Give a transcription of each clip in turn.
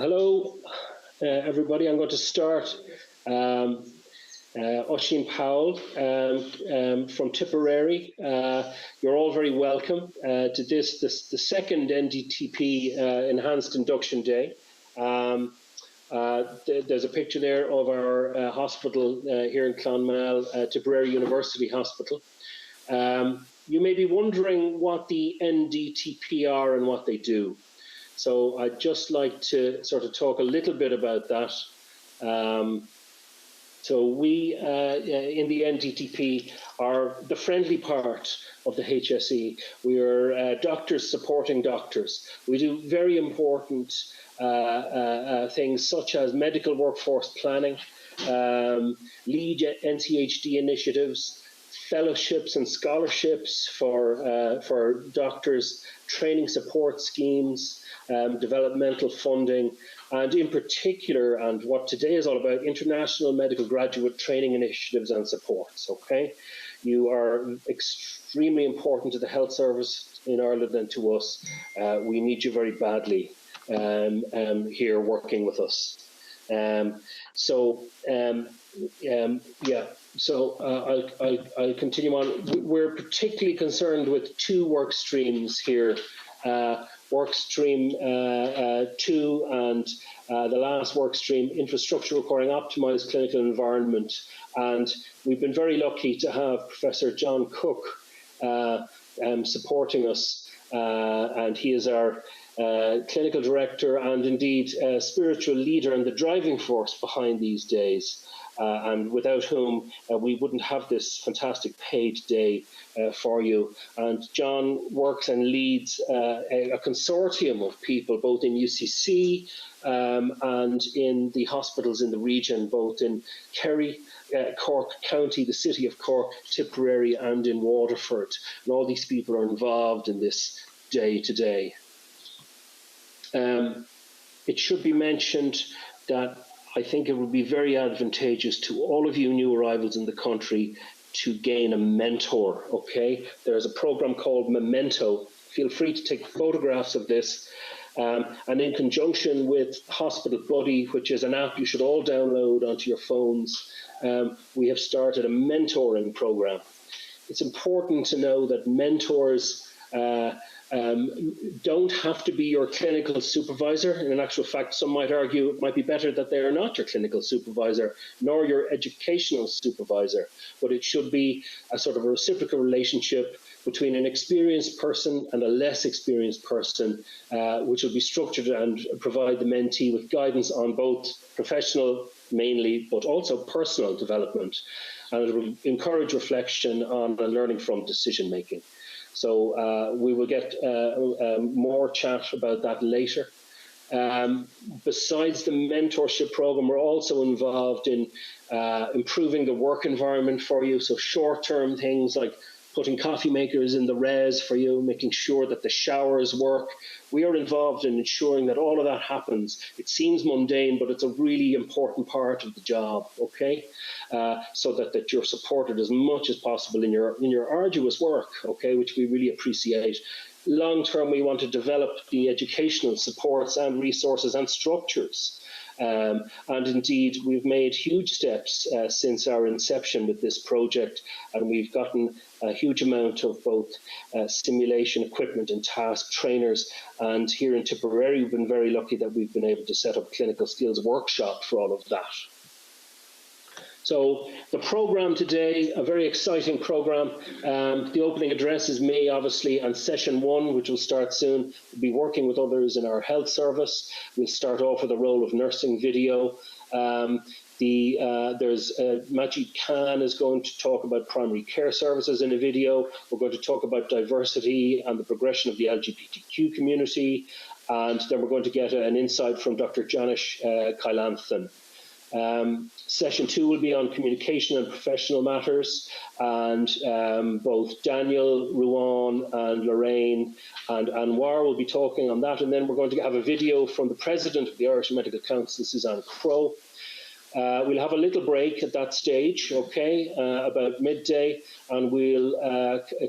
Hello, everybody. I'm going to start. Oisin Powell from Tipperary. You're all very welcome to the second NDTP Enhanced Induction Day. There's a picture there of our hospital here in Clonmel, Tipperary University Hospital. You may be wondering what the NDTP are and what they do. So I'd just like to sort of talk a little bit about that. So we in the NDTP are the friendly part of the HSE. We are doctors supporting doctors. We do very important things such as medical workforce planning, lead NCHD initiatives, fellowships and scholarships for doctors, training support schemes, developmental funding, and in particular, and what today is all about, international medical graduate training initiatives and supports, okay? You are extremely important to the health service in Ireland and to us. We need you very badly here working with us. I'll continue on. We're particularly concerned with two work streams here. Work stream 2 and the last work stream, infrastructure requiring optimised clinical environment. And we've been very lucky to have Professor John Cook supporting us, and he is our clinical director and indeed spiritual leader and the driving force behind these days, and without whom we wouldn't have this fantastic paid day for you. And John works and leads a consortium of people both in UCC and in the hospitals in the region, both in Kerry, Cork County, the city of Cork, Tipperary and in Waterford. And all these people are involved in this day today. It should be mentioned that I think it would be very advantageous to all of you new arrivals in the country to gain a mentor, okay? There's a program called Memento. Feel free to take photographs of this. And in conjunction with Hospital Buddy, which is an app you should all download onto your phones, we have started a mentoring program. It's important to know that mentors don't have to be your clinical supervisor. And in actual fact, some might argue it might be better that they are not your clinical supervisor, nor your educational supervisor, but it should be a sort of a reciprocal relationship between an experienced person and a less experienced person, which will be structured and provide the mentee with guidance on both professional mainly, but also personal development. And it will encourage reflection on and learning from decision making. So we will get more chat about that later. Besides the mentorship program, we're also involved in improving the work environment for you. So short-term things like putting coffee makers in the res for you, making sure that the showers work. We are involved in ensuring that all of that happens. It seems mundane, but it's a really important part of the job, okay? So that you're supported as much as possible in your arduous work, okay, which we really appreciate. Long term, we want to develop the educational supports and resources and structures. And indeed, we've made huge steps since our inception with this project, and we've gotten a huge amount of both simulation equipment and task trainers. And here in Tipperary, we've been very lucky that we've been able to set up a clinical skills workshop for all of that. So the program today, a very exciting program. The opening address is me, obviously, and session 1, which will start soon. We'll be working with others in our health service. We'll start off with a role of nursing video. There's Majid is going to talk about primary care services in a video. We're going to talk about diversity and the progression of the LGBTQ community. And then we're going to get an insight from Dr. Janush Kylanthan. Session 2 will be on communication and professional matters, and both Daniel, Rudwan and Lorraine and Anwar will be talking on that. And then we're going to have a video from the President of the Irish Medical Council, Suzanne Crowe. We'll have a little break at that stage, okay, about midday, and we'll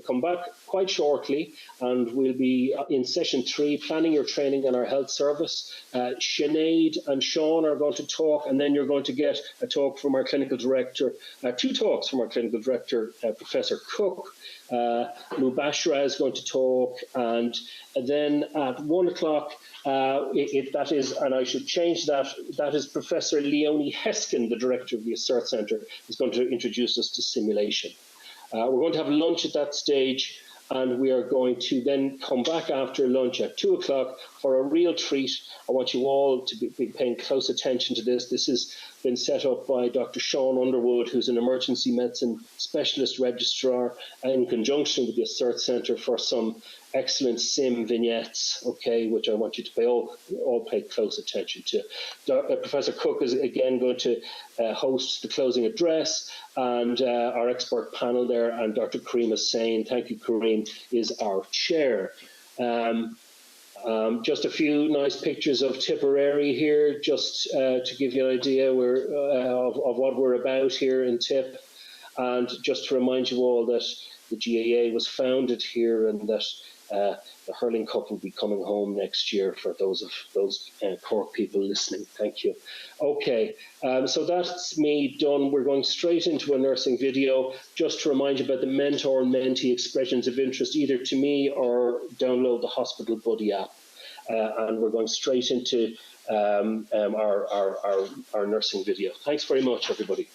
come back quite shortly, and we'll be in session 3, planning your training in our health service. Sinead and Sean are going to talk, and then you're going to get a talk from our clinical director, 2 talks from our clinical director, Professor Cook. Mubashra is going to talk, and then at 1 o'clock, that is, and I should change that, that is Professor Leonie Heskin, the director of the Assert Centre, is going to introduce us to simulation. We're going to have lunch at that stage, and we are going to then come back after lunch at 2 o'clock for a real treat. I want you all to be paying close attention to this. This has been set up by Dr. Sean Underwood, who's an emergency medicine specialist registrar, in conjunction with the Assert Centre for some excellent sim vignettes, okay, which I want you to all pay close attention to. Professor Cook is again going to host the closing address, and our expert panel there, and Dr. Kareem Hussein, thank you Kareem, is our chair. Just a few nice pictures of Tipperary here, just to give you an idea of what we're about here in Tip, and just to remind you all that the GAA was founded here, and that the hurling cup will be coming home next year for those Cork people listening. Thank you. Okay, so that's me done. We're going straight into a nursing video, just to remind you about the mentor and mentee expressions of interest, either to me or download the Hospital Buddy app. And we're going straight into our nursing video. Thanks very much, everybody.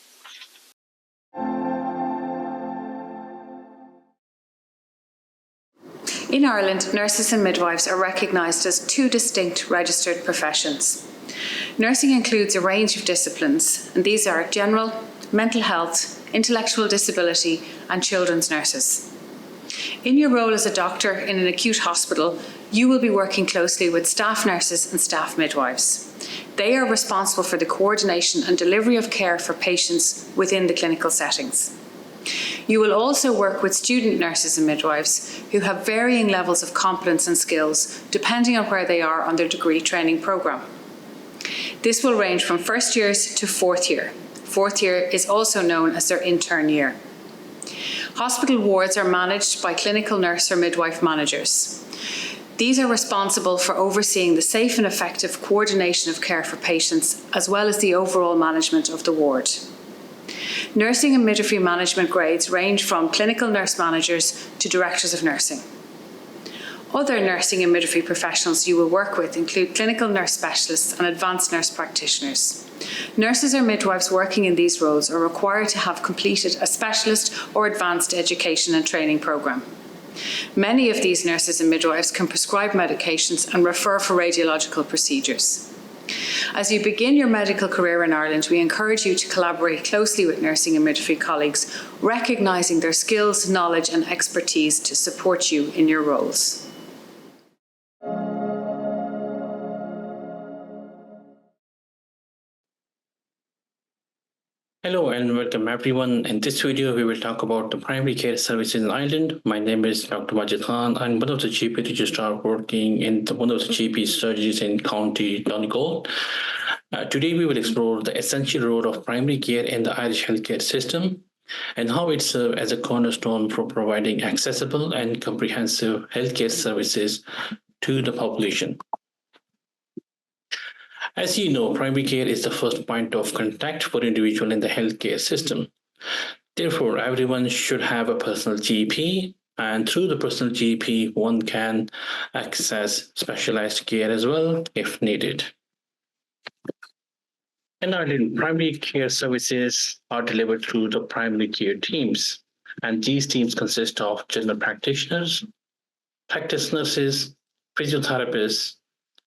In Ireland, nurses and midwives are recognised as 2 distinct registered professions. Nursing includes a range of disciplines, and these are general, mental health, intellectual disability, and children's nurses. In your role as a doctor in an acute hospital, you will be working closely with staff nurses and staff midwives. They are responsible for the coordination and delivery of care for patients within the clinical settings. You will also work with student nurses and midwives who have varying levels of competence and skills depending on where they are on their degree training programme. This will range from first years to 4th year. 4th year is also known as their intern year. Hospital wards are managed by clinical nurse or midwife managers. These are responsible for overseeing the safe and effective coordination of care for patients, as well as the overall management of the ward. Nursing and midwifery management grades range from clinical nurse managers to directors of nursing. Other nursing and midwifery professionals you will work with include clinical nurse specialists and advanced nurse practitioners. Nurses or midwives working in these roles are required to have completed a specialist or advanced education and training programme. Many of these nurses and midwives can prescribe medications and refer for radiological procedures. As you begin your medical career in Ireland, we encourage you to collaborate closely with nursing and midwifery colleagues, recognising their skills, knowledge and expertise to support you in your roles. Hello and welcome everyone. In this video, we will talk about the primary care services in Ireland. My name is Dr. Majid. I'm one of the GP registrar working in one of the GP surgeries in County Donegal. Today, we will explore the essential role of primary care in the Irish healthcare system and how it serves as a cornerstone for providing accessible and comprehensive healthcare services to the population. As you know, primary care is the first point of contact for individuals in the healthcare system. Therefore, everyone should have a personal GP, and through the personal GP, one can access specialized care as well if needed. In Ireland, primary care services are delivered through the primary care teams, and these teams consist of general practitioners, practice nurses, physiotherapists,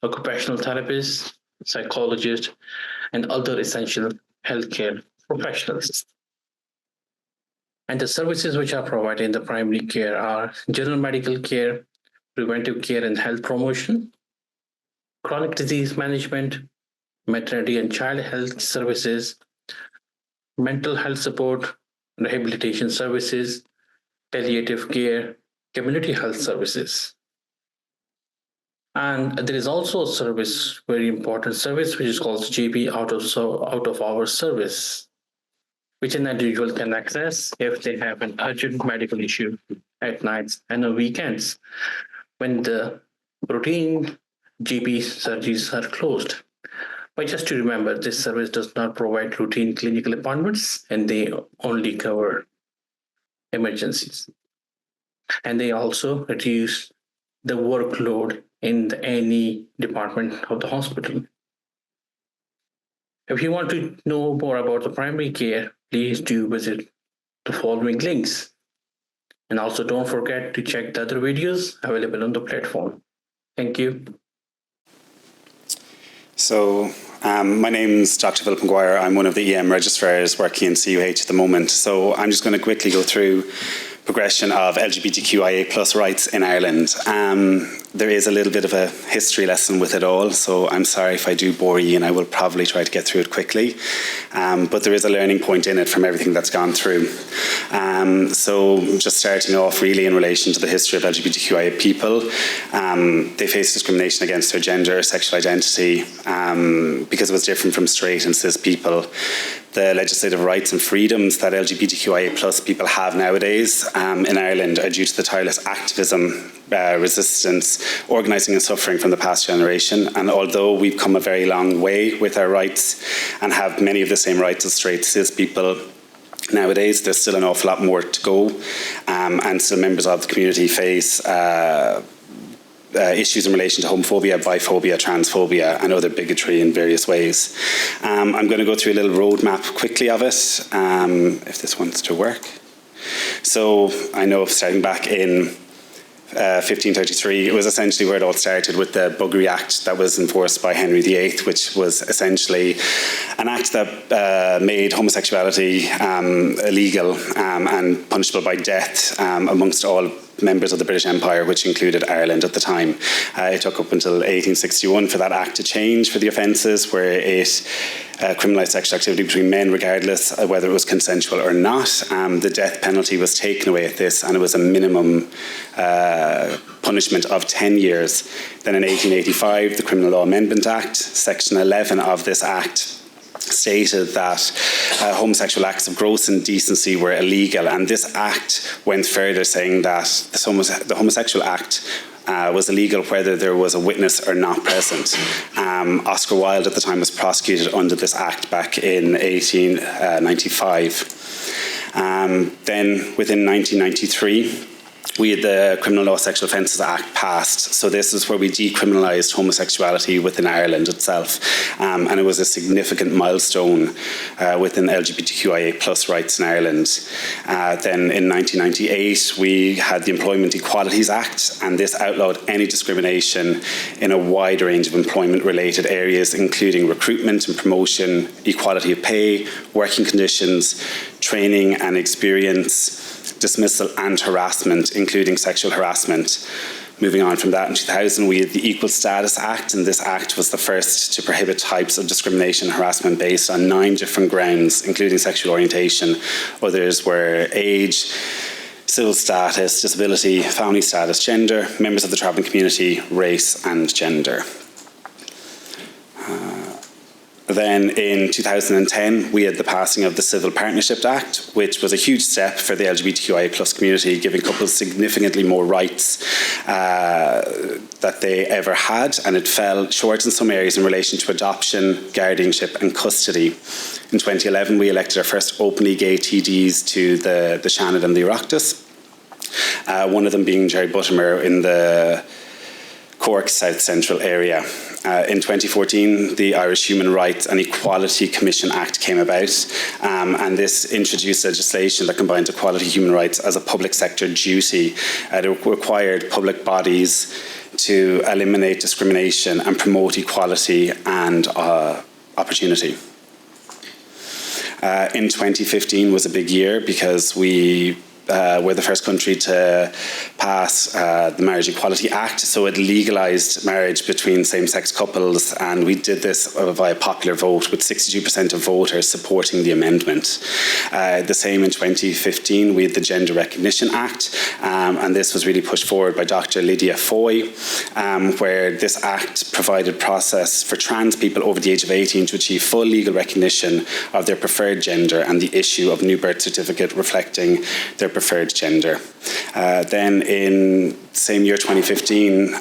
occupational therapists, psychologists, and other essential healthcare professionals. And the services which are provided in the primary care are general medical care, preventive care and health promotion, chronic disease management, maternity and child health services, mental health support, rehabilitation services, palliative care, community health services. And there is also a service, very important service, which is called GP out of hours service, which an individual can access if they have an urgent medical issue at nights and on weekends when the routine GP surgeries are closed. But just to remember, this service does not provide routine clinical appointments, and they only cover emergencies. And they also reduce the workload in any department of the hospital. If you want to know more about the primary care, please do visit the following links. And also don't forget to check the other videos available on the platform. Thank you. So my name's Dr. Philip McGuire. I'm one of the EM registrars working in CUH at the moment. So I'm just going to quickly go through progression of LGBTQIA plus rights in Ireland. There is a little bit of a history lesson with it all, so I'm sorry if I do bore you, and I will probably try to get through it quickly. But there is a learning point in it from everything that's gone through. So just starting off really in relation to the history of LGBTQIA people, they face discrimination against their gender or sexual identity because it was different from straight and cis people. The legislative rights and freedoms that LGBTQIA plus people have nowadays in Ireland are due to the tireless activism, resistance, organising and suffering from the past generation. And although we've come a very long way with our rights and have many of the same rights as straight cis people nowadays, there's still an awful lot more to go, and still members of the community face issues in relation to homophobia, biphobia, transphobia and other bigotry in various ways. I'm going to go through a little roadmap quickly of it, if this wants to work. So I know starting back in 1533, it was essentially where it all started with the Buggery Act that was enforced by Henry VIII, which was essentially an act that made homosexuality illegal and punishable by death amongst all members of the British Empire, which included Ireland at the time. It took up until 1861 for that act to change for the offences, where it criminalised sexual activity between men regardless of whether it was consensual or not. The death penalty was taken away at this, and it was a minimum punishment of 10 years. Then in 1885, the Criminal Law Amendment Act, Section 11 of this act stated that homosexual acts of gross indecency were illegal, and this act went further, saying that the homosexual act was illegal whether there was a witness or not present. Oscar Wilde at the time was prosecuted under this act back in 1895. Then within 1993, we had the Criminal Law Sexual Offences Act passed. So this is where we decriminalised homosexuality within Ireland itself. And it was a significant milestone within LGBTQIA plus rights in Ireland. Then in 1998, we had the Employment Equalities Act, and this outlawed any discrimination in a wide range of employment-related areas, including recruitment and promotion, equality of pay, working conditions, training and experience, dismissal and harassment, including sexual harassment. Moving on from that, in 2000, we had the Equal Status Act, and this act was the first to prohibit types of discrimination and harassment based on 9 different grounds, including sexual orientation. Others were age, civil status, disability, family status, gender, members of the travelling community, race and gender. Then in 2010, we had the passing of the Civil Partnership Act, which was a huge step for the LGBTQIA plus community, giving couples significantly more rights that they ever had, and it fell short in some areas in relation to adoption, guardianship and custody. In 2011, we elected our first openly gay TDs to the Seanad and the Oireachtas, one of them being Jerry Buttimer in the Cork South Central area. In 2014, the Irish Human Rights and Equality Commission Act came about, and this introduced legislation that combined equality human rights as a public sector duty. It required public bodies to eliminate discrimination and promote equality and opportunity. In 2015 was a big year because we were the first country to pass the Marriage Equality Act. So it legalised marriage between same-sex couples, and we did this via popular vote with 62% of voters supporting the amendment. The same in 2015, we had the Gender Recognition Act, and this was really pushed forward by Dr. Lydia Foy, where this act provided process for trans people over the age of 18 to achieve full legal recognition of their preferred gender and the issue of new birth certificate reflecting their preferred gender. Then in same year 2015,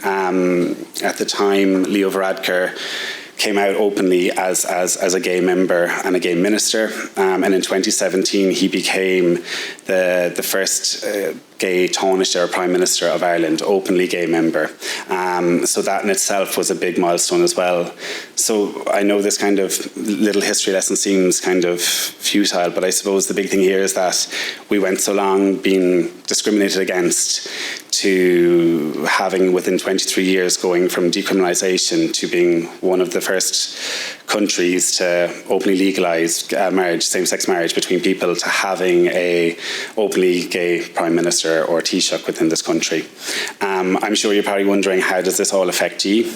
at the time Leo Varadkar came out openly as a gay member and a gay minister, and in 2017 he became the first gay Taoiseach or Prime Minister of Ireland, openly gay member. So that in itself was a big milestone as well. So I know this kind of little history lesson seems kind of futile, but I suppose the big thing here is that we went so long being discriminated against to having within 23 years going from decriminalisation to being one of the first countries to openly legalise marriage, same-sex marriage between people, to having a openly gay Prime Minister or Taoiseach within this country. I'm sure you're probably wondering, how does this all affect you?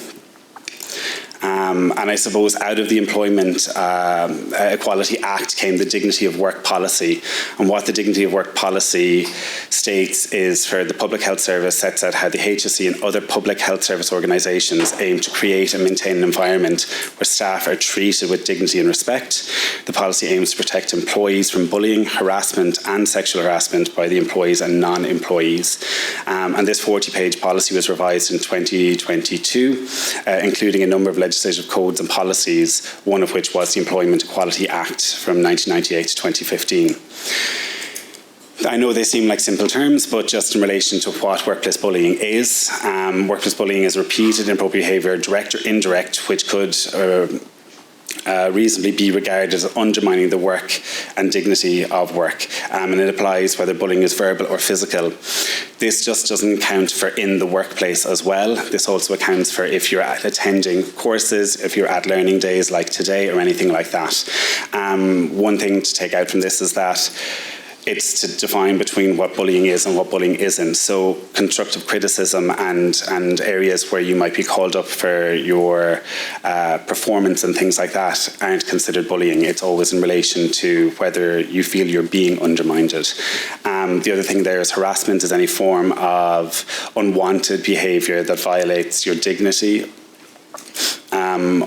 And I suppose out of the Employment Equality Act came the Dignity of Work policy. And what the Dignity of Work policy states is, for the Public Health Service, sets out how the HSE and other public health service organisations aim to create and maintain an environment where staff are treated with dignity and respect. The policy aims to protect employees from bullying, harassment and sexual harassment by the employees and non-employees. And this 40-page policy was revised in 2022, including a number of legislative codes and policies, one of which was the Employment Equality Act from 1998 to 2015. I know they seem like simple terms, but just in relation to what workplace bullying is, workplace bullying is repeated inappropriate behaviour, direct or indirect, which could reasonably be regarded as undermining the work and dignity of work, and it applies whether bullying is verbal or physical. This just doesn't count for in the workplace as well. This also accounts for if you're at attending courses, if you're at learning days like today or anything like that. One thing to take out from this is that it's to define between what bullying is and what bullying isn't. So constructive criticism and areas where you might be called up for your performance and things like that aren't considered bullying. It's always in relation to whether you feel you're being undermined. The other thing there is harassment is any form of unwanted behaviour that violates your dignity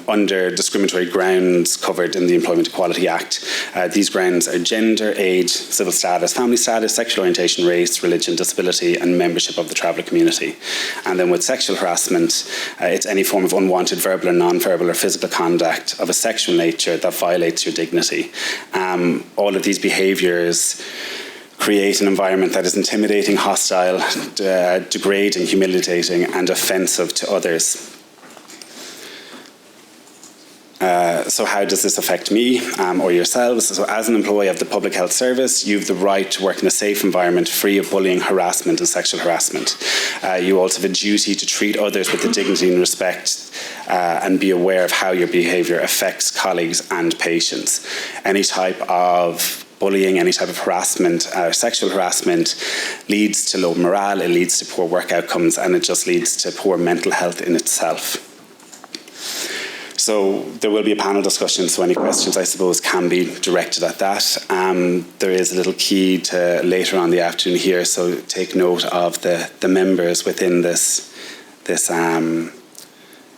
under discriminatory grounds covered in the Employment Equality Act. These grounds are gender, age, civil status, family status, sexual orientation, race, religion, disability and membership of the traveller community. And then with sexual harassment, it's any form of unwanted verbal or non-verbal or physical conduct of a sexual nature that violates your dignity. All of these behaviours create an environment that is intimidating, hostile, degrading, humiliating and offensive to others. So how does this affect me or yourselves? So as an employee of the Public Health Service, you have the right to work in a safe environment free of bullying, harassment and sexual harassment. You also have a duty to treat others with the dignity and respect and be aware of how your behaviour affects colleagues and patients. Any type of bullying, any type of harassment, sexual harassment leads to low morale, it leads to poor work outcomes and it just leads to poor mental health in itself. So there will be a panel discussion, so any questions, I suppose, can be directed at that. There is a little key to later on in the afternoon here, so take note of the members within this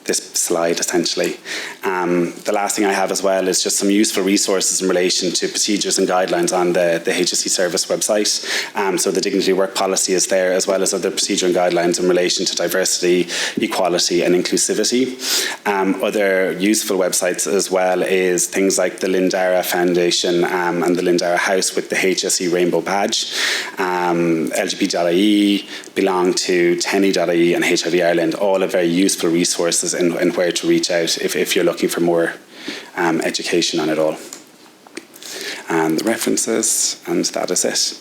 slide, essentially. The last thing I have as well is just some useful resources in relation to procedures and guidelines on the HSE service website. So the Dignity Work policy is there, as well as other procedure and guidelines in relation to diversity, equality and inclusivity. Other useful websites as well is things like the Lindara Foundation and the Lindara House with the HSE Rainbow Badge. LGBT.ie, belong to Tenny.ie and HIV Ireland, all are very useful resources in where to reach out if you're looking for more education on it all. And the references, and that is it.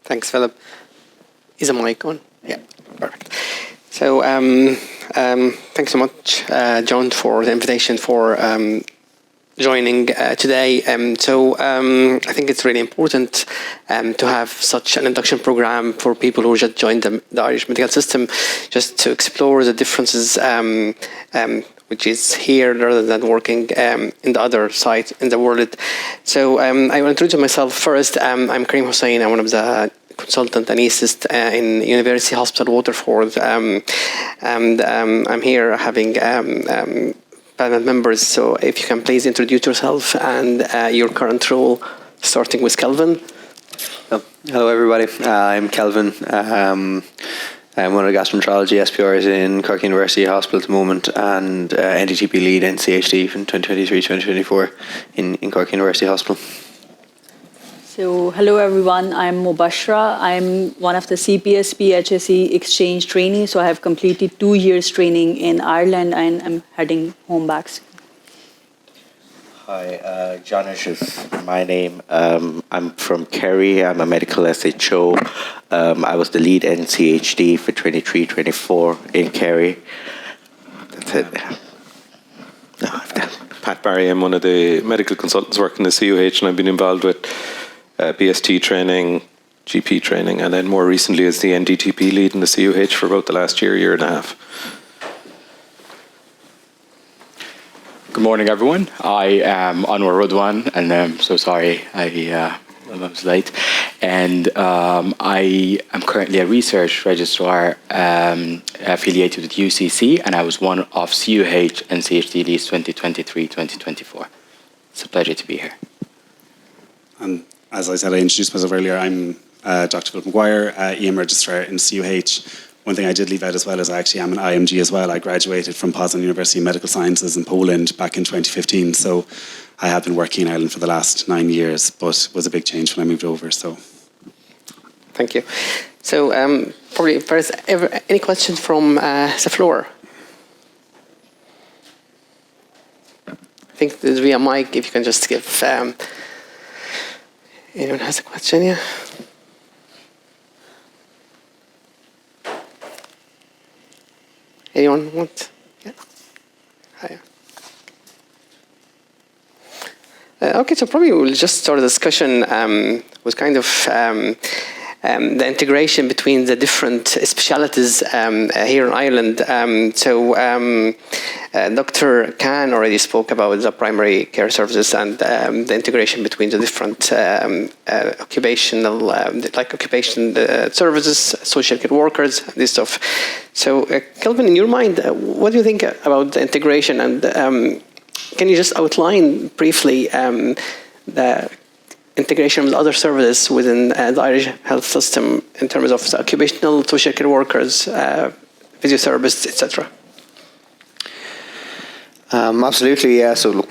Thanks, Philip. Is a mic on? Yeah, perfect. So, Thanks so much, John, for the invitation for joining today. I think it's really important to have such an induction program for people who just joined the Irish medical system, just to explore the differences which is here rather than working in the other side in the world. So I want to introduce myself first. I'm Kareem Hussein. I'm one of the consultant anaesthetist in University Hospital Waterford, and I'm here having panel members. So if you can please introduce yourself and your current role, starting with Kelvin. Hello everybody, I'm Kelvin. I'm one of the gastroenterology SPRs in Cork University Hospital at the moment, and NDTP lead NCHD from 2023-2024 in Cork University Hospital. So, hello everyone, I'm Mubashra. I'm one of the CPSP HSE exchange trainees, so I have completed 2 years training in Ireland and I'm heading home back soon. Hi, Janush is my name. I'm from Kerry. I'm a medical SHO. I was the lead NCHD for 23-24 in Kerry. That's it. Pat Barry, I'm one of the medical consultants working in the CUH, and I've been involved with BST training, GP training, and then more recently as the NDTP lead in the CUH for about the last year and a half. Good morning, everyone. I am Anwar Rudwan, and I'm so sorry I was late. And I am currently a research registrar affiliated with UCC, and I was one of CUH NCHD leads 2023-2024. It's a pleasure to be here. As I said, I introduced myself earlier. I'm Dr. Philip McGuire, EM Registrar in CUH. One thing I did leave out as well is I actually am an IMG as well. I graduated from Poznan University of Medical Sciences in Poland back in 2015. So I have been working in Ireland for the last 9 years, but it was a big change when I moved over. So, thank you. So probably first, any questions from the floor? I think there's via mic. If you can just give. Anyone has a question? Yeah. Anyone want? Yeah. Hi. Okay, so probably we'll just start a discussion with kind of the integration between the different specialities here in Ireland. Dr. Khan already spoke about the primary care services and the integration between the different occupational, services, social care workers, this stuff. So, Kelvin, in your mind, what do you think about the integration? And can you just outline briefly the integration with other services within the Irish health system in terms of the occupational, social care workers, physiotherapists, etc.? Absolutely, yeah. So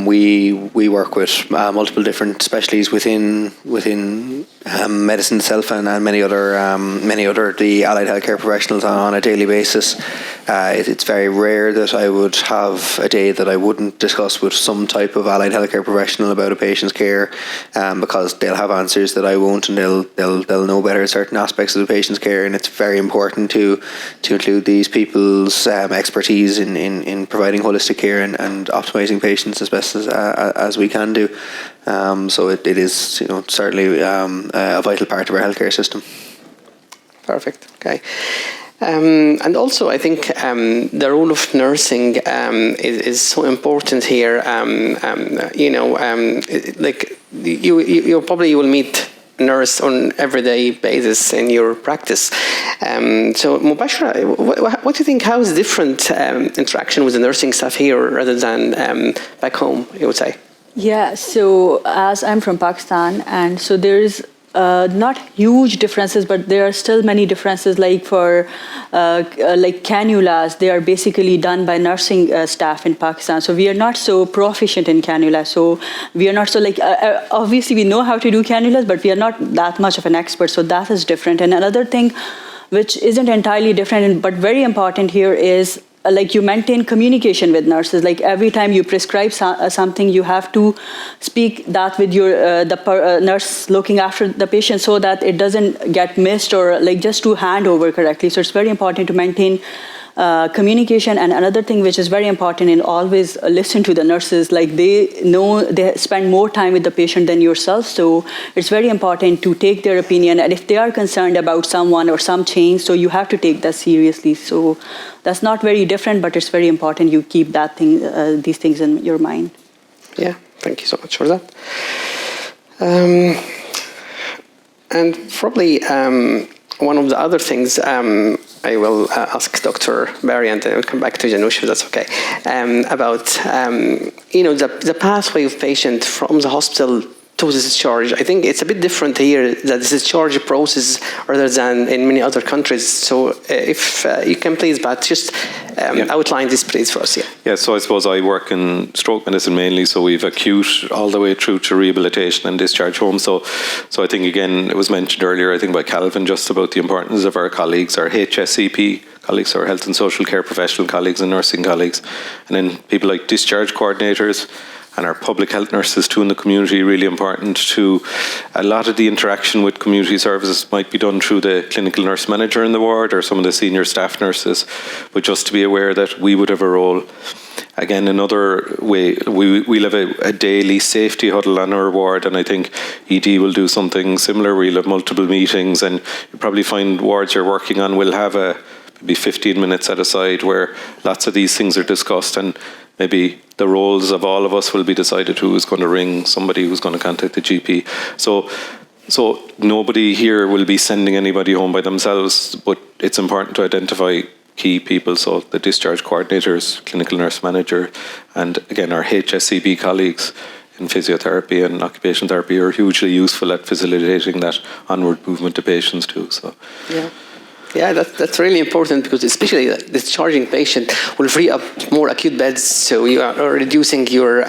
we work with multiple different specialties within medicine itself, and many other the allied healthcare professionals on a daily basis. It's very rare that I would have a day that I wouldn't discuss with some type of allied healthcare professional about a patient's care, because they'll have answers that I won't, and they'll know better certain aspects of the patient's care, and it's very important to include these people's expertise in providing holistic care and optimizing patients as best as we can do. So it is, certainly a vital part of our healthcare system. Perfect. Okay. And also, I think the role of nursing is so important here. Like you probably will meet nurse on everyday basis in your practice. So Mubashra, what do you think, how is different interaction with the nursing staff here rather than back home, you would say? Yeah, so as I'm from Pakistan, and so there's not huge differences, but there are still many differences. Like for like cannulas, they are basically done by nursing staff in Pakistan. So we are not so proficient in cannula. So we are not so like obviously we know how to do cannulas, but we are not that much of an expert. So that is different. And another thing, which isn't entirely different but very important here, is like you maintain communication with nurses. Like every time you prescribe something, you have to speak that with your nurse looking after the patient so that it doesn't get missed, or like just to hand over correctly. So it's very important to maintain communication. And another thing which is very important, and always listen to the nurses. Like, they know they spend more time with the patient than yourself, so it's very important to take their opinion. And if they are concerned about someone or some change, so you have to take that seriously. So that's not very different, but it's very important you keep that thing, these things in your mind. Yeah, thank you so much for that. And probably one of the other things I will ask Dr. Barry, and then I'll come back to Janush, if that's okay, about the pathway of patient from the hospital to discharge. I think it's a bit different here, the discharge process, rather than in many other countries. So if you can please, but just outline this please for us. Yeah, so I suppose I work in stroke medicine mainly, so we've acute all the way through to rehabilitation and discharge home. So I think, again, it was mentioned earlier, I think by Kelvin, just about the importance of our colleagues, our HSCP colleagues, our health and social care professional colleagues and nursing colleagues, and then people like discharge coordinators, and our public health nurses too in the community, really important to a lot of the interaction with community services might be done through the clinical nurse manager in the ward or some of the senior staff nurses, but just to be aware that we would have a role. Again, another way, we'll have a daily safety huddle on our ward, and I think ED will do something similar. We'll have multiple meetings, and you'll probably find wards you're working on will have maybe 15 minutes at a side where lots of these things are discussed, and maybe the roles of all of us will be decided who is going to ring somebody, who's going to contact the GP. So nobody here will be sending anybody home by themselves, but it's important to identify key people, so the discharge coordinators, clinical nurse manager, and again our HSCP colleagues in physiotherapy and occupational therapy are hugely useful at facilitating that onward movement to patients too. So. Yeah, that's really important, because especially the discharging patient will free up more acute beds. So you are reducing your,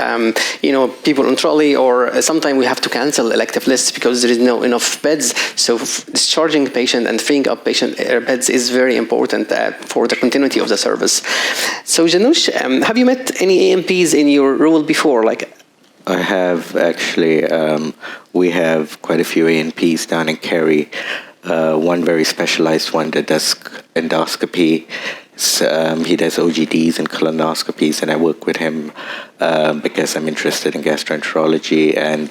people on trolley, or sometimes we have to cancel elective lists because there is no enough beds. So discharging patient and freeing up patient beds is very important for the continuity of the service. So Janush, have you met any AMPs in your role before? I have actually. We have quite a few AMPs down in Kerry. One very specialized one that does endoscopy. He does OGDs and colonoscopies, and I work with him because I'm interested in gastroenterology, and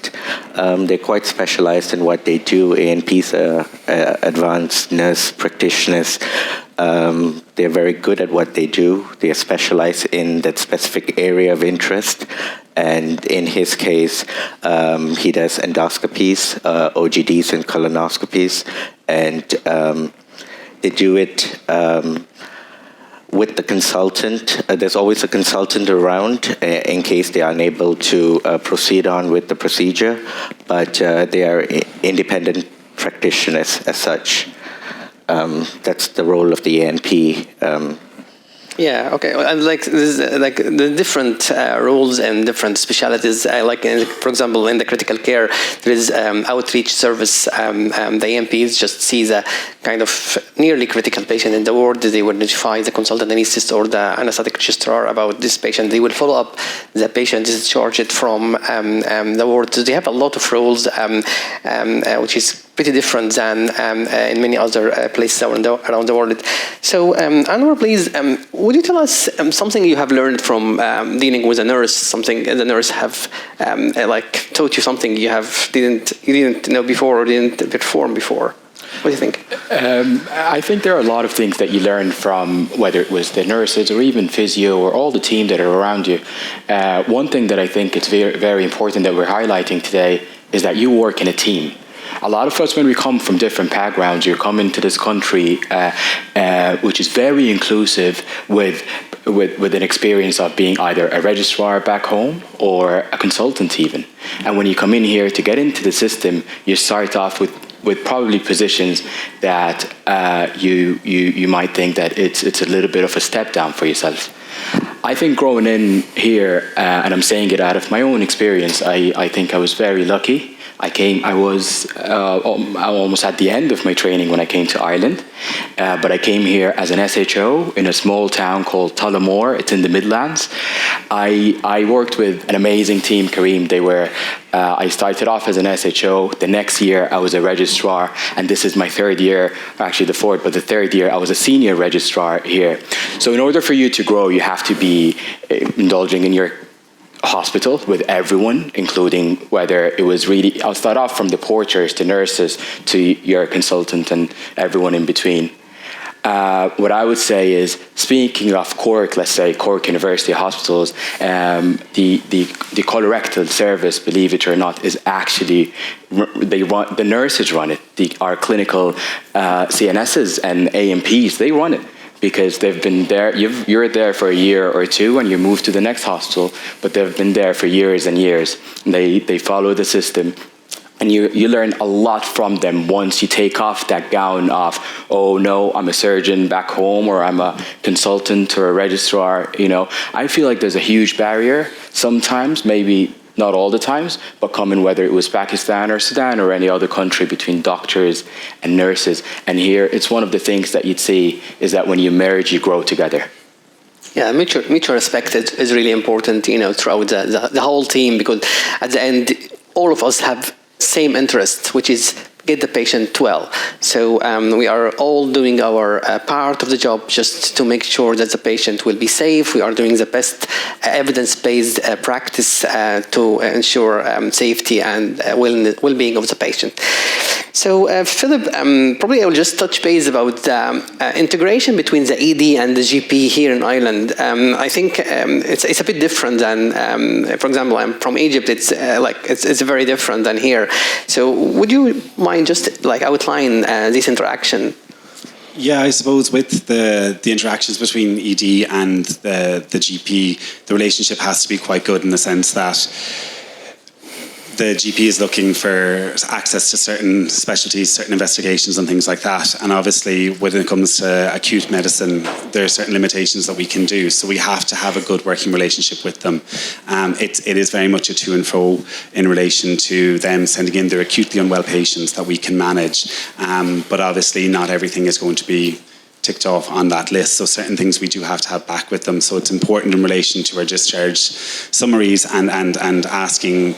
they're quite specialized in what they do. ANPs are advanced nurse practitioners. They're very good at what they do. They are specialized in that specific area of interest. And in his case, he does endoscopies, OGDs and colonoscopies, and they do it with the consultant. There's always a consultant around in case they are unable to proceed on with the procedure, but they are independent practitioners as such. That's the role of the ANP. Yeah, okay. And the different roles and different specialties. For example, in the critical care, there is outreach service. The AMPs just sees a kind of nearly critical patient in the ward. They will notify the consultant anesthetist or the anesthetic registrar about this patient. They will follow up the patient, discharge it from the ward. So they have a lot of roles, which is pretty different than in many other places around the world. So, Anwar, please, would you tell us something you have learned from dealing with a nurse? Something the nurse have taught you something you didn't know before or didn't perform before? What do you think? I think there are a lot of things that you learn from, whether it was the nurses or even physio or all the team that are around you. One thing that I think it's very, very important that we're highlighting today is that you work in a team. A lot of us, when we come from different backgrounds, you come into this country, which is very inclusive with an experience of being either a registrar back home or a consultant even. And when you come in here to get into the system, you start off with probably positions that you might think that it's a little bit of a step down for yourself. I think growing in here, and I'm saying it out of my own experience, I think I was very lucky. I was almost at the end of my training when I came to Ireland, but I came here as an SHO in a small town called Tullamore. It's in the Midlands. I worked with an amazing team, Kareem. I started off as an SHO. The next year, I was a registrar, and this is my third year, actually the fourth, but the third year, I was a senior registrar here. So in order for you to grow, you have to be indulging in your hospital with everyone, including whether it was really, I'll start off from the porters to nurses to your consultant and everyone in between. What I would say is, speaking of Cork, let's say Cork University Hospitals, the colorectal service, believe it or not, is actually, the nurses run it. Our clinical CNSs and AMPs, they run it, because they've been there. You're there for a year or two and you move to the next hospital, but they've been there for years and years. They follow the system, and you learn a lot from them once you take off that gown of, oh no, I'm a surgeon back home, or I'm a consultant or a registrar. I feel like there's a huge barrier sometimes, maybe not all the times, but coming whether it was Pakistan or Sudan or any other country, between doctors and nurses. And here, it's one of the things that you'd see is that when you merge, you grow together. Yeah, mutual respect is really important, throughout the whole team, because at the end, all of us have same interest, which is get the patient well. So we are all doing our part of the job just to make sure that the patient will be safe. We are doing the best evidence-based practice to ensure safety and well-being of the patient. So Philip, probably I will just touch base about integration between the ED and the GP here in Ireland. I think it's a bit different than, for example, I'm from Egypt. It's very different than here. So would you mind just outline this interaction? Yeah, I suppose with the interactions between ED and the GP, the relationship has to be quite good in the sense that the GP is looking for access to certain specialties, certain investigations and things like that. And obviously, when it comes to acute medicine, there are certain limitations that we can do. So we have to have a good working relationship with them. It is very much a to and fro in relation to them sending in their acutely unwell patients that we can manage. But obviously, not everything is going to be ticked off on that list. So certain things we do have to have back with them. So it's important in relation to our discharge summaries and asking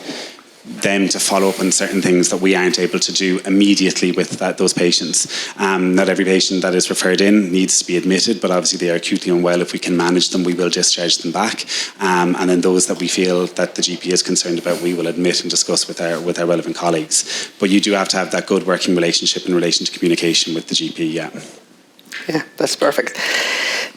them to follow up on certain things that we aren't able to do immediately with those patients. Not every patient that is referred in needs to be admitted, but obviously they are acutely unwell. If we can manage them, we will discharge them back. And then those that we feel that the GP is concerned about, we will admit and discuss with our relevant colleagues. But you do have to have that good working relationship in relation to communication with the GP, yeah. Yeah, that's perfect.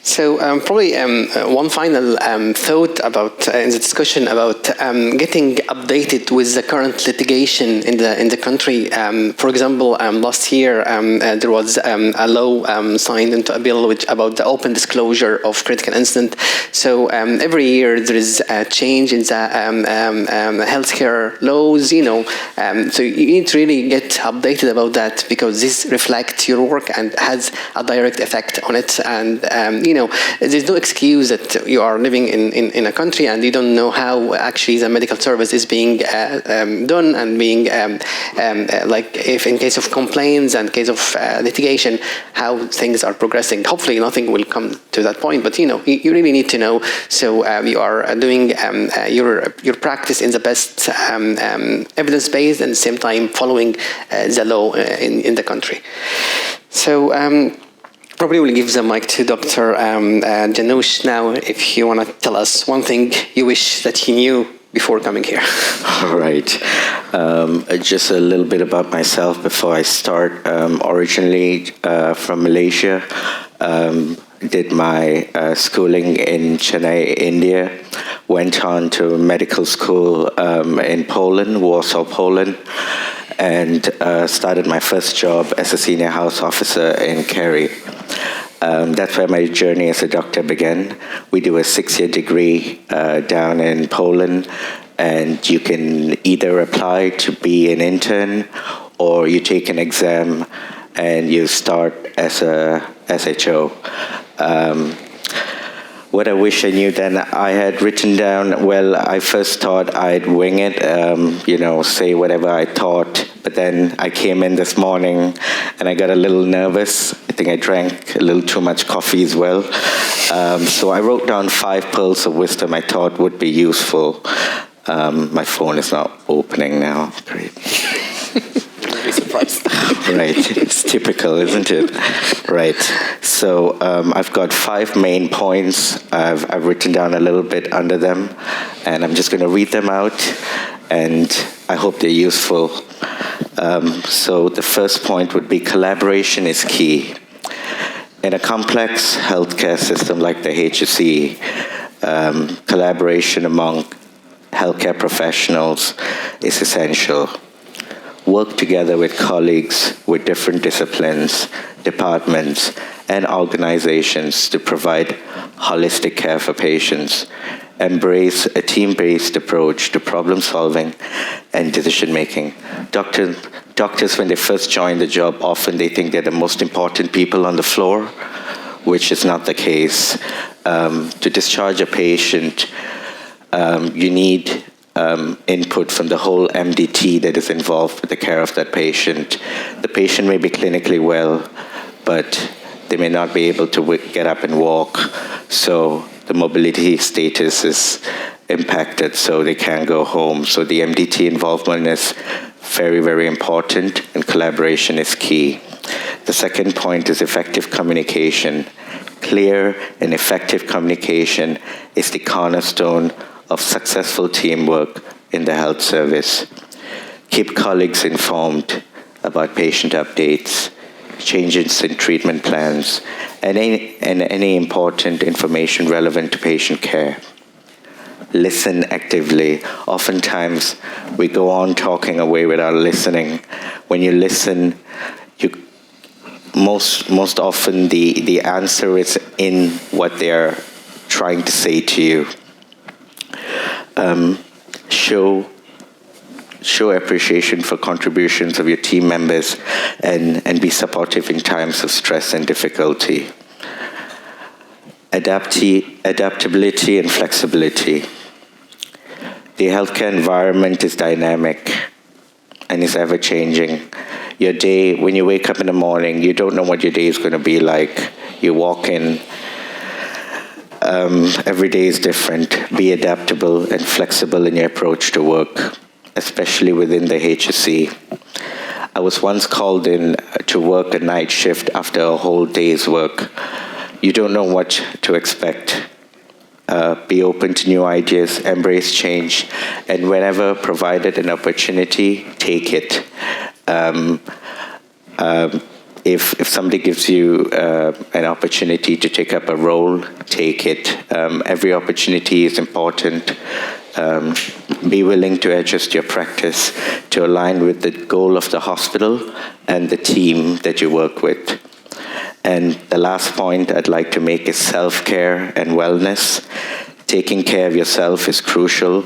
So probably one final thought about in the discussion about getting updated with the current litigation in the country. For example, last year there was a law signed into a bill about the open disclosure of critical incident. So every year there is a change in the healthcare laws. So you need to really get updated about that, because this reflects your work and has a direct effect on it. And there's no excuse that you are living in a country and you don't know how actually the medical service is being done and being if in case of complaints and case of litigation, how things are progressing. Hopefully nothing will come to that point, but you really need to know. So you are doing your practice in the best evidence-based, and at the same time following the law in the country. So probably we'll give the mic to Dr. Janush now, if you want to tell us one thing you wish that he knew before coming here. All right. Just a little bit about myself before I start. Originally from Malaysia. Did my schooling in Chennai, India. Went on to medical school in Poland, Warsaw, Poland. And started my first job as a senior house officer in Kerry. That's where my journey as a doctor began. We do a 6-year degree down in Poland, and you can either apply to be an intern, or you take an exam and you start as a SHO. What I wish I knew then, I had written down, well, I first thought I'd wing it, say whatever I thought. But then I came in this morning and I got a little nervous. I think I drank a little too much coffee as well. So I wrote down 5 pearls of wisdom I thought would be useful. My phone is not opening now. Great. Be surprised. Right, it's typical, isn't it? Right. So I've got 5 main points. I've written down a little bit under them, and I'm just going to read them out, and I hope they're useful. So the first point would be collaboration is key. In a complex healthcare system like the HSE, collaboration among healthcare professionals is essential. Work together with colleagues with different disciplines, departments, and organizations to provide holistic care for patients. Embrace a team-based approach to problem solving and decision making. Doctors, when they first join the job, often they think they're the most important people on the floor, which is not the case. To discharge a patient, you need input from the whole MDT that is involved with the care of that patient. The patient may be clinically well, but they may not be able to get up and walk, so the mobility status is impacted, so they can't go home. So the MDT involvement is very, very important, and collaboration is key. The second point is effective communication. Clear and effective communication is the cornerstone of successful teamwork in the health service. Keep colleagues informed about patient updates, changes in treatment plans, and any important information relevant to patient care. Listen actively. Oftentimes, we go on talking away without listening. When you listen, most often the answer is in what they're trying to say to you. Show appreciation for contributions of your team members and be supportive in times of stress and difficulty. Adaptability and flexibility. The healthcare environment is dynamic and is ever-changing. Your day, when you wake up in the morning, you don't know what your day is going to be like. You walk in, every day is different. Be adaptable and flexible in your approach to work, especially within the HSE. I was once called in to work a night shift after a whole day's work. You don't know what to expect. Be open to new ideas, embrace change, and whenever provided an opportunity, take it. If somebody gives you an opportunity to take up a role, take it. Every opportunity is important. Be willing to adjust your practice to align with the goal of the hospital and the team that you work with. And the last point I'd like to make is self-care and wellness. Taking care of yourself is crucial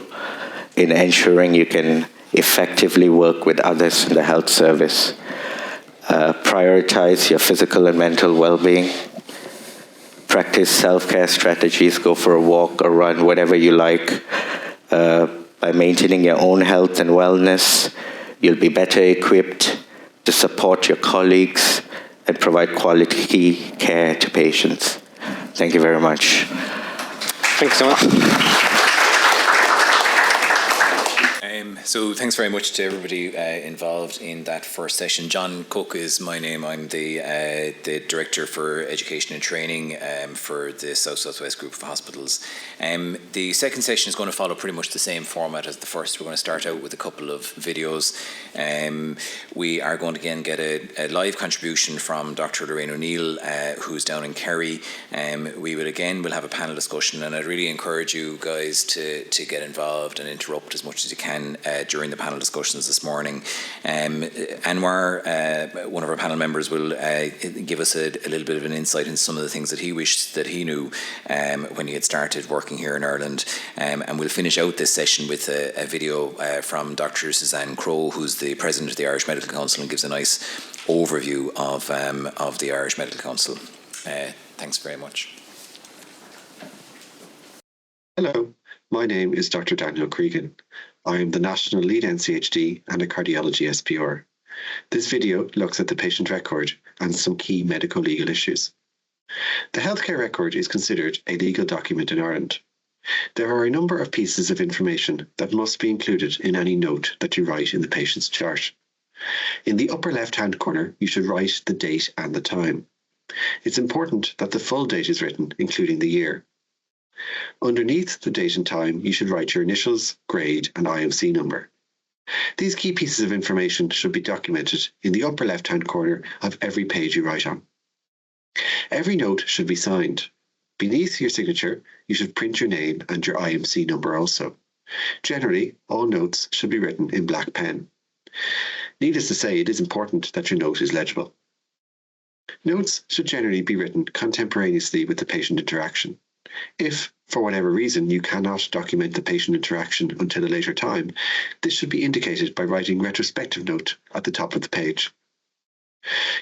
in ensuring you can effectively work with others in the health service. Prioritize your physical and mental well-being. Practice self-care strategies. Go for a walk or run, whatever you like. By maintaining your own health and wellness, you'll be better equipped to support your colleagues and provide quality care to patients. Thank you very much. Thanks so much. So thanks very much to everybody involved in that first session. John Cook is my name. I'm the Director for Education and Training for the South-Southwest Group of Hospitals. The second session is going to follow pretty much the same format as the first. We're going to start out with a couple of videos. We are going to again get a live contribution from Dr. Lorraine O'Neill, who's down in Kerry. We'll have a panel discussion, and I'd really encourage you guys to get involved and interrupt as much as you can during the panel discussions this morning. Anwar, one of our panel members, will give us a little bit of an insight into some of the things that he wished that he knew when he had started working here in Ireland. And we'll finish out this session with a video from Dr. Suzanne Crowe, who's the President of the Irish Medical Council, and gives a nice overview of the Irish Medical Council. Thanks very much. Hello, my name is Dr. Daniel Cregan. I am the National Lead NCHD and a Cardiology SPR. This video looks at the patient record and some key medical legal issues. The healthcare record is considered a legal document in Ireland. There are a number of pieces of information that must be included in any note that you write in the patient's chart. In the upper left-hand corner, you should write the date and the time. It's important that the full date is written, including the year. Underneath the date and time, you should write your initials, grade, and IMC number. These key pieces of information should be documented in the upper left-hand corner of every page you write on. Every note should be signed. Beneath your signature, you should print your name and your IMC number also. Generally, all notes should be written in black pen. Needless to say, it is important that your note is legible. Notes should generally be written contemporaneously with the patient interaction. If, for whatever reason, you cannot document the patient interaction until a later time, this should be indicated by writing retrospective note at the top of the page.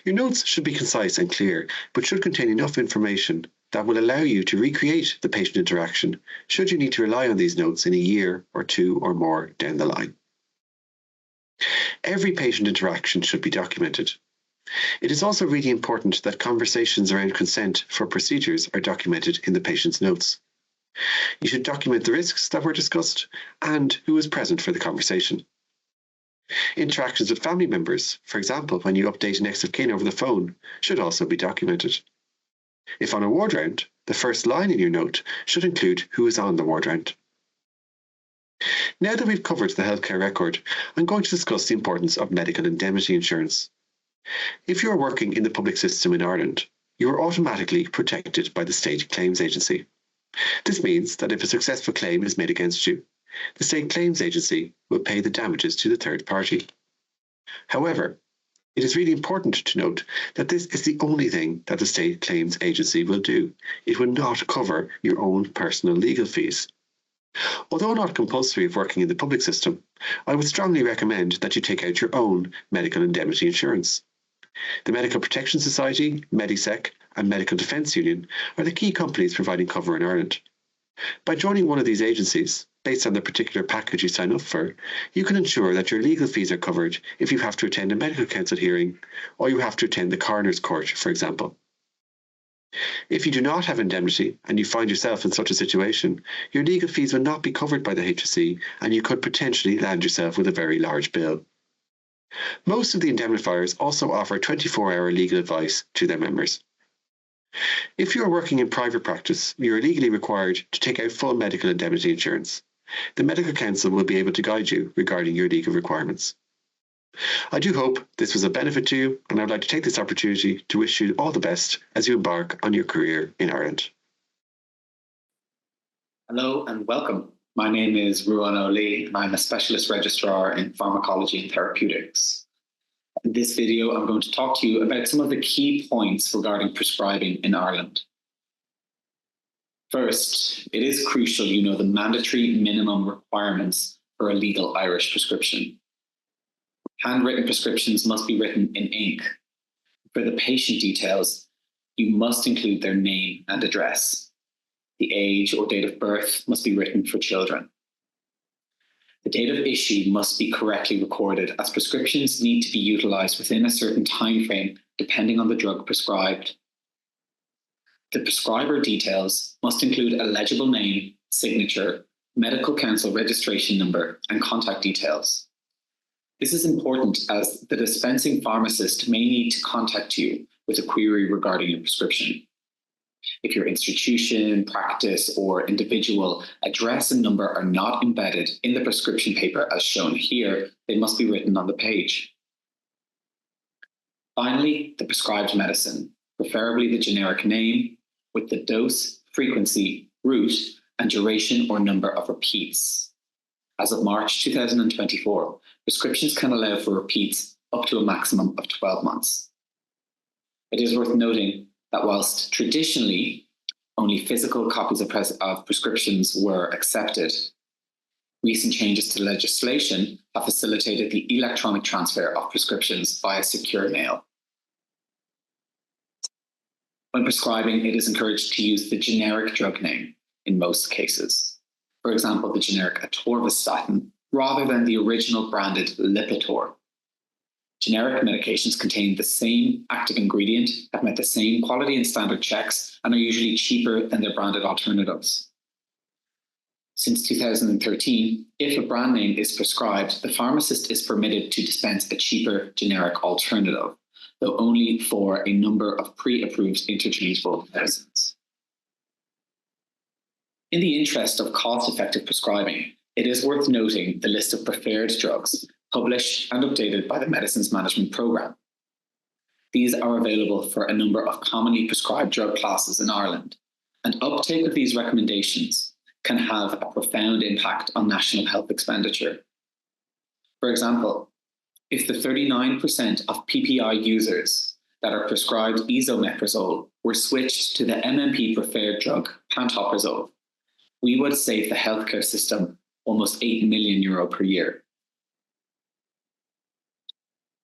Your notes should be concise and clear, but should contain enough information that will allow you to recreate the patient interaction should you need to rely on these notes in a year or two or more down the line. Every patient interaction should be documented. It is also really important that conversations around consent for procedures are documented in the patient's notes. You should document the risks that were discussed and who was present for the conversation. Interactions with family members, for example, when you update next of kin over the phone, should also be documented. If on a ward round, the first line in your note should include who is on the ward round. Now that we've covered the healthcare record, I'm going to discuss the importance of medical indemnity insurance. If you are working in the public system in Ireland, you are automatically protected by the State Claims Agency. This means that if a successful claim is made against you, the State Claims Agency will pay the damages to the third party. However, it is really important to note that this is the only thing that the State Claims Agency will do. It will not cover your own personal legal fees. Although not compulsory if working in the public system, I would strongly recommend that you take out your own medical indemnity insurance. The Medical Protection Society, Medisec, and Medical Defence Union are the key companies providing cover in Ireland. By joining one of these agencies, based on the particular package you sign up for, you can ensure that your legal fees are covered if you have to attend a medical council hearing or you have to attend the coroner's court, for example. If you do not have indemnity and you find yourself in such a situation, your legal fees will not be covered by the HSE and you could potentially land yourself with a very large bill. Most of the indemnifiers also offer 24-hour legal advice to their members. If you are working in private practice, you are legally required to take out full medical indemnity insurance. The Medical Council will be able to guide you regarding your legal requirements. I do hope this was a benefit to you, and I would like to take this opportunity to wish you all the best as you embark on your career in Ireland. Hello and welcome. My name is Rudwan O'Lee, and I'm a Specialist Registrar in Pharmacology and Therapeutics. In this video, I'm going to talk to you about some of the key points regarding prescribing in Ireland. First, it is crucial you know the mandatory minimum requirements for a legal Irish prescription. Handwritten prescriptions must be written in ink. For the patient details, you must include their name and address. The age or date of birth must be written for children. The date of issue must be correctly recorded, as prescriptions need to be utilised within a certain time frame depending on the drug prescribed. The prescriber details must include a legible name, signature, medical council registration number, and contact details. This is important as the dispensing pharmacist may need to contact you with a query regarding your prescription. If your institution, practice, or individual address and number are not embedded in the prescription paper as shown here, they must be written on the page. Finally, the prescribed medicine, preferably the generic name, with the dose, frequency, route, and duration or number of repeats. As of March 2024, prescriptions can allow for repeats up to a maximum of 12 months. It is worth noting that whilst traditionally only physical copies of prescriptions were accepted, recent changes to legislation have facilitated the electronic transfer of prescriptions via secure mail. When prescribing, it is encouraged to use the generic drug name in most cases. for example, the generic atorvastatin, rather than the original branded Lipitor. Generic medications contain the same active ingredient, have met the same quality and standard checks, and are usually cheaper than their branded alternatives. Since 2013, if a brand name is prescribed, the pharmacist is permitted to dispense a cheaper generic alternative, though only for a number of pre-approved interchangeable medicines. In the interest of cost-effective prescribing, it is worth noting the list of preferred drugs published and updated by the Medicines Management Programme. These are available for a number of commonly prescribed drug classes in Ireland, and uptake of these recommendations can have a profound impact on national health expenditure. For example, if the 39% of PPI users that are prescribed esomeprazole were switched to the MMP preferred drug pantoprazole, we would save the healthcare system almost €8 million per year.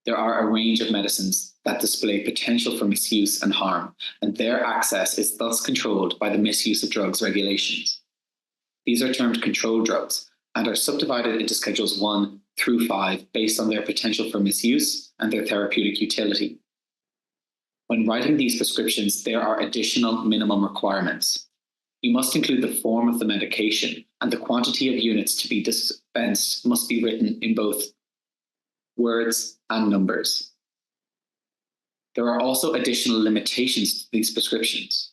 There are a range of medicines that display potential for misuse and harm, and their access is thus controlled by the misuse of drugs regulations. These are termed controlled drugs and are subdivided into Schedules 1 through 5 based on their potential for misuse and their therapeutic utility. When writing these prescriptions, there are additional minimum requirements. You must include the form of the medication, and the quantity of units to be dispensed must be written in both words and numbers. There are also additional limitations to these prescriptions.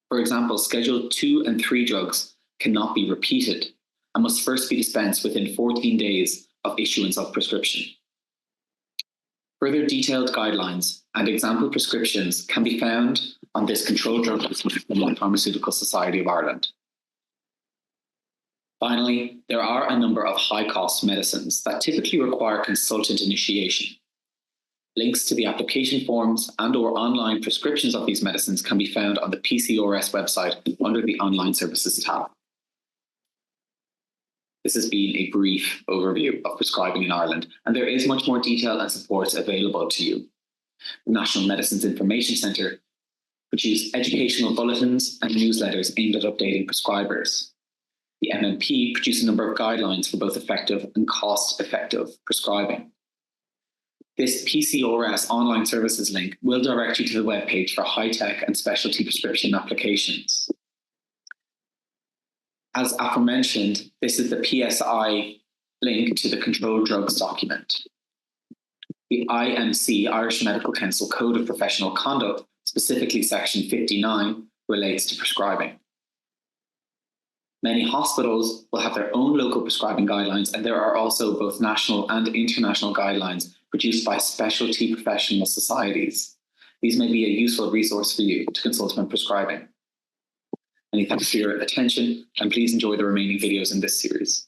For example, Schedule 2 and 3 drugs cannot be repeated and must first be dispensed within 14 days of issuance of prescription. Further detailed guidelines and example prescriptions can be found on this controlled drug list from the Pharmaceutical Society of Ireland. Finally, there are a number of high-cost medicines that typically require consultant initiation. Links to the application forms and/or online prescriptions of these medicines can be found on the PCRS website under the Online Services tab. This has been a brief overview of prescribing in Ireland, and there is much more detail and support available to you. The National Medicines Information Centre produce educational bulletins and newsletters aimed at updating prescribers. The MMP produce a number of guidelines for both effective and cost-effective prescribing. This PCRS online services link will direct you to the webpage for high-tech and specialty prescription applications. As aforementioned, this is the PSI link to the controlled drugs document. The IMC, Irish Medical Council Code of Professional Conduct, specifically Section 59, relates to prescribing. Many hospitals will have their own local prescribing guidelines, and there are also both national and international guidelines produced by specialty professional societies. These may be a useful resource for you to consult when prescribing. Many thanks for your attention, and please enjoy the remaining videos in this series.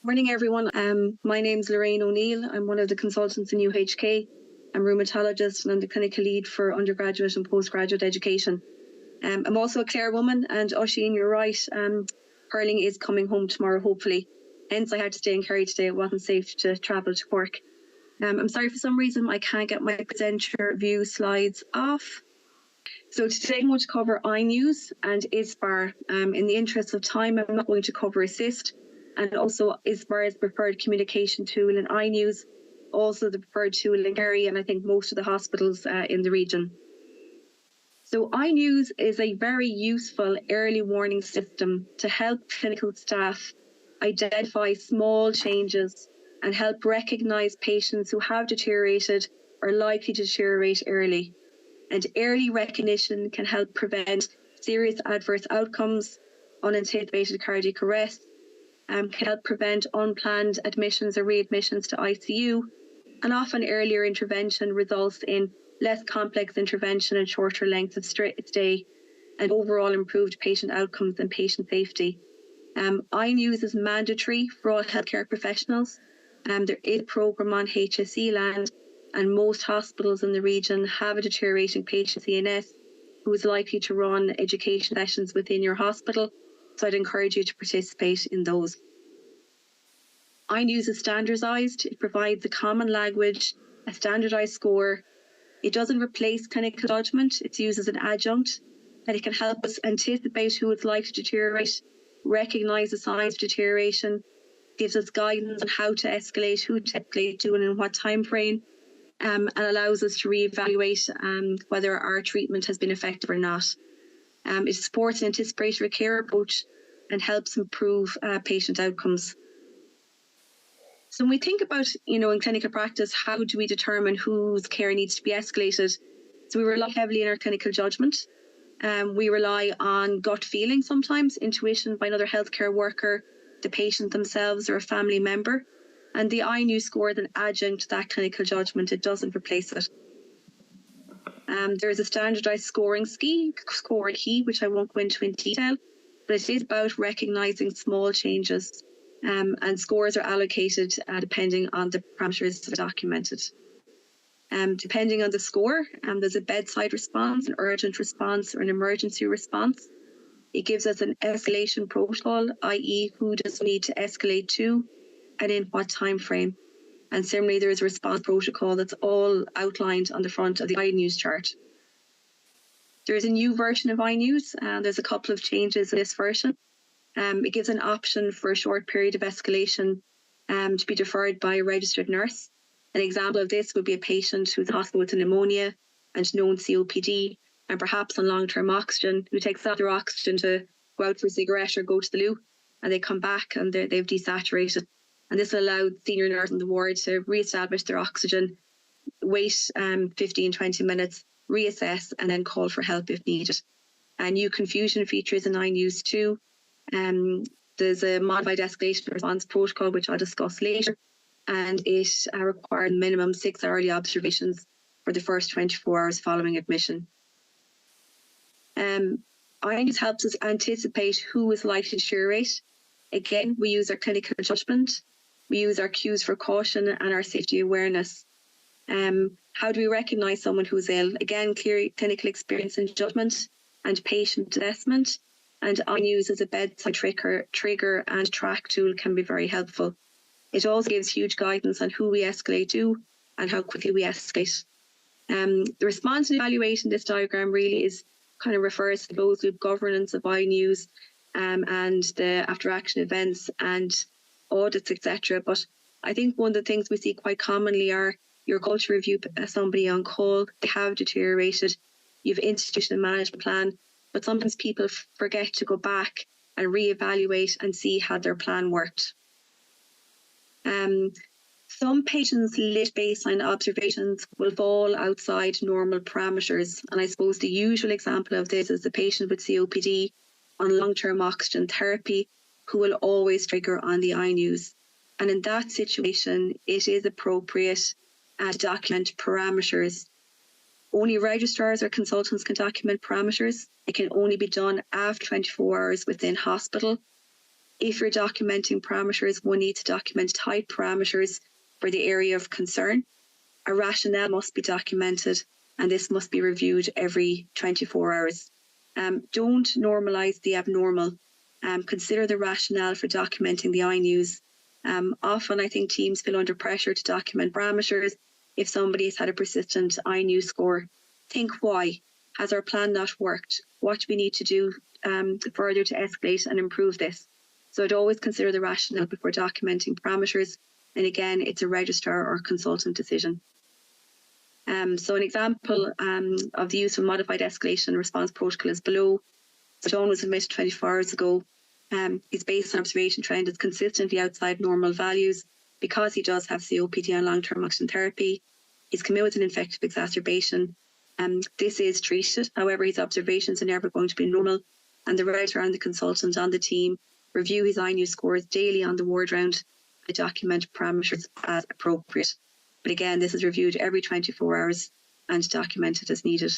Morning, everyone. My name's Lorraine O'Neill. I'm one of the consultants in UHK. I'm a rheumatologist, and I'm the clinical lead for undergraduate and postgraduate education. I'm also a Clare woman, and Oisin, you're right. Hurling is coming home tomorrow, hopefully. Hence, I had to stay in Kerry today. It wasn't safe to travel to Cork. I'm sorry, for some reason, I can't get my presenter view slides off. So today I'm going to cover iNews and ISBAR. In the interest of time, I'm not going to cover Assist, and also ISBAR is the preferred communication tool in iNews, also the preferred tool in Kerry, and I think most of the hospitals in the region. So iNews is a very useful early warning system to help clinical staff identify small changes and help recognise patients who have deteriorated or likely to deteriorate early. And early recognition can help prevent serious adverse outcomes, unanticipated cardiac arrest, can help prevent unplanned admissions or readmissions to ICU, and often earlier intervention results in less complex intervention and shorter lengths of stay, and overall improved patient outcomes and patient safety. iNews is mandatory for all healthcare professionals. There is a programme on HSE land, and most hospitals in the region have a deteriorating patient CNS who is likely to run education sessions within your hospital, so I'd encourage you to participate in those. iNews is standardised. It provides a common language, a standardised score. It doesn't replace clinical judgment. It's used as an adjunct, and it can help us anticipate who is likely to deteriorate recognises signs of deterioration, gives us guidance on how to escalate, who to escalate to, and in what time frame, and allows us to reevaluate whether our treatment has been effective or not. It supports an anticipatory care approach and helps improve patient outcomes. So when we think about, in clinical practice, how do we determine whose care needs to be escalated? So we rely heavily on our clinical judgment. We rely on gut feeling sometimes, intuition by another healthcare worker, the patient themselves or a family member. And the INU score is an adjunct to that clinical judgment. It doesn't replace it. There is a standardised scoring key, which I won't go into in detail, but it is about recognising small changes, and scores are allocated depending on the parameters that are documented. Depending on the score, there's a bedside response, an urgent response, or an emergency response. It gives us an escalation protocol, i.e. who does we need to escalate to and in what time frame. And similarly, there is a response protocol that's all outlined on the front of the iNews chart. There is a new version of iNews, and there's a couple of changes in this version. It gives an option for a short period of escalation to be deferred by a registered nurse. An example of this would be a patient who's in hospital with pneumonia and known COPD, and perhaps on long-term oxygen, who takes out their oxygen to go out for a cigarette or go to the loo, and they come back and they've desaturated. And this will allow the senior nurse in the ward to re-establish their oxygen, wait 15-20 minutes, reassess, and then call for help if needed. A new confusion features in iNews too. There's a modified escalation response protocol, which I'll discuss later, and it required minimum 6 hourly observations for the first 24 hours following admission. iNews helps us anticipate who is likely to deteriorate. Again, we use our clinical judgment, we use our cues for caution and our safety awareness. How do we recognise someone who's ill? Again, clear clinical experience and judgment and patient assessment. And iNews as a bedside trigger and track tool can be very helpful. It also gives huge guidance on who we escalate to and how quickly we escalate. The response and evaluation, this diagram really kind of refers to closed loop governance of iNews and the after action events and audits, etc. But I think one of the things we see quite commonly are your culture review somebody on call, they have deteriorated, you have institutional management plan, but sometimes people forget to go back and reevaluate and see how their plan worked. Some patients' lit baseline observations will fall outside normal parameters, and I suppose the usual example of this is the patient with COPD on long-term oxygen therapy who will always trigger on the iNews. And in that situation, it is appropriate to document parameters. Only registrars or consultants can document parameters. It can only be done after 24 hours within hospital. If you're documenting parameters, one needs to document type parameters for the area of concern. A rationale must be documented, and this must be reviewed every 24 hours. Don't normalise the abnormal. Consider the rationale for documenting the iNews. Often I think teams feel under pressure to document parameters. If somebody has had a persistent iNews score, think why. Has our plan not worked? What do we need to do further to escalate and improve this? So I'd always consider the rationale before documenting parameters. And again, it's a registrar or consultant decision. So an example of the use of modified escalation response protocol is below. So John was admitted 24 hours ago. His baseline observation trend is consistently outside normal values because he does have COPD on long-term oxygen therapy. He's come in with an infective exacerbation. This is treated. However, his observations are never going to be normal. And the registrar and the consultant on the team review his iNews scores daily on the ward round and document parameters as appropriate. But again, this is reviewed every 24 hours and documented as needed.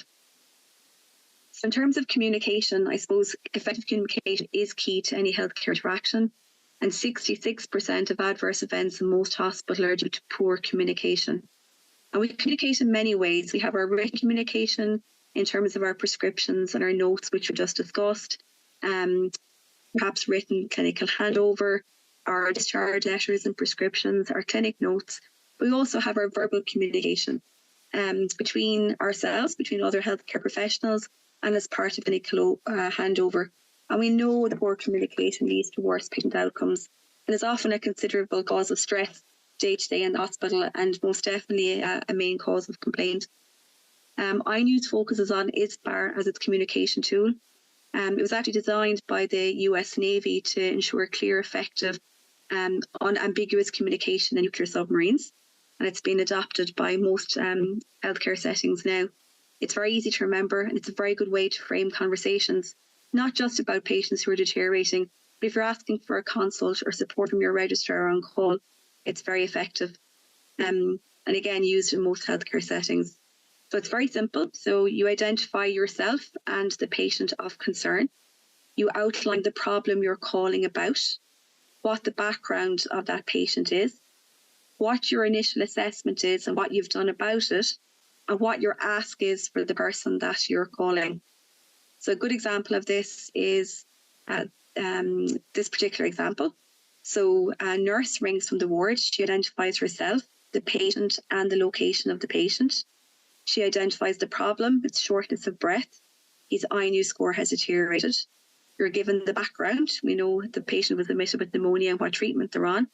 So in terms of communication, I suppose effective communication is key to any healthcare interaction. And 66% of adverse events in most hospitals are due to poor communication. And we communicate in many ways. We have our written communication in terms of our prescriptions and our notes, which we just discussed. Perhaps written clinical handover, our discharge letters and prescriptions, our clinic notes. We also have our verbal communication between ourselves, between other healthcare professionals, and as part of clinical handover. And we know that poor communication leads to worse patient outcomes and is often a considerable cause of stress day to day in the hospital, and most definitely a main cause of complaint. iNews focuses on ISBAR as its communication tool. It was actually designed by the US Navy to ensure clear, effective, unambiguous communication in nuclear submarines. And it's been adopted by most healthcare settings now. It's very easy to remember, and it's a very good way to frame conversations, not just about patients who are deteriorating, but if you're asking for a consult or support from your registrar on call, it's very effective. And again, used in most healthcare settings. So it's very simple. So you identify yourself and the patient of concern. You outline the problem you're calling about, what the background of that patient is, what your initial assessment is and what you've done about it, and what your ask is for the person that you're calling. So a good example of this is this particular example. So a nurse rings from the ward. She identifies herself, the patient, and the location of the patient. She identifies the problem, it's shortness of breath. His iNews score has deteriorated. You're given the background. We know the patient was admitted with pneumonia and what treatment they're on.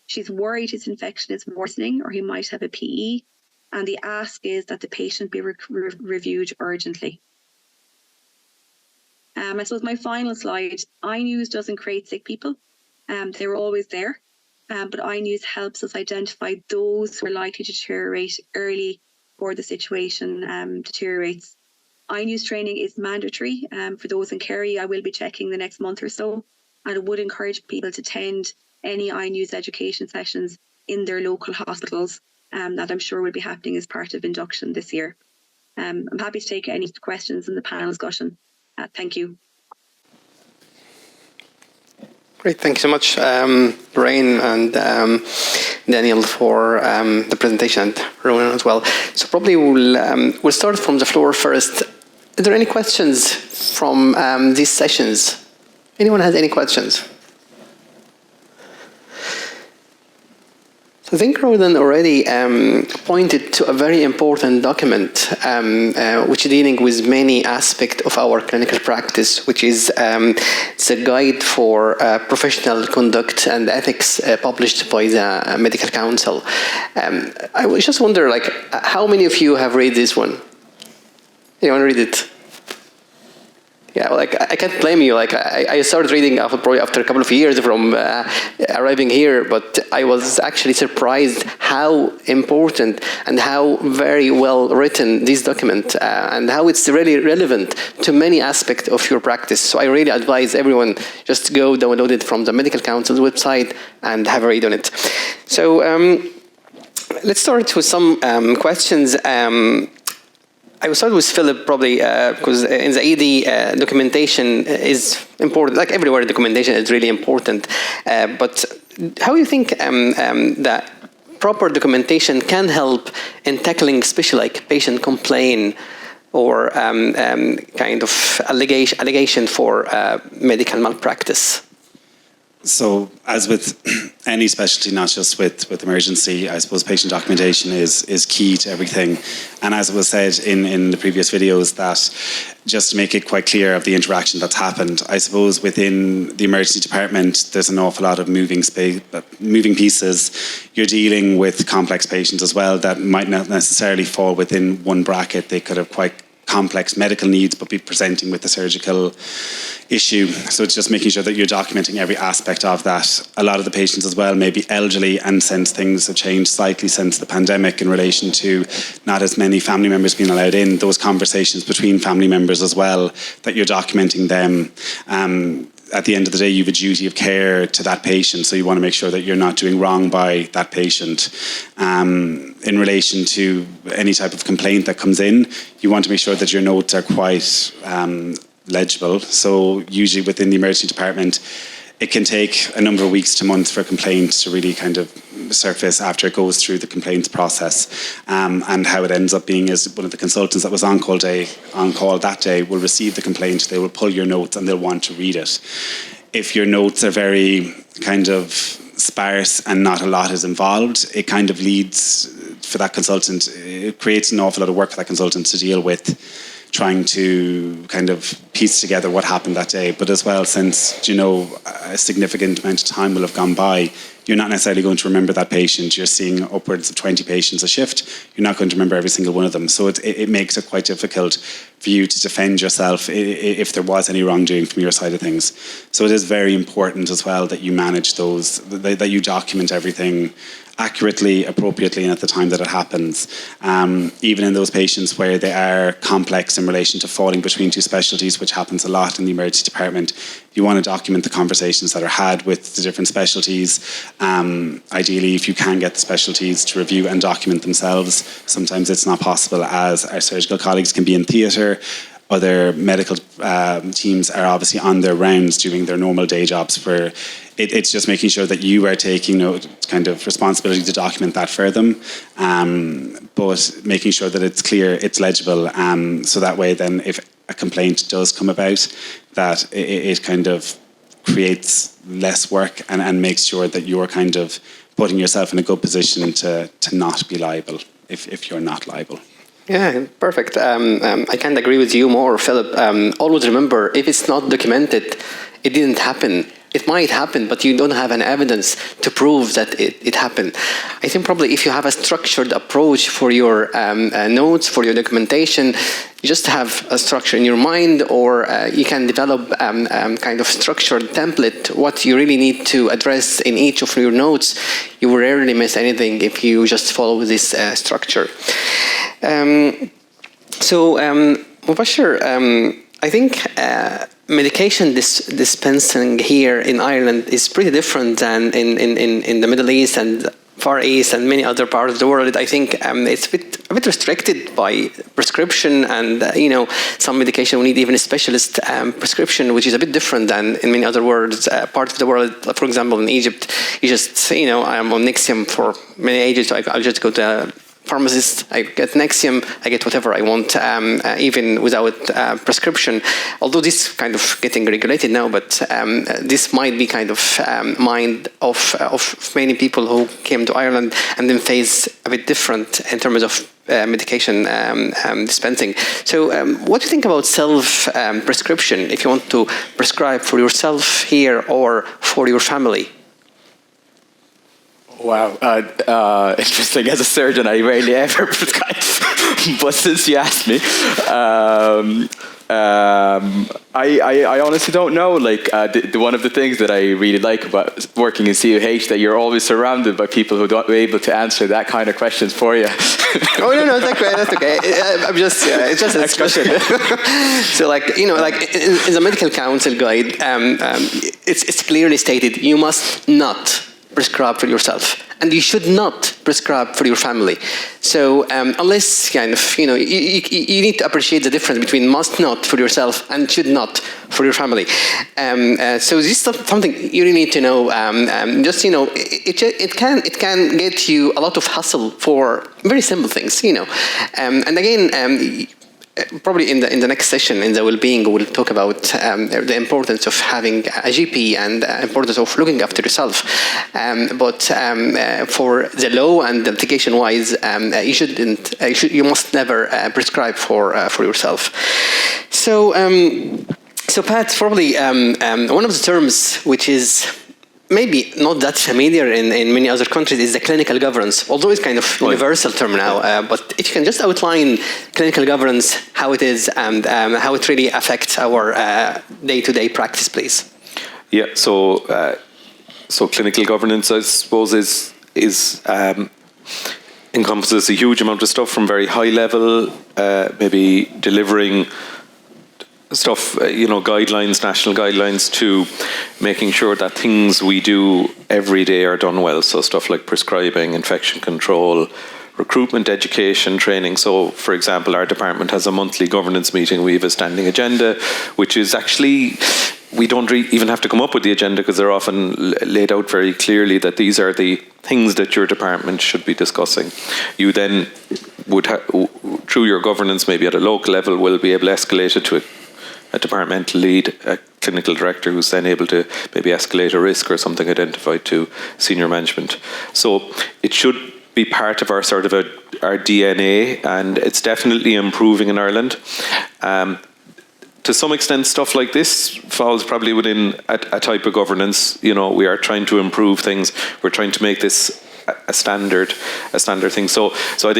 She's worried his infection is worsening or he might have a PE. And the ask is that the patient be reviewed urgently. I suppose my final slide, iNews doesn't create sick people. They were always there. But iNews helps us identify those who are likely to deteriorate early before the situation deteriorates. iNews training is mandatory for those in Kerry. I will be checking the next month or so, and I would encourage people to attend any iNews education sessions in their local hospitals that I'm sure will be happening as part of Induction this year. I'm happy to take any questions in the panel discussion. Thank you. Great, thank you so much, Lorraine and Daniel, for the presentation, and Ronan as well. So probably we'll start from the floor first. Are there any questions from these sessions? Anyone has any questions? So I think Rudwan already pointed to a very important document which is dealing with many aspects of our clinical practice, which is it's a guide for professional conduct and ethics published by the Medical Council. I just wonder, like, how many of you have read this one? Anyone read it? Yeah, like I can't blame you. Like I started reading probably after a couple of years from arriving here, but I was actually surprised how important and how very well written this document and how it's really relevant to many aspects of your practice. So I really advise everyone just go download it from the Medical Council's website and have a read on it. So let's start with some questions. I will start with Philip probably because in the ED documentation is important. Like everywhere, documentation is really important. But how do you think that proper documentation can help in tackling, especially like patient complaint or kind of allegation for medical malpractice? So, as with any specialty, not just with emergency, I suppose patient documentation is key to everything. And as was said in the previous videos, that just to make it quite clear of the interaction that's happened, I suppose within the emergency department, there's an awful lot of moving pieces. You're dealing with complex patients as well that might not necessarily fall within one bracket. They could have quite complex medical needs but be presenting with a surgical issue. So it's just making sure that you're documenting every aspect of that. A lot of the patients as well may be elderly, and since things have changed slightly since the pandemic in relation to not as many family members being allowed in, those conversations between family members as well, that you're documenting them. At the end of the day, you have a duty of care to that patient, so you want to make sure that you're not doing wrong by that patient. In relation to any type of complaint that comes in, you want to make sure that your notes are quite legible. So usually within the emergency department, it can take a number of weeks to months for a complaint to really kind of surface after it goes through the complaints process. And how it ends up being is one of the consultants that was on call that day will receive the complaint, they will pull your notes and they'll want to read it. If your notes are very kind of sparse and not a lot is involved, it kind of leads for that consultant, it creates an awful lot of work for that consultant to deal with trying to kind of piece together what happened that day. But as well, since, a significant amount of time will have gone by, you're not necessarily going to remember that patient. You're seeing upwards of 20 patients a shift. You're not going to remember every single one of them. So it makes it quite difficult for you to defend yourself if there was any wrongdoing from your side of things. So it is very important as well that you manage those, that you document everything accurately, appropriately, and at the time that it happens. Even in those patients where they are complex in relation to falling between two specialties, which happens a lot in the emergency department, you want to document the conversations that are had with the different specialties. Ideally, if you can get the specialties to review and document themselves, sometimes it's not possible, as our surgical colleagues can be in theatre. Other medical teams are obviously on their rounds doing their normal day jobs. Where it's just making sure that you are taking kind of responsibility to document that for them, but making sure that it's clear, it's legible, so that way then if a complaint does come about, that it kind of creates less work and makes sure that you're kind of putting yourself in a good position to not be liable if you're not liable. Yeah, perfect. I can't agree with you more, Philip. Always remember, if it's not documented, it didn't happen. It might happen, but you don't have an evidence to prove that it happened. I think probably if you have a structured approach for your notes, for your documentation, you just have a structure in your mind, or you can develop kind of structured template, what you really need to address in each of your notes. You will rarely miss anything if you just follow this structure. Mubashra, I think medication dispensing here in Ireland is pretty different than in the Middle East and Far East and many other parts of the world. I think it's a bit restricted by prescription, and some medication we need even a specialist prescription, which is a bit different than in many other parts of the world. For example, in Egypt, you just I'm on Nexium for many ages, so I'll just go to a pharmacist, I get Nexium, I get whatever I want, even without prescription. Although this is kind of getting regulated now, but this might be kind of mind of many people who came to Ireland and then face a bit different in terms of medication dispensing. So what do you think about self-prescription, if you want to prescribe for yourself here or for your family? Wow, interesting. As a surgeon, I rarely ever prescribe, but since you asked me, I honestly don't know. Like, one of the things that I really like about working in CUH, that you're always surrounded by people who are able to answer that kind of questions for you. Oh no, that's okay. I'm just it's just a discussion. So in the medical council guide, it's clearly stated you must not prescribe for yourself, and you should not prescribe for your family. So unless you need to appreciate the difference between must not for yourself and should not for your family. So this is something you really need to know. It can get you a lot of hassle for very simple things, and again. Probably in the next session, in the well-being, we'll talk about the importance of having a GP and the importance of looking after yourself. But for the law and the application-wise, you must never prescribe for yourself. So Pat, probably one of the terms which is maybe not that familiar in many other countries is the clinical governance, although it's kind of universal term now. But if you can just outline clinical governance, how it is, and how it really affects our day-to-day practice, please. Yeah, so clinical governance, I suppose, is encompasses a huge amount of stuff, from very high level, maybe delivering stuff, guidelines, national guidelines, to making sure that things we do every day are done well. So stuff like prescribing, infection control, recruitment, education, training. So, for example, our department has a monthly governance meeting. We have a standing agenda, which is actually, we don't even have to come up with the agenda, because they're often laid out very clearly that these are the things that your department should be discussing. You then would, through your governance, maybe at a local level, will be able to escalate it to a departmental lead, a clinical director, who's then able to maybe escalate a risk or something identified to senior management. So it should be part of our sort of our DNA, and it's definitely improving in Ireland. To some extent, stuff like this falls probably within a type of governance. You know, we are trying to improve things. We're trying to make this a standard thing. So I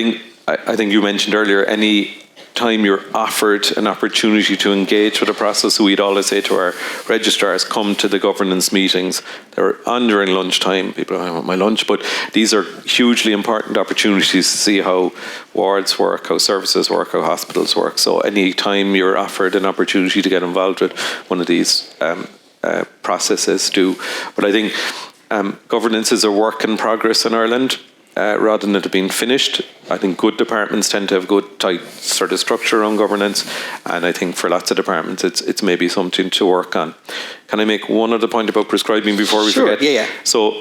think you mentioned earlier, any time you're offered an opportunity to engage with a process, we'd always say to our registrars, come to the governance meetings. They're on during lunchtime. People, I want my lunch, but these are hugely important opportunities to see how wards work, how services work, how hospitals work. So any time you're offered an opportunity to get involved with one of these processes, do. But I think governance is a work in progress in Ireland. Rather than it being finished, I think good departments tend to have good, tight sort of structure on governance, and I think for lots of departments it's maybe something to work on. Can I make one other point about prescribing before we forget? Yeah. So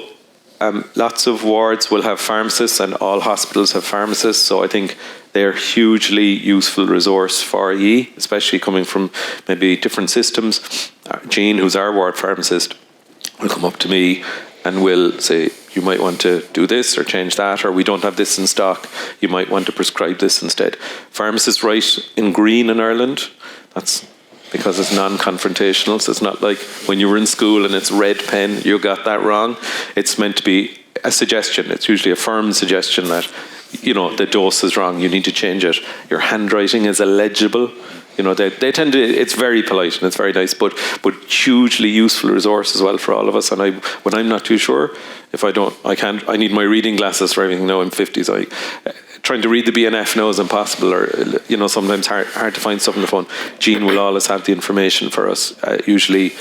lots of wards will have pharmacists, and all hospitals have pharmacists, so I think they're hugely useful resource for ye, especially coming from maybe different systems. Jean, who's our ward pharmacist, will come up to me and will say, you might want to do this or change that, or we don't have this in stock, you might want to prescribe this instead. Pharmacists write in green in Ireland. That's because it's non-confrontational, so it's not like when you were in school and it's red pen, you got that wrong. It's meant to be a suggestion. It's usually a firm suggestion that, you know, the dose is wrong, you need to change it. Your handwriting is illegible. You know, they tend to, it's very polite and it's very nice, but hugely useful resource as well for all of us. And when I'm not too sure, I need my reading glasses for everything now. I'm 50, so trying to read the BNF now is impossible, or, you know, sometimes hard to find stuff on the phone. Jean will always have the information for us, usually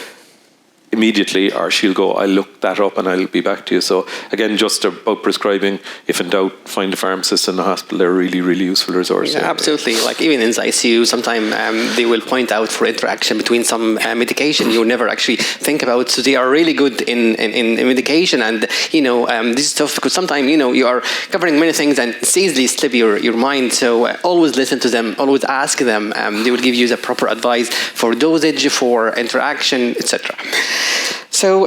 immediately, or she'll go, I'll look that up and I'll be back to you. So again, just about prescribing, if in doubt, find a pharmacist in the hospital. They're a really, really useful resource. Yeah, absolutely. Like even in the ICU, sometimes they will point out for interaction between some medication you never actually think about. So they are really good in medication, and you know, this stuff, because sometimes, you know, you are covering many things and it's easily slip your mind. So always listen to them, always ask them. They will give you the proper advice for dosage, for interaction, etc. So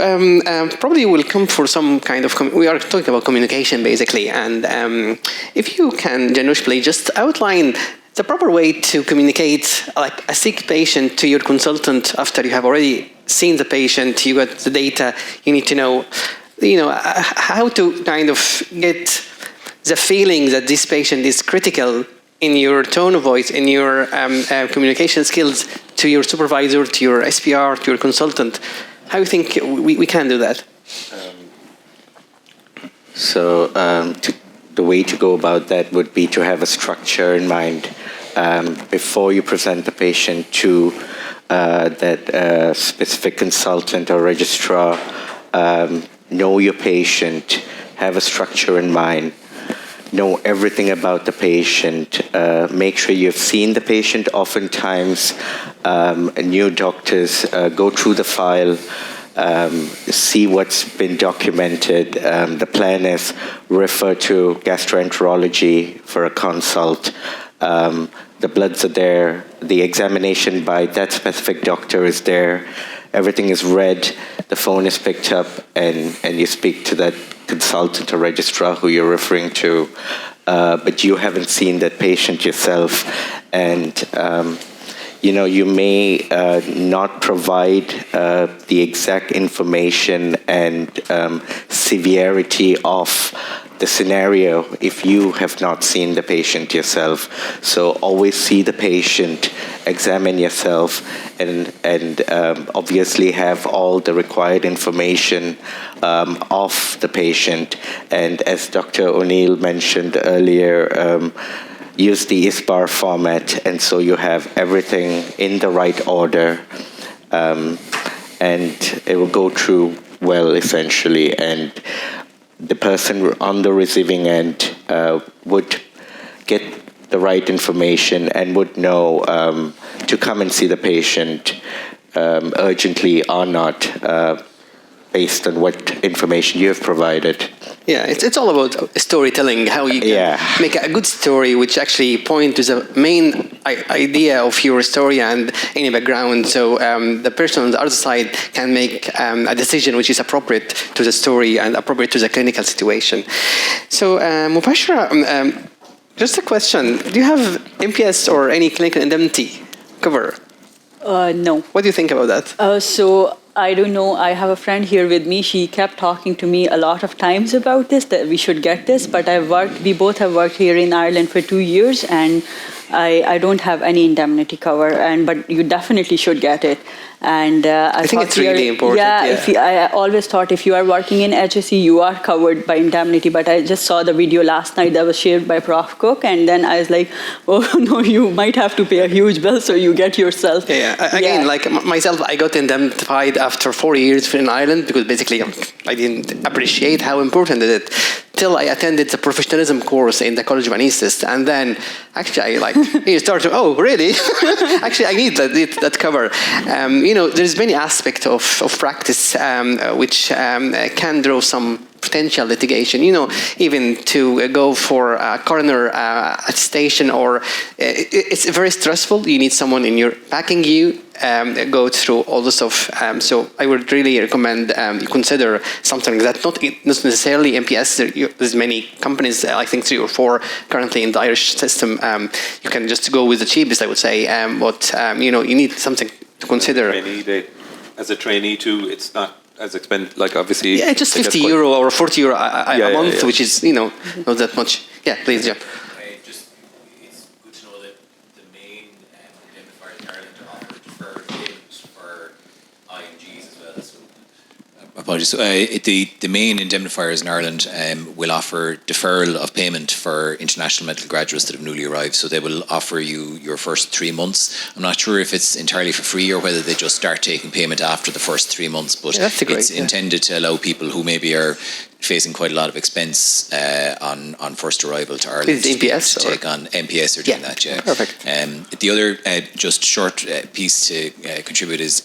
probably we'll come for some kind of, we are talking about communication basically, and if you can, Janush, please just outline the proper way to communicate like a sick patient to your consultant after you have already seen the patient, you got the data, you need to know, how to kind of get the feeling that this patient is critical in your tone of voice, in your communication skills to your supervisor, to your SPR, to your consultant. How do you think we can do that? The way to go about that would be to have a structure in mind before you present the patient to that specific consultant or registrar. Know your patient, have a structure in mind, know everything about the patient, make sure you've seen the patient. Oftentimes, new doctors go through the file, see what's been documented. The plan is refer to gastroenterology for a consult. The bloods are there. The examination by that specific doctor is there. Everything is read. The phone is picked up, and you speak to that consultant or registrar who you're referring to, but you haven't seen that patient yourself, and you may not provide the exact information and severity of the scenario if you have not seen the patient yourself. So always see the patient, examine yourself, and obviously have all the required information of the patient. And as Dr. O'Neill mentioned earlier, use the ISBAR format, and so you have everything in the right order, and it will go through well, essentially, and the person on the receiving end would get the right information and would know to come and see the patient urgently or not. based on what information you have provided. Yeah, it's all about storytelling, how you can make a good story which actually point to the main idea of your story and any background. So the person on the other side can make a decision which is appropriate to the story and appropriate to the clinical situation. So Mubashra, just a question. Do you have MPS or any clinical indemnity cover? No. What do you think about that? So I don't know. I have a friend here with me. She kept talking to me a lot of times about this, that we should get this. But we both have worked here in Ireland for 2 years, and I don't have any indemnity cover. But you definitely should get it. And I think it's really important. Yeah. I always thought if you are working in HSE, you are covered by indemnity. But I just saw the video last night that was shared by Prof. Cook, and then I was like, oh no, you might have to pay a huge bill, so you get yourself. Again, like myself, I got indemnified after 4 years in Ireland because basically I didn't appreciate how important it is. Till I attended the professionalism course in the College of Anaesthetists, and then actually you start to, oh really? Actually, I need that cover. There's many aspects of practice which can draw some potential litigation. Even to go for a coroner attestation, or it's very stressful. You need someone backing you. Go through all the stuff. So I would really recommend you consider something that's not necessarily MPS. There's many companies, I think 3 or 4 currently in the Irish system. You can just go with the cheapest, I would say. But you need something to consider. As a trainee too, it's not as expensive. Like obviously, just €50 or €40 a month, which is not that much. Yeah, please, yeah. Apologies. The main indemnifiers in Ireland will offer deferral of payment for international medical graduates that have newly arrived. So they will offer you your first 3 months. I'm not sure if it's entirely for free or whether they just start taking payment after the first 3 months. But it's intended to allow people who maybe are facing quite a lot of expense on first arrival to Ireland. Is it MPS? To take on MPS or doing that, yeah. Perfect. The other just short piece to contribute is,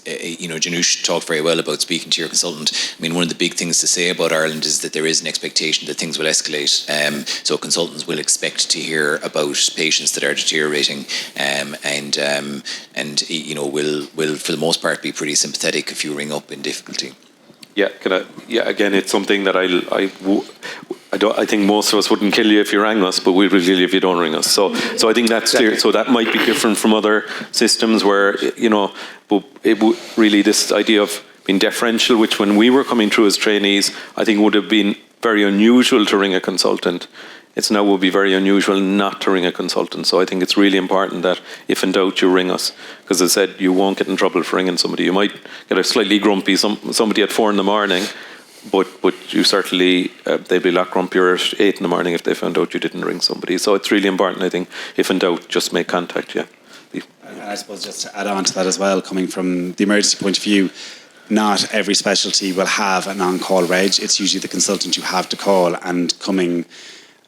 Janush talked very well about speaking to your consultant. I mean, one of the big things to say about Ireland is that there is an expectation that things will escalate. So consultants will expect to hear about patients that are deteriorating, and will for the most part be pretty sympathetic if you ring up in difficulty. Yeah, again, it's something that I think most of us wouldn't kill you if you rang us, but we will kill you if you don't ring us. So I think that's clear. So that might be different from other systems where, but it would really, this idea of being deferential, which when we were coming through as trainees, I think would have been very unusual to ring a consultant. It's now would be very unusual not to ring a consultant. So I think it's really important that if in doubt, you ring us. Because as I said, you won't get in trouble for ringing somebody. You might get a slightly grumpy somebody at 4 a.m, but you certainly, they'd be a lot grumpier at 8 a.m. if they found out you didn't ring somebody. So it's really important, I think, if in doubt, just make contact, yeah. And I suppose just to add on to that as well, coming from the emergency point of view, not every specialty will have an on-call reg. It's usually the consultant you have to call, and coming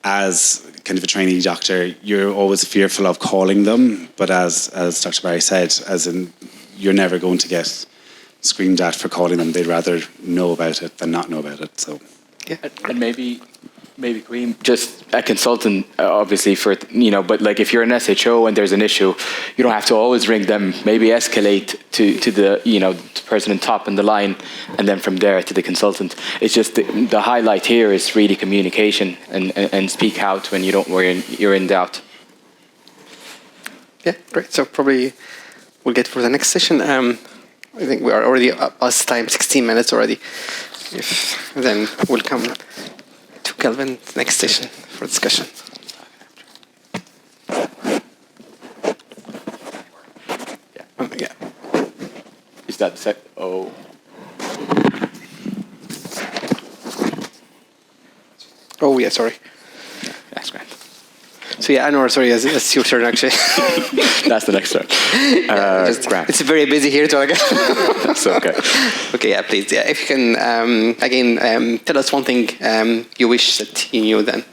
as kind of a trainee doctor, you're always fearful of calling them. But as Dr. Barry said, as in, you're never going to get screamed at for calling them. They'd rather know about it than not know about it. So, yeah. And maybe Kareem, just a consultant, obviously, but like if you're an SHO and there's an issue, you don't have to always ring them. Maybe escalate to the the person on top in the line, and then from there to the consultant. It's just the highlight here is really communication and speak out when you're in doubt. Yeah, great. So probably we'll get for the next session. I think we are already past time, 16 minutes already. Then we'll come to Kelvin, next session for discussion. Yeah. Is that set? Oh. Oh yeah, sorry. That's great. So yeah, Anwar, sorry, it's your turn actually. That's the next turn. It's very busy here, so I guess. That's okay. Okay, yeah, please. Yeah, if you can again tell us one thing you wish that you knew then.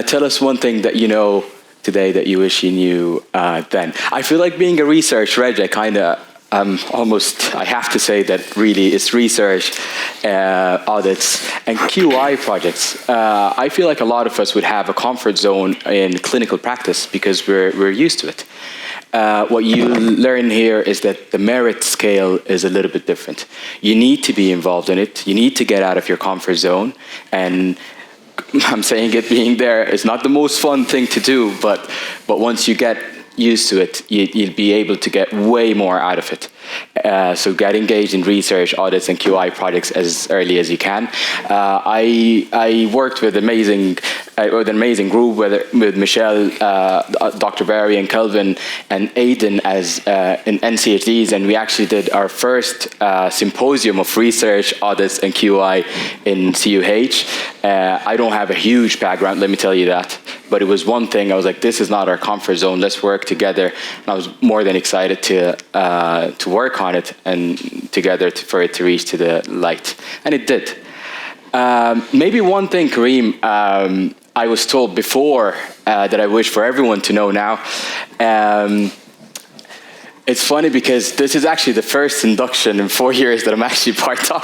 Tell us one thing that you know today that you wish you knew then. I feel like being a research reg, I kind of I have to say that really it's research, audits, and QI projects. I feel like a lot of us would have a comfort zone in clinical practice because we're used to it. What you learn here is that the merit scale is a little bit different. You need to be involved in it. You need to get out of your comfort zone. And I'm saying it, being there is not the most fun thing to do, but once you get used to it, you'll be able to get way more out of it. So get engaged in research, audits, and QI projects as early as you can. I worked with an amazing group with Michelle, Dr. Barry, and Kelvin, and Aiden as in NCHDs, and we actually did our first symposium of research, audits, and QI in CUH. I don't have a huge background, let me tell you that. But it was one thing, I was like, this is not our comfort zone, let's work together. And I was more than excited to work on it and together for it to reach to the light. And it did. Maybe one thing, Kareem, I was told before that I wish for everyone to know now. It's funny because this is actually the first induction in 4 years that I'm actually part of.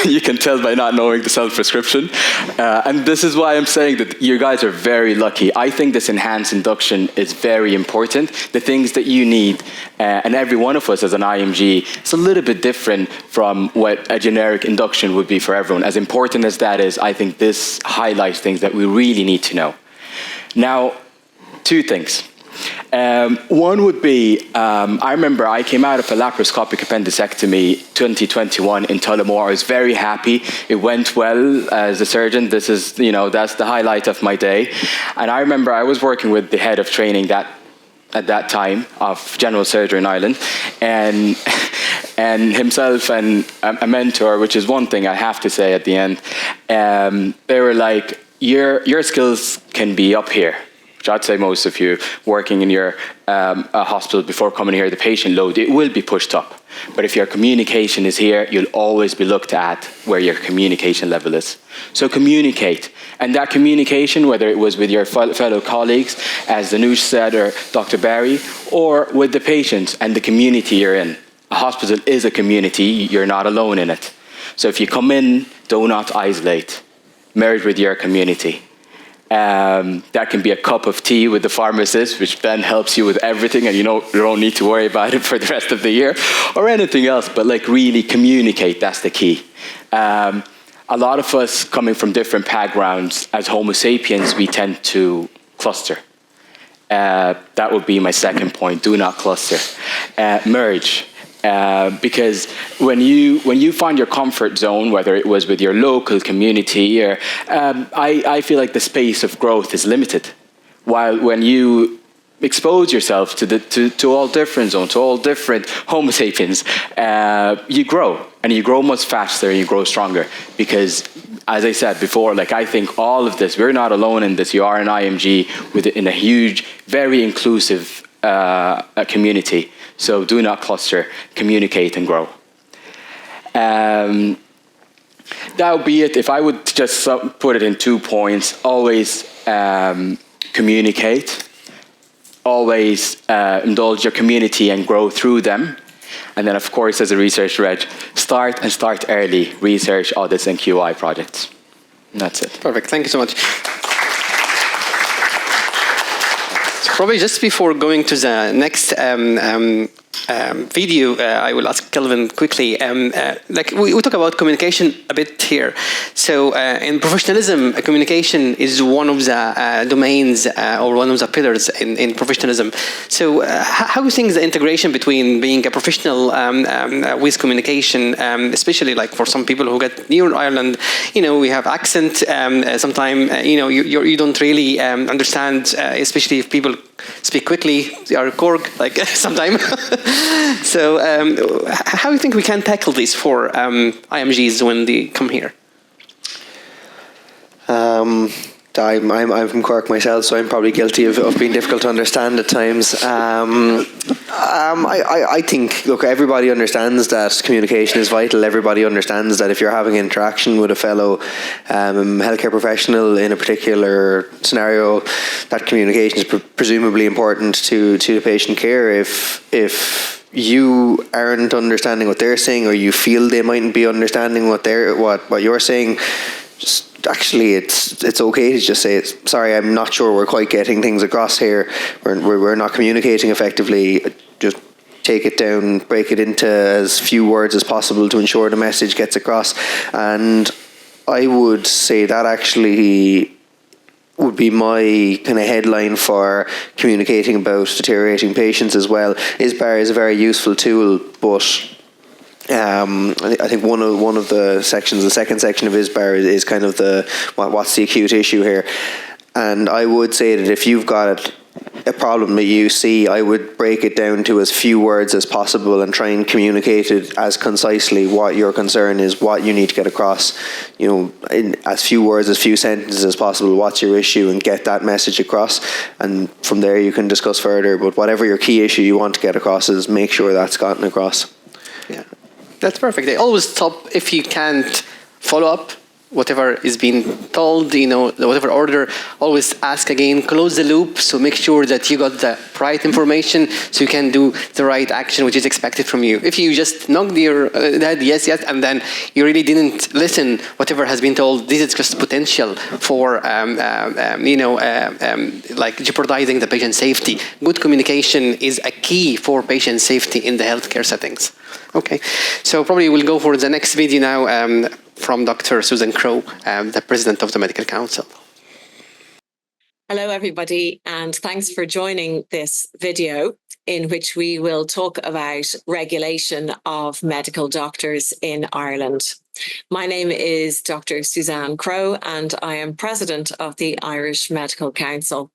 You can tell by not knowing the self-prescription. And this is why I'm saying that you guys are very lucky. I think this enhanced induction is very important. The things that you need, and every one of us as an IMG, it's a little bit different from what a generic induction would be for everyone. As important as that is, I think this highlights things that we really need to know. Now, two things. One would be, I remember I came out of a laparoscopic appendicectomy 2021 in Tullamore. I was very happy. It went well as a surgeon. This is, that's the highlight of my day. And I remember I was working with the head of training at that time of general surgery in Ireland, and himself and a mentor, which is one thing I have to say at the end, they were like, your skills can be up here. Which I'd say most of you working in your hospital before coming here, the patient load, it will be pushed up. But if your communication is here, you'll always be looked at where your communication level is. So communicate. And that communication, whether it was with your fellow colleagues, as Janush said, or Dr. Barry, or with the patients and the community you're in. A hospital is a community, you're not alone in it. So if you come in, do not isolate. Merge with your community. That can be a cup of tea with the pharmacist, which then helps you with everything, and you don't need to worry about it for the rest of the year, or anything else, but really communicate, that's the key. A lot of us coming from different backgrounds, as Homo sapiens, we tend to cluster. That would be my second point, do not cluster. Merge. Because when you find your comfort zone, whether it was with your local community, or I feel like the space of growth is limited. While when you expose yourself to all different zones, to all different Homo sapiens, you grow, and you grow much faster, and you grow stronger. Because, as I said before, I think all of this, we're not alone in this. You are an IMG in a huge, very inclusive community. So do not cluster, communicate and grow. That would be it. If I would just put it in 2 points, always communicate, always indulge your community and grow through them. And then, of course, as a research reg, start early, research, audits, and QI projects. And that's it. Perfect. Thank you so much. Probably just before going to the next video, I will ask Kelvin quickly. We talk about communication a bit here. So in professionalism, communication is one of the domains or one of the pillars in professionalism. So how do you think the integration between being a professional with communication, especially for some people who get new in Ireland, we have accent. Sometimes you don't really understand, especially if people speak quickly. They are Cork, sometimes. So how do you think we can tackle this for IMGs when they come here? I'm from Cork myself, so I'm probably guilty of being difficult to understand at times. I think, look, everybody understands that communication is vital. Everybody understands that if you're having an interaction with a fellow healthcare professional in a particular scenario, that communication is presumably important to the patient care. If you aren't understanding what they're saying, or you feel they mightn't be understanding what you're saying, just actually it's okay to just say, sorry, I'm not sure we're quite getting things across here. We're not communicating effectively. Just take it down, break it into as few words as possible to ensure the message gets across. And I would say that actually would be my kind of headline for communicating about deteriorating patients as well. ISBAR is a very useful tool, but I think one of the sections, the second section of ISBAR is kind of what's the acute issue here. And I would say that if you've got a problem that you see, I would break it down to as few words as possible and try and communicate it as concisely what your concern is, what you need to get across, in as few words, as few sentences as possible, what's your issue, and get that message across. And from there you can discuss further, but whatever your key issue you want to get across is, make sure that's gotten across. Yeah, that's perfect. They always stop if you can't follow up whatever is being told, whatever order, always ask again, close the loop, so make sure that you got the right information so you can do the right action which is expected from you. If you just knocked your head, yes, and then you really didn't listen, whatever has been told, this is just potential for, like jeopardizing the patient safety. Good communication is a key for patient safety in the healthcare settings. Okay, so probably we'll go for the next video now, from Dr. Susan Crowe, the President of the Medical Council. Hello, everybody, and thanks for joining this video in which we will talk about regulation of medical doctors in Ireland. My name is Dr. Suzanne Crowe, and I am President of the Irish Medical Council.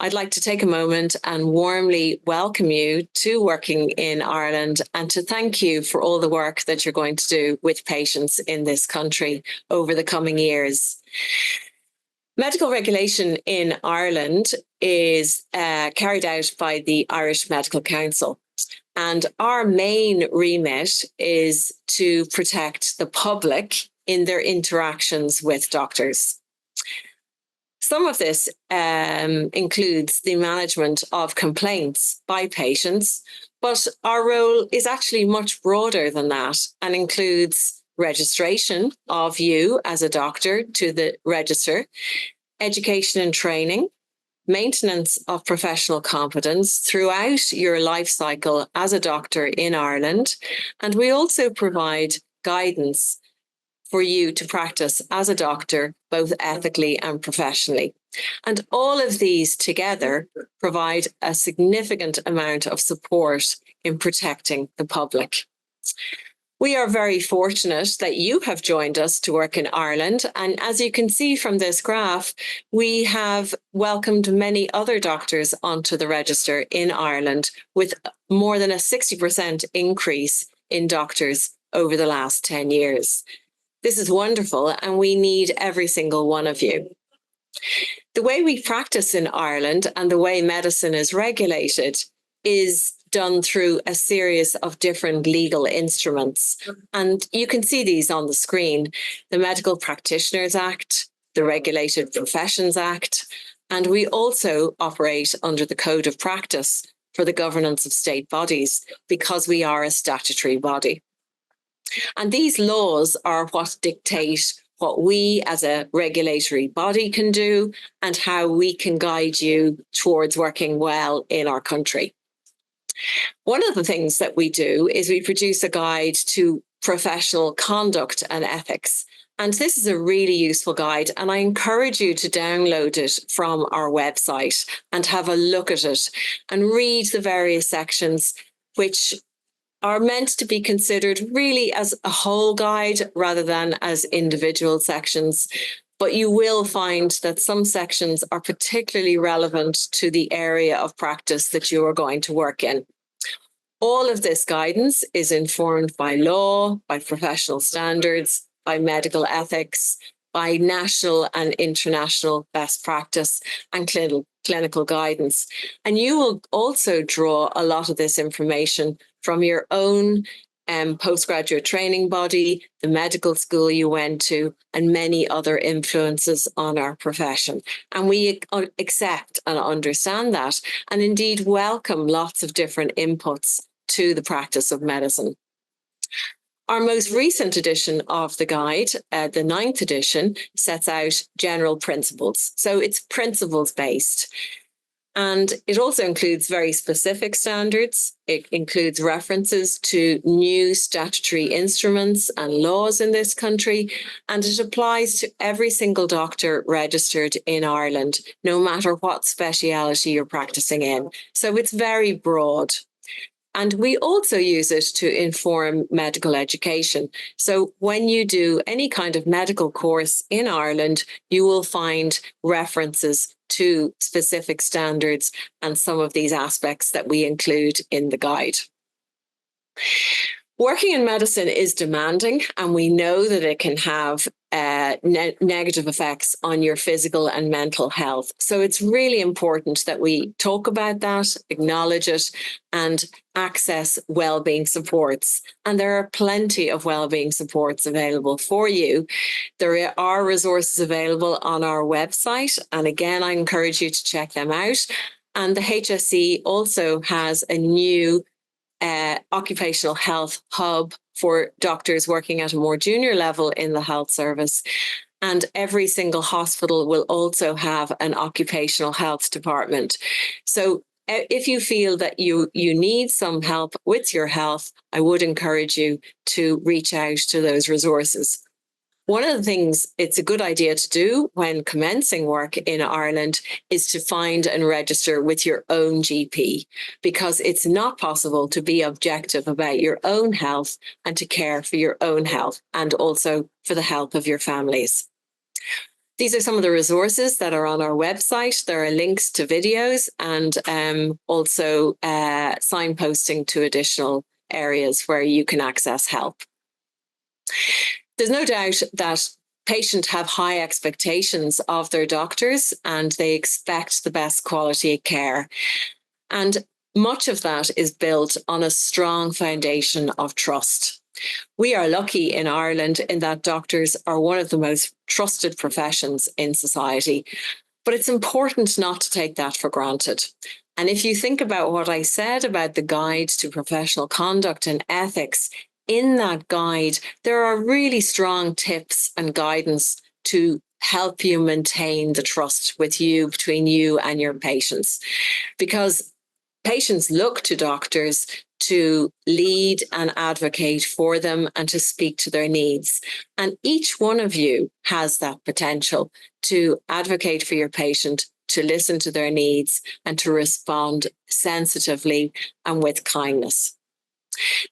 I'd like to take a moment and warmly welcome you to working in Ireland, and to thank you for all the work that you're going to do with patients in this country over the coming years. Medical regulation in Ireland is carried out by the Irish Medical Council, and our main remit is to protect the public in their interactions with doctors. Some of this includes the management of complaints by patients, but our role is actually much broader than that and includes registration of you as a doctor to the register, education and training, maintenance of professional competence throughout your life cycle as a doctor in Ireland, and we also provide guidance for you to practice as a doctor, both ethically and professionally. And all of these together provide a significant amount of support in protecting the public. We are very fortunate that you have joined us to work in Ireland. And as you can see from this graph, we have welcomed many other doctors onto the register in Ireland, with more than a 60% increase in doctors over the last 10 years. This is wonderful, and we need every single one of you. The way we practice in Ireland and the way medicine is regulated is done through a series of different legal instruments. And you can see these on the screen: the Medical Practitioners Act, the Regulated Professions Act, and we also operate under the Code of Practice for the governance of state bodies, because we are a statutory body. And these laws are what dictate what we as a regulatory body can do and how we can guide you towards working well in our country. One of the things that we do is we produce a guide to professional conduct and ethics. And this is a really useful guide, and I encourage you to download it from our website and have a look at it and read the various sections, which are meant to be considered really as a whole guide rather than as individual sections. But you will find that some sections are particularly relevant to the area of practice that you are going to work in. All of this guidance is informed by law, by professional standards, by medical ethics, by national and international best practice and clinical guidance. And you will also draw a lot of this information from your own postgraduate training body, the medical school you went to, and many other influences on our profession. And we accept and understand that, and indeed welcome lots of different inputs to the practice of medicine. Our most recent edition of the guide, the 9th edition, sets out general principles. So it's principles-based. And it also includes very specific standards. It includes references to new statutory instruments and laws in this country. And it applies to every single doctor registered in Ireland, no matter what speciality you're practicing in. So it's very broad. And we also use it to inform medical education. So when you do any kind of medical course in Ireland, you will find references to specific standards and some of these aspects that we include in the guide. Working in medicine is demanding, and we know that it can have negative effects on your physical and mental health. So it's really important that we talk about that, acknowledge it, and access wellbeing supports. And there are plenty of wellbeing supports available for you. There are resources available on our website. And again, I encourage you to check them out. And the HSE also has a new occupational health hub for doctors working at a more junior level in the health service. And every single hospital will also have an occupational health department. So if you feel that you need some help with your health, I would encourage you to reach out to those resources. One of the things it's a good idea to do when commencing work in Ireland is to find and register with your own GP, because it's not possible to be objective about your own health and to care for your own health and also for the health of your families. These are some of the resources that are on our website. There are links to videos and also signposting to additional areas where you can access help. There's no doubt that patients have high expectations of their doctors and they expect the best quality care. And much of that is built on a strong foundation of trust. We are lucky in Ireland in that doctors are one of the most trusted professions in society, but it's important not to take that for granted. And if you think about what I said about the guide to professional conduct and ethics, in that guide, there are really strong tips and guidance to help you maintain the trust between you and your patients. Because patients look to doctors to lead and advocate for them and to speak to their needs. And each one of you has that potential to advocate for your patient, to listen to their needs, and to respond sensitively and with kindness.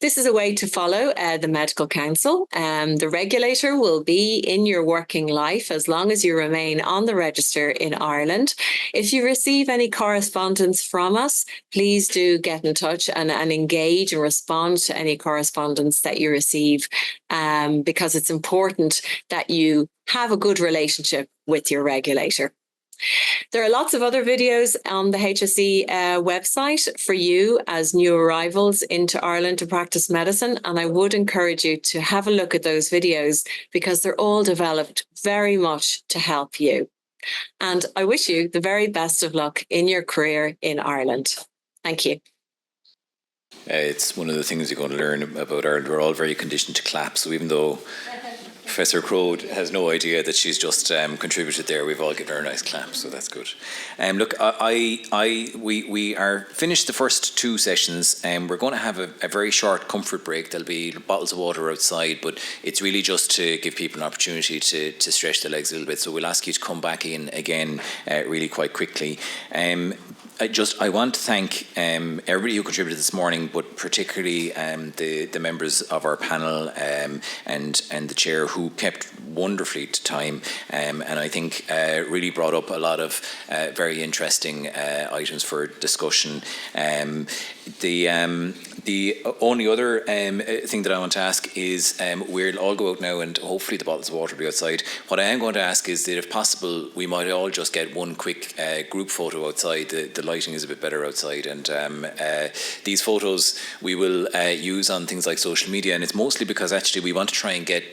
This is a way to follow the Medical Council. The regulator will be in your working life as long as you remain on the register in Ireland. If you receive any correspondence from us, please do get in touch and engage and respond to any correspondence that you receive, because it's important that you have a good relationship with your regulator. There are lots of other videos on the HSE website for you as new arrivals into Ireland to practice medicine, and I would encourage you to have a look at those videos because they're all developed very much to help you. And I wish you the very best of luck in your career in Ireland. Thank you. It's one of the things you're going to learn about Ireland. We're all very conditioned to clap, so even though Professor Crode has no idea that she's just contributed there, we've all given her a nice clap, so that's good. Look, we are finished the first two sessions, and we're going to have a very short comfort break. There'll be bottles of water outside, but it's really just to give people an opportunity to stretch their legs a little bit. So we'll ask you to come back in again really quite quickly. I want to thank everybody who contributed this morning, but particularly the members of our panel and the chair who kept wonderfully to time, and I think really brought up a lot of very interesting items for discussion. The only other thing that I want to ask is we'll all go out now and hopefully the bottles of water will be outside. What I am going to ask is that if possible, we might all just get one quick group photo outside. The lighting is a bit better outside, and these photos we will use on things like social media, and it's mostly because actually we want to try and get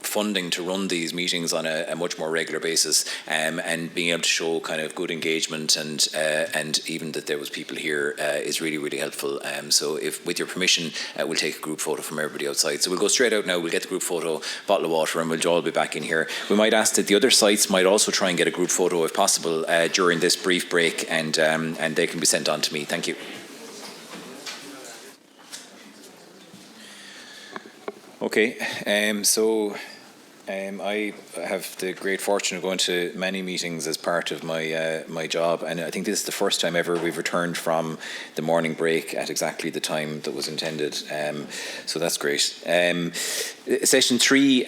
funding to run these meetings on a much more regular basis, and being able to show kind of good engagement and even that there was people here is really, really helpful. So if, with your permission, we'll take a group photo from everybody outside. So we'll go straight out now, we'll get the group photo, bottle of water, and we'll all be back in here. We might ask that the other sites might also try and get a group photo if possible during this brief break, and they can be sent on to me. Thank you. Okay, I have the great fortune of going to many meetings as part of my job, and I think this is the first time ever we've returned from the morning break at exactly the time that was intended. So that's great. Session 3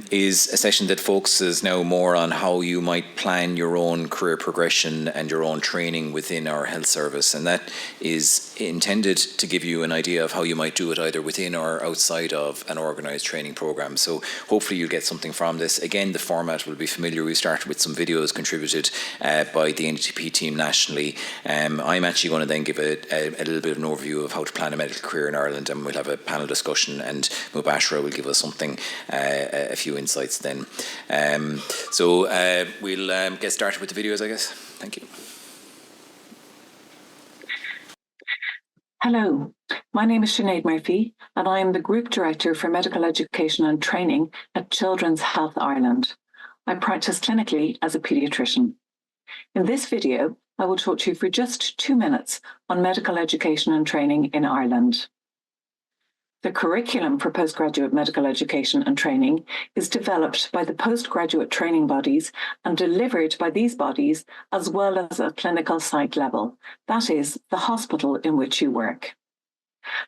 is a session that focuses now more on how you might plan your own career progression and your own training within our health service, and that is intended to give you an idea of how you might do it either within or outside of an organised training programme. So hopefully you'll get something from this. Again, the format will be familiar. We started with some videos contributed by the NDTP team nationally. I'm actually going to then give a little bit of an overview of how to plan a medical career in Ireland, and we'll have a panel discussion, and Mubashra will give us something, a few insights then. So we'll get started with the videos, I guess. Thank you. Hello, my name is Sinead Murphy, and I am the Group Director for Medical Education and Training at Children's Health Ireland. I practice clinically as a paediatrician. In this video, I will talk to you for just 2 minutes on medical education and training in Ireland. The curriculum for postgraduate medical education and training is developed by the postgraduate training bodies and delivered by these bodies as well as at clinical site level, that is, the hospital in which you work.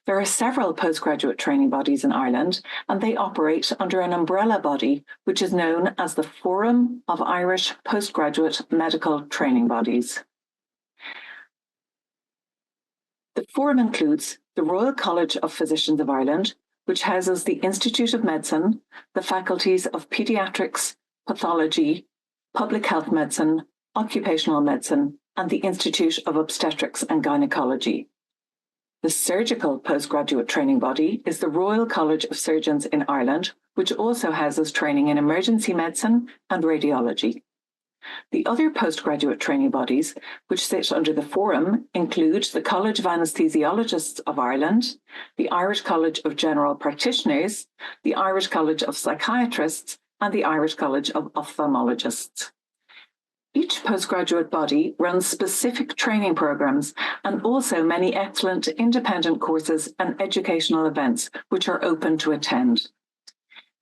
There are several postgraduate training bodies in Ireland, and they operate under an umbrella body which is known as the Forum of Irish Postgraduate Medical Training Bodies. The forum includes the Royal College of Physicians of Ireland, which houses the Institute of Medicine, the faculties of Paediatrics, Pathology, Public Health Medicine, Occupational Medicine, and the Institute of Obstetrics and Gynecology. The surgical postgraduate training body is the Royal College of Surgeons in Ireland, which also houses training in emergency medicine and radiology. The other postgraduate training bodies, which sit under the forum, include the College of Anaesthesiologists of Ireland, the Irish College of General Practitioners, the Irish College of Psychiatrists, and the Irish College of Ophthalmologists. Each postgraduate body runs specific training programs and also many excellent independent courses and educational events which are open to attend.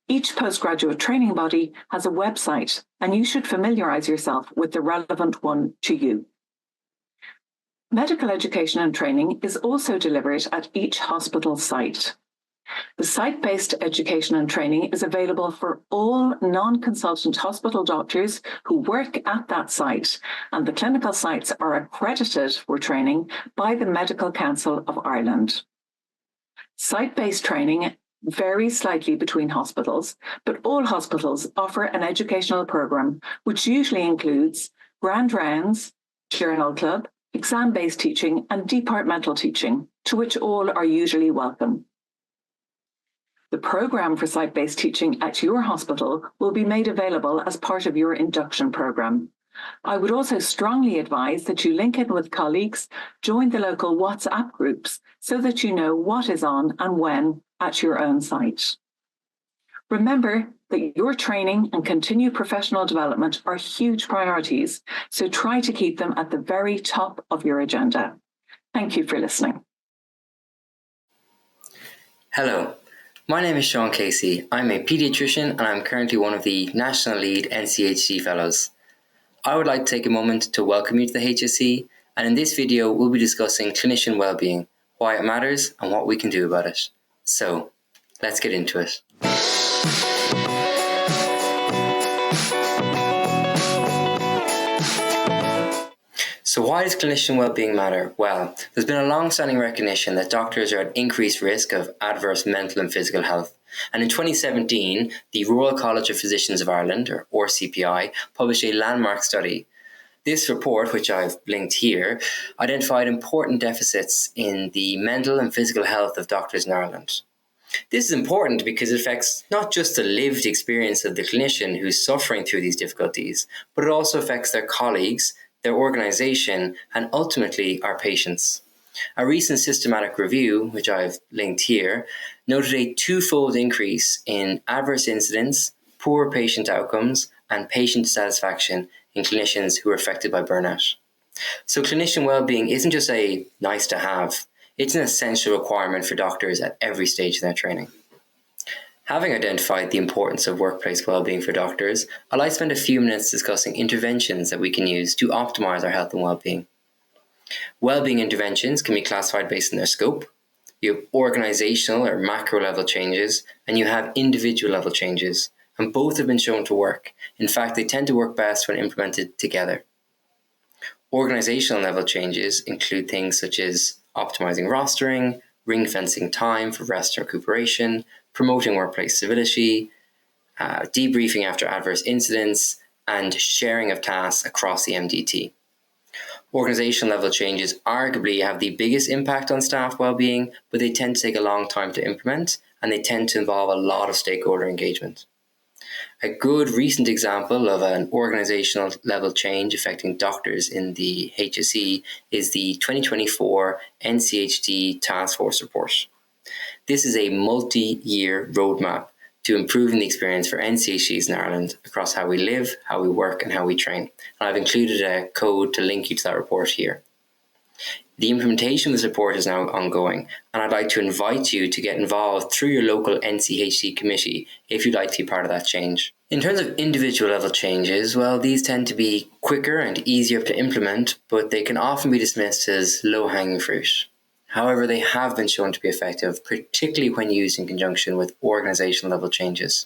Each postgraduate training body has a website, and you should familiarise yourself with the relevant one to you. Medical education and training is also delivered at each hospital site. The site-based education and training is available for all non-consultant hospital doctors who work at that site, and the clinical sites are accredited for training by the Medical Council of Ireland. Site-based training varies slightly between hospitals, but all hospitals offer an educational programme which usually includes grand rounds, journal club, exam-based teaching and departmental teaching, to which all are usually welcome. The programme for site-based teaching at your hospital will be made available as part of your induction programme. I would also strongly advise that you link in with colleagues, join the local WhatsApp groups so that you know what is on and when at your own site. Remember that your training and continued professional development are huge priorities, so try to keep them at the very top of your agenda. Thank you for listening. Hello, my name is Sean Casey. I'm a paediatrician and I'm currently one of the National Lead NCHD Fellows. I would like to take a moment to welcome you to the HSC, and in this video we'll be discussing clinician wellbeing, why it matters and what we can do about it. So, let's get into it. So why does clinician wellbeing matter? Well, there's been a long-standing recognition that doctors are at increased risk of adverse mental and physical health. And in 2017, the Royal College of Physicians of Ireland, or RCPI, published a landmark study. This report, which I've linked here, identified important deficits in the mental and physical health of doctors in Ireland. This is important because it affects not just the lived experience of the clinician who's suffering through these difficulties, but it also affects their colleagues, their organisation, and ultimately our patients. A recent systematic review, which I've linked here, noted a twofold increase in adverse incidents, poor patient outcomes, and patient satisfaction in clinicians who are affected by burnout. So clinician well-being isn't just a nice to have, it's an essential requirement for doctors at every stage of their training. Having identified the importance of workplace well-being for doctors, I'd like to spend a few minutes discussing interventions that we can use to optimise our health and well-being. Well-being interventions can be classified based on their scope. You have organisational or macro level changes, and you have individual level changes, and both have been shown to work. In fact, they tend to work best when implemented together. Organisational level changes include things such as optimising rostering, ring-fencing time for rest and recuperation, promoting workplace civility, debriefing after adverse incidents, and sharing of tasks across the MDT. Organisational level changes arguably have the biggest impact on staff well-being, but they tend to take a long time to implement, and they tend to involve a lot of stakeholder engagement. A good recent example of an organisational level change affecting doctors in the HSE is the 2024 NCHD Task Force report. This is a multi-year roadmap to improving the experience for NCHDs in Ireland across how we live, how we work, and how we train. And I've included a code to link you to that report here. The implementation of this report is now ongoing, and I'd like to invite you to get involved through your local NCHD committee if you'd like to be part of that change. In terms of individual level changes, well, these tend to be quicker and easier to implement, but they can often be dismissed as low-hanging fruit. However, they have been shown to be effective, particularly when used in conjunction with organisational level changes.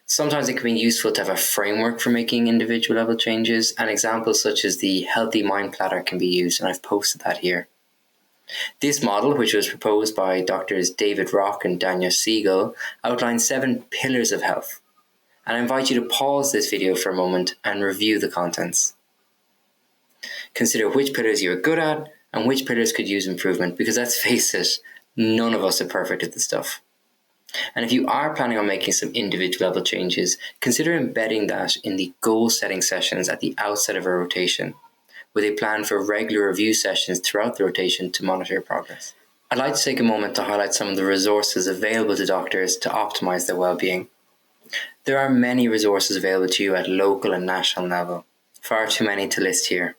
Sometimes it can be useful to have a framework for making individual level changes, and examples such as the Healthy Mind Platter can be used, and I've posted that here. This model, which was proposed by Drs. David Rock and Janush Siegel, outlines 7 pillars of health. And I invite you to pause this video for a moment and review the contents. Consider which pillars you're good at and which pillars could use improvement, because let's face it, none of us are perfect at this stuff. And if you are planning on making some individual level changes, consider embedding that in the goal-setting sessions at the outset of a rotation, with a plan for regular review sessions throughout the rotation to monitor your progress. I'd like to take a moment to highlight some of the resources available to doctors to optimise their well-being. There are many resources available to you at local and national level, far too many to list here.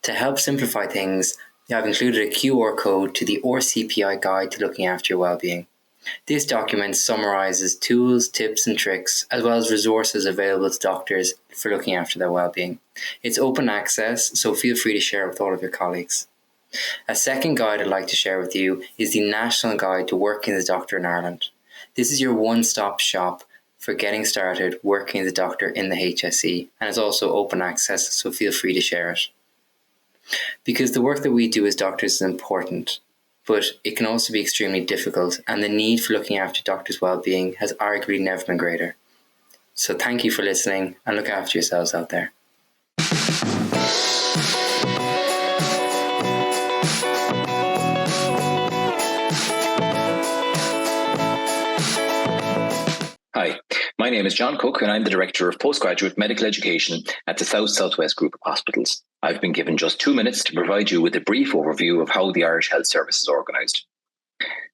To help simplify things, I've included a QR code to the RCPI guide to looking after your well-being. This document summarises tools, tips and tricks, as well as resources available to doctors for looking after their well-being. It's open access, so feel free to share it with all of your colleagues. A second guide I'd like to share with you is the National Guide to Working as a Doctor in Ireland. This is your one-stop shop for getting started working as a doctor in the HSE, and it's also open access, so feel free to share it. Because the work that we do as doctors is important, but it can also be extremely difficult, and the need for looking after doctors' well-being has arguably never been greater. So thank you for listening, and look after yourselves out there. Hi, my name is John Cook, and I'm the Director of Postgraduate Medical Education at the South-Southwest Group of Hospitals. I've been given just 2 minutes to provide you with a brief overview of how the Irish Health Service is organised.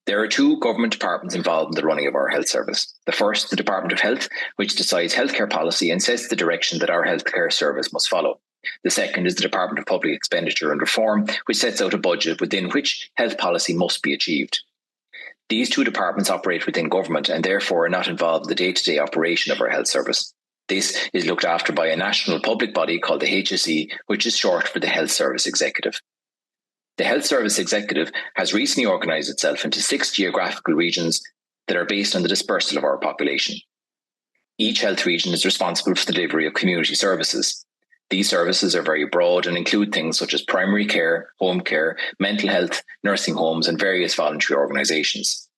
There are 2 government departments involved in the running of our health service. The first, the Department of Health, which decides healthcare policy and sets the direction that our healthcare service must follow. The second is the Department of Public Expenditure and Reform, which sets out a budget within which health policy must be achieved. These 2 departments operate within government and therefore are not involved in the day-to-day operation of our health service. This is looked after by a national public body called the HSE, which is short for the Health Service Executive. The Health Service Executive has recently organised itself into 6 geographical regions that are based on the dispersal of our population. Each health region is responsible for the delivery of community services. These services are very broad and include things such as primary care, home care, mental health, nursing homes, and various voluntary organisations.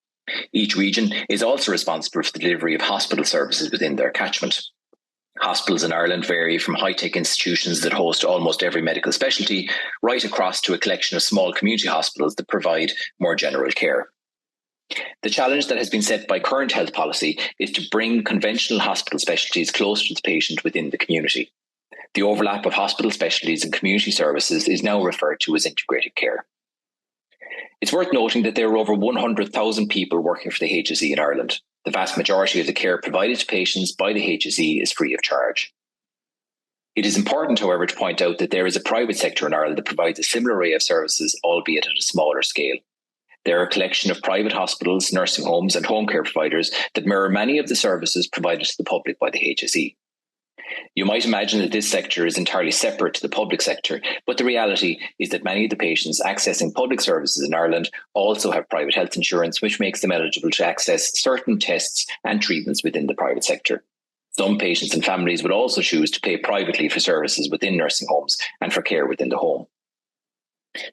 Each region is also responsible for the delivery of hospital services within their catchment. Hospitals in Ireland vary from high-tech institutions that host almost every medical specialty, right across to a collection of small community hospitals that provide more general care. The challenge that has been set by current health policy is to bring conventional hospital specialties closer to the patient within the community. The overlap of hospital specialties and community services is now referred to as integrated care. It's worth noting that there are over 100,000 people working for the HSE in Ireland. The vast majority of the care provided to patients by the HSE is free of charge. It is important, however, to point out that there is a private sector in Ireland that provides a similar array of services, albeit at a smaller scale. There are a collection of private hospitals, nursing homes and home care providers that mirror many of the services provided to the public by the HSE. You might imagine that this sector is entirely separate to the public sector, but the reality is that many of the patients accessing public services in Ireland also have private health insurance, which makes them eligible to access certain tests and treatments within the private sector. Some patients and families would also choose to pay privately for services within nursing homes and for care within the home.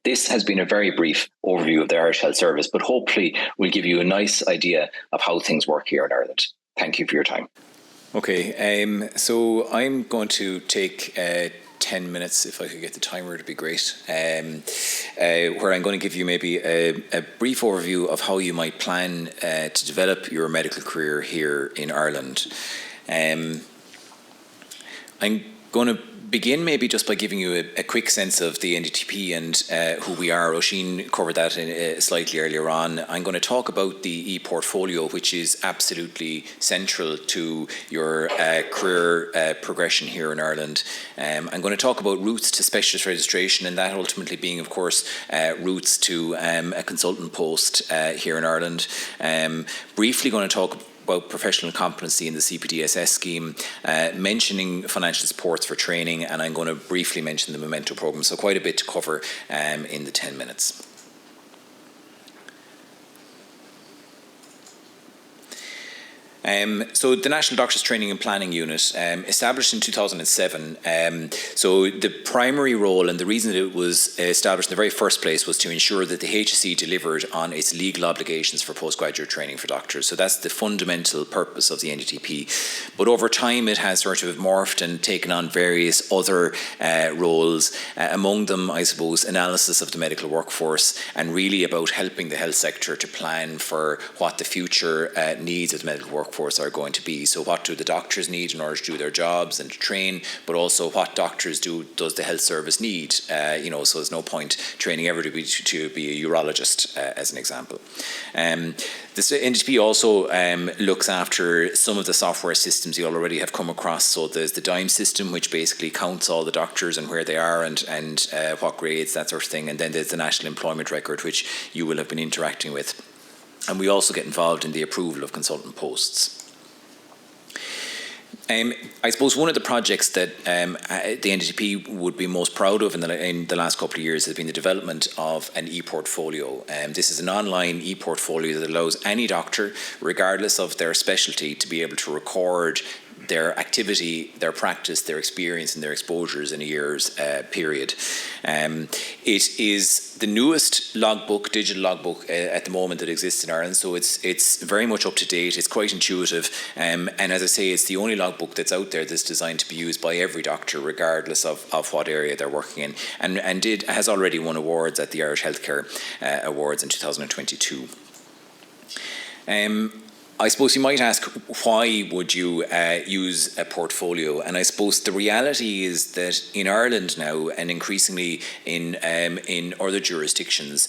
This has been a very brief overview of the Irish Health Service, but hopefully will give you a nice idea of how things work here in Ireland. Thank you for your time. Okay, so I'm going to take 10 minutes, if I could get the timer, it'd be great, where I'm going to give you maybe a brief overview of how you might plan to develop your medical career here in Ireland. I'm going to begin maybe just by giving you a quick sense of the NDTP and who we are. Oisin covered that slightly earlier on. I'm going to talk about the e-portfolio, which is absolutely central to your career progression here in Ireland. I'm going to talk about routes to specialist registration, and that ultimately being, of course, routes to a consultant post here in Ireland. Briefly going to talk about professional competency in the CPDSS scheme, mentioning financial supports for training, and I'm going to briefly mention the Memento programme. So quite a bit to cover in the 10 minutes. So the National Doctors Training and Planning Unit, established in 2007. So the primary role and the reason that it was established in the very first place was to ensure that the HSE delivered on its legal obligations for postgraduate training for doctors. So that's the fundamental purpose of the NDTP. But over time it has sort of morphed and taken on various other roles, among them, I suppose, analysis of the medical workforce and really about helping the health sector to plan for what the future needs of the medical workforce are going to be. So what do the doctors need in order to do their jobs and to train, but also what doctors does the health service need? So there's no point training ever to be a urologist, as an example. This NDTP also looks after some of the software systems you already have come across. So there's the DIME system, which basically counts all the doctors and where they are and what grades, that sort of thing. And then there's the National Employment Record, which you will have been interacting with. And we also get involved in the approval of consultant posts. I suppose one of the projects that the NDTP would be most proud of in the last couple of years has been the development of an e-portfolio. This is an online e-portfolio that allows any doctor, regardless of their specialty, to be able to record their activity, their practice, their experience and their exposures in a year's period. It is the newest logbook, digital logbook at the moment that exists in Ireland, so it's very much up to date, it's quite intuitive, and as I say, it's the only logbook that's out there that's designed to be used by every doctor regardless of what area they're working in, and has already won awards at the Irish Healthcare Awards in 2022. I suppose you might ask, why would you use a portfolio? And I suppose the reality is that in Ireland now, and increasingly in other jurisdictions,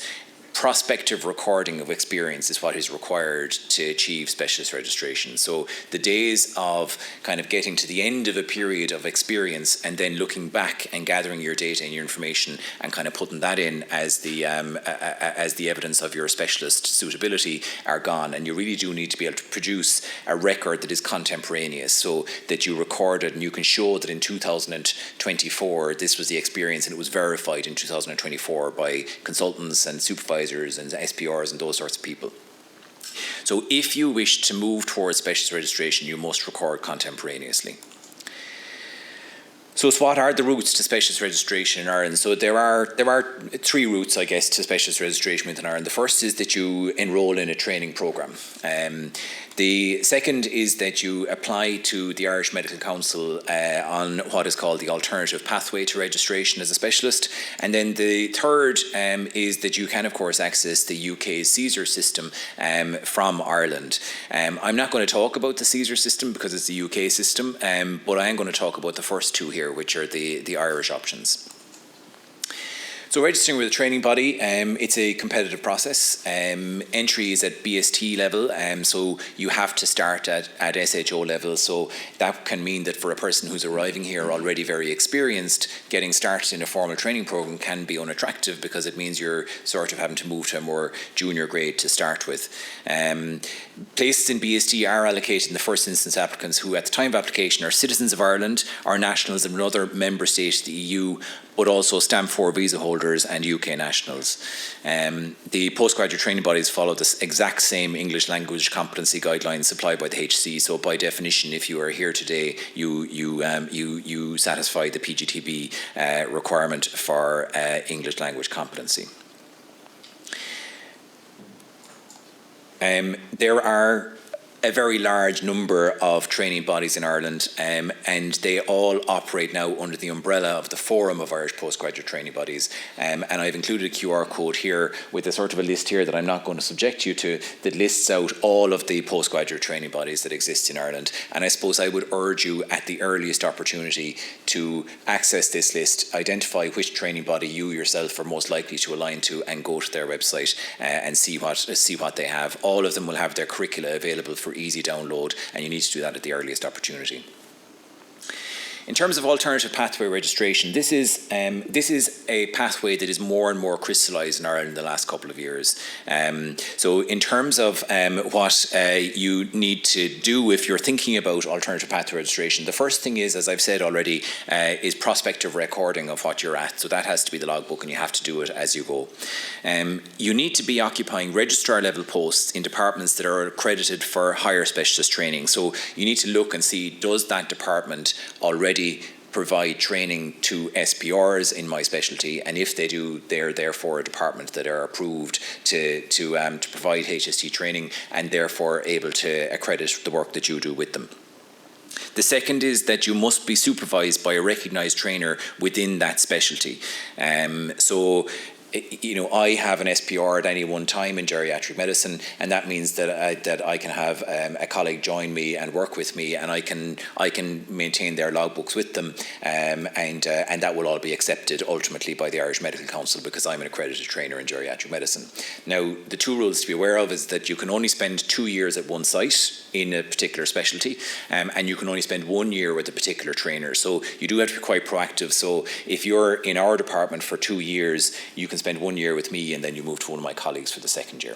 prospective recording of experience is what is required to achieve specialist registration. So the days of kind of getting to the end of a period of experience and then looking back and gathering your data and your information and kind of putting that in as the evidence of your specialist suitability are gone. And you really do need to be able to produce a record that is contemporaneous, so that you record it and you can show that in 2024 this was the experience and it was verified in 2024 by consultants and supervisors and SPRs and those sorts of people. So if you wish to move towards specialist registration, you must record contemporaneously. So what are the routes to specialist registration in Ireland? So there are 3 routes, I guess, to specialist registration within Ireland. The first is that you enrol in a training programme. The second is that you apply to the Irish Medical Council on what is called the alternative pathway to registration as a specialist. And then the third is that you can, of course, access the UK's CSER system from Ireland. I'm not going to talk about the CSER system because it's the UK system, but I am going to talk about the first 2 here, which are the Irish options. So registering with a training body, it's a competitive process. Entry is at BST level, so you have to start at SHO level. So that can mean that for a person who's arriving here already very experienced, getting started in a formal training program can be unattractive because it means you're sort of having to move to a more junior grade to start with. Places in BST are allocated in the first instance applicants who at the time of application are citizens of Ireland, are nationals of another member state of the EU, but also Stamp 4 visa holders and UK nationals. The postgraduate training bodies follow the exact same English language competency guidelines supplied by the HC. So by definition, if you are here today, you satisfy the PGTB requirement for English language competency. There are a very large number of training bodies in Ireland, and they all operate now under the umbrella of the Forum of Irish Postgraduate Training Bodies. And I've included a QR code here with a sort of a list here that I'm not going to subject you to that lists out all of the postgraduate training bodies that exist in Ireland. And I suppose I would urge you at the earliest opportunity to access this list, identify which training body you yourself are most likely to align to, and go to their website and see what they have. All of them will have their curricula available for easy download, and you need to do that at the earliest opportunity. In terms of alternative pathway registration, this is a pathway that is more and more crystallised in Ireland in the last couple of years. So in terms of what you need to do if you're thinking about alternative pathway registration, the first thing is, as I've said already, is prospective recording of what you're at. So that has to be the logbook, and you have to do it as you go. You need to be occupying registrar level posts in departments that are accredited for higher specialist training. So you need to look and see, does that department already provide training to SPRs in my specialty, and if they do, they're therefore a department that are approved to provide HST training and therefore able to accredit the work that you do with them. The second is that you must be supervised by a recognised trainer within that specialty. I have an SPR at any one time in geriatric medicine, and that means that I can have a colleague join me and work with me, and I can maintain their logbooks with them, and that will all be accepted ultimately by the Irish Medical Council because I'm an accredited trainer in geriatric medicine. Now, the 2 rules to be aware of is that you can only spend 2 years at one site in a particular specialty, and you can only spend 1 year with a particular trainer. So you do have to be quite proactive. So if you're in our department for 2 years, you can spend 1 year with me, and then you move to one of my colleagues for the second year.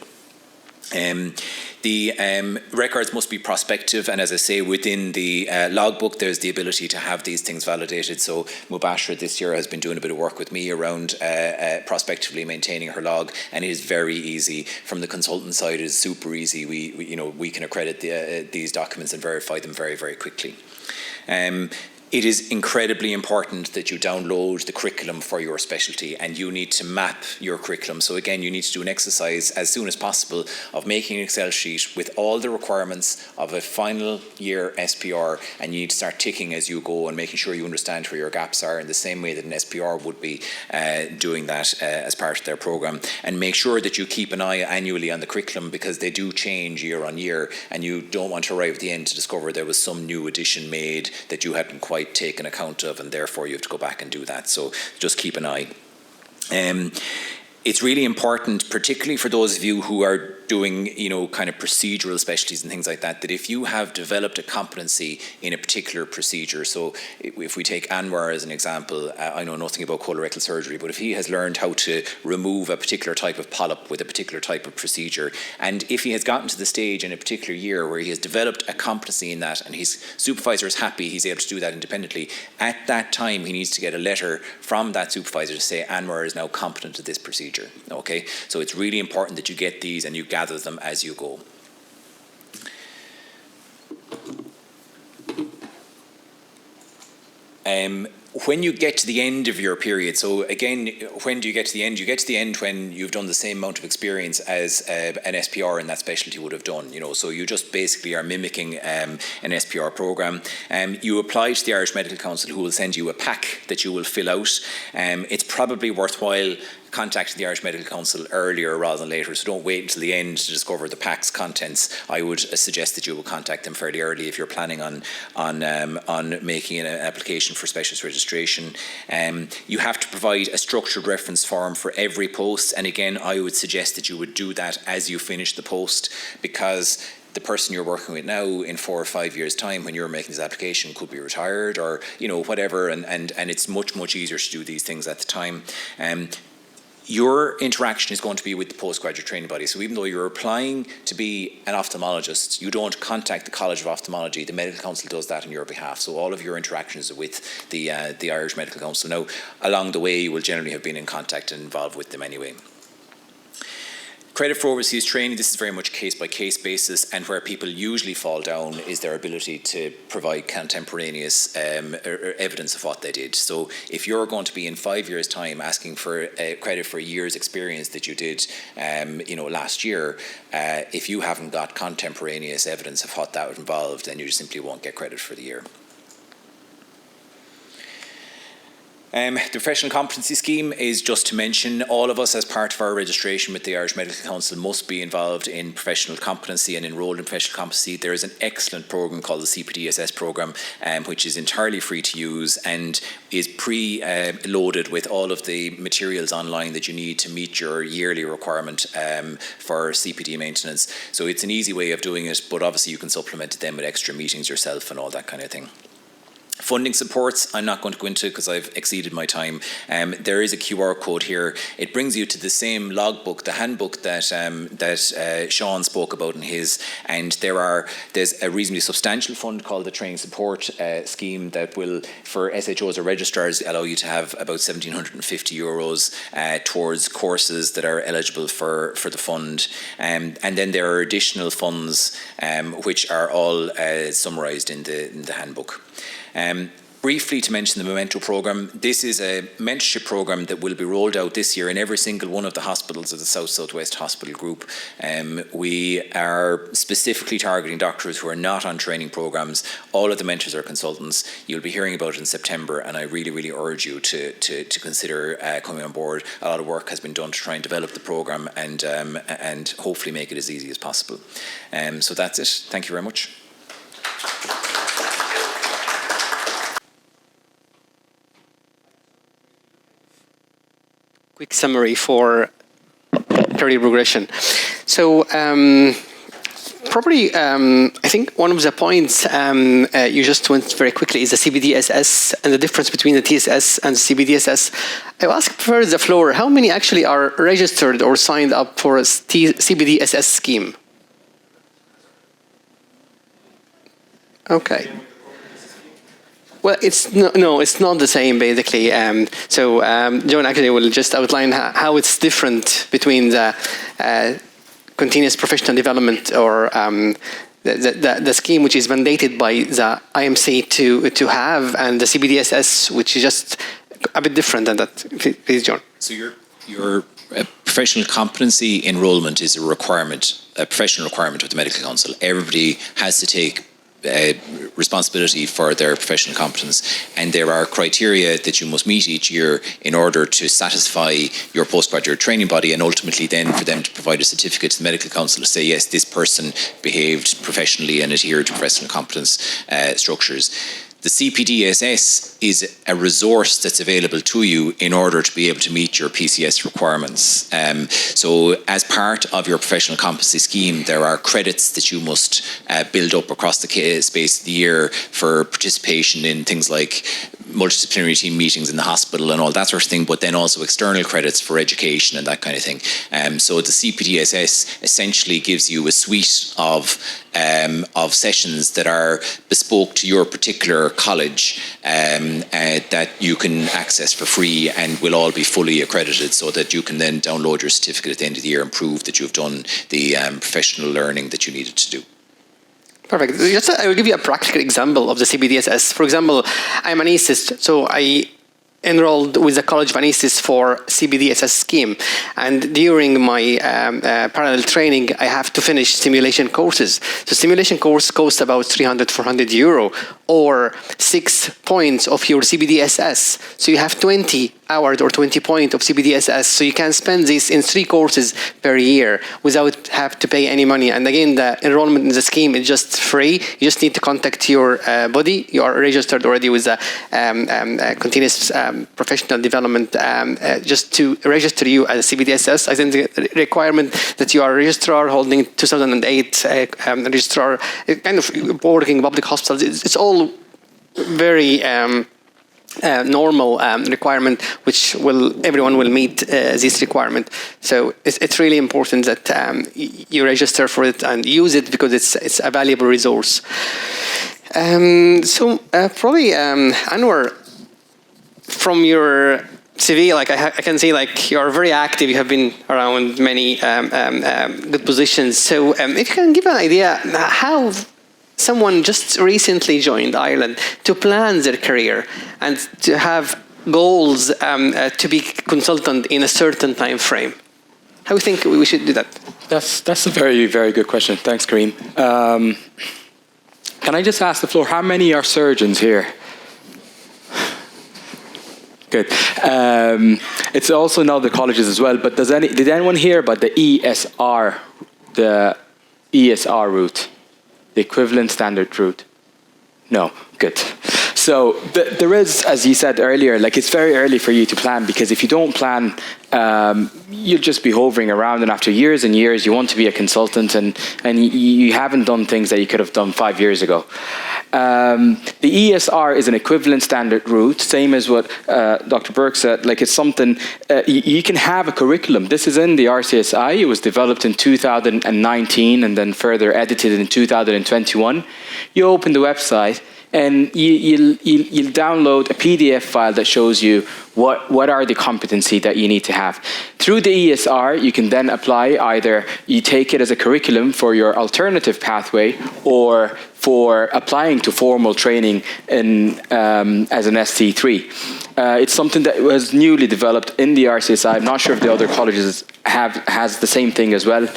The records must be prospective, and as I say, within the logbook there's the ability to have these things validated. So Mubashra this year has been doing a bit of work with me around prospectively maintaining her log, and it is very easy. From the consultant side, it is super easy. We can accredit these documents and verify them very, very quickly. It is incredibly important that you download the curriculum for your specialty, and you need to map your curriculum. So again, you need to do an exercise as soon as possible of making an Excel sheet with all the requirements of a final year SPR, and you need to start ticking as you go and making sure you understand where your gaps are in the same way that an SPR would be doing that as part of their programme. And make sure that you keep an eye annually on the curriculum, because they do change year on year, and you don't want to arrive at the end to discover there was some new addition made that you hadn't quite taken account of, and therefore you have to go back and do that. So just keep an eye. It's really important, particularly for those of you who are doing, kind of procedural specialties and things like that, that if you have developed a competency in a particular procedure, so if we take Anwar as an example, I know nothing about colorectal surgery, but if he has learned how to remove a particular type of polyp with a particular type of procedure, and if he has gotten to the stage in a particular year where he has developed a competency in that and his supervisor is happy he's able to do that independently, at that time he needs to get a letter from that supervisor to say Anwar is now competent at this procedure. Okay, so it's really important that you get these and you gather them as you go. when you get to the end of your period, so again, when do you get to the end? You get to the end when you've done the same amount of experience as an SPR in that specialty would have done, so you just basically are mimicking an SPR program. You apply to the Irish Medical Council, who will send you a pack that you will fill out. It's probably worthwhile contacting the Irish Medical Council earlier rather than later, so don't wait until the end to discover the pack's contents. I would suggest that you will contact them fairly early if you're planning on making an application for specialist registration. You have to provide a structured reference form for every post, and again, I would suggest that you would do that as you finish the post, because the person you're working with now in 4 or 5 years' time, when you're making this application, could be retired or whatever, and it's much easier to do these things at the time. Your interaction is going to be with the postgraduate training body. So even though you're applying to be an ophthalmologist, you don't contact the College of Ophthalmology. The Medical Council does that on your behalf. So all of your interactions are with the Irish Medical Council. Now, along the way, you will generally have been in contact and involved with them anyway. Credit for overseas training, this is very much case-by-case basis, and where people usually fall down is their ability to provide contemporaneous evidence of what they did. So if you're going to be in 5 years' time asking for credit for a year's experience that you did last year, if you haven't got contemporaneous evidence of what that involved, then you just simply won't get credit for the year. The professional competency scheme is just to mention all of us as part of our registration with the Irish Medical Council must be involved in professional competency and enrolled in professional competency. There is an excellent programme called the CPDSS programme, which is entirely free to use and is pre-loaded with all of the materials online that you need to meet your yearly requirement for CPD maintenance. So it's an easy way of doing it, but obviously you can supplement it then with extra meetings yourself and all that kind of thing. Funding supports, I'm not going to go into because I've exceeded my time. There is a QR code here. It brings you to the same logbook, the handbook that Sean spoke about in his, and there's a reasonably substantial fund called the Training Support Scheme that will, for SHOs or registrars, allow you to have about €1,750 towards courses that are eligible for the fund. And then there are additional funds which are all summarised in the handbook. Briefly to mention the Memento programme, this is a mentorship programme that will be rolled out this year in every single one of the hospitals of the South-Southwest Hospital Group. We are specifically targeting doctors who are not on training programmes. All of the mentors are consultants. You'll be hearing about it in September, and I really, really urge you to consider coming on board. A lot of work has been done to try and develop the programme and hopefully make it as easy as possible. So that's it. Thank you very much. Quick summary for career progression. So probably I think one of the points you just went very quickly is the CPDSS and the difference between the TSS and the CPDSS. I will ask first the floor, how many actually are registered or signed up for a CPDSS scheme? Okay. Well, it's not the same basically. So John actually will just outline how it's different between the continuous professional development or the scheme which is mandated by the IMC to have, and the CPDSS, which is just a bit different than that. Please, John. So your professional competency enrolment is a professional requirement of the Medical Council. Everybody has to take responsibility for their professional competence, and there are criteria that you must meet each year in order to satisfy your postgraduate training body, and ultimately then for them to provide a certificate to the Medical Council to say yes, this person behaved professionally and adhered to professional competence structures. The CPDSS is a resource that's available to you in order to be able to meet your PCS requirements. So as part of your professional competency scheme, there are credits that you must build up across the space of the year for participation in things like multidisciplinary team meetings in the hospital and all that sort of thing, but then also external credits for education and that kind of thing. So the CPDSS essentially gives you a suite of sessions that are bespoke to your particular college that you can access for free and will all be fully accredited, so that you can then download your certificate at the end of the year and prove that you've done the professional learning that you needed to do. Perfect. I will give you a practical example of the CPDSS. For example, I'm an anaesthetist, so I enrolled with the College of Anaesthetists for CPDSS scheme, and during my parallel training I have to finish simulation courses. So simulation course costs about 300-400 euro, or 6 points of your CPDSS. So you have 20 hours or 20 points of CPDSS, so you can spend this in 3 courses per year without have to pay any money. And again, the enrollment in the scheme is just free. You just need to contact your body. You are registered already with a continuous professional development just to register you as a CPDSS. I think the requirement that you are a registrar holding 2008 registrar, kind of working in public hospitals. It's all very normal requirement, which everyone will meet this requirement. So it's really important that you register for it and use it, because it's a valuable resource. Probably Anwar, from your CV, like I can see, like you are very active. You have been around many good positions. So if you can give an idea how someone just recently joined Ireland to plan their career and to have goals to be consultant in a certain time frame. How do you think we should do that? That's a very, very good question. Thanks, Kareem. Can I just ask the floor, how many are surgeons here? Good. It's also now the colleges as well, but did anyone hear about the ESR route? The equivalent standard route? No, good. So there is, as you said earlier, like it's very early for you to plan, because if you don't plan, you'll just be hovering around, and after years and years you want to be a consultant and you haven't done things that you could have done 5 years ago. The ESR is an equivalent standard route, same as what Dr. Burke said. Like it's something, you can have a curriculum. This is in the RCSI. It was developed in 2019 and then further edited in 2021. You open the website and you'll download a PDF file that shows you what are the competency that you need to have. Through the ESR, you can then apply, either you take it as a curriculum for your alternative pathway, or for applying to formal training as an ST3. It's something that was newly developed in the RCSI. I'm not sure if the other colleges has the same thing as well.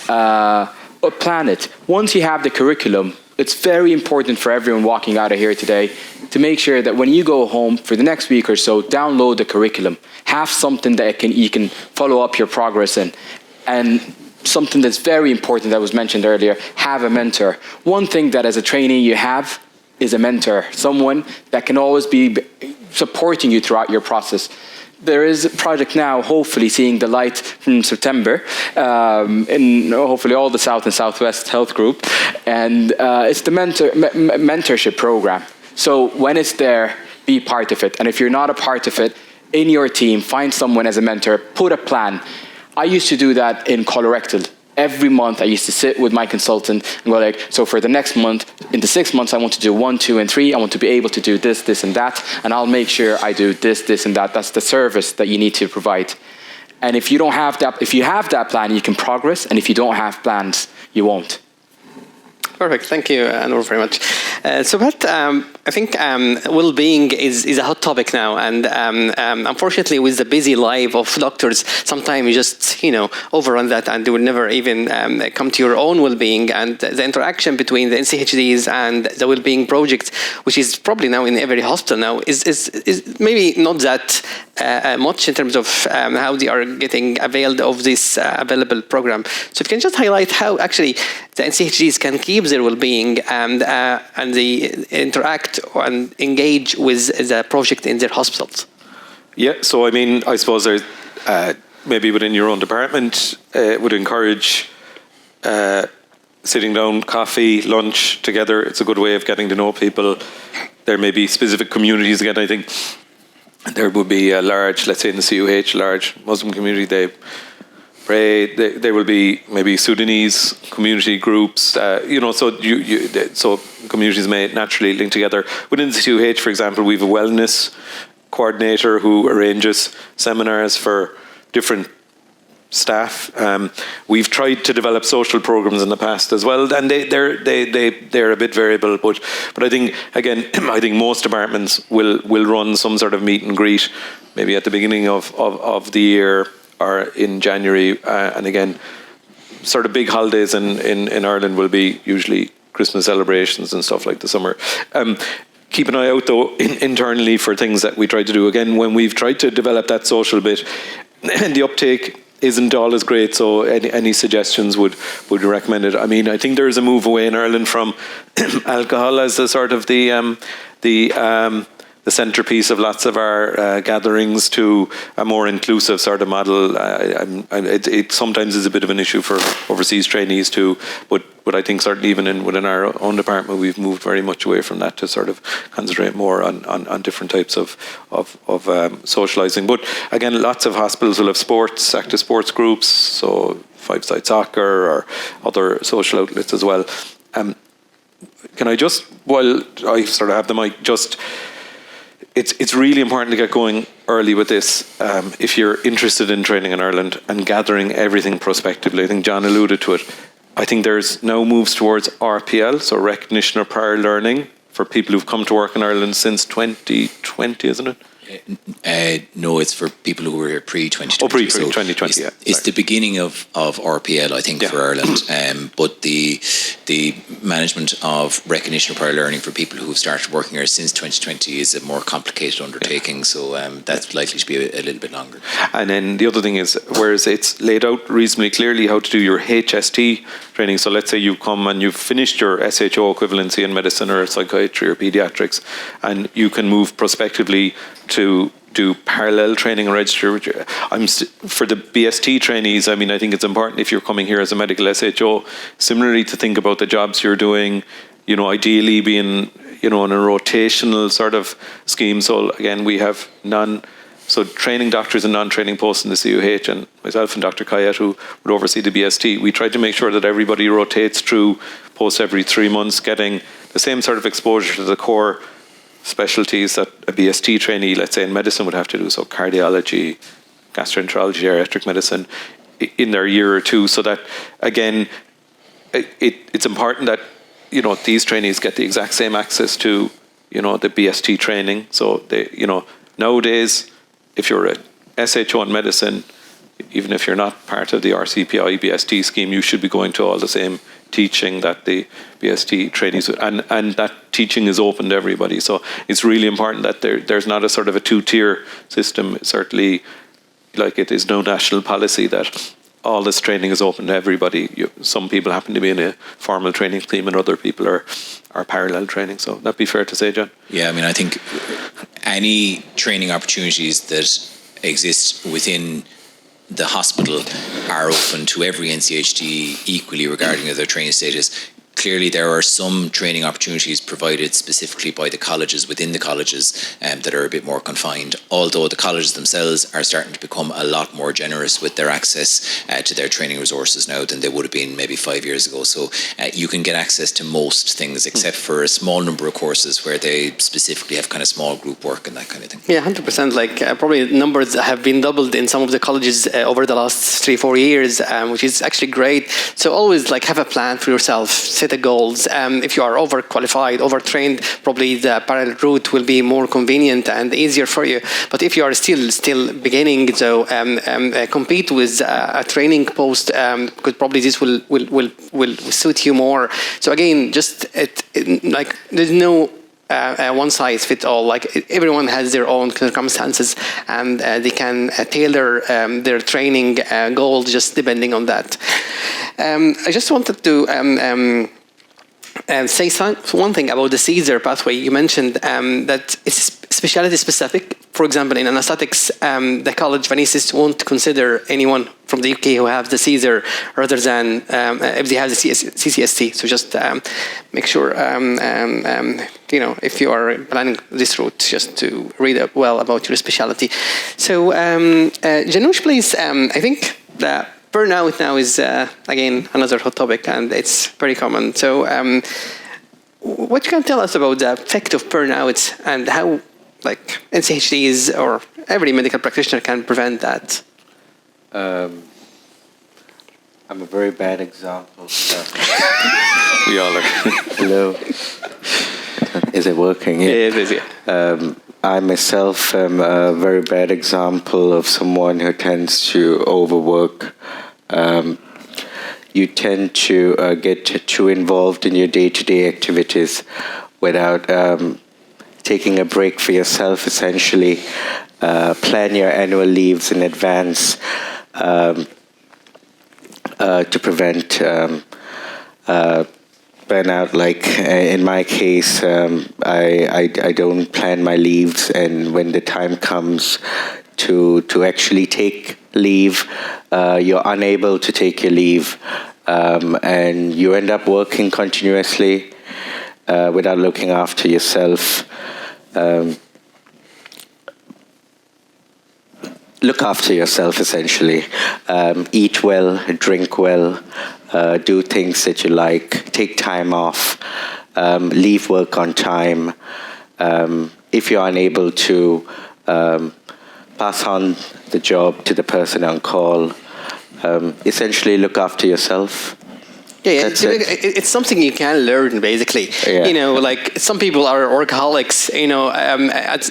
But plan it. Once you have the curriculum, it's very important for everyone walking out of here today to make sure that when you go home for the next week or so, download the curriculum. Have something that you can follow up your progress in. And something that's very important that was mentioned earlier, have a mentor. One thing that as a trainee you have is a mentor, someone that can always be supporting you throughout your process. There is a project now, hopefully seeing the light in September, in hopefully all the South and Southwest Health Group, and it's the mentorship program. So when it's there, be part of it. And if you're not a part of it, in your team, find someone as a mentor, put a plan. I used to do that in colorectal. Every month I used to sit with my consultant and go like, so for the next month, in the 6 months, I want to do 1, 2, and 3. I want to be able to do this, this, and that. And I'll make sure I do this, this, and that. That's the service that you need to provide. And if you don't have that, if you have that plan, you can progress. And if you don't have plans, you won't. Perfect. Thank you, Anwar, very much. I think well-being is a hot topic now, and unfortunately, with the busy life of doctors, sometimes you just overrun that, and you will never even come to your own well-being. And the interaction between the NCHDs and the well-being project, which is probably now in every hospital now, is maybe not that much in terms of how they are getting availed of this available program. So if you can just highlight how actually the NCHDs can keep their well-being and they interact and engage with the project in their hospitals. Yeah, so I mean, I suppose there's maybe within your own department would encourage sitting down, coffee, lunch together. It's a good way of getting to know people. There may be specific communities. Again, I think there would be a large, let's say in the CUH, large Muslim community. They pray. There will be maybe Sudanese community groups. So communities may naturally link together. Within the CUH, for example, we have a wellness coordinator who arranges seminars for different staff. We've tried to develop social programs in the past as well, and they're a bit variable. But I think, again, I think most departments will run some sort of meet and greet, maybe at the beginning of the year or in January, and again, sort of big holidays in Ireland will be usually Christmas celebrations and stuff like the summer. Keep an eye out though internally for things that we try to do. Again, when we've tried to develop that social bit, the uptake isn't always great, so any suggestions would be recommended. I mean, I think there is a move away in Ireland from alcohol as the sort of the centrepiece of lots of our gatherings to a more inclusive sort of model. It sometimes is a bit of an issue for overseas trainees too, but I think certainly even within our own department, we've moved very much away from that to sort of concentrate more on different types of socialising. But again, lots of hospitals will have sports, active sports groups, so five-side soccer or other social outlets as well. Can I just, while I sort of have the mic, just... It's really important to get going early with this if you're interested in training in Ireland and gathering everything prospectively. I think John alluded to it. I think there's now moves towards RPL, so recognition of prior learning, for people who've come to work in Ireland since 2020, isn't it? No, it's for people who were here pre-2020. Oh, pre-2020, yeah. It's the beginning of RPL, I think, for Ireland. But the management of recognition of prior learning for people who have started working here since 2020 is a more complicated undertaking. So that's likely to be a little bit longer. And then the other thing is, whereas it's laid out reasonably clearly how to do your HST training. So let's say you come and you've finished your SHO equivalency in medicine or psychiatry or paediatrics, and you can move prospectively to do parallel training and register. For the BST trainees, I mean, I think it's important if you're coming here as a medical SHO, similarly to think about the jobs you're doing, you know, ideally being, you know, in a rotational sort of scheme. So again, we have training doctors and non-training posts in the CUH, and myself and Dr. Kayat, who would oversee the BST, we try to make sure that everybody rotates through posts every 3 months, getting the same sort of exposure to the core specialties that a BST trainee, let's say in medicine, would have to do, so cardiology, gastroenterology, geriatric medicine, in their year or two, so that, again, it's important that, you know, these trainees get the exact same access to, you know, the BST training. So they, you know, nowadays, if you're a SHO in medicine, even if you're not part of the RCPI BST scheme, you should be going to all the same teaching that the BST trainees, and that teaching is open to everybody. So it's really important that there's not a sort of a two-tier system. Certainly, like, it is no national policy that all this training is open to everybody. Some people happen to be in a formal training team and other people are parallel training. So that'd be fair to say, John? Yeah, I mean, I think any training opportunities that exist within the hospital are open to every NCHD equally regarding their training status. Clearly, there are some training opportunities provided specifically by the colleges within the colleges that are a bit more confined, although the colleges themselves are starting to become a lot more generous with their access to their training resources now than they would have been maybe 5 years ago. So you can get access to most things except for a small number of courses where they specifically have kind of small group work and that kind of thing. Yeah, 100%. Like probably numbers have been doubled in some of the colleges over the last 3-4 years, which is actually great. So always like have a plan for yourself, set the goals. If you are overqualified, overtrained, probably the parallel route will be more convenient and easier for you. But if you are still beginning, so compete with a training post, because probably this will suit you more. So again, just like there's no one size fit all. Like everyone has their own circumstances, and they can tailor their training goals just depending on that. I just wanted to say one thing about the Caesar pathway. You mentioned that it's specialty specific. For example, in anesthetics, the college pharmacists won't consider anyone from the UK who have the Caesar rather than if they have the CCST. So just make sure, you know, if you are planning this route, just to read up well about your specialty. So Janush, please, I think that burnout now is, again, another hot topic, and it's very common. So what you can tell us about the effect of burnout and how, like, NCHDs or every medical practitioner can prevent that? I'm a very bad example. We all are. Hello. Is it working? Yeah, it is, yeah. I myself am a very bad example of someone who tends to overwork. You tend to get too involved in your day-to-day activities without taking a break for yourself, essentially. Plan your annual leaves in advance to prevent burnout. Like in my case, I don't plan my leaves, and when the time comes to actually take leave, you're unable to take your leave, and you end up working continuously without looking after yourself. Look after yourself, essentially. Eat well, drink well, do things that you like, take time off, leave work on time. If you're unable to, pass on the job to the person on call. Essentially, look after yourself. Yeah, it's something you can learn, basically. Yeah. You know, like some people are workaholics. You know,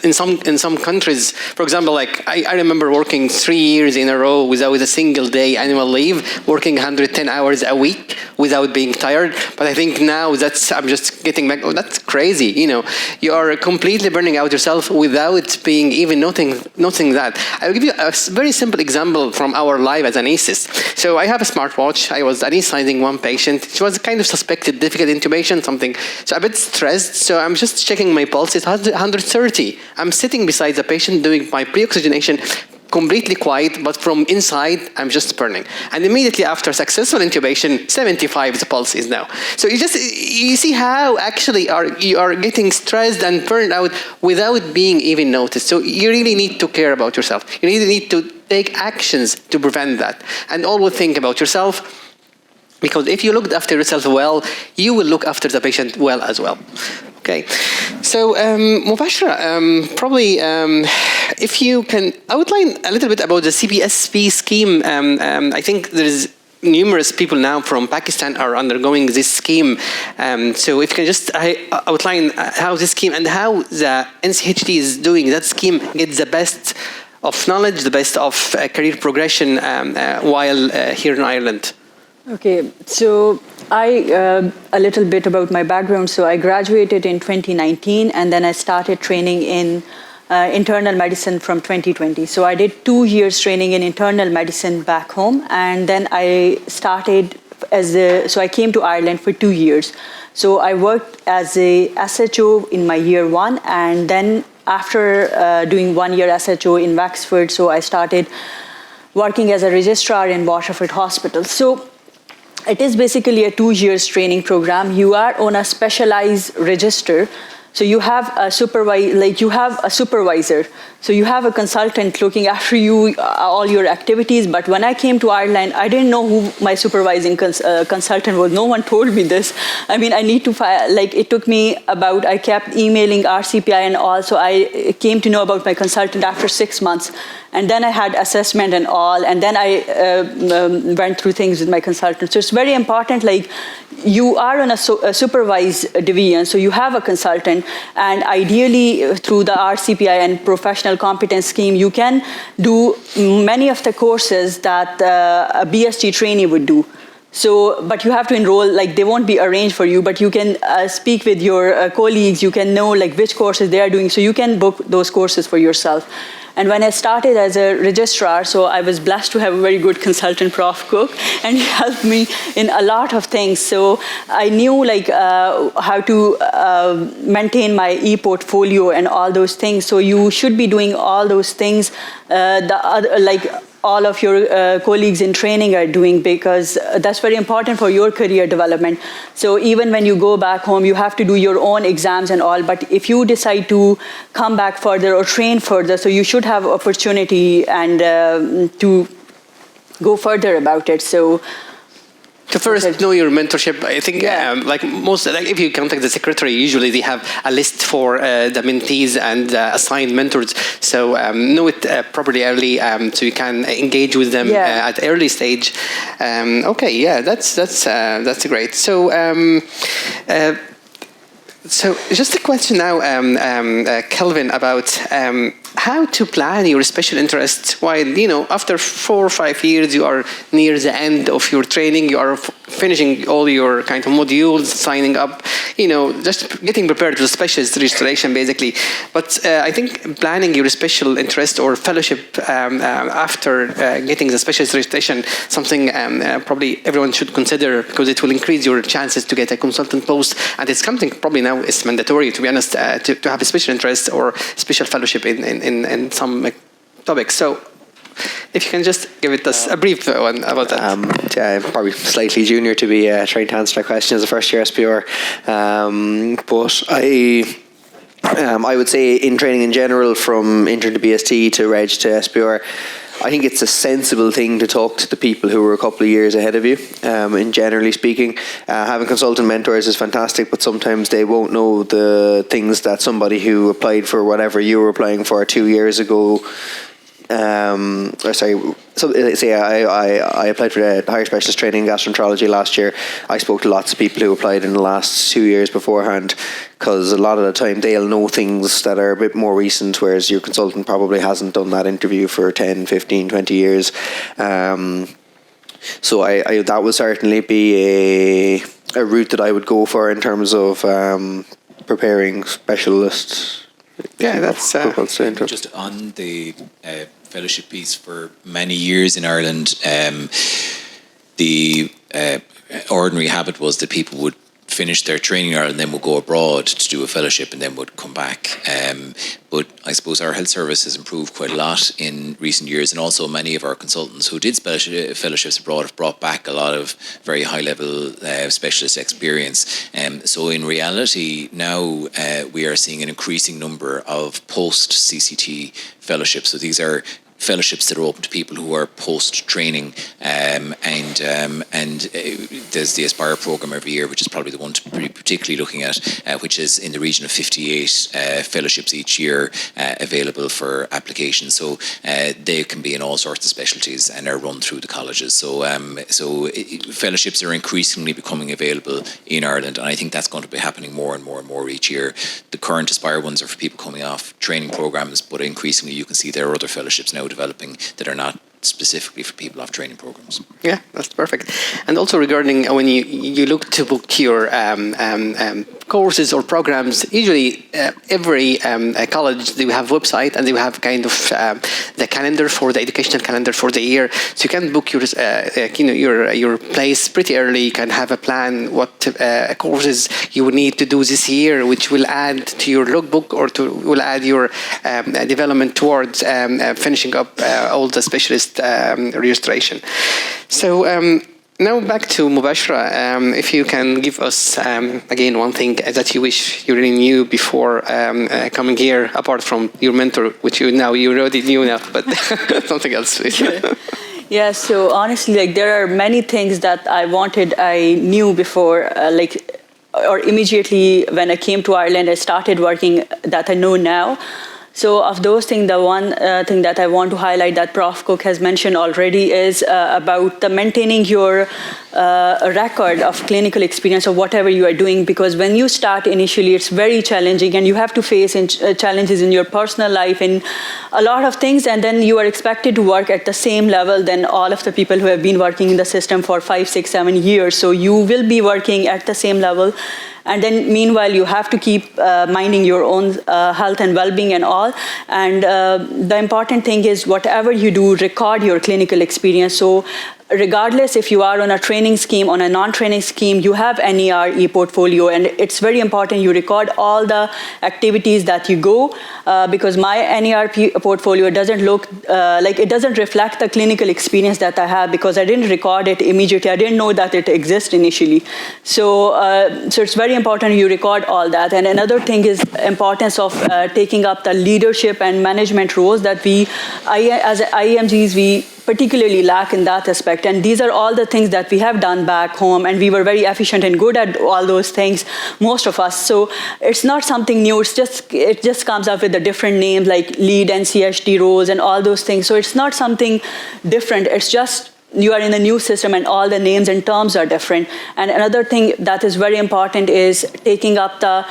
in some countries, for example, like I remember working 3 years in a row without a single day annual leave, working 110 hours a week without being tired. But I think now I'm just getting back. Oh, that's crazy. You know, you are completely burning out yourself without being even noting that. I'll give you a very simple example from our life as anesthetist. So I have a smartwatch. I was anesthetizing one patient. She was kind of suspected difficult intubation, something. So a bit stressed. So I'm just checking my pulse. It's 130. I'm sitting beside the patient doing my pre-oxygenation, completely quiet, but from inside, I'm just burning. And immediately after successful intubation, 75 the pulse is now. So you see how actually you are getting stressed and burned out without being even noticed. So you really need to care about yourself. You really need to take actions to prevent that. And always think about yourself, because if you looked after yourself well, you will look after the patient well as well. Okay, so Mubashra, probably if you can outline a little bit about the CPSP scheme. I think there's numerous people now from Pakistan are undergoing this scheme. So if you can just outline how this scheme and how the NCHD is doing that scheme, get the best of knowledge, the best of career progression while here in Ireland. Okay, so a little bit about my background. So I graduated in 2019, and then I started training in internal medicine from 2020. So I did 2 years training in internal medicine back home, and then I started so I came to Ireland for 2 years. So I worked as a SHO in my year 1, and then after doing 1 year SHO in Wexford, so I started working as a registrar in Waterford Hospital. So it is basically a 2 years training program. You are on a specialized register. So you have a supervisor. So you have a consultant looking after you, all your activities. But when I came to Ireland, I didn't know who my supervising consultant was. No one told me this. I mean, I need to it took me I kept emailing RCPI and all. So I came to know about my consultant after 6 months. And then I had assessment and all. And then I went through things with my consultant. So it's very important, like you are on a supervised division. So you have a consultant. And ideally, through the RCPI and professional competence scheme, you can do many of the courses that a BSc trainee would do. So, but you have to enroll, like they won't be arranged for you, but you can speak with your colleagues, you can know like which courses they are doing, so you can book those courses for yourself. And when I started as a registrar, so I was blessed to have a very good consultant, Prof. Cook, and he helped me in a lot of things. So I knew like how to maintain my e-portfolio and all those things. So you should be doing all those things. All of your colleagues in training are doing, because that's very important for your career development. So even when you go back home, you have to do your own exams and all, but if you decide to come back further or train further, so you should have opportunity and to go further about it. So To first know your mentorship, I think, if you contact the secretary, usually they have a list for the mentees and assigned mentors. So know it properly early, so you can engage with them at early stage. That's great. So just a question now, Kelvin, about how to plan your special interests while, after 4 or 5 years, you are near the end of your training, you are finishing all your kind of modules, signing up, just getting prepared for the specialist registration, basically. But I think planning your special interest or fellowship after getting the specialist registration, something probably everyone should consider, because it will increase your chances to get a consultant post. And it's something probably now is mandatory, to be honest, to have a special interest or special fellowship in some topics. So if you can just give it us a brief one about that. I'm probably slightly junior to be trained to answer that question as a first year SPR. But I would say in training in general, from intern to BST to Reg to SPR, I think it's a sensible thing to talk to the people who were a couple of years ahead of you, in generally speaking. Having consultant mentors is fantastic, but sometimes they won't know the things that somebody who applied for whatever you were applying for 2 years ago. I applied for the higher specialist training in gastroenterology last year. I spoke to lots of people who applied in the last 2 years beforehand, because a lot of the time they'll know things that are a bit more recent, whereas your consultant probably hasn't done that interview for 10, 15, 20 years. So that would certainly be a route that I would go for in terms of preparing specialists. Yeah, that's just on the fellowship piece. For many years in Ireland, the ordinary habit was that people would finish their training in Ireland and then would go abroad to do a fellowship and then would come back. But I suppose our health service has improved quite a lot in recent years, and also many of our consultants who did fellowships abroad have brought back a lot of very high-level specialist experience. So in reality, now we are seeing an increasing number of post-CCT fellowships. So these are fellowships that are open to people who are post-training, and there's the Aspire program every year, which is probably the one to be particularly looking at, which is in the region of 58 fellowships each year available for application. So they can be in all sorts of specialties and are run through the colleges. So fellowships are increasingly becoming available in Ireland, and I think that's going to be happening more and more and more each year. The current Aspire ones are for people coming off training programs, but increasingly you can see there are other fellowships now developing that are not specifically for people off training programs. Yeah, that's perfect. And also regarding when you look to book your courses or programs, usually every college, they have a website and they have kind of the calendar for the educational calendar for the year. So you can book your place pretty early. You can have a plan what courses you will need to do this year, which will add to your logbook or will add your development towards finishing up all the specialist registration. So now back to Mubashra. If you can give us again one thing that you wish you really knew before coming here, apart from your mentor, which you already knew now, but something else, please. Yeah, so honestly, there are many things that I knew before, or immediately when I came to Ireland, I started working that I know now. So of those things, the one thing that I want to highlight that Prof. Cook has mentioned already is about the maintaining your record of clinical experience of whatever you are doing, because when you start initially, it's very challenging and you have to face challenges in your personal life and a lot of things, and then you are expected to work at the same level than all of the people who have been working in the system for 5, 6, 7 years. So you will be working at the same level. And then meanwhile, you have to keep minding your own health and well-being and all. And the important thing is whatever you do, record your clinical experience. So regardless if you are on a training scheme, on a non-training scheme, you have NER e-portfolio, and it's very important you record all the activities that you go, because my NER portfolio doesn't look it doesn't reflect the clinical experience that I have, because I didn't record it immediately. I didn't know that it exists initially. So it's very important you record all that. And another thing is importance of taking up the leadership and management roles that as IEMGs, we particularly lack in that aspect. And these are all the things that we have done back home, and we were very efficient and good at all those things, most of us. So it's not something new. It just comes up with the different names like lead NCHD roles and all those things. So it's not something different. It's just you are in a new system and all the names and terms are different. And another thing that is very important is taking up the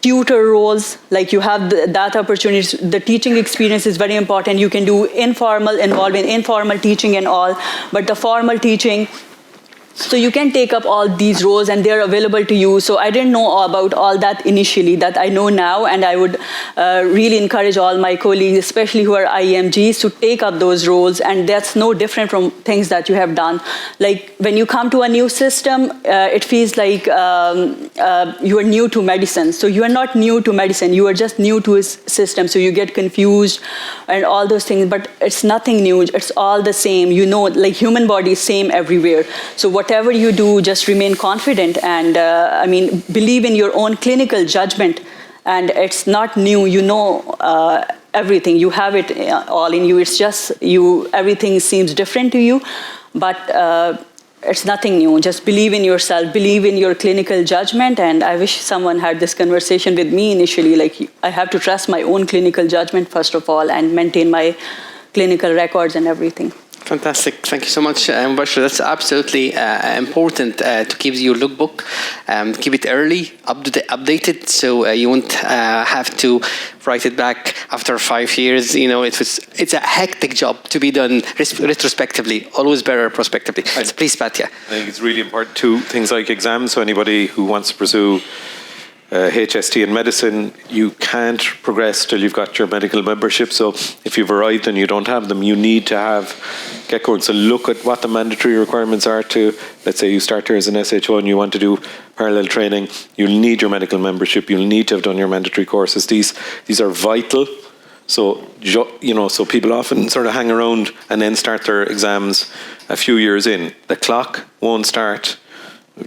tutor roles. Like you have that opportunity. The teaching experience is very important. You can do involved in informal teaching and all, but the formal teaching, so you can take up all these roles and they're available to you. So I didn't know about all that initially that I know now, and I would really encourage all my colleagues, especially who are IMGs, to take up those roles. And that's no different from things that you have done. Like when you come to a new system, it feels like you are new to medicine. So you are not new to medicine, you are just new to a system. So you get confused and all those things, but it's nothing new, it's all the same. You know, like human body is same everywhere. So whatever you do, just remain confident and believe in your own clinical judgment. And it's not new, you know everything, you have it all in you. It's just everything seems different to you, but it's nothing new. Just believe in yourself, believe in your clinical judgment. And I wish someone had this conversation with me initially, like I have to trust my own clinical judgment first of all and maintain my clinical records and everything. Fantastic. Thank you so much, Mubashra. That's absolutely important to keep your lookbook, keep it early, updated, so you won't have to write it back after 5 years. You know, it's a hectic job to be done retrospectively, always better prospectively. So please, Pat, yeah. I think it's really important too, things like exams. So anybody who wants to pursue HST in medicine, you can't progress till you've got your medical membership. So if you've arrived and you don't have them, you need to get going. So look at what the mandatory requirements are to, let's say you start here as an SHO and you want to do parallel training, you'll need your medical membership, you'll need to have done your mandatory courses. These are vital. So, so people often sort of hang around and then start their exams a few years in. The clock won't start.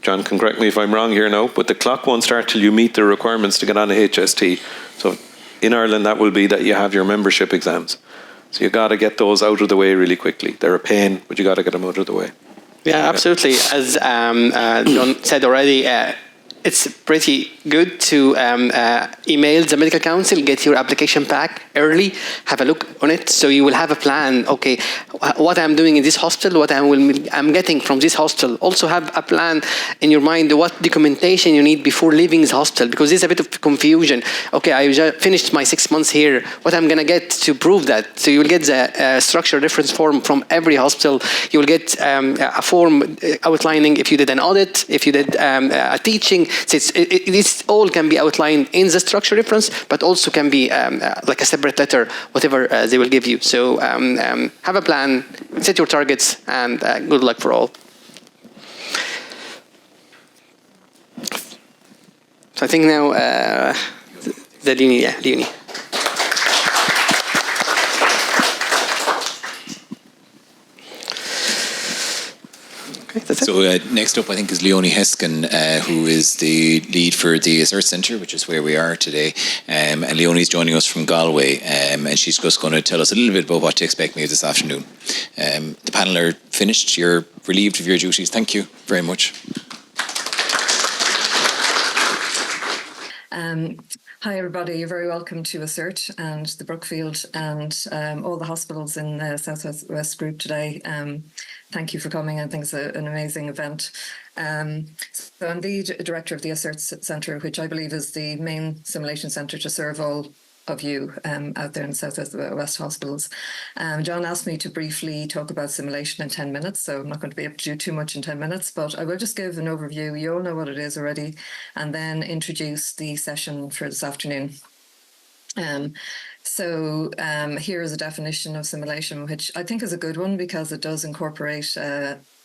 John can correct me if I'm wrong here now, but the clock won't start till you meet the requirements to get on a HST. So in Ireland, that will be that you have your membership exams. So you got to get those out of the way really quickly. They're a pain, but you got to get them out of the way. Yeah, absolutely. As John said already, it's pretty good to email the medical council, get your application pack early, have a look on it, so you will have a plan. Okay, what I'm doing in this hospital, what I'm getting from this hospital. Also have a plan in your mind, what documentation you need before leaving the hospital, because there's a bit of confusion. Okay, I just finished my 6 months here. What I'm gonna get to prove that? So you will get the structure reference form from every hospital. You will get a form outlining if you did an audit, if you did a teaching. So this all can be outlined in the structure reference, but also can be like a separate letter, whatever they will give you. So have a plan, set your targets, and good luck for all. So I think now the Leonie. So next up, I think, is Leonie Heskin, who is the lead for the Assert Centre, which is where we are today. And Leonie's joining us from Galway, and she's just going to tell us a little bit about what to expect me this afternoon. The panel are finished. You're relieved of your duties. Thank you very much. Hi everybody, you're very welcome to Assert and the Brookfield and all the hospitals in the South West group today. Thank you for coming. I think it's an amazing event. So I'm the director of the Assert Centre, which I believe is the main simulation centre to serve all of you out there in South West hospitals. John asked me to briefly talk about simulation in 10 minutes, so I'm not going to be able to do too much in 10 minutes, but I will just give an overview. You all know what it is already, and then introduce the session for this afternoon. Here is a definition of simulation, which I think is a good one because it does incorporate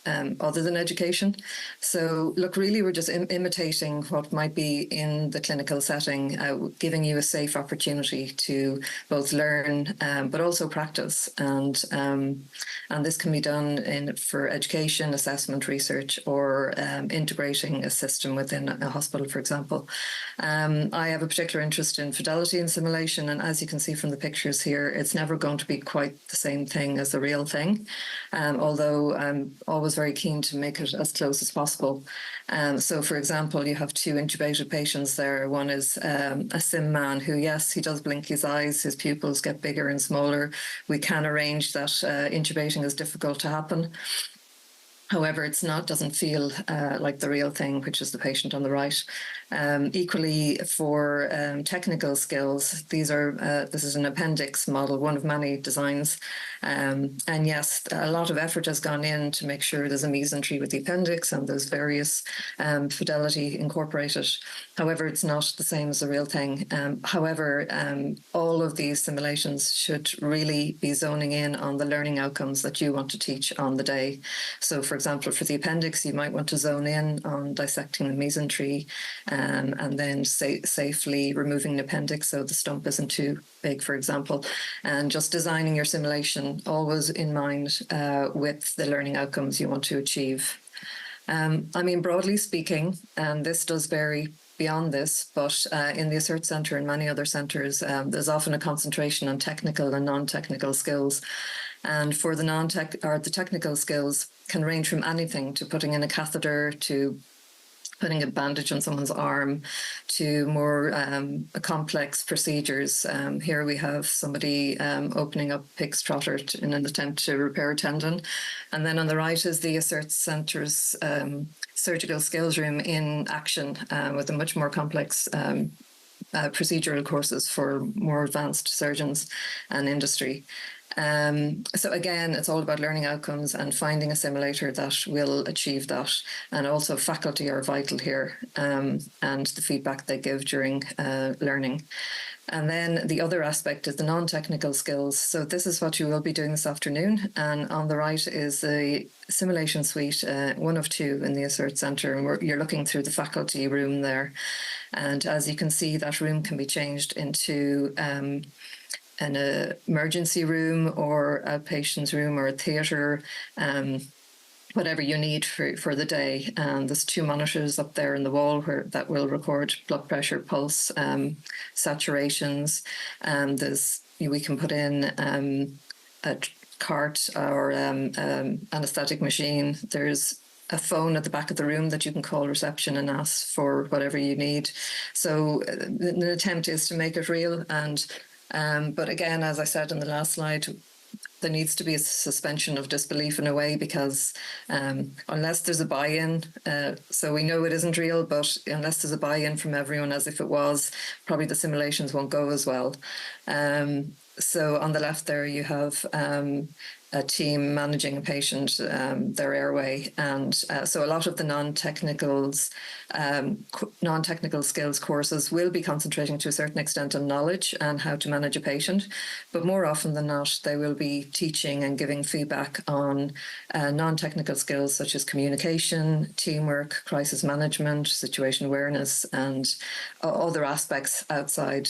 other than education. So look, really we're just imitating what might be in the clinical setting, giving you a safe opportunity to both learn but also practice. And this can be done for education, assessment, research, or integrating a system within a hospital, for example. I have a particular interest in fidelity and simulation, and as you can see from the pictures here, it's never going to be quite the same thing as the real thing, although I'm always very keen to make it as close as possible. So, for example, you have 2 intubated patients there. One is a sim man who, yes, he does blink his eyes, his pupils get bigger and smaller. We can arrange that intubating is difficult to happen. However, doesn't feel like the real thing, which is the patient on the right. Equally, for technical skills, this is an appendix model, one of many designs. And yes, a lot of effort has gone in to make sure there's a mesentery with the appendix and there's various fidelity incorporated. However, it's not the same as the real thing. However, all of these simulations should really be zoning in on the learning outcomes that you want to teach on the day. So, for example, for the appendix, you might want to zone in on dissecting the mesentery and then safely removing the appendix so the stump isn't too big, for example, and just designing your simulation always in mind with the learning outcomes you want to achieve. I mean, broadly speaking, and this does vary beyond this, but in the Assert Centre and many other centres, there's often a concentration on technical and non-technical skills. And for the technical skills can range from anything to putting in a catheter to putting a bandage on someone's arm to more complex procedures. Here we have somebody opening up pig's trotter in an attempt to repair a tendon. And then on the right is the Assert Centre's surgical skills room in action with a much more complex procedural courses for more advanced surgeons and industry. So again, it's all about learning outcomes and finding a simulator that will achieve that. And also faculty are vital here and the feedback they give during learning. And then the other aspect is the non-technical skills. So this is what you will be doing this afternoon. And on the right is the simulation suite, one of 2 in the Assert Centre. And you're looking through the faculty room there. And as you can see, that room can be changed into an emergency room or a patient's room or a theatre, whatever you need for the day. And there's 2 monitors up there in the wall that will record blood pressure, pulse, saturations. We can put in a cart or anaesthetic machine. There's a phone at the back of the room that you can call reception and ask for whatever you need. So the attempt is to make it real. But again, as I said in the last slide, there needs to be a suspension of disbelief in a way, because unless there's a buy-in, so we know it isn't real, but unless there's a buy-in from everyone as if it was, probably the simulations won't go as well. So on the left there you have a team managing a patient, their airway, and so a lot of the non-technical skills courses will be concentrating to a certain extent on knowledge and how to manage a patient, but more often than not they will be teaching and giving feedback on non-technical skills such as communication, teamwork, crisis management, situation awareness, and other aspects outside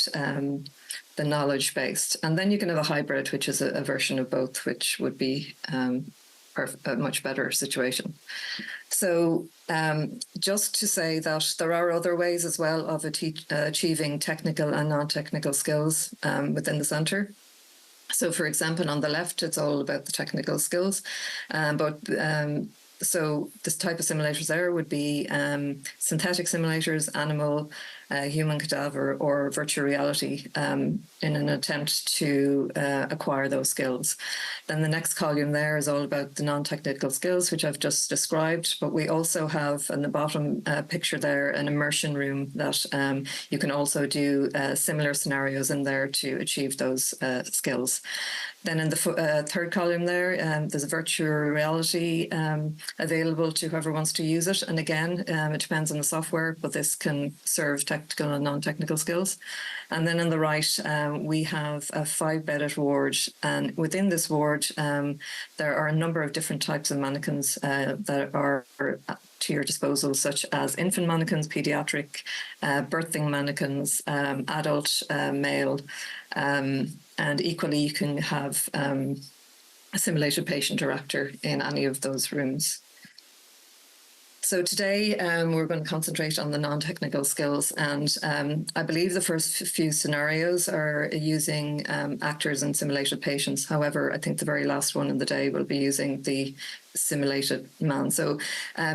the knowledge-based. And then you can have a hybrid, which is a version of both, which would be a much better situation. So just to say that there are other ways as well of achieving technical and non-technical skills within the centre. So, for example, on the left, it's all about the technical skills, so this type of simulators there would be synthetic simulators, animal, human cadaver, or virtual reality in an attempt to acquire those skills. Then the next column there is all about the non-technical skills, which I've just described, but we also have in the bottom picture there an immersion room that you can also do similar scenarios in there to achieve those skills. Then in the third column there, there's a virtual reality available to whoever wants to use it. And again, it depends on the software, but this can serve technical and non-technical skills. And then on the right, we have a 5-bedded ward. And within this ward, there are a number of different types of mannequins that are to your disposal, such as infant mannequins, pediatric, birthing mannequins, adult, male, and equally you can have a simulated patient director in any of those rooms. So today we're going to concentrate on the non-technical skills, and I believe the first few scenarios are using actors and simulated patients. However, I think the very last one in the day will be using the simulated man. So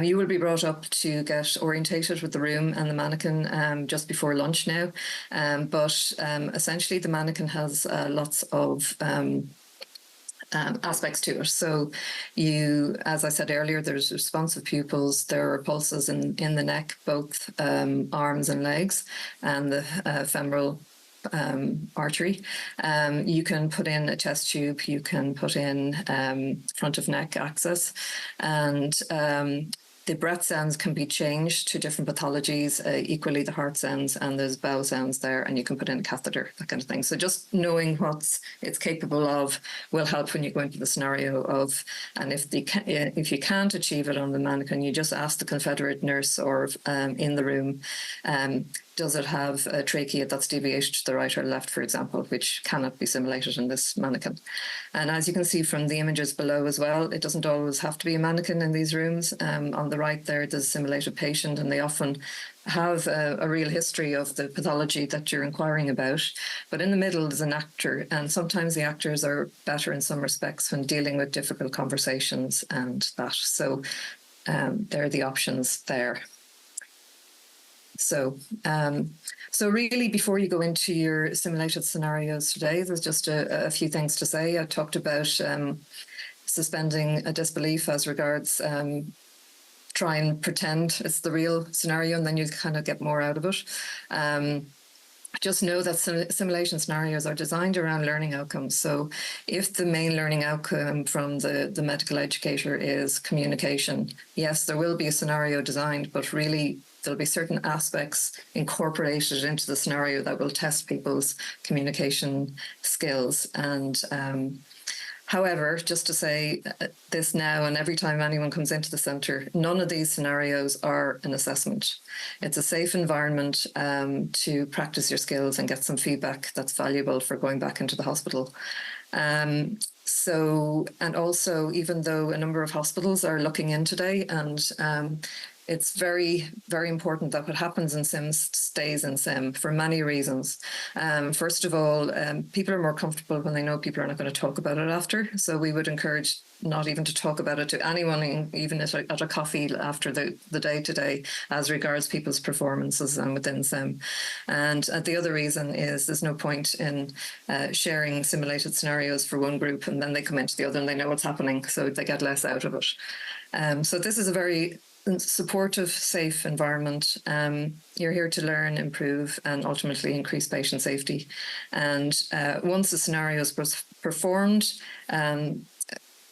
you will be brought up to get orientated with the room and the mannequin just before lunch now. But essentially the mannequin has lots of aspects to it. So you, as I said earlier, there's responsive pupils, there are pulses in the neck, both arms and legs, and the femoral artery. You can put in a chest tube, you can put in front of neck access, and the breath sounds can be changed to different pathologies, equally the heart sounds, and there's bowel sounds there, and you can put in a catheter, that kind of thing. So just knowing what it's capable of will help when you go into the scenario of, and if you can't achieve it on the mannequin, you just ask the confederate nurse or in the room, does it have a trachea that's deviated to the right or left, for example, which cannot be simulated in this mannequin. And as you can see from the images below as well, it doesn't always have to be a mannequin in these rooms. On the right there, there's a simulated patient, and they often have a real history of the pathology that you're inquiring about. But in the middle is an actor, and sometimes the actors are better in some respects when dealing with difficult conversations and that. So there are the options there. So really, before you go into your simulated scenarios today, there's just a few things to say. I talked about suspending a disbelief as regards try and pretend it's the real scenario, and then you kind of get more out of it. Just know that simulation scenarios are designed around learning outcomes. So if the main learning outcome from the medical educator is communication, yes, there will be a scenario designed, but really there'll be certain aspects incorporated into the scenario that will test people's communication skills. And however, just to say this now, and every time anyone comes into the centre, none of these scenarios are an assessment. It's a safe environment to practice your skills and get some feedback that's valuable for going back into the hospital. So, and also, even though a number of hospitals are looking in today, and it's very, very important that what happens in SIM stays in SIM for many reasons. First of all, people are more comfortable when they know people are not going to talk about it after. So we would encourage not even to talk about it to anyone, even at a coffee after the day-to-day, as regards people's performances and within SIM. And the other reason is there's no point in sharing simulated scenarios for one group and then they come into the other and they know what's happening, so they get less out of it. So this is a very supportive, safe environment. You're here to learn, improve, and ultimately increase patient safety. And once the scenario is performed,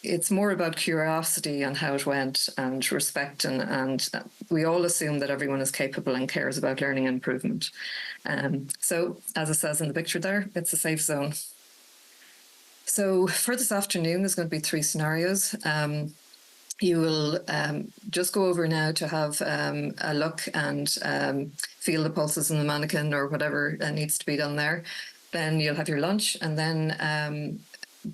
it's more about curiosity on how it went and respect, and we all assume that everyone is capable and cares about learning and improvement. So, as it says in the picture there, it's a safe zone. So for this afternoon, there's going to be 3 scenarios. You will just go over now to have a look and feel the pulses in the mannequin or whatever needs to be done there. Then you'll have your lunch, and then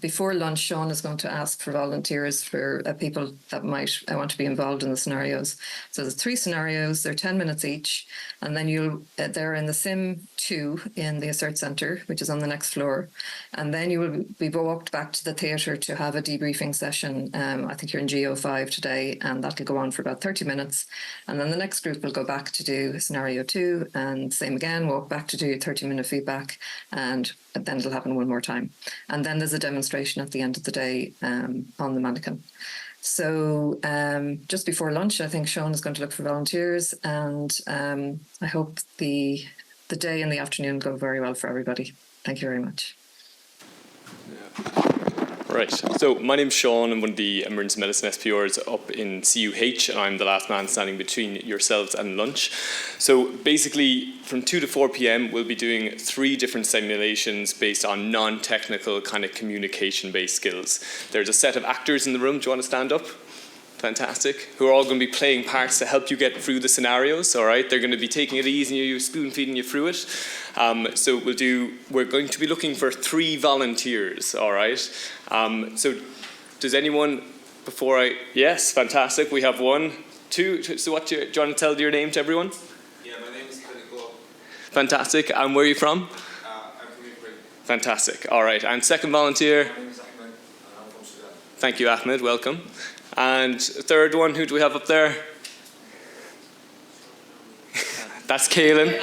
before lunch, Sean is going to ask for volunteers for people that might want to be involved in the scenarios. So there's 3 scenarios, they're 10 minutes each, and then they're in the Sim 2 in the Assert Centre, which is on the next floor. And then you will be walked back to the theatre to have a debriefing session. I think you're in GO5 today, and that'll go on for about 30 minutes. And then the next group will go back to do scenario 2, and same again, walk back to do 30-minute feedback, and then it'll happen one more time. And then there's a demonstration at the end of the day on the mannequin. So just before lunch, I think Sean is going to look for volunteers, and I hope the day and the afternoon go very well for everybody. Thank you very much. Yeah. Right, so my name's Sean. I'm one of the emergency medicine SPRs up in CUH, and I'm the last man standing between yourselves and lunch. So basically, from 2 to 4 p.m, we'll be doing 3 different simulations based on non-technical kind of communication-based skills. There's a set of actors in the room. Do you want to stand up? Fantastic. Who are all going to be playing parts to help you get through the scenarios, all right? They're going to be taking it easy and you spoon-feeding you through it. So we're going to be looking for 3 volunteers, all right? So does anyone, yes, fantastic. We have 1, 2, so what do you want to tell your name to everyone? Yeah, my name is Kenna. Fantastic. And where are you from? I'm from Ukraine. Fantastic. All right. And second volunteer? My name is Ahmed, and I'm from Sudan. Thank you, Ahmed. Welcome. And third one, who do we have up there? That's Kaylin.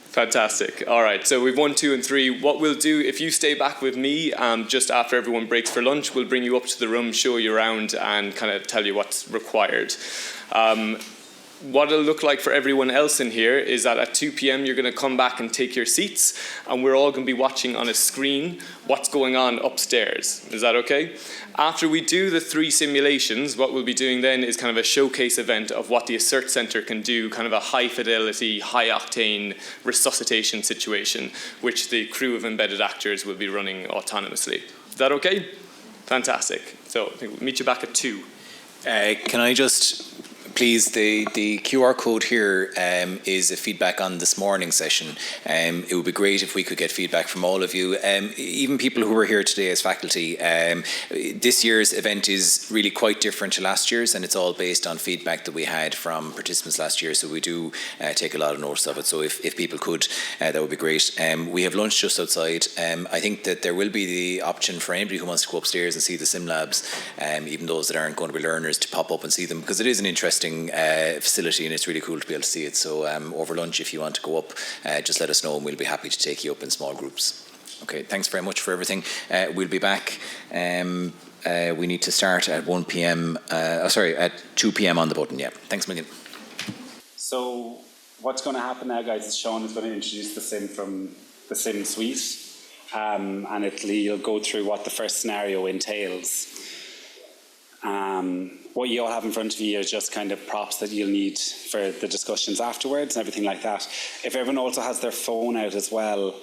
Fantastic. All right, so we've 1, 2, and 3. What we'll do, if you stay back with me, just after everyone breaks for lunch, we'll bring you up to the room, show you around, and kind of tell you what's required. What it'll look like for everyone else in here is that at 2 p.m. you're going to come back and take your seats, and we're all going to be watching on a screen what's going on upstairs. Is that okay? After we do the 3 simulations, what we'll be doing then is kind of a showcase event of what the Assert Centre can do, kind of a high-fidelity, high-octane resuscitation situation, which the crew of embedded actors will be running autonomously. Is that okay? Fantastic. So I think we'll meet you back at 2. Can I just... Please, the QR code here is a feedback on this morning's session. It would be great if we could get feedback from all of you, even people who were here today as faculty. This year's event is really quite different to last year's, and it's all based on feedback that we had from participants last year, so we do take a lot of notice of it. So if people could, that would be great. We have lunch just outside. I think that there will be the option for anybody who wants to go upstairs and see the sim labs, even those that aren't going to be learners, to pop up and see them, because it is an interesting facility and it's really cool to be able to see it. So over lunch, if you want to go up, just let us know and we'll be happy to take you up in small groups. Okay, thanks very much for everything. We'll be back. We need to start at 1 p.m. At 2 p.m. on the button. Yeah, thanks million. So what's going to happen now, guys, is Sean is going to introduce the sim from the sim suite, and you'll go through what the first scenario entails. What you all have in front of you is just kind of props that you'll need for the discussions afterwards and everything like that. If everyone also has their phone out as well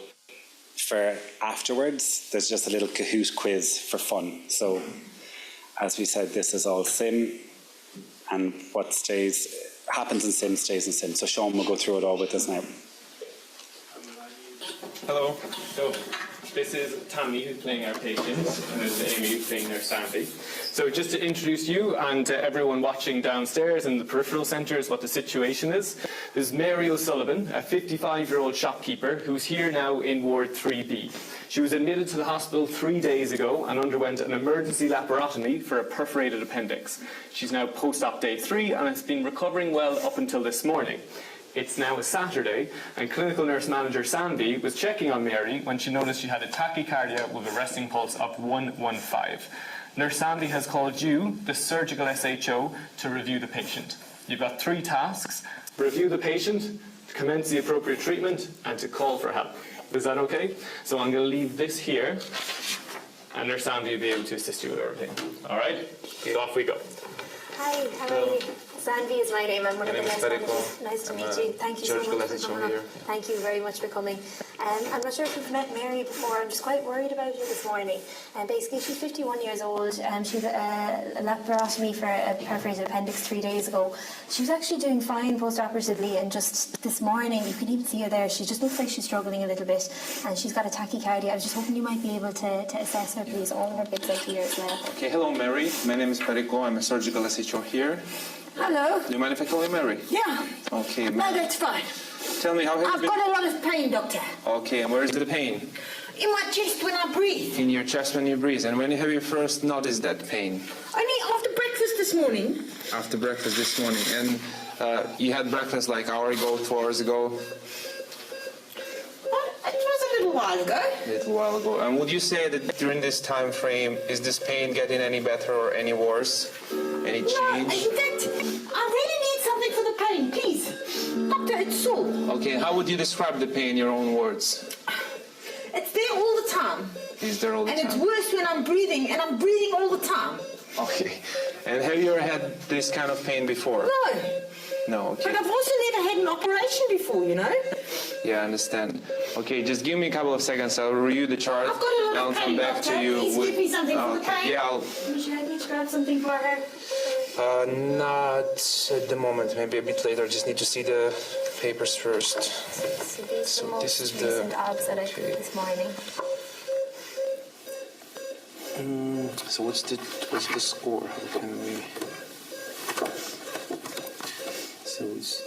for afterwards, there's just a little Kahoot quiz for fun. So, as we said, this is all sim, and what happens in sim stays in sim. So Sean will go through it all with us now. Hello. So this is Tammy, who's playing our patient, and there's Amy, who's playing their Sandy. So just to introduce you and everyone watching downstairs in the peripheral centres what the situation is, there's Mary O'Sullivan, a 55-year-old shopkeeper who's here now in Ward 3B. She was admitted to the hospital 3 days ago and underwent an emergency laparotomy for a perforated appendix. She's now post-op day 3 and has been recovering well up until this morning. It's now a Saturday, and clinical nurse manager Sandy was checking on Mary when she noticed she had a tachycardia with a resting pulse of 115. Nurse Sandy has called you, the surgical SHO, to review the patient. You've got 3 tasks: review the patient, to commence the appropriate treatment, and to call for help. Is that okay? So I'm going to leave this here, and Nurse Sandy will be able to assist you with everything. All right? Off we go. Hi, how are you? Sandy is my name. I'm one of the nurse managers. Nice to meet you. Thank you so much for coming up. Thank you very much for coming. I'm not sure if you've met Mary before. I'm just quite worried about you this morning. Basically, she's 51 years old. She had a laparotomy for a perforated appendix 3 days ago. She was actually doing fine post-operatively, and just this morning, you can even see her there. She just looks like she's struggling a little bit, and she's got a tachycardia. I was just hoping you might be able to assess her, please. All of her bits out here as well. Okay, hello, Mary. My name is Perico. I'm a surgical SHO here. Hello. Do you mind if I call you Mary? Yeah. Okay. No, that's fine. Tell me, how have I've got a lot of pain, doctor. Okay, and where is the pain? In my chest when I breathe. In your chest when you breathe. And when have you first noticed that pain? Only after breakfast this morning. After breakfast this morning. And you had breakfast like an hour ago, 2 hours ago? It was a little while ago. A little while ago. And would you say that during this time frame, is this pain getting any better or any worse? Any change? In fact, I really need something for the pain, please. Doctor, it's sore. Okay, how would you describe the pain in your own words? It's there all the time. is there all the and time? it's worse when I'm breathing, and I'm breathing all the time. Okay. And have you ever had this kind of pain before? No. No, okay. But I've also never had an operation before, you know? Yeah, I understand. Okay, just give me a couple of seconds. I'll review the chart. I've got a lot and I'll of come pain, back doctor. to you. Please give me something for the pain. Yeah, I'll... Should I need to grab something for her? Not at the moment. Maybe a bit later. I just need to see the papers first. So this is the recent odds that I took this morning. So what's the score? How can we? So it's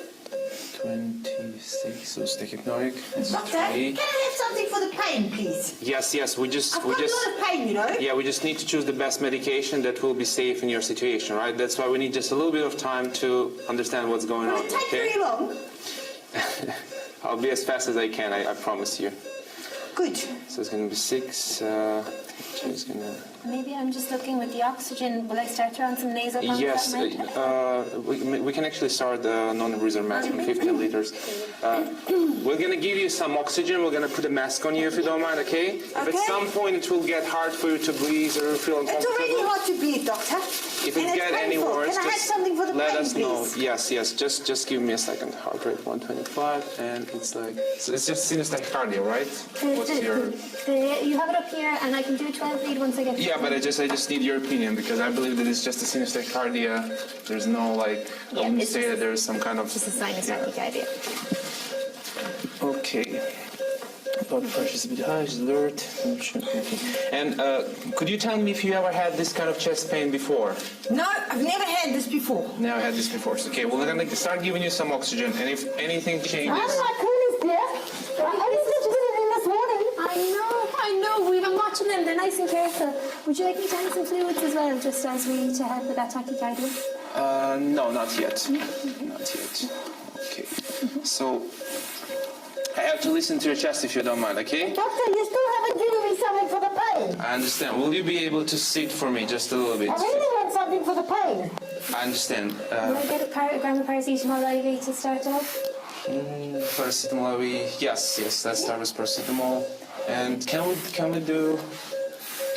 26. So stachypnoic. Doctor, can I have something for the pain, please? Yes. I've got a lot of pain, you know. Yeah, we just need to choose the best medication that will be safe in your situation, right? That's why we need just a little bit of time to understand what's going on. Will it take Okay? very long? I'll be as fast as I can. I promise you. Good. So it's going to be 6. She's going to. Maybe I'm just looking with the oxygen. Will I start her on some nasal pumps? Yes, we can actually start the non-rebreather mask on 15 liters. We're going to give you some oxygen. We're going to put a mask on you if you don't mind, okay? If at some point it will get hard for you to breathe or feel uncomfortable. It's already hard to breathe, doctor. If it gets any worse, can I have something for the let pain, us know. please? Yes. Just give me a second. Heart rate 125, and it's like it's just sinus tachycardia, right? What's your? You have it up here, and I can do a 12 lead once I get. Yeah, but I just need your opinion because I believe that it's just a sinus tachycardia. There's no like. I wouldn't say that there's some kind of. Just a sinus tachycardia. Okay. Blood pressure is a bit high. She's alert. And could you tell me if you ever had this kind of chest pain before? No, I've never had this before. Never had this before. So, okay, well, we're going to start giving you some oxygen, and if anything changes... I know. We've been watching them. They're nice and careful. Would you like me to add some fluids as well, just as we to help with that tachycardia? No, not yet. Not yet. Okay. So, I have to listen to your chest if you don't mind, okay? Doctor, you still haven't given me something for the pain. I understand. Will you be able to sit for me just a little bit? I really want something for the pain. I understand. Will I get a gram of paracetamol IV to start off? Paracetamol IV. Yes. Let's start with paracetamol. And can we do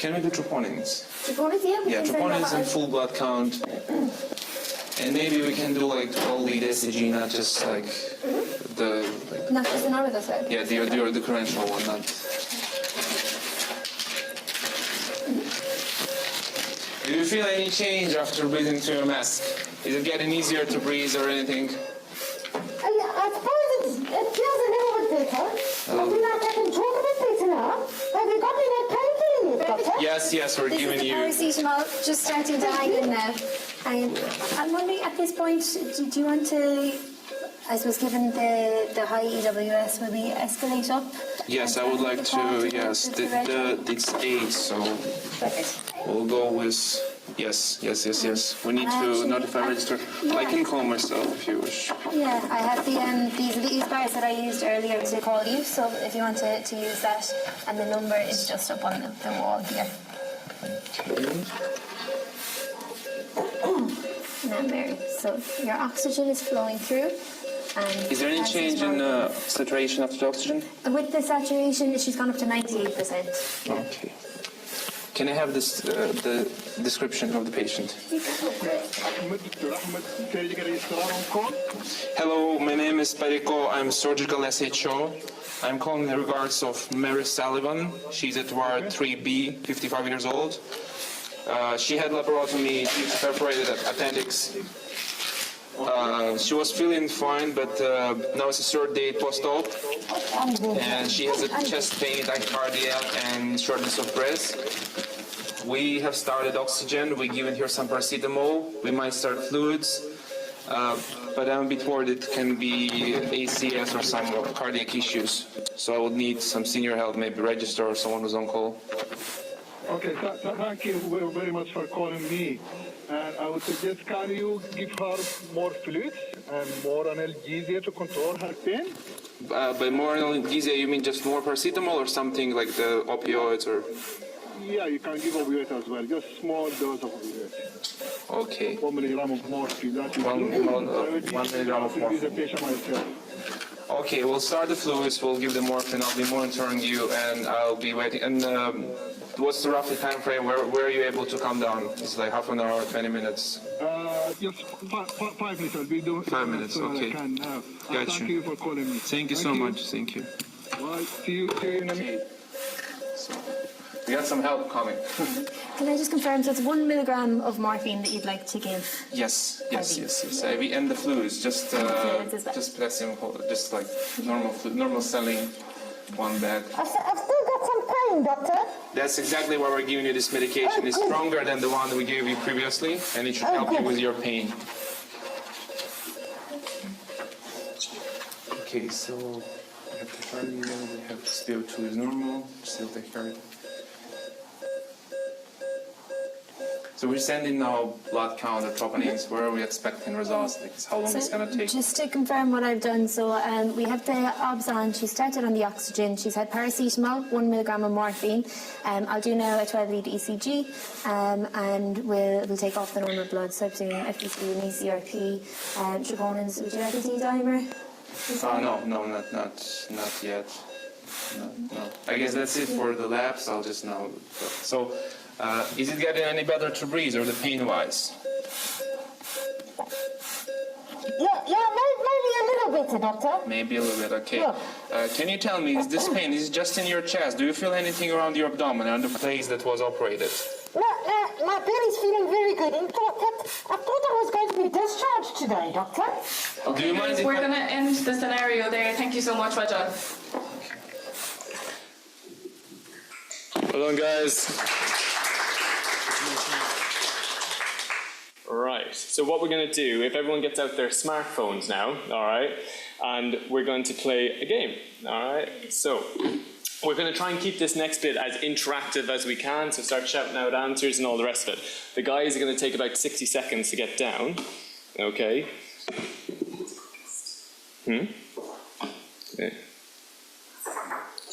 troponins? Troponins, yeah. Yeah, troponins and full blood count. And maybe we can do like 12 lead ECG, not just like the. Not just an orbital side. Yeah, the conventional one, not. Do you feel any change after breathing through your mask? Is it getting easier to breathe or anything? I suppose it feels a little bit better. I feel like I can talk a bit better now. Have you got me that painkiller yet, doctor? Yes, we're giving you. This is the paracetamol just starting to hang in now. I'm wondering at this point, do you want to, I suppose given the high EWS, will we escalate up? Yes, I would like to, yes. It's 8, so we'll go with. Yes. We need to notify Registrar. I can call myself if you wish. Yeah, I have these bars that I used earlier to call you, so if you want to use that, and the number is just up on the wall here. Now, Mary, so your oxygen is flowing through. And is there any change in saturation after the oxygen? With the saturation, she's gone up to 98%. Okay. Can I have this the description of the patient? Hello, my name is Perico. I'm surgical SHO. I'm calling in regards of Mary Sullivan. She's at ward 3B, 55 years old. She had laparotomy, perforated appendix. She was feeling fine, but now it's a third day post-op, and she has a chest pain, tachycardia, and shortness of breath. We have started oxygen. We're giving her some paracetamol. We might start fluids, but I'm a bit worried it can be ACS or some cardiac issues. So I would need some senior help, maybe Registrar or someone who's on call. Okay, thank you very much for calling me. And I would suggest, can you give her more fluids and more analgesia to control her pain? By more analgesia, you mean just more paracetamol or something like the opioids or? Yeah, you can give opioids as well, just small dose of opioids. Okay. 1 milligram of morphine. That is 1 milligram of morphine. The patient myself. Okay, we'll start the fluids, we'll give the morphine, I'll be monitoring you, and I'll be waiting. And what's the roughly time frame? Where are you able to come down? It's like half an hour, 20 minutes? Just 5 minutes. I'll be doing 5 minutes, okay. Got Thank you for calling me. Thank you so much. Thank you. Bye. See you in a minute. We got some help coming. Can I just confirm, so it's 1 milligram of morphine that you'd like to give? Yes. IV and the fluids, just pressing, just like normal saline, 1 bag. I've still got some pain, doctor. That's exactly why we're giving you this medication. It's stronger than the one we gave you previously, and it should help you with your pain. Okay, so we have tachycardia, we have CO2 is normal, still tachycardia. So we're sending now blood count or troponins. Where are we expecting results? Like, how long is it going to take? Just to confirm what I've done, so we have the OBS on. She started on the oxygen. She's had paracetamol, 1 milligram of morphine. I'll do now a 12-lead ECG, and we'll take off the normal blood. So I'm doing FBC and ECRP, troponins. Would you like a D-dimer? No, not yet. No. I guess that's it for the labs. I'll just now. So, is it getting any better to breathe, or the pain-wise? Yeah, maybe a little bit, doctor. Maybe a little bit. Okay. Yeah. Can you tell me, is this pain is it just in your chest? Do you feel anything around your abdomen, around the place that was operated? No, my belly's feeling very good. In fact, I thought I was going to be discharged today, doctor. Do you mind if we're going to end the scenario there. Thank you so much, Majid. Well done, guys. Right, so what we're going to do, if everyone gets out their smartphones now, all right, and we're going to play a game, all right? So we're going to try and keep this next bit as interactive as we can, so start shouting out answers and all the rest of it. The guys are going to take about 60 seconds to get down, okay? Yeah.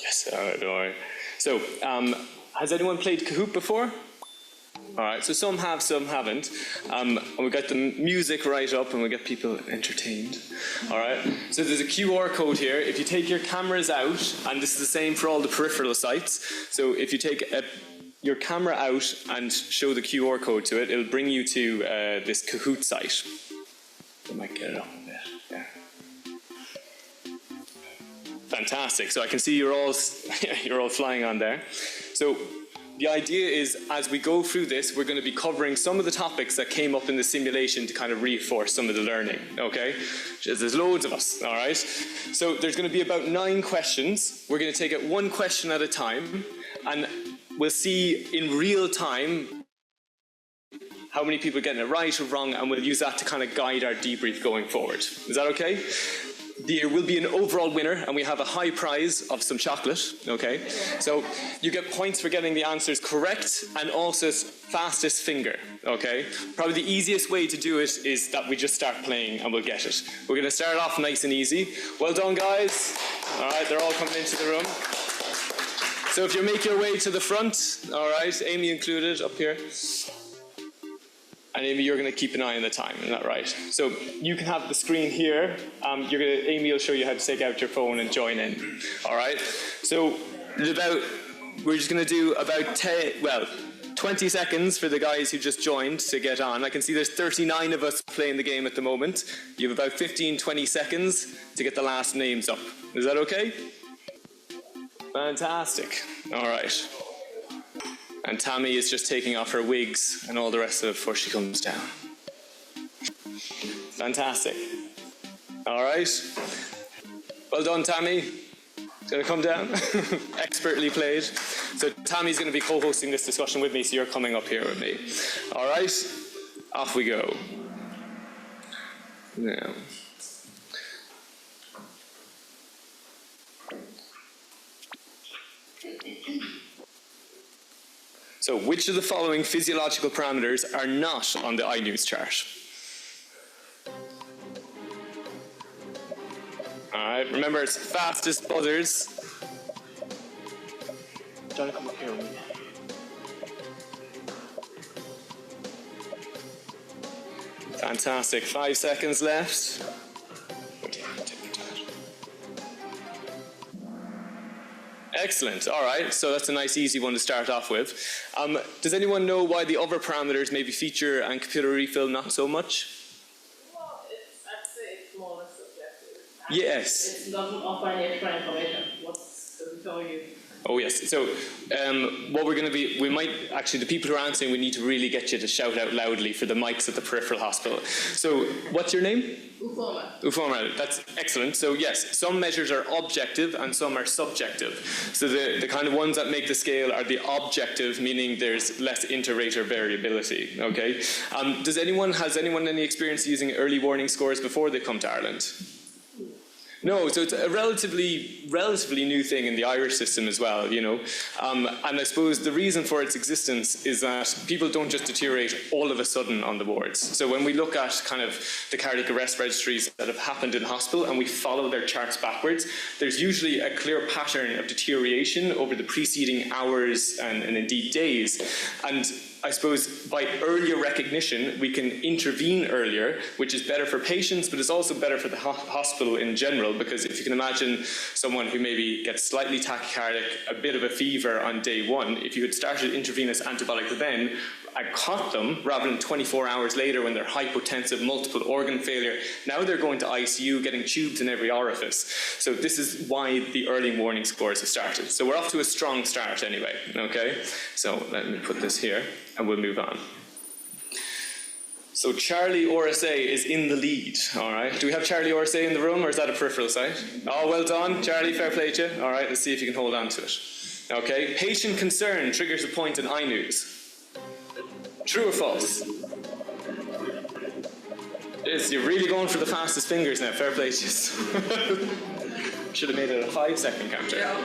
Yes, all right, don't worry. So, has anyone played Kahoot before? All right, so some have, some haven't. And we got the music right up and we get people entertained. All right, so there's a QR code here. If you take your cameras out, and this is the same for all the peripheral sites, so if you take your camera out and show the QR code to it, it'll bring you to this Kahoot site. I might get it up a bit, yeah. Fantastic, so I can see you're all flying on there. So the idea is, as we go through this, we're going to be covering some of the topics that came up in the simulation to kind of reinforce some of the learning, okay? There's loads of us, all right? So there's going to be about 9 questions. We're going to take it 1 question at a time, and we'll see in real time how many people are getting it right or wrong, and we'll use that to kind of guide our debrief going forward. Is that okay? There will be an overall winner, and we have a high prize of some chocolate, okay? So you get points for getting the answers correct, and also fastest finger, okay? Probably the easiest way to do it is that we just start playing and we'll get it. We're going to start off nice and easy. Well done, guys. All right, they're all coming into the room. So if you make your way to the front, all right, Amy included up here. And Amy, you're going to keep an eye on the time, isn't that right? So you can have the screen here. Amy will show you how to take out your phone and join in. All right? So we're just going to do about 20 seconds for the guys who just joined to get on. I can see there's 39 of us playing the game at the moment. You have about 15, 20 seconds to get the last names up. Is that okay? Fantastic. All right. And Tammy is just taking off her wigs and all the rest of it before she comes down. Fantastic. All right. Well done, Tammy. Going to come down. Expertly played. So Tammy's going to be co-hosting this discussion with me, so you're coming up here with me. All right. Off we go. Now. So, which of the following physiological parameters are not on the iNews chart? Alright, remember it's fastest buzzers. Johnny, come up here with me. Fantastic, 5 seconds left. Excellent. All right. So that's a nice, easy one to start off with. Does anyone know why the other parameters, maybe feature and capillary refill, not so much? Well, I'd say it's more or less subjective. Yes. It doesn't offer any extra information. What does it tell you? Oh, yes. So what we're going to be, we might, actually, the people who are answering, we need to really get you to shout out loudly for the mics at the peripheral hospital. So what's your name? Ufoma. That's excellent. So yes, some measures are objective and some are subjective. So the kind of ones that make the scale are the objective, meaning there's less inter-rater variability. Okay. Has anyone any experience using early warning scores before they come to Ireland? No, so it's a relatively new thing in the Irish system as well, you know. And I suppose the reason for its existence is that people don't just deteriorate all of a sudden on the wards. So when we look at kind of the cardiac arrest registries that have happened in hospital and we follow their charts backwards, there's usually a clear pattern of deterioration over the preceding hours and indeed days. And I suppose by earlier recognition, we can intervene earlier, which is better for patients, but it's also better for the hospital in general, because if you can imagine someone who maybe gets slightly tachycardic, a bit of a fever on day one, if you had started intravenous antibiotic then, I caught them rather than 24 hours later when they're hypotensive, multiple organ failure. Now they're going to ICU, getting tubes in every orifice. So this is why the early warning scores have started. So we're off to a strong start anyway, okay? So let me put this here and we'll move on. So Charlie RSA is in the lead, all right? Do we have Charlie RSA in the room or is that a peripheral site? Oh, well done, Charlie, fair play to you. All right, let's see if you can hold on to it. Okay, patient concern triggers a point in iNews. True or false? Yes, you're really going for the fastest fingers now. Fair play to you. Should have made it a 5-second counter. Yeah.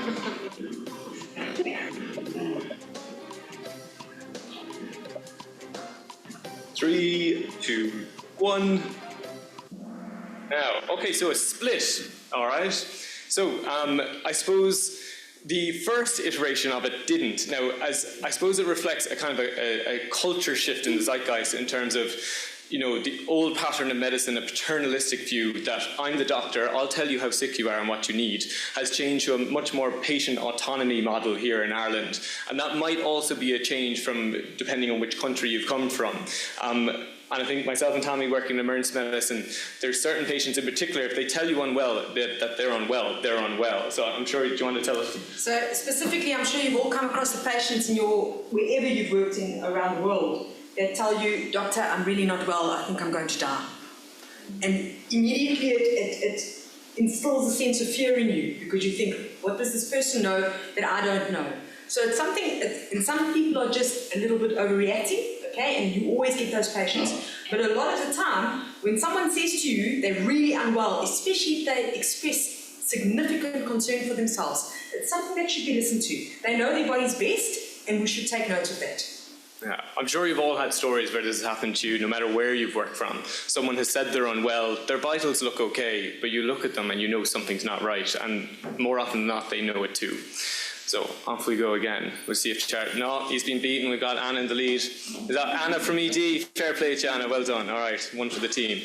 3, 2, 1. Now, okay, so a split. All right. So I suppose the first iteration of it didn't. Now, as I suppose it reflects a kind of a culture shift in the zeitgeist in terms of, you know, the old pattern of medicine, a paternalistic view that I'm the doctor, I'll tell you how sick you are and what you need, has changed to a much more patient autonomy model here in Ireland. And that might also be a change from, depending on which country you've come from. And I think myself and Tommy working in emergency medicine, there's certain patients in particular, if they tell you unwell, that they're unwell, they're unwell. So I'm sure, do you want to tell us? So specifically, I'm sure you've all come across the patients in wherever you've worked in around the world that tell you, doctor, I'm really not well, I think I'm going to die. And immediately it instills a sense of fear in you because you think, what does this person know that I don't know? So it's something, and some people are just a little bit overreacting. Okay, and you always get those patients. But a lot of the time, when someone says to you they're really unwell, especially if they express significant concern for themselves, it's something that should be listened to. They know their body's best, and we should take note of that. Yeah, I'm sure you've all had stories where this has happened to you, no matter where you've worked from. Someone has said they're unwell, their vitals look okay, but you look at them and you know something's not right, and more often than not, they know it too. So off we go again. We'll see if no, he's been beaten. We've got Anna in the lead. Is that Anna from ED? Fair play to Anna. Well done. All right, one for the team.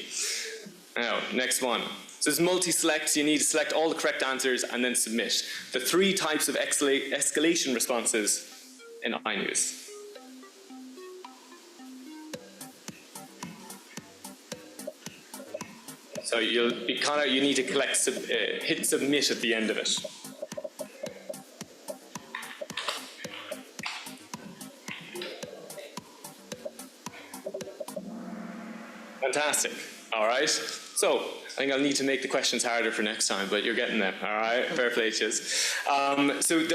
Now, next one. So it's multi-select. You need to select all the correct answers and then submit. The 3 types of escalation responses in iNews. So you need to hit submit at the end of it. Fantastic. All right. So I think I'll need to make the questions harder for next time, but you're getting there. All right. Fair play to you. So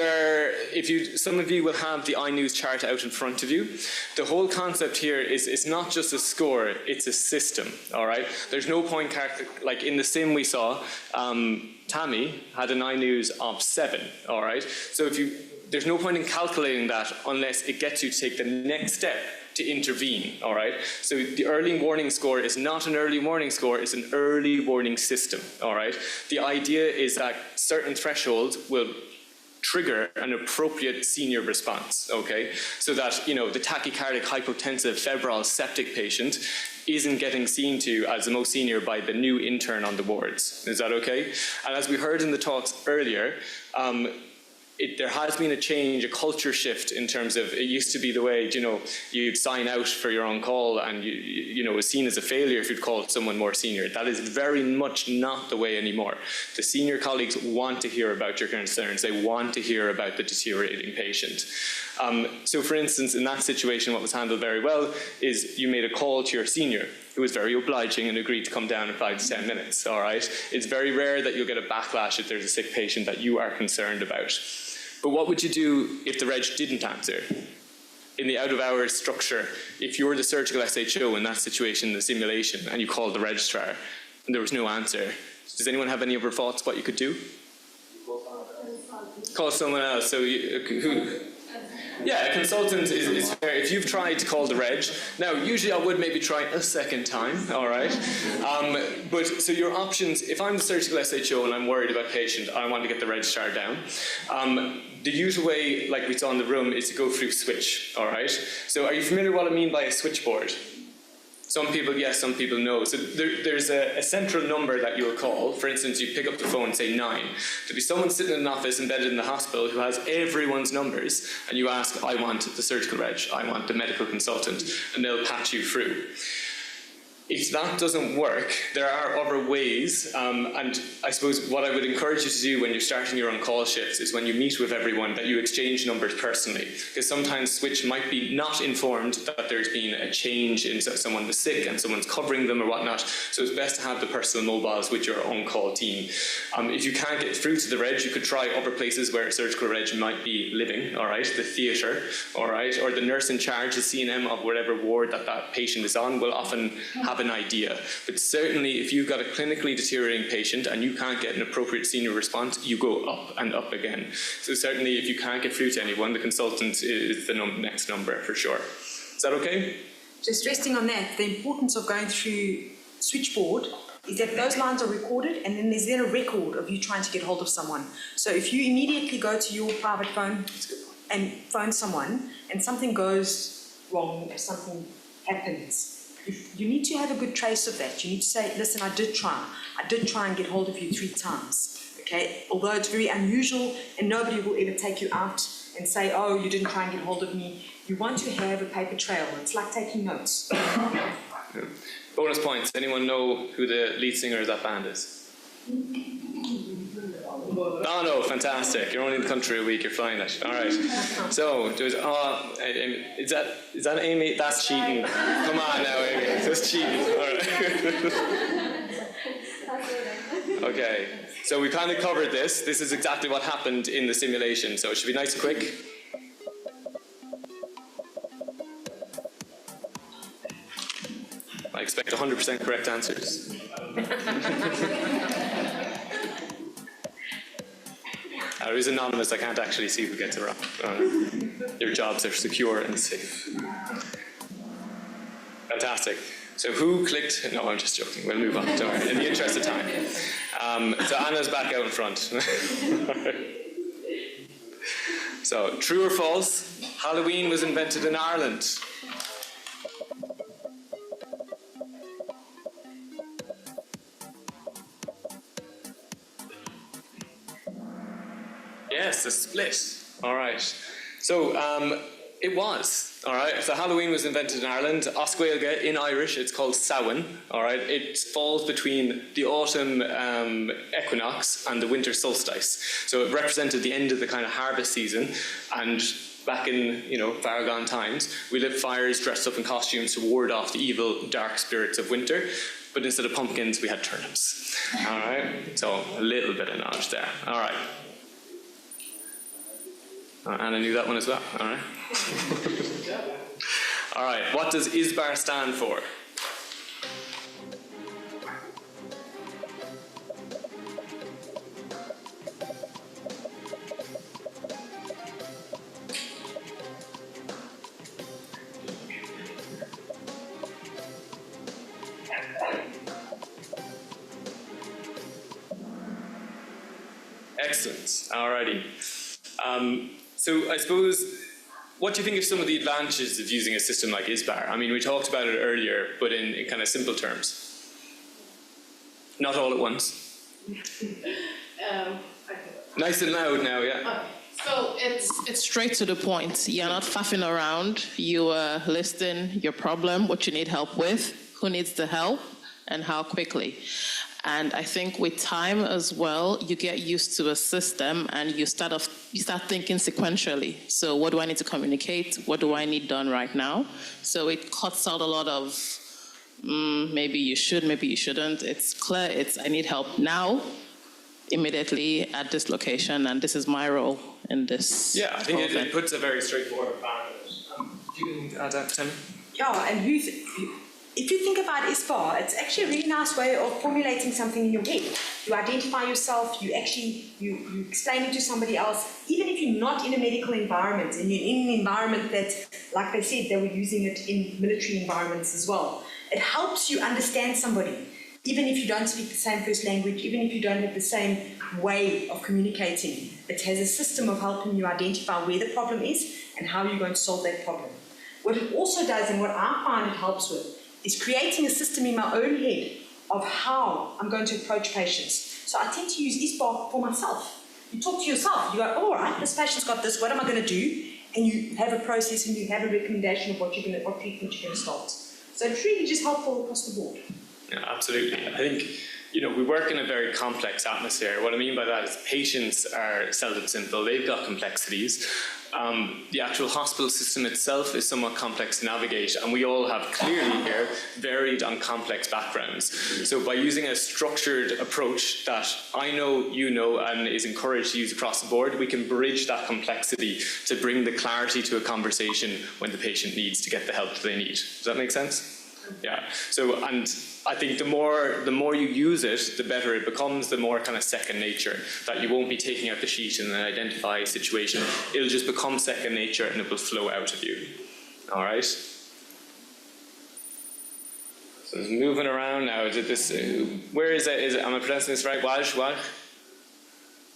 some of you will have the iNews chart out in front of you. The whole concept here is it's not just a score; it's a system. All right. There's no point like in the sim we saw. Tammy had an iNews of 7. All right. So there's no point in calculating that unless it gets you to take the next step to intervene, all right? So the early warning score is not an early warning score, it's an early warning system, all right? The idea is that certain thresholds will trigger an appropriate senior response, okay? So that, the tachycardic, hypotensive, febrile, septic patient isn't getting seen to as the most senior by the new intern on the wards. Is that okay? And as we heard in the talks earlier, there has been a change, a culture shift in terms of, it used to be the way, you'd sign out for your own call and it was seen as a failure if you'd called someone more senior. That is very much not the way anymore. The senior colleagues want to hear about your concerns. They want to hear about the deteriorating patient. So for instance, in that situation, what was handled very well is you made a call to your senior, who was very obliging and agreed to come down in 5 to 10 minutes, all right? It's very rare that you'll get a backlash if there's a sick patient that you are concerned about. But what would you do if the reg didn't answer? In the out-of-hours structure, if you're the surgical SHO in that situation, the simulation, and you called the registrar, and there was no answer, does anyone have any other thoughts what you could do? Call someone else. So yeah, a consultant is fair. If you've tried to call the reg, now usually I would maybe try a second time, all right? But so your options, if I'm the surgical SHO and I'm worried about patient, I want to get the registrar down. The usual way, like we saw in the room, is to go through switch, all right? So are you familiar with what I mean by a switchboard? Some people yes, some people no. So there's a central number that you'll call. For instance, you pick up the phone and say 9. There'll be someone sitting in an office embedded in the hospital who has everyone's numbers, and you ask, I want the surgical reg, I want the medical consultant, and they'll patch you through. If that doesn't work, there are other ways, and I suppose what I would encourage you to do when you're starting your on-call shifts is when you meet with everyone that you exchange numbers personally, because sometimes switch might be not informed that there's been a change in someone was sick and someone's covering them or whatnot, so it's best to have the personal mobiles with your on-call team. If you can't get through to the reg, you could try other places where a surgical reg might be living, all right, the theatre, all right, or the nurse in charge, the CNM of whatever ward that patient is on will often have an idea. But certainly if you've got a clinically deteriorating patient and you can't get an appropriate senior response, you go up and up again. So certainly if you can't get through to anyone, the consultant is the next number for sure. Is that okay? Just resting on that, the importance of going through switchboard is that those lines are recorded and then there's a record of you trying to get hold of someone. So if you immediately go to your private phone and phone someone and something goes wrong, if something happens, you need to have a good trace of that. You need to say, listen, I did try and get hold of you 3 times, okay? Although it's very unusual and nobody will ever take you out and say, oh, you didn't try and get hold of me. You want to have a paper trail. It's like taking notes. Bonus points. Anyone know who the lead singer of that band is? Oh no, fantastic. You're only in the country a week, you're flying it. Alright. So, is that Amy? That's cheating. Come on now, Amy. That's cheating. Alright. Okay. So we kind of covered this. This is exactly what happened in the simulation. So it should be nice and quick. I expect 100% correct answers. It was anonymous, I can't actually see who gets it wrong. Your jobs are secure and safe. Fantastic. So who clicked? No, I'm just joking. We'll move on. Don't worry. In the interest of time. So Anna's back out in front. So, true or false? Halloween was invented in Ireland. Yes, a split. All right. So it was. All right. So Halloween was invented in Ireland. Oscuelga in Irish, it's called Samhain. All right. It falls between the autumn equinox and the winter solstice. So it represented the end of the kind of harvest season. And back in far gone times, we lit fires, dressed up in costumes to ward off the evil, dark spirits of winter. But instead of pumpkins, we had turnips. All right. So a little bit of knowledge there. All right. Anna knew that one as well. All right. All right. What does ISBAR stand for? Excellent. All righty. So I suppose, what do you think of some of the advantages of using a system like ISBAR? I mean, we talked about it earlier, but in kind of simple terms. Not all at once. Nice and loud now, yeah. So it's straight to the point. You're not faffing around. You are listing your problem, what you need help with, who needs the help, and how quickly. And I think with time as well, you get used to a system and you start thinking sequentially. So what do I need to communicate? What do I need done right now? So it cuts out a lot of maybe you should, maybe you shouldn't. It's clear. I need help now, immediately at this location, and this is my role in this. Yeah, I think it puts a very straightforward plan. Do you add that, Tim? Yeah, and if you think about ISPA, it's actually a really nice way of formulating something in your head. You identify yourself, you explain it to somebody else, even if you're not in a medical environment and you're in an environment that, like they said, they were using it in military environments as well. It helps you understand somebody, even if you don't speak the same first language, even if you don't have the same way of communicating. It has a system of helping you identify where the problem is and how you're going to solve that problem. What it also does, and what I find it helps with, is creating a system in my own head of how I'm going to approach patients. So I tend to use ISPA for myself. You talk to yourself, you go, all right, this patient's got this, what am I going to do? And you have a process and you have a recommendation of what treatment you're going to start. So it's really just helpful across the board. Yeah, absolutely. I think, we work in a very complex atmosphere. What I mean by that is patients are seldom simple. They've got complexities. The actual hospital system itself is somewhat complex to navigate, and we all have clearly here varied and complex backgrounds. So by using a structured approach that I know, you know, and is encouraged to use across the board, we can bridge that complexity to bring the clarity to a conversation when the patient needs to get the help that they need. Does that make sense? Yeah. So, and I think the more you use it, the better it becomes, the more kind of second nature, that you won't be taking out the sheet and then identify a situation. It'll just become second nature and it will flow out of you. All right? So moving around now, where is it? Am I pronouncing this right? Waj?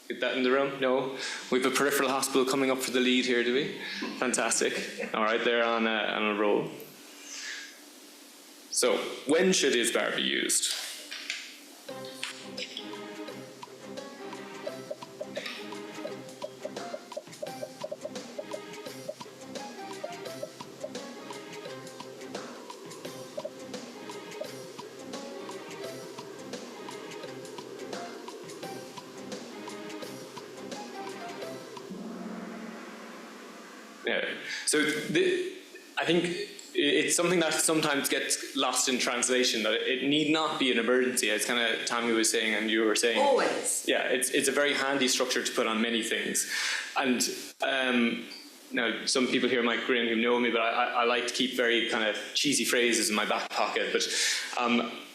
Get that in the room? No? We have a peripheral hospital coming up for the lead here, do we? Fantastic. All right, they're on a roll. So, when should ISBAR be used? Yeah. So, I think it's something that sometimes gets lost in translation, that it need not be an emergency, as kind of Tammy was saying and you were saying. Always. Yeah, it's a very handy structure to put on many things. And now some people here might grin who know me, but I like to keep very kind of cheesy phrases in my back pocket. But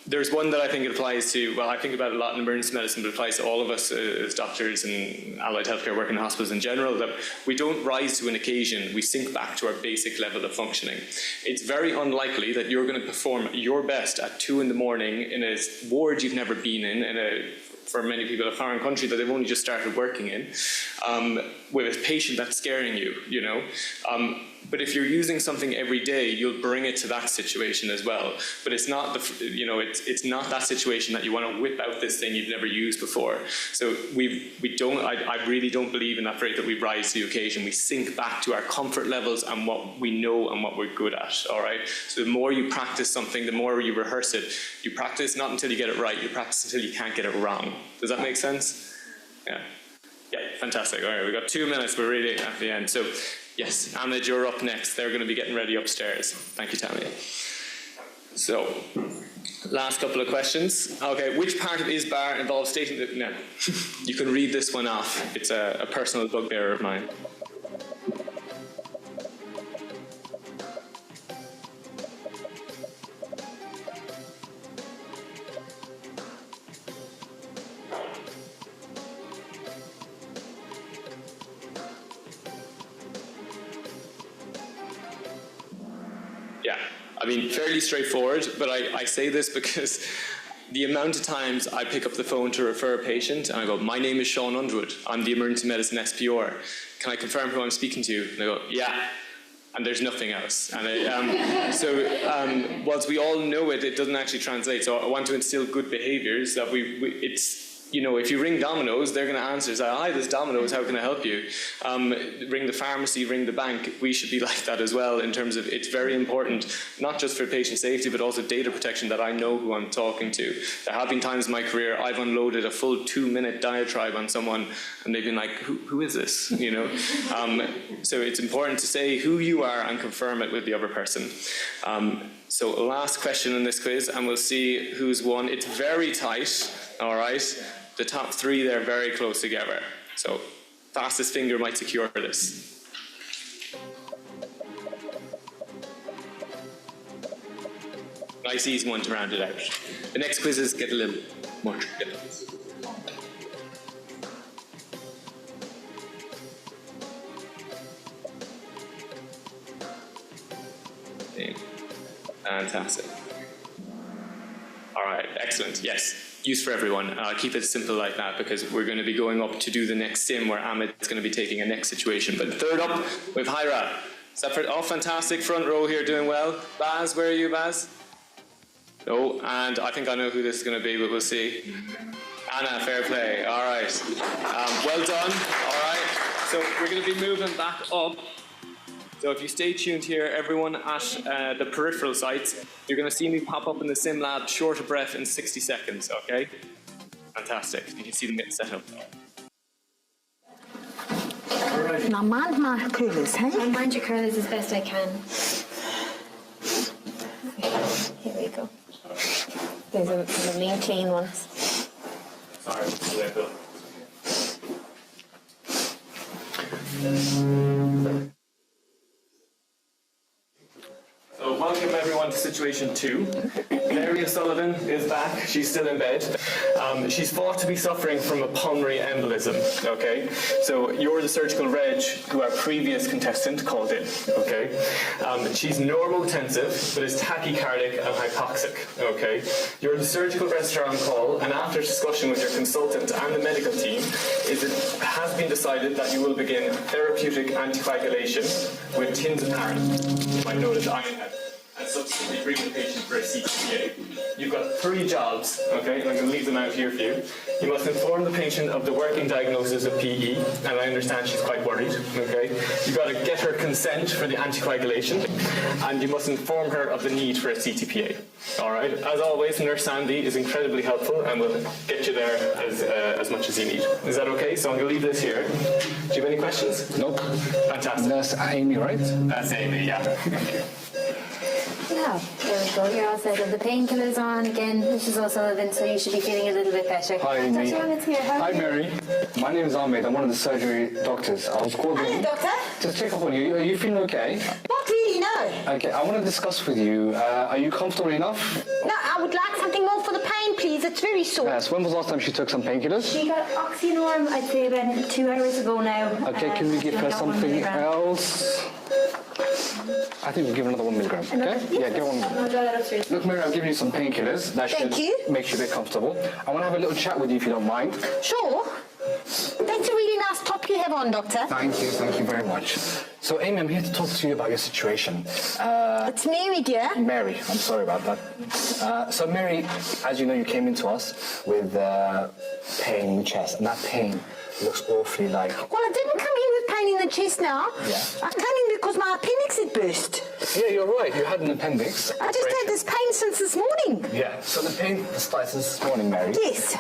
there's one that I think it applies to, well, I think about it a lot in emergency medicine, but it applies to all of us as doctors and allied healthcare working in hospitals in general, that we don't rise to an occasion, we sink back to our basic level of functioning. It's very unlikely that you're going to perform your best at 2 in the morning in a ward you've never been in for many people, a foreign country that they've only just started working in, with a patient that's scaring you, you know. But if you're using something every day, you'll bring it to that situation as well. But it's not it's not that situation that you want to whip out this thing you've never used before. So I really don't believe in that phrase that we rise to the occasion. We sink back to our comfort levels and what we know and what we're good at. All right. So the more you practice something, the more you rehearse it. You practice not until you get it right. You practice until you can't get it wrong. Does that make sense? Yeah. Yeah. Fantastic. All right. We've got 2 minutes. We're really at the end. So. Yes, Ahmed, you're up next. They're going to be getting ready upstairs. Thank you, Tammy. So, last couple of questions. Okay, which part of ISBAR involves stating that... No, you can read this one off. It's a personal bugbear of mine. Yeah, I mean, fairly straightforward, but I say this because the amount of times I pick up the phone to refer a patient and I go, my name is Sean Underwood, I'm the emergency medicine SPR. Can I confirm who I'm speaking to? And they go, yeah. And there's nothing else. And whilst we all know it, it doesn't actually translate. So I want to instill good behaviours that you know, if you ring Domino's, they're going to answer, say, hi, this is Domino's, how can I help you? Ring the pharmacy, ring the bank. We should be like that as well, in terms of it's very important, not just for patient safety, but also data protection, that I know who I'm talking to. There have been times in my career I've unloaded a full 2-minute diatribe on someone, and they've been like, who is this? You know? So it's important to say who you are and confirm it with the other person. So last question in this quiz, and we'll see who's won. It's very tight, all right? The top 3, they're very close together. So fastest finger might secure this. Nice easy one to round it out. The next quizzes get a little more tricky. Fantastic. All right, excellent. Yes, use for everyone. I'll keep it simple like that, because we're going to be going up to do the next sim where Ahmed's going to be taking a next situation. But third up, with Hyra. Oh, fantastic. Front row here, doing well. Baz, where are you, Baz? No, and I think I know who this is going to be, but we'll see. Anna, fair play. All right. Well done. All right. So we're going to be moving back up. So if you stay tuned here, everyone at the peripheral sites, you're going to see me pop up in the sim lab, short of breath, in 60 seconds, okay? Fantastic. You can see them getting set up. Now mind my curlers, hey? I'll mind your curlers as best I can. Here we go. There's a main clean ones. Sorry, So welcome everyone to situation 2. Mary O'Sullivan is back. She's still in bed. She's thought to be suffering from a pulmonary embolism. Okay, so you're the surgical reg who our previous contestant called in. Okay, she's normotensive but is tachycardic and hypoxic. Okay, you're the surgical registrar on call, and after discussion with your consultant and the medical team, it has been decided that you will begin therapeutic anticoagulation with tins of heparin. You might know as iron, and subsequently bring the patient for a CPSP. You've got 3 jobs, okay, and I'm going to leave them out here for you. You must inform the patient of the working diagnosis of PE, and I understand she's quite worried, okay? You've got to get her consent for the anticoagulation, and you must inform her of the need for a CTPA. All right, as always, Nurse Sandy is incredibly helpful and will get you there as much as you need. Is that okay? So I'm going to leave this here. Do you have any questions? Nope. Fantastic. Nurse Amy, right? That's Amy, yeah. Yeah, there we go. You're all set. And the painkillers on again, which is also Sullivan, so you should be feeling a little bit better. Hi, Amy. Dr. Ahmed's here. How Hi, are you? Mary. My name is Ahmed. I'm one of the surgery doctors. I was called in. Doctor? Just check up on you. Are you feeling okay? Not really, no. Okay, I want to discuss with you. Are you comfortable enough? No, I would like something more for the pain, please. It's very sore. Yes. When was the last time she took some painkillers? She got Oxynorm, I'd say about 2 hours ago now. Okay, can we give her something else? I think we'll give another 1 milligram. Okay? Yeah, give 1 milligram. I'll draw that upstairs. Look, Mary, I've given you some painkillers. That should make you a bit comfortable. I want to have a little chat with you if you don't mind. Sure. That's a really nice top you have on, Doctor. Thank you very much. So, Amy, I'm here to talk to you about your situation. It's Mary, dear. Mary, I'm sorry about that. So, Mary, as you know, you came into us with pain in the chest, and that pain looks awfully like... Well, I didn't come here with pain in the chest now. Yeah. I'm coming because my appendix had burst. Yeah, you're right. You had an appendix. I just had this pain since this morning. Yeah. So the pain started this morning, Mary. Yes.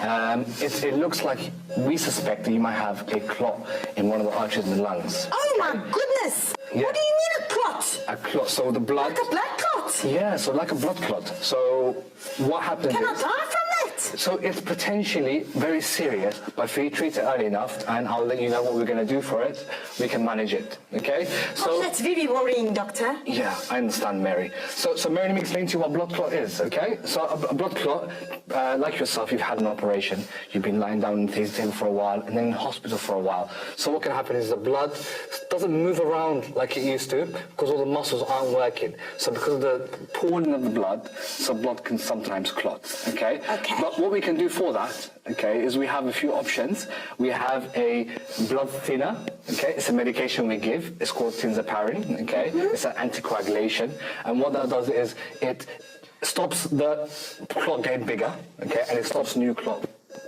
It looks like we suspect that you might have a clot in one of the arteries in the lungs. Oh, my goodness. Yeah. What do you mean a clot? A clot. So the blood... Like a blood clot? Yeah, so like a blood clot. So what happens Can I is... die from that? So it's potentially very serious, but if we treat it early enough, and I'll let you know what we're going to do for it, we can manage it, okay? So that's very worrying, Doctor. Yeah, I understand, Mary. So Mary, let me explain to you what blood clot is, okay? So a blood clot, like yourself, you've had an operation, you've been lying down on the table for a while, and then in hospital for a while. So what can happen is the blood doesn't move around like it used to, because all the muscles aren't working. So because of the pooling of the blood, so blood can sometimes clot, okay? Okay. But what we can do for that, okay, is we have a few options. We have a blood thinner, okay? It's a medication we give. It's called tinzaparin, okay? It's an anticoagulation. And what that does is it stops the clot getting bigger, okay? And it stops new clot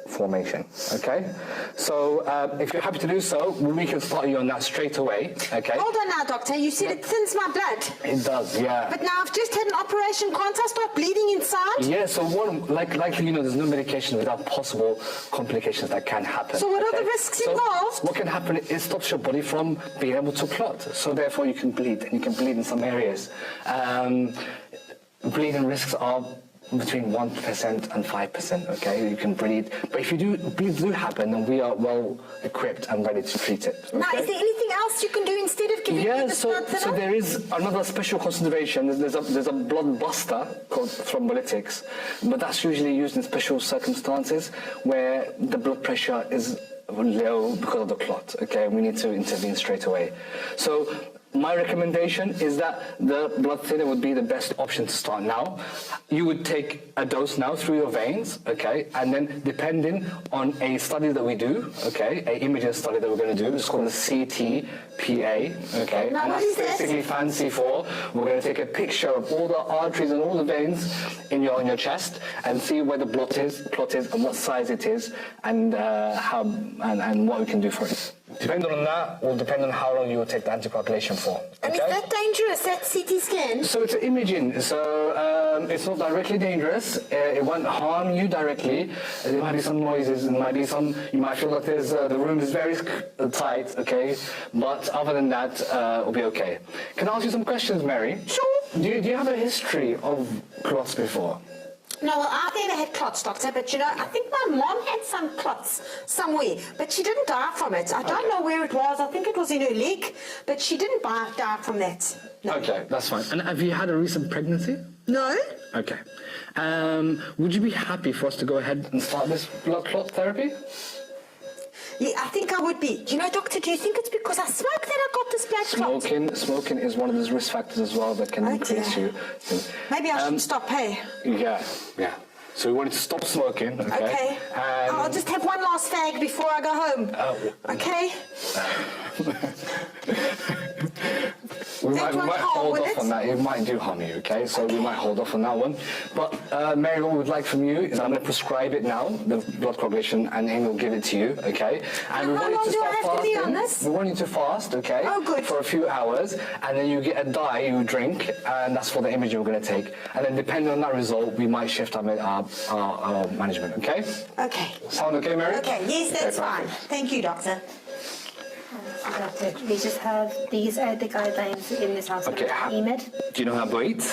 formation. Okay, so if you're happy to do so, we can start you on that straight away. Okay. Hold on now, doctor. You said it thins my blood. It does, yeah. But now I've just had an operation. Can't I start bleeding inside? Yeah. So like there's no medication without possible complications that can happen. So what are the risks involved? What can happen is it stops your body from being able to clot. So therefore you can bleed, and you can bleed in some areas. Bleeding risks are between 1% and 5%, okay? You can bleed. But if bleeds do happen, then we are well equipped and ready to treat it. Okay? Now, is there anything else you can do instead of giving me this blood thinner? So there is another special consideration. There's a blood buster called thrombolytics, but that's usually used in special circumstances where the blood pressure is low because of the clot, okay? We need to intervene straight away. So my recommendation is that the blood thinner would be the best option to start now. You would take a dose now through your veins, okay, and then depending on a study that we do, okay, an imaging study that we're going to do, it's called the CTPA, okay, now, and that's basically fancy for we're going to take a picture of all the arteries and all the veins in your chest and see where the clot is and what size it is and how and what we can do for it. Depending on that will depend on how long you will take the anticoagulation for. Okay? And is that dangerous, that CT scan? So it's imaging, so it's not directly dangerous. It won't harm you directly. There might be some noises, you might feel that the room is very tight, okay? But other than that, it'll be okay. Can I ask you some questions, Mary? Sure. Do you have a history of clots before? No, well, I've never had clots, doctor, but I think my mom had some clots somewhere, but she didn't die from it. I don't know where it was. I think it was in her leg, but she didn't die from that. No. Okay, that's fine. And have you had a recent pregnancy? No. Okay. Would you be happy for us to go ahead and start this blood clot therapy? Yeah, I think I would be. Doctor, do you think it's because I smoked that I got this blood clot? Smoking is one of those risk factors as well that can increase you. Maybe I should stop, hey? Yeah. So we wanted to stop smoking, okay? Okay. I'll just have one last fag before I go home. Okay? We might hold off on that. It might do harm you, okay? So we might hold off on that one. But Mary, what we'd like from you is I'm going to prescribe it now, the blood coagulation, and Amy will give it to you, okay? And how long do I have to be on this? We want you to fast, okay? Oh, good. For a few hours, and then you get a dye you drink, and that's for the imaging we're going to take. And then depending on that result, we might shift our management, okay? Okay. Sound okay, Mary? Okay, yes, that's fine. Thank you, doctor. Doctor, we just have, these are the guidelines in this hospital. Okay. EMED. Do you know her weight?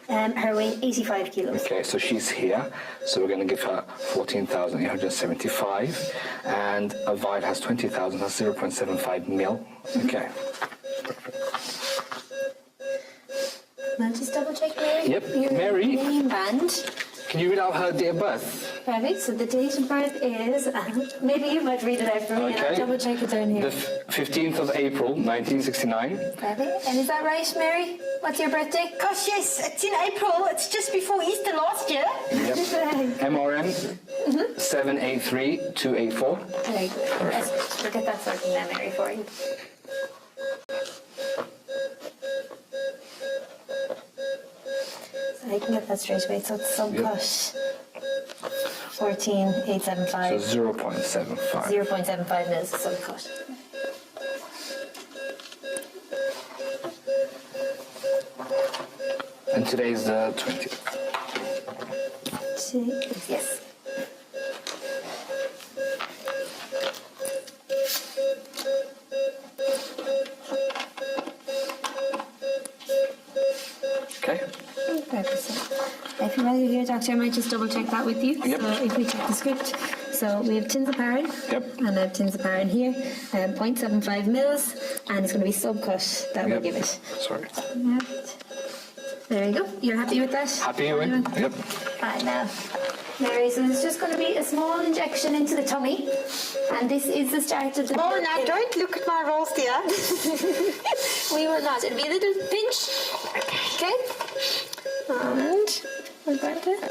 Her weight, 85 kilos. Okay, so she's here. So we're going to give her 14,875. And a vial has 20,000, that's 0.75 mil. Okay. Now just double check, Mary. Yep, your Mary. name band. Can you read out her date of birth? Perfect. So the date of birth is, maybe you might read it out for me and I'll double check it down here. The 15th of April, 1969. Perfect. And is that right, Mary? What's your birthday? Gosh, yes, it's in April. It's just before Easter last year. Yep. MRN 783284. Very good. We'll get that sorted now, Mary, for you. So I can get that straight away. So it's subcut 14,875. So 0.75. 0.75 mils subcut. And today's the 20th. Yes. Okay. If you're ready here, Doctor, I might just double check that with you. Yep. So if we check the script, so we have tinzaparin. Yep. And I have tinzaparin here, 0.75 mils, and it's going to be subcut that will give it. Sorry. Yep. There you go. You're happy with that? Happy with it? Yep. Right now. Mary, so it's just going to be a small injection into the tummy, and this is the start of the... Oh, now don't look at my rolls, dear. We will not. It'll be a little pinch. Okay. And we'll grab it.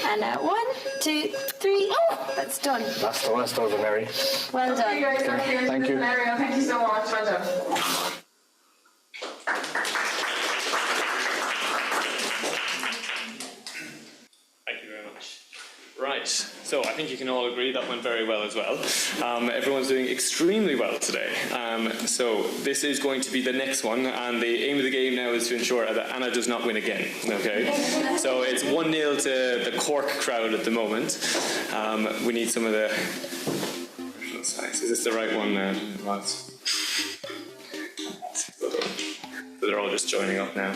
And now 1, 2, 3. Oh, that's done. That's the last over, Mary. Well done. Thank you. Thank you so much. Well done. Thank you very much. Right, so I think you can all agree that went very well as well. Everyone's doing extremely well today. So this is going to be the next one, and the aim of the game now is to ensure that Anna does not win again. Okay, so it's 1-0 to the Cork crowd at the moment. We need some of the. Is this the right one? So they're all just joining up now.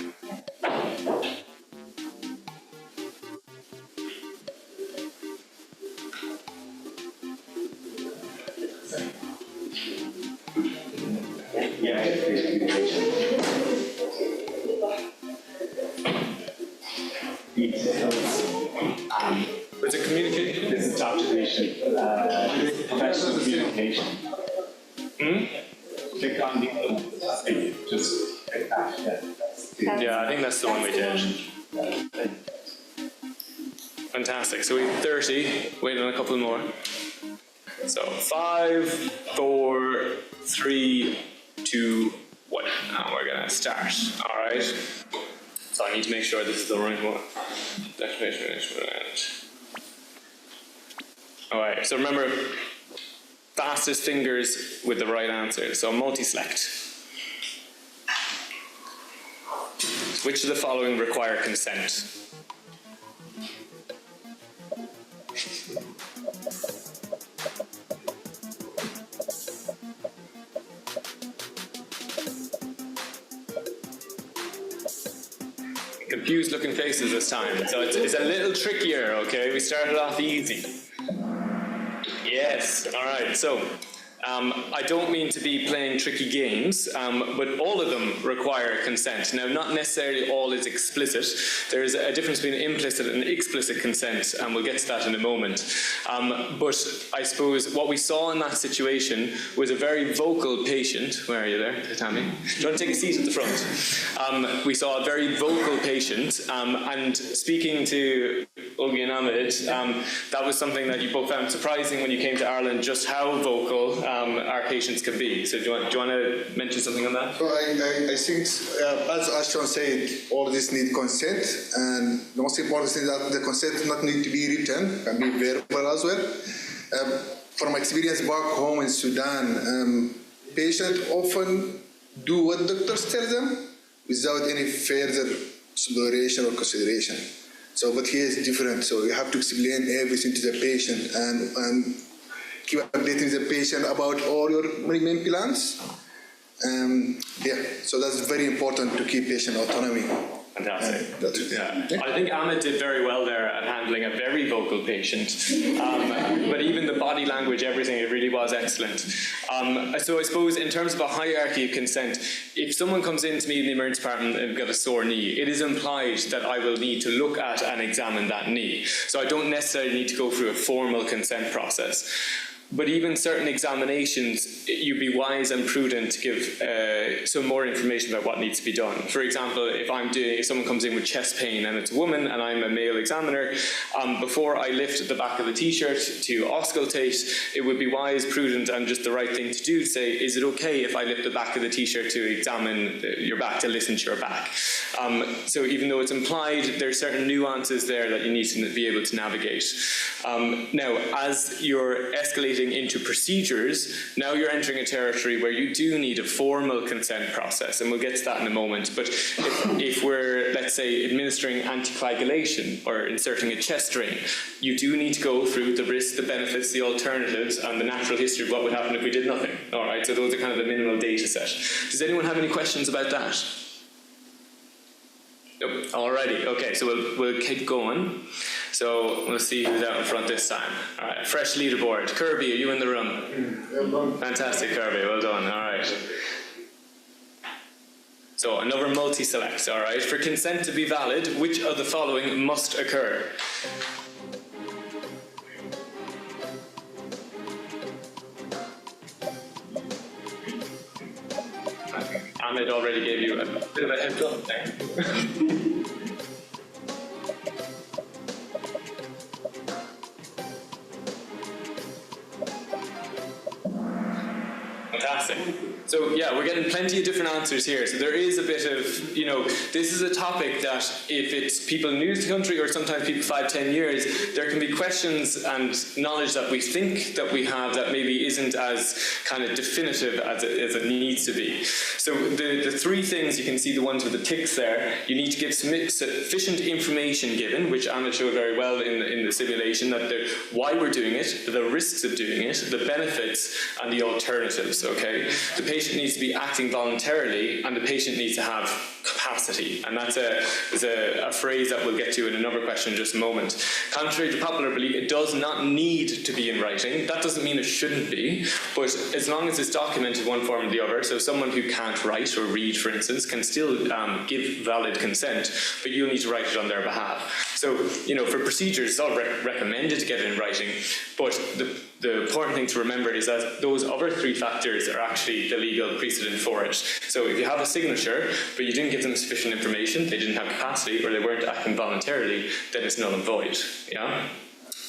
It's a communication. This is observation. Professional communication. Click on the just click that. Yeah, I think that's the one we did. Fantastic. So we have 30. Waiting on a couple more. So 5, 4, 3, 2, 1. And we're gonna start. All right. So I need to make sure this is the right one. All right. So remember, fastest fingers with the right answer. So multi-select. Which of the following require consent? Confused looking faces this time, so it's a little trickier, okay? We started off easy. Yes, all right, so I don't mean to be playing tricky games, but all of them require consent. Now, not necessarily all is explicit. There's a difference between implicit and explicit consent, and we'll get to that in a moment. But I suppose what we saw in that situation was a very vocal patient. Where are you there, Tammy? Do you want to take a seat at the front? We saw a very vocal patient, and speaking to Ogi and Ahmed, that was something that you both found surprising when you came to Ireland, just how vocal our patients can be. So do you want to mention something on that? So I think, as Ashraf said, all this need consent, and the most important thing is that the consent does not need to be written, can be verbal as well. From experience back home in Sudan, patients often do what doctors tell them without any further exploration or consideration. So, but here is different. So you have to explain everything to the patient and keep updating the patient about all your treatment plans. Yeah, so that's very important to keep patient autonomy. Fantastic. Yeah. I think Ahmed did very well there at handling a very vocal patient. But even the body language, everything, it really was excellent. So I suppose in terms of a hierarchy of consent, if someone comes in to me in the emergency department and got a sore knee, it is implied that I will need to look at and examine that knee. So I don't necessarily need to go through a formal consent process. But even certain examinations, you'd be wise and prudent to give some more information about what needs to be done. For example, if someone comes in with chest pain and it's a woman and I'm a male examiner, before I lift the back of the t-shirt to auscultate, it would be wise, prudent, and just the right thing to do to say, is it okay if I lift the back of the t-shirt to examine your back, to listen to your back? So even though it's implied, there are certain nuances there that you need to be able to navigate. Now, as you're escalating into procedures, now you're entering a territory where you do need a formal consent process, and we'll get to that in a moment. But if we're, let's say, administering anticoagulation or inserting a chest drain, you do need to go through the risks, the benefits, the alternatives, and the natural history of what would happen if we did nothing. All right, so those are kind of the minimal data set. Does anyone have any questions about that? Nope. Alrighty, okay, so we'll keep going. So we'll see who's out in front this time. All right, fresh leaderboard. Kirby, are you in the room? Fantastic, Kirby, well done, all right. So another multi-select, all right. For consent to be valid, which of the following must occur? Ahmed already gave you a bit of a heads up there. Fantastic. So yeah, we're getting plenty of different answers here. So there is a bit of, this is a topic that if it's people new to the country or sometimes people 5-10 years, there can be questions and knowledge that we think that we have that maybe isn't as kind of definitive as it needs to be. So the three things, you can see the ones with the ticks there, you need to give sufficient information given, which Anna showed very well in the simulation, that why we're doing it, the risks of doing it, the benefits and the alternatives, okay? The patient needs to be acting voluntarily and the patient needs to have capacity, and that's a phrase that we'll get to in another question in just a moment. Contrary to popular belief, it does not need to be in writing. That doesn't mean it shouldn't be, but as long as it's documented one form or the other, so someone who can't write or read, for instance, can still give valid consent, but you'll need to write it on their behalf. So, for procedures, it's all recommended to get it in writing, but the important thing to remember is that those other three factors are actually the legal precedent for it. So if you have a signature, but you didn't give them sufficient information, they didn't have capacity, or they weren't acting voluntarily, then it's null and void. Yeah?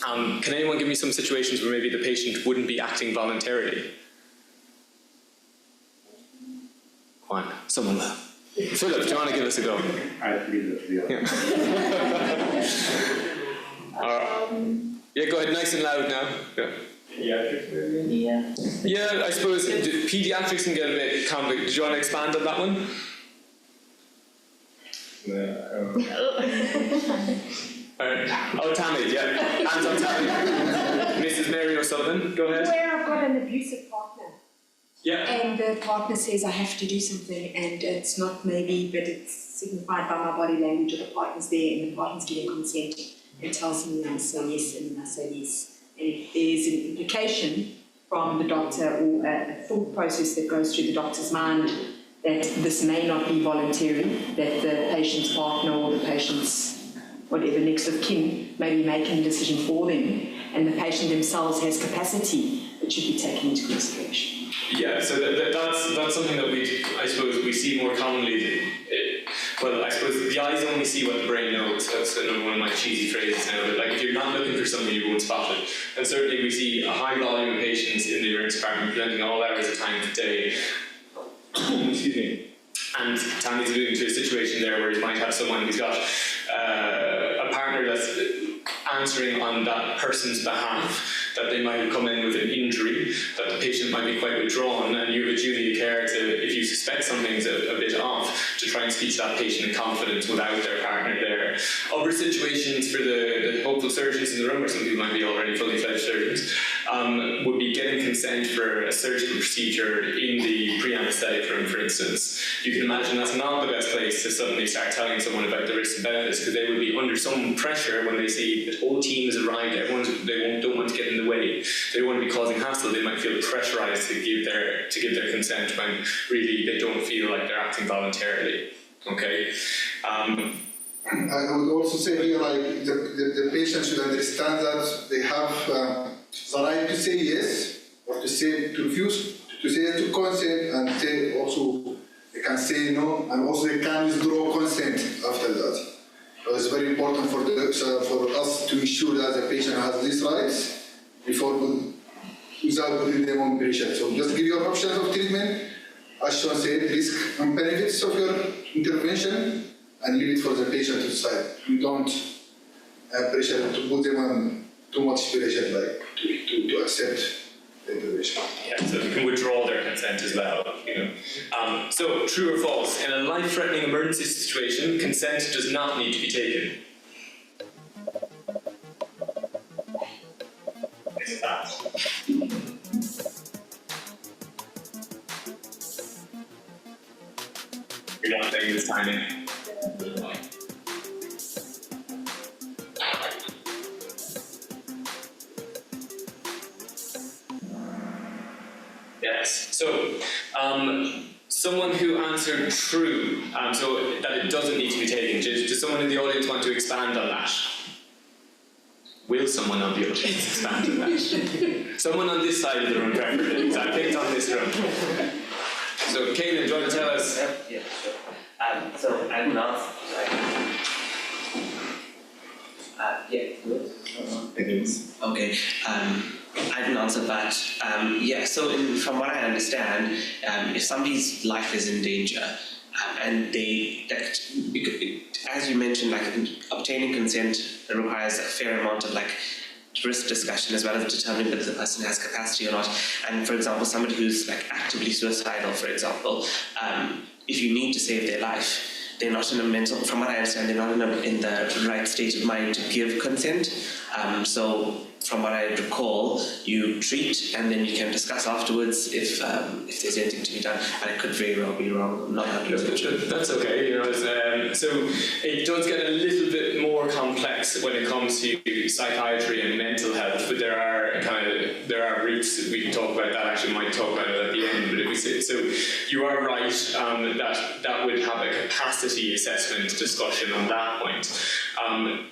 Can anyone give me some situations where maybe the patient wouldn't be acting voluntarily? One. Someone will. Philip, do you want to give us a go? I'll leave it to you. Yeah, go ahead, nice and loud now. Yeah. Yeah, I suppose pediatrics can get a bit complicated. Do you want to expand on that one? Alright. Oh, Tammy, yeah. Hands on Tammy. Mrs. Mary O'Sullivan, go ahead. Where I've got an abusive partner. Yeah. And the partner says I have to do something, and it's not maybe, but it's signified by my body language, or the partner's there and the partner's giving consent. It tells me I say yes and I say yes. And if there's an implication from the doctor or a thought process that goes through the doctor's mind that this may not be voluntary, that the patient's partner or the patient's whatever next of kin may be making a decision for them, and the patient themselves has capacity, it should be taken into consideration. Yeah, so that's something that I suppose we see more commonly. Well, I suppose the eyes only see what the brain knows. That's another one of my cheesy phrases now. But like, if you're not looking for something, you won't spot it. And certainly, we see a high volume of patients in the emergency department presenting all hours of time of day. Excuse me. And Tammy's alluding to a situation there where you might have someone who's got a partner that's answering on that person's behalf, that they might come in with an injury, that the patient might be quite withdrawn, and you have a duty of care to, if you suspect something's a bit off, to try and speak to that patient in confidence without their partner there. Other situations for the hopeful surgeons in the room, or some people might be already fully fledged surgeons, would be getting consent for a surgical procedure in the pre-anesthetic room, for instance. You can imagine that's not the best place to suddenly start telling someone about the risks and benefits, because they would be under some pressure when they see the whole team has arrived, don't want to get in the way, they don't want to be causing hassle, they might feel pressurized to give their consent when really they don't feel like they're acting voluntarily. Okay. I would also say here, like the patient should understand that they have the right to say yes, or to refuse, to say yes to consent, and say also they can say no, and also they can withdraw consent after that. So it's very important for us to ensure that the patient has these rights without putting them on pressure. So just give your options of treatment, as Sean said, risk and benefits of your intervention, and leave it for the patient to decide. You don't pressure to put them on too much pressure, like to accept the intervention. Yeah, so they can withdraw their consent as well. So true or false? In a life-threatening emergency situation, consent does not need to be taken. It's that. You're not taking this time in. Yes. So, someone who answered true, so that it doesn't need to be taken. Does someone in the audience want to expand on that? Will someone on the audience expand on that? Someone on this side of the room, preferably, because I picked on this room. So, Kaylin, do you want to tell us? Yeah, sure. So I'm not yeah, good. Okay. I had an answer, but yeah. So from what I understand, if somebody's life is in danger, and as you mentioned, like obtaining consent requires a fair amount of like risk discussion as well as determining whether the person has capacity or not. And for example, somebody who's like actively suicidal, for example, if you need to save their life, they're not in a mental, from what I understand, they're not in the right state of mind to give consent. So from what I recall, you treat and then you can discuss afterwards if there's anything to be done. And it could very well be wrong. I'm not 100% sure. That's okay. So it does get a little bit more complex when it comes to psychiatry and mental health. But there are routes that we can talk about. That actually might talk about it at the end. But if we say, so you are right that would have a capacity assessment discussion on that point.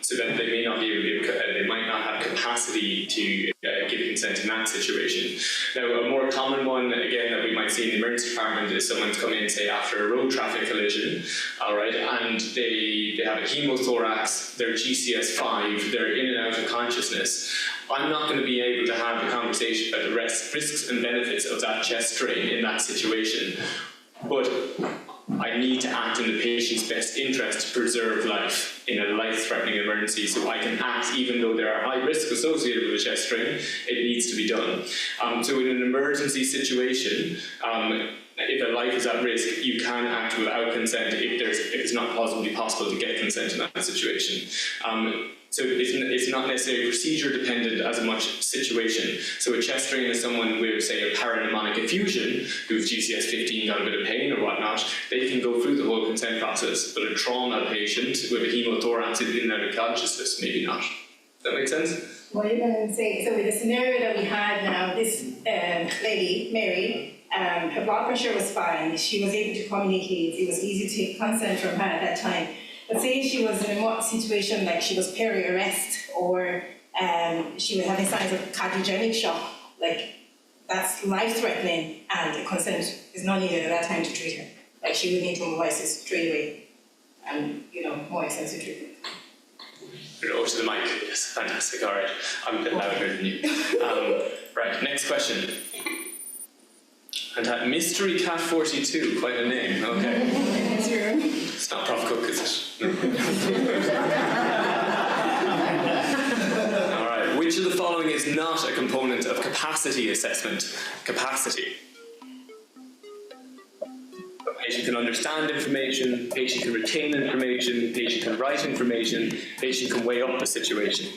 So that they may not be able to, they might not have capacity to give consent in that situation. Now, a more common one, again, that we might see in the emergency department is someone's come in, say, after a road traffic collision, all right, and they have a hemothorax, they're GCS5, they're in and out of consciousness. I'm not going to be able to have the conversation about the risks and benefits of that chest drain in that situation, but I need to act in the patient's best interest to preserve life in a life-threatening emergency, so I can act even though there are high risks associated with a chest drain. It needs to be done. So in an emergency situation, if a life is at risk, you can act without consent if it's not possibly possible to get consent in that situation. So it's not necessarily procedure dependent as much situation. So a chest drain is someone with, say, a paramnemonic effusion who's GCS 15, got a bit of pain or whatnot, they can go through the whole consent process, but a trauma patient with a hemothorax in and out of consciousness, maybe not. Does that make sense? Well, you're going to say, so with the scenario that we had now, this lady, Mary, her blood pressure was fine, she was able to communicate, it was easy to take consent from her at that time. But say she was in a situation like she was peri-arrest or she was having signs of cardiogenic shock, like that's life-threatening and the consent is not needed at that time to treat her. Like she would need to mobilize straight away and, more extensive treatment. Over to the mic. Yes, fantastic. All right. I'm a bit louder than you. Right, next question. And Mystery Cat 42, quite a name. Okay. It's not Prof Cook, is it? All right. Which of the following is not a component of capacity assessment? Capacity. A patient can understand information, patient can retain information, patient can write information, patient can weigh up a situation.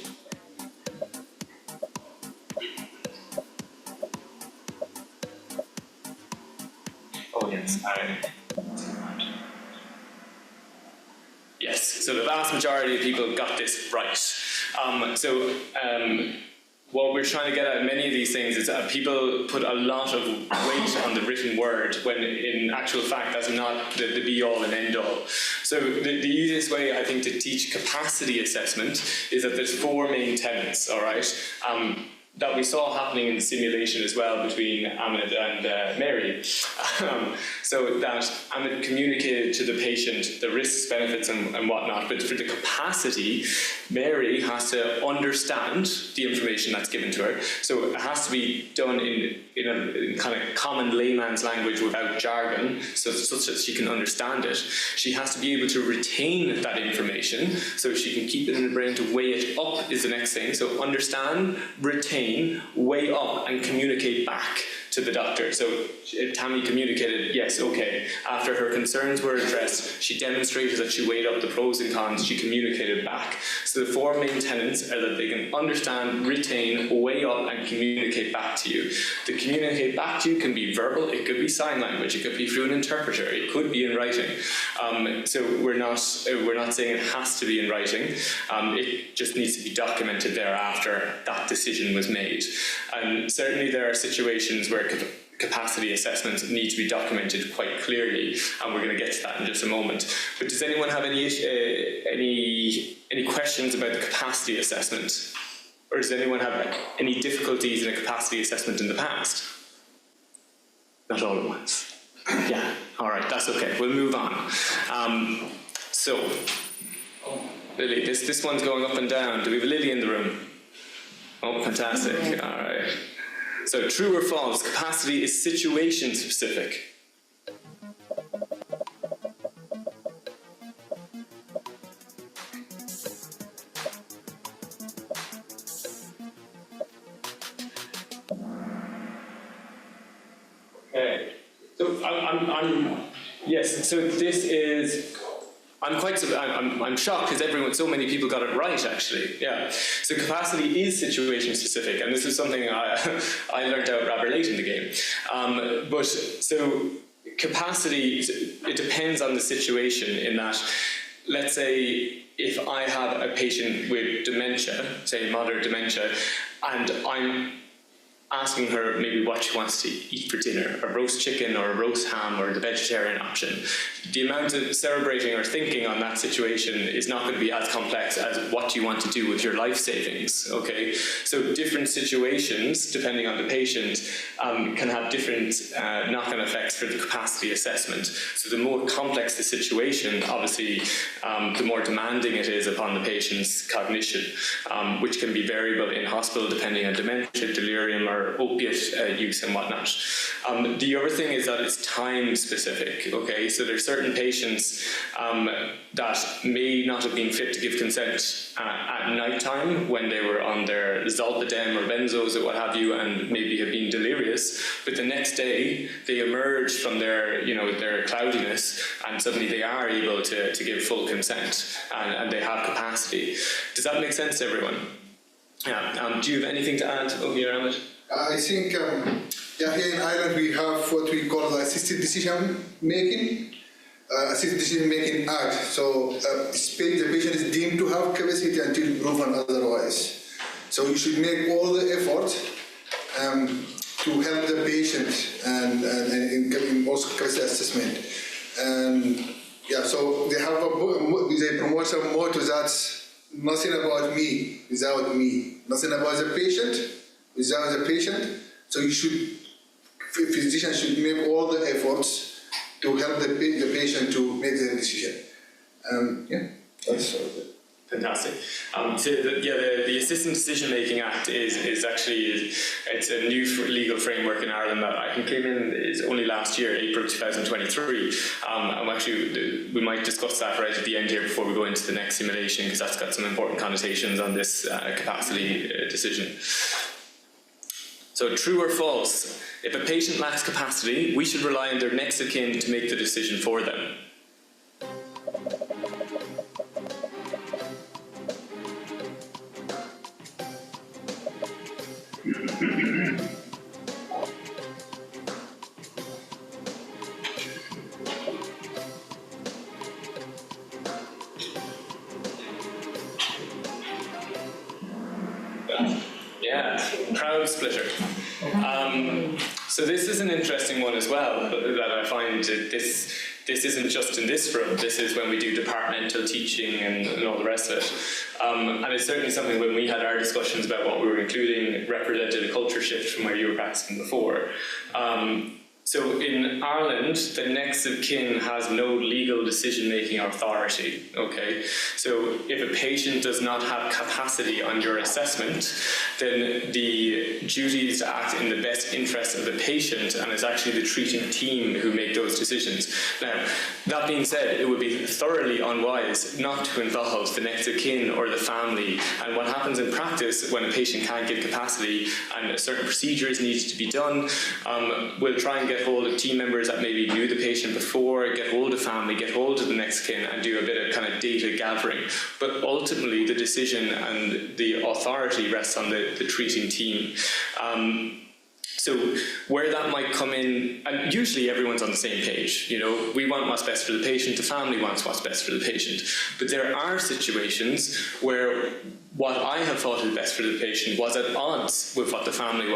Oh yes, yes, so the vast majority of people got this right. What we're trying to get at many of these things is that people put a lot of weight on the written word when in actual fact that's not the be-all and end-all. So the easiest way, I think, to teach capacity assessment is that there's four main tenets, all right? That we saw happening in the simulation as well between Ahmed and Mary. So that Ahmed communicated to the patient the risks, benefits and whatnot, but for the capacity, Mary has to understand the information that's given to her. So it has to be done in a kind of common layman's language without jargon, such that she can understand it. She has to be able to retain that information so she can keep it in the brain to weigh it up is the next thing. So understand, retain, weigh up and communicate back to the doctor. So Tammy communicated, yes, okay. After her concerns were addressed, she demonstrated that she weighed up the pros and cons, she communicated back. So the four main tenets are that they can understand, retain, weigh up and communicate back to you. The communicate back to you can be verbal, it could be sign language, it could be through an interpreter, it could be in writing. So we're not saying it has to be in writing, it just needs to be documented thereafter that decision was made. And certainly there are situations where capacity assessments need to be documented quite clearly, and we're going to get to that in just a moment. But does anyone have any questions about the capacity assessment? Or does anyone have any difficulties in a capacity assessment in the past? Not all at once. Yeah, all right, that's okay. We'll move on. So, Lily, this one's going up and down. Do we have Lily in the room? Oh, fantastic. All right. So true or false, capacity is situation specific. Okay, so yes, so this is, I'm shocked because so many people got it right actually, yeah. So capacity is situation specific, and this is something I learned out rather late in the game. But so capacity, it depends on the situation in that, let's say if I have a patient with dementia, say moderate dementia, and I'm asking her maybe what she wants to eat for dinner, a roast chicken or a roast ham or the vegetarian option. The amount of celebrating or thinking on that situation is not going to be as complex as what you want to do with your life savings, okay? So different situations, depending on the patient, can have different knock-on effects for the capacity assessment. So the more complex the situation, obviously, the more demanding it is upon the patient's cognition, which can be variable in hospital depending on dementia, delirium, or opiate use and whatnot. The other thing is that it's time specific, okay? So there's certain patients that may not have been fit to give consent at night time when they were on their zolpidem or benzos or what have you, and maybe have been delirious, but the next day they emerge from their, their cloudiness and suddenly they are able to give full consent and they have capacity. Does that make sense to everyone? Yeah. Do you have anything to add over here, Ahmed? I think, here in Ireland we have what we call the assisted decision making. Assisted decision making act. So the patient is deemed to have capacity until proven otherwise. So you should make all the effort to help the patient and in also capacity assessment. And so they have they promote some motto that's nothing about me without me, nothing about the patient without the patient. So physicians should make all the efforts to help the patient to make the decision. That's sort of it. Fantastic. The Assistant Decision Making Act is actually it's a new legal framework in Ireland that I think came in is only last year, April 2023. And we might discuss that right at the end here before we go into the next simulation, because that's got some important connotations on this capacity decision. So true or false, if a patient lacks capacity, we should rely on their next of kin to make the decision for them. Crowd splitter. So this is an interesting one as well, that I find this isn't just in this room, this is when we do departmental teaching and all the rest of it. And it's certainly something when we had our discussions about what we were including represented a culture shift from where you were practicing before. So in Ireland, the next of kin has no legal decision-making authority, okay? So if a patient does not have capacity on your assessment, then the duty is to act in the best interest of the patient, and it's actually the treating team who make those decisions. Now, that being said, it would be thoroughly unwise not to involve the next of kin or the family. And what happens in practice when a patient can't give capacity and certain procedures need to be done, we'll try and get hold of team members that maybe knew the patient before, get hold of family, get hold of the next kin, and do a bit of kind of data gathering. But ultimately, the decision and the authority rests on the treating team. So where that might come in, and usually everyone's on the same page, we want what's best for the patient, the family wants what's best for the patient. But there are situations where what I have thought is best for the patient was at odds with what the family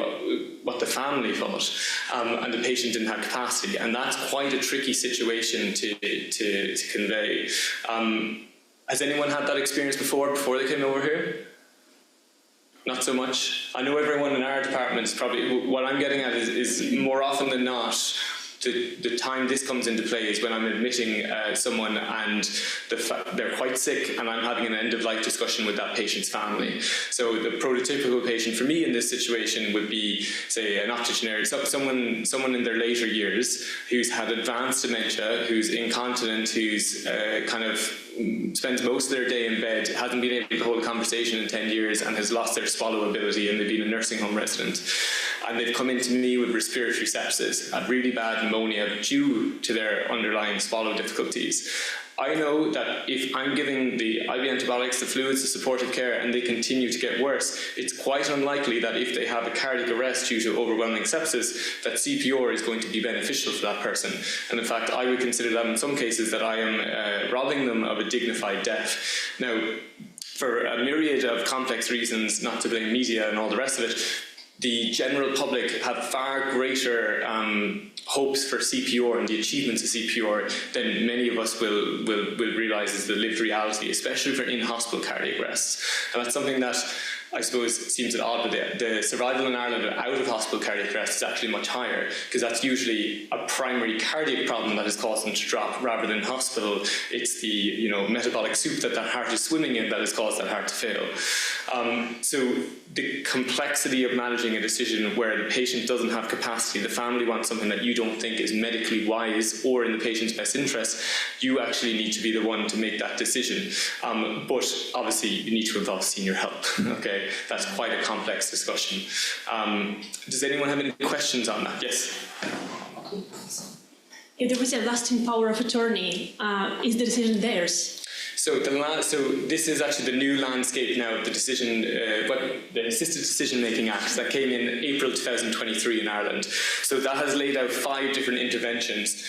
thought, and the patient didn't have capacity, and that's quite a tricky situation to convey. Has anyone had that experience before they came over here? Not so much. I know everyone in our departments probably, what I'm getting at is more often than not, the time this comes into play is when I'm admitting someone and they're quite sick, and I'm having an end-of-life discussion with that patient's family. So the prototypical patient for me in this situation would be, say, an octogenarian, someone in their later years who's had advanced dementia, who's incontinent, who's kind of spends most of their day in bed, hasn't been able to hold a conversation in 10 years, and has lost their swallow ability, and they've been a nursing home resident. And they've come into me with respiratory sepsis, a really bad pneumonia due to their underlying swallow difficulties. I know that if I'm giving the IV antibiotics, the fluids, the supportive care, and they continue to get worse, it's quite unlikely that if they have a cardiac arrest due to overwhelming sepsis, that CPR is going to be beneficial for that person. And in fact, I would consider that in some cases that I am robbing them of a dignified death. Now, for a myriad of complex reasons, not to blame media and all the rest of it, the general public have far greater hopes for CPR and the achievements of CPR than many of us will realise is the lived reality, especially for in-hospital cardiac arrests. And that's something that I suppose seems at odds with the survival in Ireland out of hospital cardiac arrest is actually much higher, because that's usually a primary cardiac problem that has caused them to drop, rather than hospital. It's the metabolic soup that heart is swimming in that has caused that heart to fail. So the complexity of managing a decision where the patient doesn't have capacity, the family wants something that you don't think is medically wise or in the patient's best interest, you actually need to be the one to make that decision. But obviously you need to involve senior help. Okay, that's quite a complex discussion. Does anyone have any questions on that? Yes. If there is a lasting power of attorney, is the decision theirs? So this is actually the new landscape now of the decision, the Assisted Decision Making Act that came in April 2023 in Ireland. So that has laid out 5 different interventions.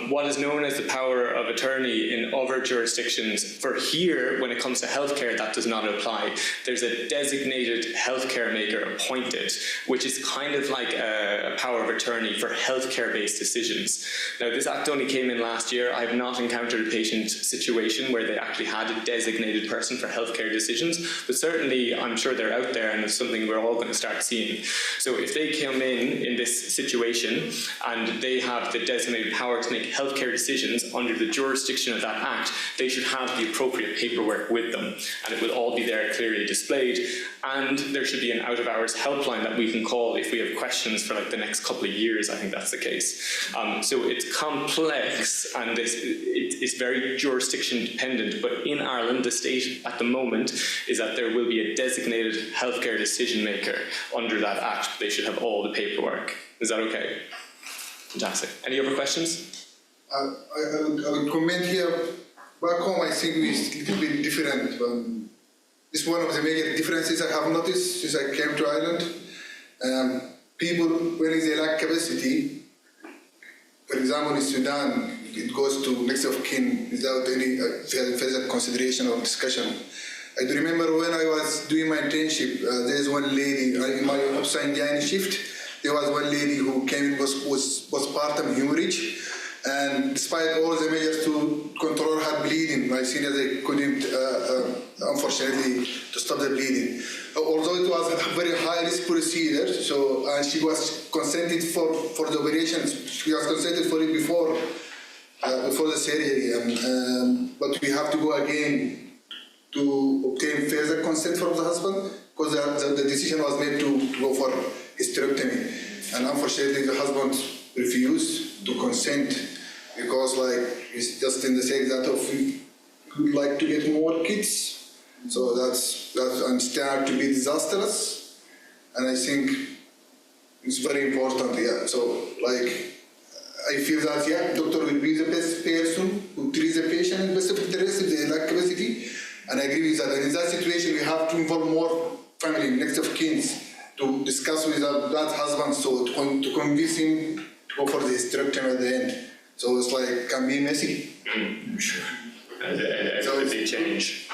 What is known as the power of attorney in other jurisdictions, for here, when it comes to healthcare, that does not apply. There's a designated healthcare maker appointed, which is kind of like a power of attorney for healthcare-based decisions. Now, this act only came in last year. I have not encountered a patient situation where they actually had a designated person for healthcare decisions, but certainly I'm sure they're out there, and it's something we're all going to start seeing. So if they come in this situation and they have the designated power to make healthcare decisions under the jurisdiction of that act, they should have the appropriate paperwork with them, and it will all be there clearly displayed. And there should be an out-of-hours helpline that we can call if we have questions for like the next couple of years. I think that's the case. So it's complex, and it's very jurisdiction dependent, but in Ireland, the state at the moment is that there will be a designated healthcare decision maker under that act. They should have all the paperwork. Is that okay? Fantastic. Any other questions? I would comment here. Back home, I think it's a little bit different. It's one of the major differences I have noticed since I came to Ireland. People, when they lack capacity, for example, in Sudan, it goes to next of kin without any further consideration or discussion. I do remember when I was doing my internship, there's one lady, in my Hussein shift, there was one lady who came in was postpartum hemorrhage, and despite all the measures to control her bleeding, my senior, they couldn't, unfortunately, to stop the bleeding. Although it was a very high-risk procedure, and she was consented for the operation. She was consented for it before the surgery, but we have to go again to obtain further consent from the husband, because the decision was made to go for hysterectomy, and unfortunately the husband refused to consent because it's just in the sense that we would like to get more kids, so that's understand to be disastrous, and I think it's very important. So I feel that doctor will be the best person who treats the patient and best of the rest if they lack capacity. And I agree with that. And in that situation, we have to involve more family, next of kin, to discuss with that husband, so to convince him to go for the hysterectomy at the end. So it's can be messy. Sure. A big change.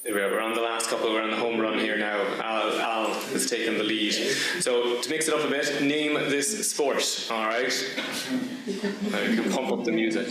We're on the last couple, we're on the home run here now. Al has taken the lead. So to mix it up a bit, name this sport, all right? You can pump up the music.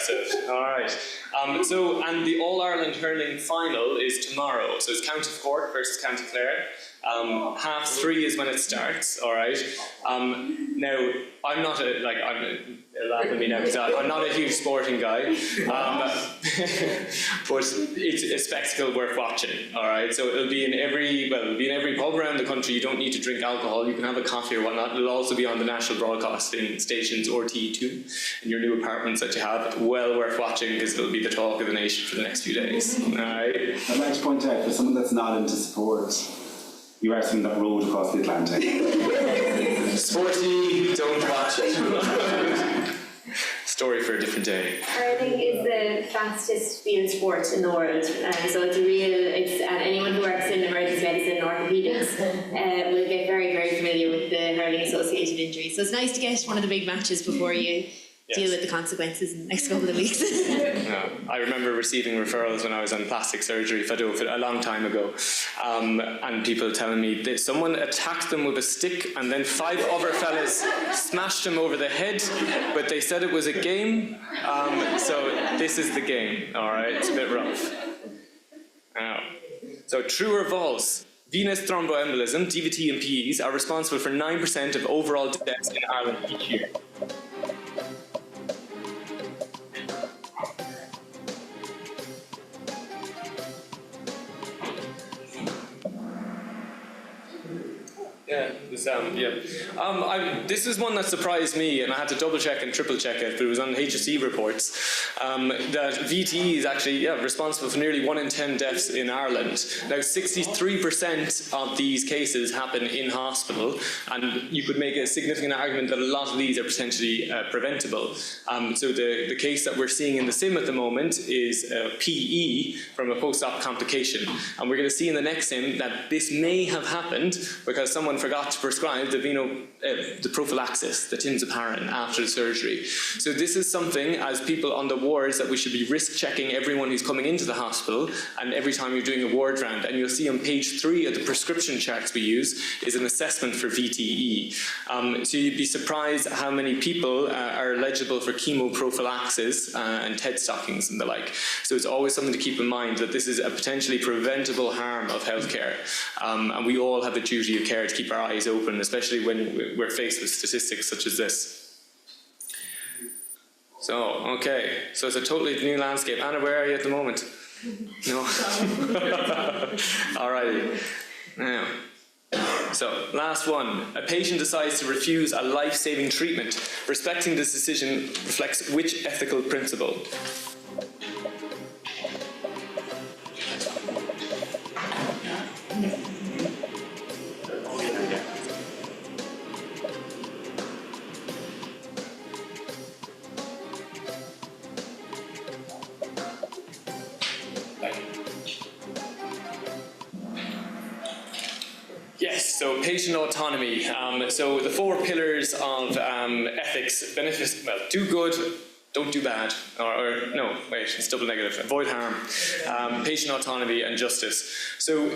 impressive. All right. And the All-Ireland hurling final is tomorrow. So it's County Cork versus County Clare. 3:30 is when it starts, all right? Now, I'm not laugh at me now because I'm not a huge sporting guy, but it's a spectacle worth watching, all right? So it'll be in every pub around the country. You don't need to drink alcohol. You can have a coffee or whatnot. It'll also be on the national broadcasting stations RTE2 in your new apartments that you have. Well worth watching because it'll be the talk of the nation for the next few days, all right? I'd like to point out, for someone that's not into sport, you are someone that rode across the Atlantic. Sporty, don't watch it. Story for a different day. Hurling is the fastest field sport in the world, so and anyone who works in emergency medicine and orthopaedics will get very, very familiar with the hurling associated injuries. So it's nice to get one of the big matches before you deal with the consequences in the next couple of weeks. I remember receiving referrals when I was on plastic surgery a long time ago, and people telling me that someone attacked them with a stick and then 5 other fellas smashed them over the head, but they said it was a game, so this is the game, alright? It's a bit rough. So true or false? Venous thromboembolism, DVT and PEs, are responsible for 9% of overall deaths in Ireland each year. This is one that surprised me, and I had to double check and triple check it, but it was on HSE reports, that VTE is actually responsible for nearly 1 in 10 deaths in Ireland. Now, 63% of these cases happen in hospital, and you could make a significant argument that a lot of these are potentially preventable. So the case that we're seeing in the sim at the moment is PE from a post-op complication, and we're going to see in the next sim that this may have happened because someone forgot to prescribe the prophylaxis, the tinzaparin, after the surgery. So this is something, as people on the wards, that we should be risk checking everyone who's coming into the hospital, and every time you're doing a ward round. And you'll see on page 3 of the prescription charts we use is an assessment for VTE. So you'd be surprised how many people are eligible for chemoprophylaxis and TED stockings and the like. So it's always something to keep in mind that this is a potentially preventable harm of healthcare, and we all have a duty of care to keep our eyes open, especially when we're faced with statistics such as this. So it's a totally new landscape. Anna, where are you at the moment? No? Alrighty. Now, so last one. A patient decides to refuse a life-saving treatment. Respecting this decision reflects which ethical principle? Yes, so patient autonomy. So the 4 pillars of ethics: do good, don't do bad, it's double negative, avoid harm, patient autonomy and justice. So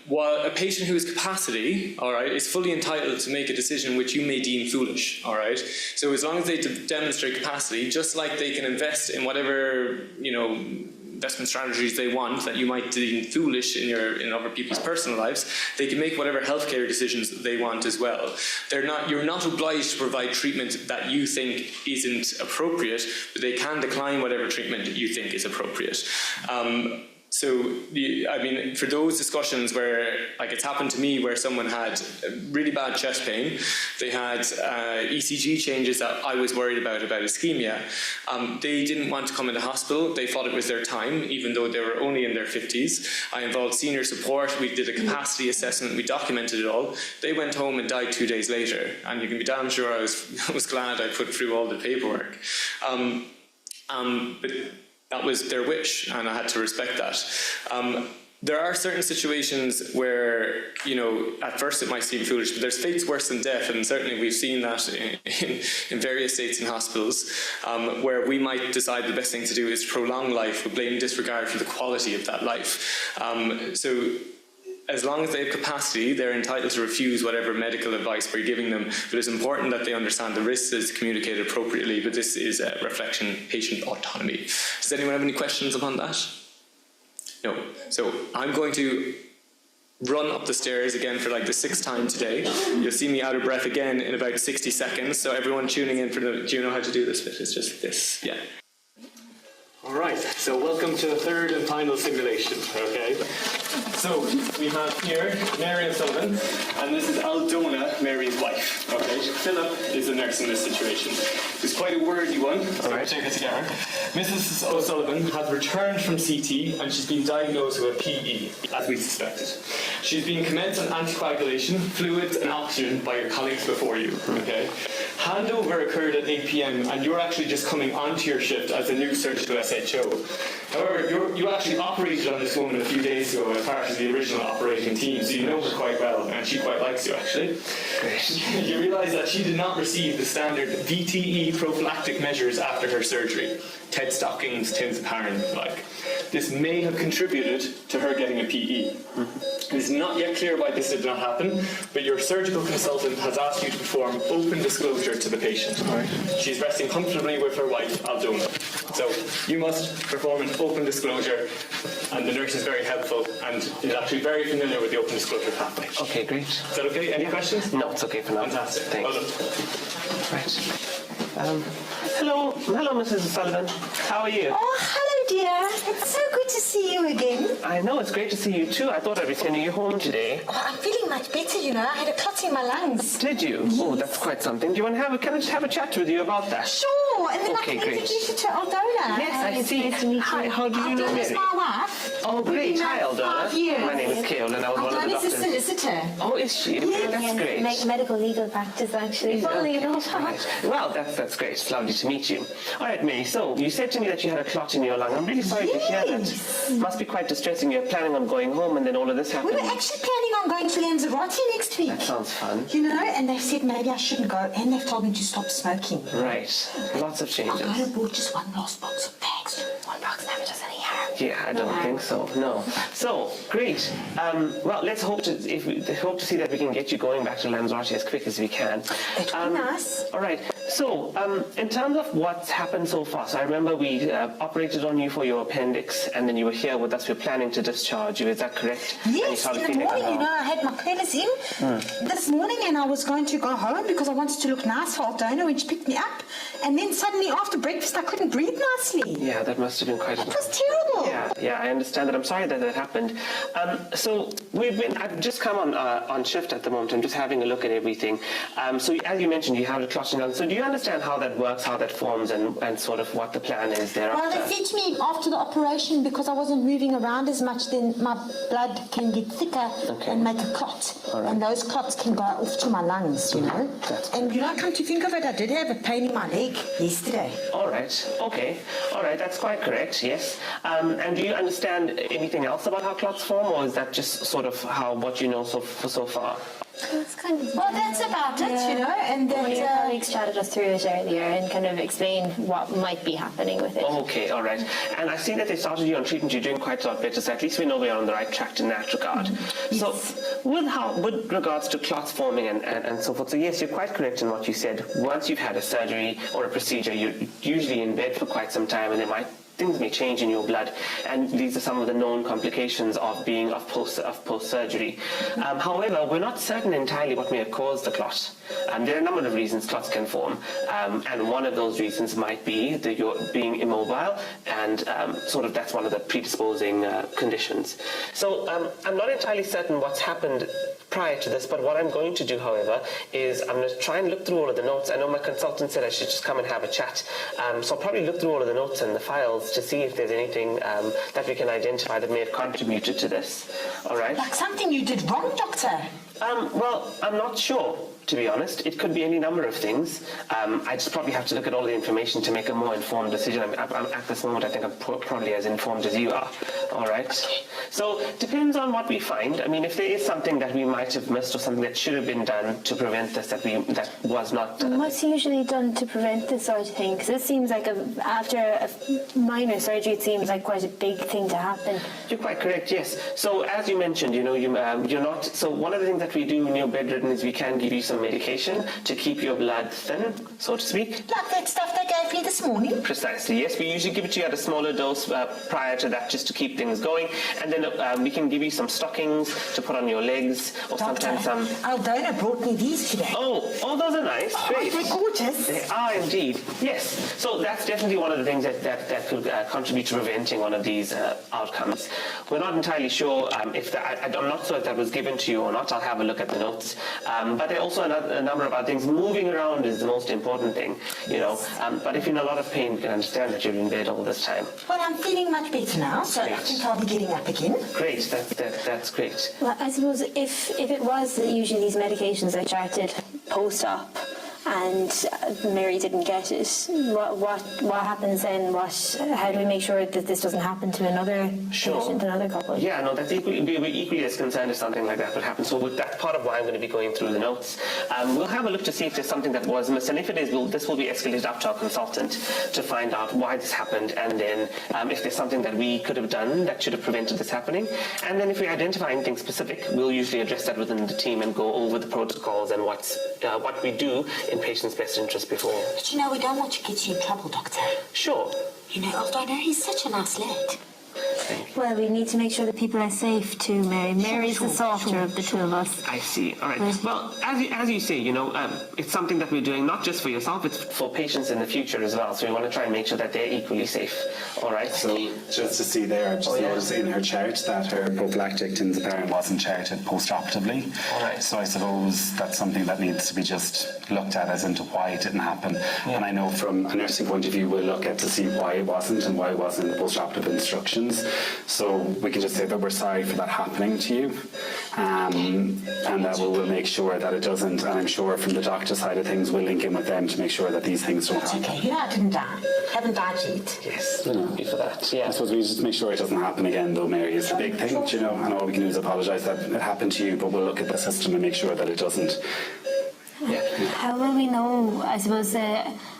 while a patient who has capacity, is fully entitled to make a decision which you may deem foolish, so as long as they demonstrate capacity, just like they can invest in whatever, investment strategies they want that you might deem foolish in other people's personal lives, they can make whatever healthcare decisions they want as well. You're not obliged to provide treatment that you think isn't appropriate, but they can decline whatever treatment you think is appropriate. For those discussions where, it's happened to me where someone had really bad chest pain, they had ECG changes that I was worried about ischemia. They didn't want to come into hospital. They thought it was their time, even though they were only in their 50s. I involved senior support. We did a capacity assessment. We documented it all. They went home and died 2 days later. And you can be damn sure I was glad I put through all the paperwork. But that was their wish, and I had to respect that. There are certain situations where, at first it might seem foolish, but there's fates worse than death, and certainly we've seen that in various states and hospitals, where we might decide the best thing to do is prolong life with blatant disregard for the quality of that life. as long as they have capacity, they're entitled to refuse whatever medical advice we're giving them. But it's important that they understand the risks is communicated appropriately. But this is a reflection patient autonomy. Does anyone have any questions upon that? No. So I'm going to run up the stairs again for like the 6th time today. You'll see me out of breath again in about 60 seconds. So everyone tuning in for the, do you know how to do this bit? It's just this, yeah. All right, so welcome to the 3rd and final simulation, okay? So we have here Mary O'Sullivan, and this is Aldona, Mary's wife, okay? Philip is the nurse in this situation. It's quite a wordy one, so we'll take it together. Mrs. O'Sullivan has returned from CT, and she's been diagnosed with a PE, as we suspected. She's been commenced on anticoagulation, fluids and oxygen by your colleagues before you, okay? Handover occurred at 8 p.m. and you're actually just coming onto your shift as a new surgical SHO. However, you actually operated on this woman a few days ago as part of the original operating team, so you know her quite well, and she quite likes you actually. You realise that she did not receive the standard VTE prophylactic measures after her surgery. TED stockings, tins of Harren, like. This may have contributed to her getting a PE. It is not yet clear why this did not happen, but your surgical consultant has asked you to perform open disclosure to the patient. She's resting comfortably with her wife, Aldona. So you must perform an open disclosure, and the nurse is very helpful and is actually very familiar with the open disclosure pathway. Okay, great. Is that okay? Any questions? No, it's okay for now. Fantastic. Thanks. Well done. Right. Hello, Mrs. Sullivan. How are you? Oh, hello, dear. It's so good to see you again. I know, it's great to see you too. I thought I'd be sending you home today. Oh, I'm feeling much better, you know. I had a clot in my lungs. Did you? Yes. Oh, that's quite something. Do you want to can I just have a chat with you about that? Sure, and then okay, I can great. introduce you to Aldona. Yes, I see. Nice to meet you. Hi, how do you know Aldona's Mary? my wife. Oh, great. Hi, Aldona. 5 years. My name is Kelvin, and I was one of the Aldona's doctors. a solicitor. Oh, is she? Yes. That's great. Medical legal practice, actually. Funnily enough. Right. Well, that's great. It's lovely to meet you. All right, Mary, so you said to me that you had a clot in your lung. I'm really sorry to hear that. Must be quite distressing. You're planning on going home and then all of this happened. We were actually planning on going to Lanzarote next week. That sounds fun. You know, and they said maybe I shouldn't go, and they've told me to stop smoking. Right. Lots of changes. I have bought just one last box of bags. One box never does any harm. Yeah, I don't think so. No. So great. Well, let's hope to see that we can get you going back to Lanzarote as quick as we can. It would be nice. All right. So, in terms of what's happened so far, so I remember we operated on you for your appendix, and then you were here with us. We were planning to discharge you. Is that correct? Yes, in the morning, you know, I had my cleaners in this morning, and I was going to go home because I wanted to look nice for Aldona when she picked me up. And then suddenly after breakfast, I couldn't breathe nicely. Yeah, that must have been quite. It was terrible. Yeah, I understand that. I'm sorry that happened. So I've just come on shift at the moment. I'm just having a look at everything. So as you mentioned, you have a clot in your lung. So do you understand how that works, how that forms, and sort of what the plan is thereafter? Well, they said to me after the operation, because I wasn't moving around as much, then my blood can get thicker and make a clot. Right. And those clots can go off to my lungs, you know. And you know, come to think of it, I did have a pain in my leg yesterday. All right. Okay. All right. That's quite correct. Yes. And do you understand anything else about how clots form, or is that just sort of what you know so far? It's kind of, well, that's about it, you know. And one of your colleagues chatted us through it earlier and kind of explained what might be happening with it. Okay, all right. And I see that they started you on treatment. You're doing quite a lot better, so at least we know we're on the right track in that regard. Yes. So, with regards to clots forming and so forth, so yes, you're quite correct in what you said. Once you've had a surgery or a procedure, you're usually in bed for quite some time, and things may change in your blood, and these are some of the known complications of post-surgery. However, we're not certain entirely what may have caused the clot. There are a number of reasons clots can form, and one of those reasons might be that you're being immobile, and sort of that's one of the predisposing conditions. So I'm not entirely certain what's happened prior to this, but what I'm going to do, however, is I'm going to try and look through all of the notes. I know my consultant said I should just come and have a chat, so I'll probably look through all of the notes and the files to see if there's anything that we can identify that may have contributed to this. All right? Like something you did wrong, doctor? Well, I'm not sure. to be honest. It could be any number of things. I just probably have to look at all the information to make a more informed decision. I'm at this moment, I think I'm probably as informed as you are. All right. So depends on what we find. I mean, if there is something that we might have missed or something that should have been done to prevent this that was not done. What's usually done to prevent this sort of thing? Because this seems like after a minor surgery, it seems like quite a big thing to happen. You're quite correct, yes. So as you mentioned, you're not. So one of the things that we do when you're bedridden is we can give you some medication to keep your blood thin, so to speak. Like that stuff they gave me this morning? Precisely, yes. We usually give it to you at a smaller dose prior to that, just to keep things going. And then we can give you some stockings to put on your legs, or sometimes some. Aldona brought me these today. Oh, those are nice. Great. They're gorgeous. They are indeed. Yes. So that's definitely one of the things that could contribute to preventing one of these outcomes. We're not entirely sure if I'm not sure if that was given to you or not. I'll have a look at the notes. But there are also a number of other things. Moving around is the most important thing, But if you're in a lot of pain, you can understand that you're in bed all this time. Well, I'm feeling much better now, so Great. I think I'll be getting up again. Great. That's great. Well, I suppose if it was that usually these medications are started post-op and Mary didn't get it, what happens then? How do we make sure that this doesn't happen to another patient, another couple? Yeah, no, that's we're equally as concerned if something like that would happen. So that's part of why I'm going to be going through the notes. We'll have a look to see if there's something that was missed, and if it is, this will be escalated up to our consultant to find out why this happened, and then if there's something that we could have done that should have prevented this happening. And then if we identify anything specific, we'll usually address that within the team and go over the protocols and what we do in patients' best interest before. But we don't want to get you in trouble, Doctor. Sure. Although he's such a nice lad. Well, we need to make sure that people are safe too, Mary. Mary's the softer of the two of us. I see. All right. Well, as you say, it's something that we're doing not just for yourself, it's for patients in the future as well. So we want to try and make sure that they're equally safe. All right. So just to see there, notice in her chart that her prophylactic tinzaparin wasn't charted post-operatively. All right. So I suppose that's something that needs to be just looked at as into why it didn't happen. Yeah. And I know from a nursing point of view, we'll look at to see why it wasn't and why it wasn't in the post-operative instructions. So we can just say that we're sorry for that happening to you, and that we will make sure that it doesn't. And I'm sure from the doctor's side of things, we'll link in with them to make sure that these things don't happen. Okay, I didn't die. Haven't died yet. Yes, thank you for that. Yeah. I suppose we just make sure it doesn't happen again, though, Mary, is the big thing, and all we can do is apologise that it happened to you, but we'll look at the system and make sure that it doesn't. Yeah. How will we know? I suppose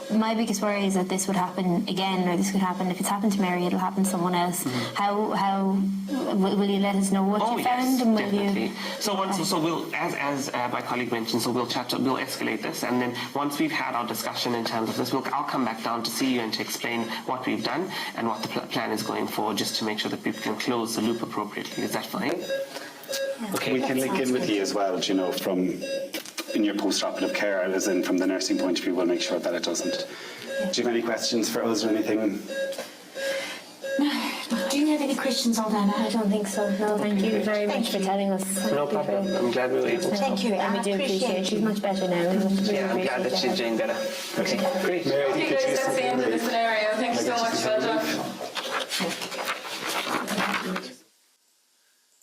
my biggest worry is that this would happen again, or this could happen. If it's happened to Mary, it'll happen to someone else. Mm-hmm. How will you let us know what you found? And will definitely. you? So we'll, as my colleague mentioned, so we'll escalate this, and then once we've had our discussion in terms of this, I'll come back down to see you and to explain what we've done and what the plan is going forward, just to make sure that people can close the loop appropriately. Is that fine? Yeah. Okay. We can link in with you as well, from in your post-operative care, as in from the nursing point of view, we'll make sure that it doesn't. Do you have any questions for us or anything? No. Do you have any questions, Aldona? I don't think so. No, thank you very much for telling us. No problem. I'm glad we were able to. Thank you. And we do appreciate it. She's much better now. I'm glad that she's doing better. Okay, great. Mary, okay, guys, that's the end of the scenario. Thank you so much, well done.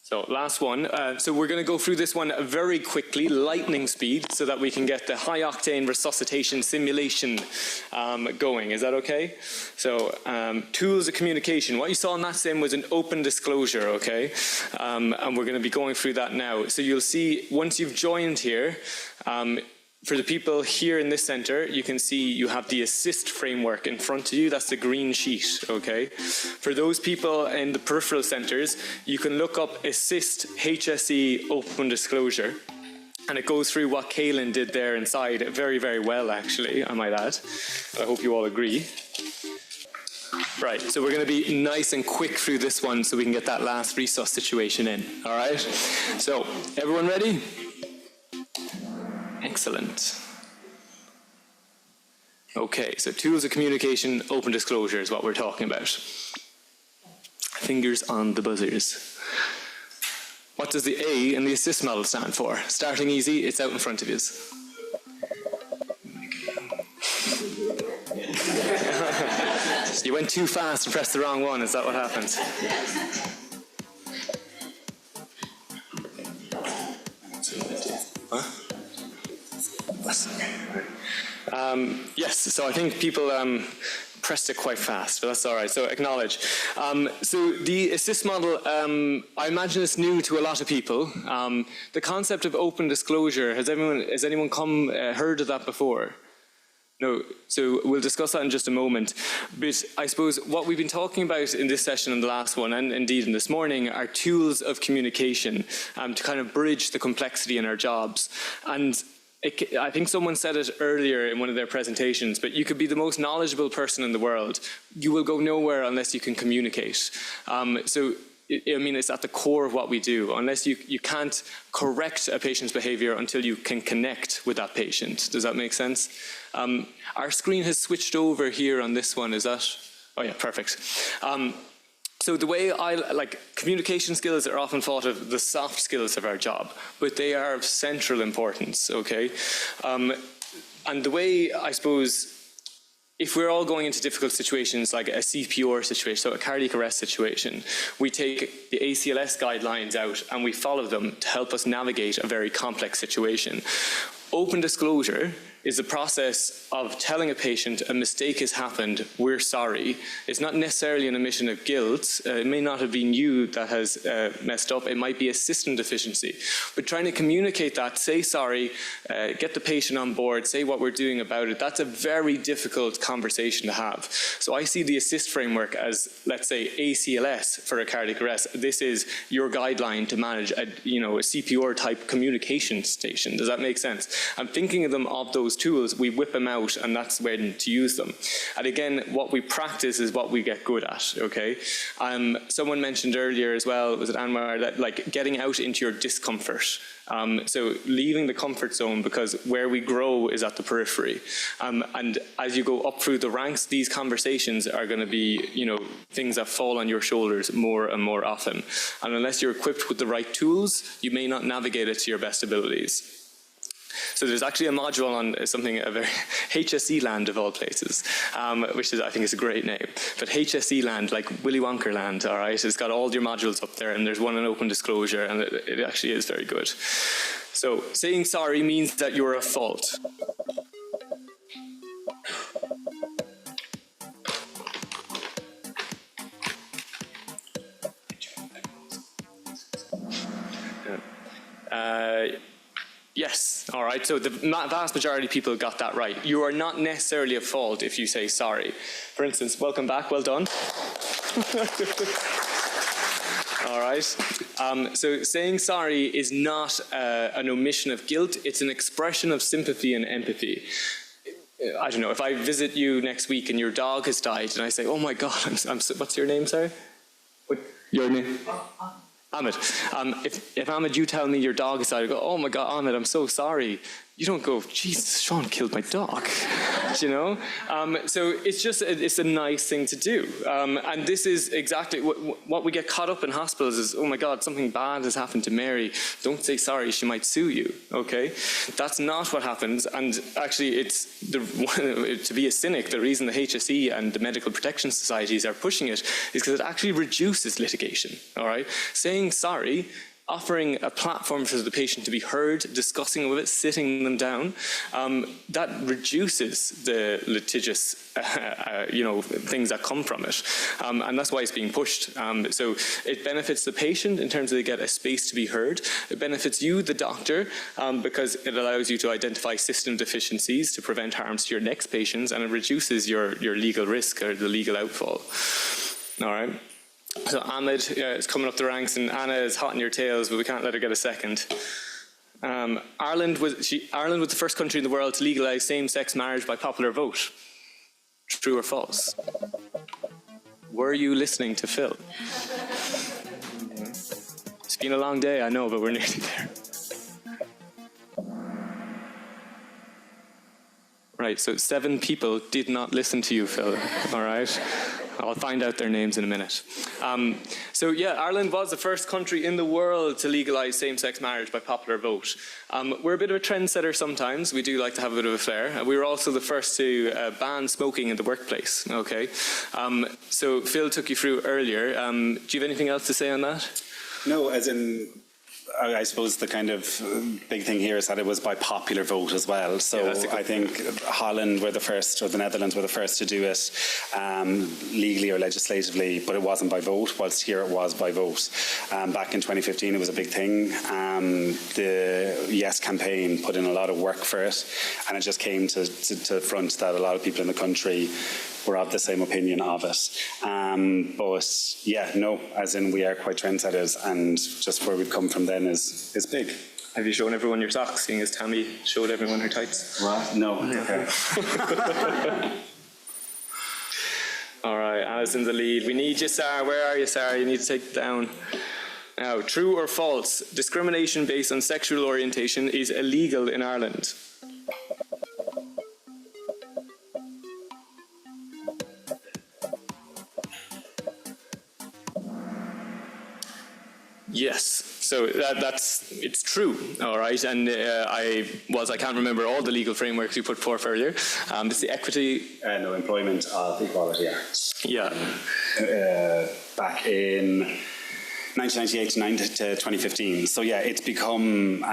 So last one. So we're going to go through this one very quickly, lightning speed, so that we can get the high-octane resuscitation simulation going. Is that okay? So tools of communication. What you saw in that sim was an open disclosure, okay? And we're going to be going through that now. So you'll see, once you've joined here, for the people here in this center, you can see you have the assist framework in front of you. That's the green sheet, okay? For those people in the peripheral centers, you can look up assist HSE open disclosure. And it goes through what Kylanthan did there inside very, very well, actually, I might add. I hope you all agree. Right, so we're going to be nice and quick through this one so we can get that last resus situation in, all right? So, everyone ready? Excellent. Okay, so tools of communication, open disclosure is what we're talking about. Fingers on the buzzers. What does the A in the assist model stand for? Starting easy, it's out in front of you. You went too fast and pressed the wrong one, is that what happened? Huh? Yes, so I think people pressed it quite fast, but that's all right. So acknowledge. So the assist model, I imagine it's new to a lot of people. The concept of open disclosure, has anyone heard of that before? No, so we'll discuss that in just a moment. But I suppose what we've been talking about in this session and the last one, and indeed in this morning, are tools of communication to kind of bridge the complexity in our jobs. And I think someone said it earlier in one of their presentations, but you could be the most knowledgeable person in the world. You will go nowhere unless you can communicate. It's at the core of what we do. Unless you can't correct a patient's behavior until you can connect with that patient. Does that make sense? Our screen has switched over here on this one, is that? Oh yeah, perfect. So the way communication skills are often thought of the soft skills of our job, but they are of central importance, okay? And the way, I suppose, if we're all going into difficult situations like a CPR situation, so a cardiac arrest situation, we take the ACLS guidelines out and we follow them to help us navigate a very complex situation. Open disclosure is the process of telling a patient a mistake has happened, we're sorry. It's not necessarily an admission of guilt. It may not have been you that has messed up. It might be a system deficiency. But trying to communicate that, say sorry, get the patient on board, say what we're doing about it, that's a very difficult conversation to have. So I see the ASSIST framework as, let's say, ACLS for a cardiac arrest. This is your guideline to manage a CPR type communication station. Does that make sense? I'm thinking of them of those tools, we whip them out, and that's when to use them. And again, what we practice is what we get good at, okay? Someone mentioned earlier as well, was it Anwar, that getting out into your discomfort. So leaving the comfort zone, because where we grow is at the periphery. And as you go up through the ranks, these conversations are going to be, things that fall on your shoulders more and more often. And unless you're equipped with the right tools, you may not navigate it to your best abilities. So there's actually a module on something, a very HSE land of all places, which is, I think is a great name. But HSE land, like Willy Wonka land, all right? It's got all your modules up there, and there's one on open disclosure, and it actually is very good. So saying sorry means that you're at fault. Yes, all right, so the vast majority of people got that right. You are not necessarily at fault if you say sorry. For instance, welcome back, well done. All right, so saying sorry is not an omission of guilt, it's an expression of sympathy and empathy. I don't know, if I visit you next week and your dog has died and I say, oh my God, what's your name, sorry? Your name? Ahmed. If Ahmed, you tell me your dog is died, I go, oh my God, Ahmed, I'm so sorry. You don't go, Jesus, Sean killed my dog. So it's a nice thing to do. And this is exactly what we get caught up in hospitals is, oh my God, something bad has happened to Mary. Don't say sorry, she might sue you, okay? That's not what happens. And actually, to be a cynic, the reason the HSE and the medical protection societies are pushing it is because it actually reduces litigation, all right? Saying sorry, offering a platform for the patient to be heard, discussing with it, sitting them down, that reduces the litigious, things that come from it. And that's why it's being pushed. So it benefits the patient in terms of they get a space to be heard. It benefits you, the doctor, because it allows you to identify system deficiencies to prevent harms to your next patients, and it reduces your legal risk or the legal outfall. All right. So Ahmed is coming up the ranks, and Anna is hot in your tails, but we can't let her get a second. Ireland was the first country in the world to legalise same-sex marriage by popular vote. True or false? Were you listening to Phil? It's been a long day, I know, but we're nearly there. Right, so 7 people did not listen to you, Phil, all right? I'll find out their names in a minute. Ireland was the first country in the world to legalise same-sex marriage by popular vote. We're a bit of a trendsetter sometimes. We do like to have a bit of a flair. We were also the first to ban smoking in the workplace, okay? So Phil took you through earlier. Do you have anything else to say on that? No, as in, I suppose the kind of big thing here is that it was by popular vote as well. So I think Holland were the first, or the Netherlands were the first to do it legally or legislatively, but it wasn't by vote, whilst here it was by vote. Back in 2015 it was a big thing. The Yes campaign put in a lot of work for it, and it just came to front that a lot of people in the country were of the same opinion of it. But yeah, no, as in we are quite trendsetters, and just where we've come from then is big. Have you shown everyone your socks, seeing as Tammy showed everyone her tights? What? No. Okay. All right, Alice in the lead. We need you, Sarah. Where are you, Sarah? You need to take it down. Now, true or false, discrimination based on sexual orientation is illegal in Ireland? Yes, so it's true, all right, and I can't remember all the legal frameworks you put forth earlier. It's the equity... no, employment of equality acts. Yeah. Back in 1998 to 2015. So yeah, it's become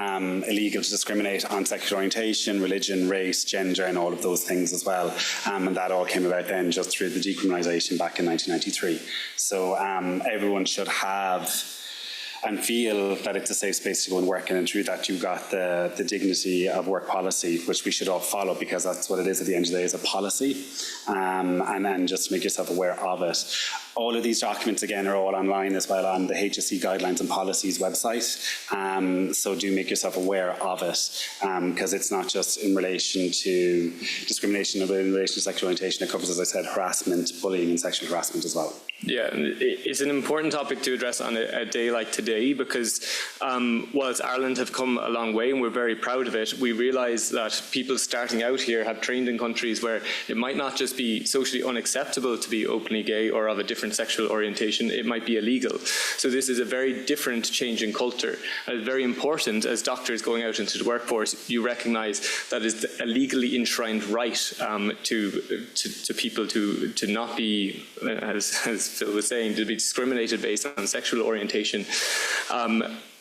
illegal to discriminate on sexual orientation, religion, race, gender, and all of those things as well. And that all came about then just through the decriminalisation back in 1993. So everyone should have and feel that it's a safe space to go and work in, and through that you got the dignity of work policy, which we should all follow, because that's what it is at the end of the day, is a policy, and just make yourself aware of it. All of these documents, again, are all online as well on the HSE Guidelines and Policies website, so do make yourself aware of it, because it's not just in relation to discrimination, but in relation to sexual orientation. It covers, as I said, harassment, bullying and sexual harassment as well. Yeah, it's an important topic to address on a day like today, because whilst Ireland have come a long way and we're very proud of it, we realise that people starting out here have trained in countries where it might not just be socially unacceptable to be openly gay or of a different sexual orientation, it might be illegal. So this is a very different change in culture. And it's very important, as doctors going out into the workforce, you recognise that it's a legally enshrined right to people to not be, as Phil was saying, to be discriminated based on sexual orientation.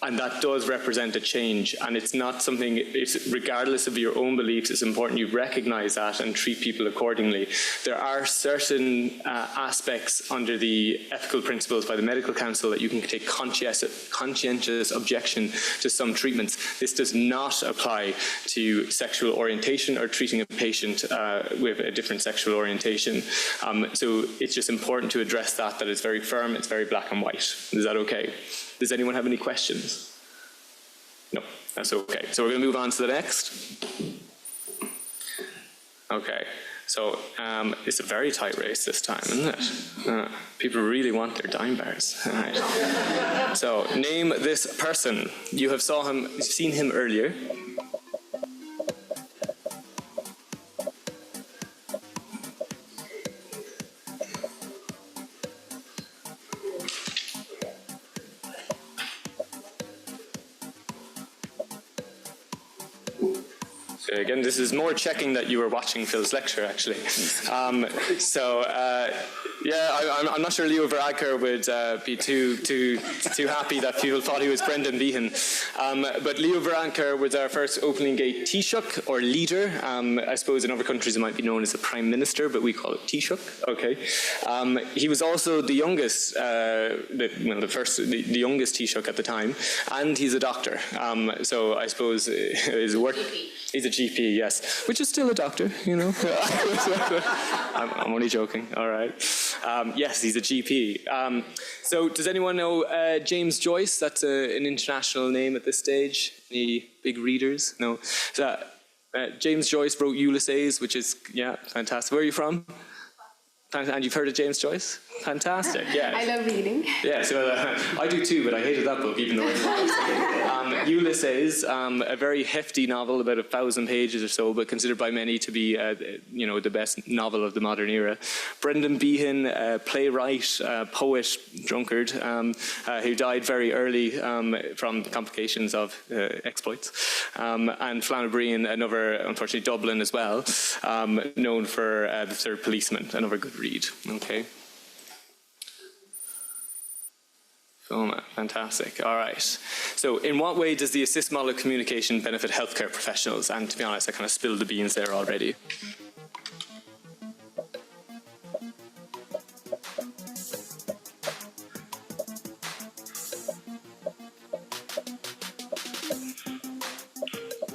And that does represent a change, and it's not something, regardless of your own beliefs, it's important you recognise that and treat people accordingly. There are certain aspects under the ethical principles by the Medical Council that you can take conscientious objection to some treatments. This does not apply to sexual orientation or treating a patient with a different sexual orientation. So it's just important to address that it's very firm, it's very black and white. Is that okay? Does anyone have any questions? No, that's okay. So we're going to move on to the next. Okay, so it's a very tight race this time, isn't it? People really want their dime bars. All right. So name this person. You have seen him earlier. Again, this is more checking that you were watching Phil's lecture, actually. Yeah, I'm not sure Leo Varadkar would be too happy that people thought he was Brendan Behan. But Leo Varadkar was our first opening gate Taoiseach, or leader. I suppose in other countries it might be known as the Prime Minister, but we call it Taoiseach. Okay. He was also the youngest, the youngest Taoiseach at the time, and he's a doctor. So I suppose his work. He's a GP, yes, which is still a doctor, you know. I'm only joking. All right. Yes, he's a GP. So does anyone know James Joyce? That's an international name at this stage. Any big readers? No. So, James Joyce wrote Ulysses, which is, yeah, fantastic. Where are you from? And you've heard of James Joyce? Fantastic, yeah. I love reading. Yeah, so I do too, but I hated that book, even though I Ulysses, a very hefty novel, about 1,000 pages or so, but considered by many to be, the best novel of the modern era. Brendan Behan, playwright, poet, drunkard, who died very early from the complications of exploits. And Flann O'Brien, another, unfortunately, Dublin as well, known for The Third Policeman, another good read. Okay. Coma, fantastic. All right. So in what way does the assist model of communication benefit healthcare professionals? And to be honest, I kind of spilled the beans there already.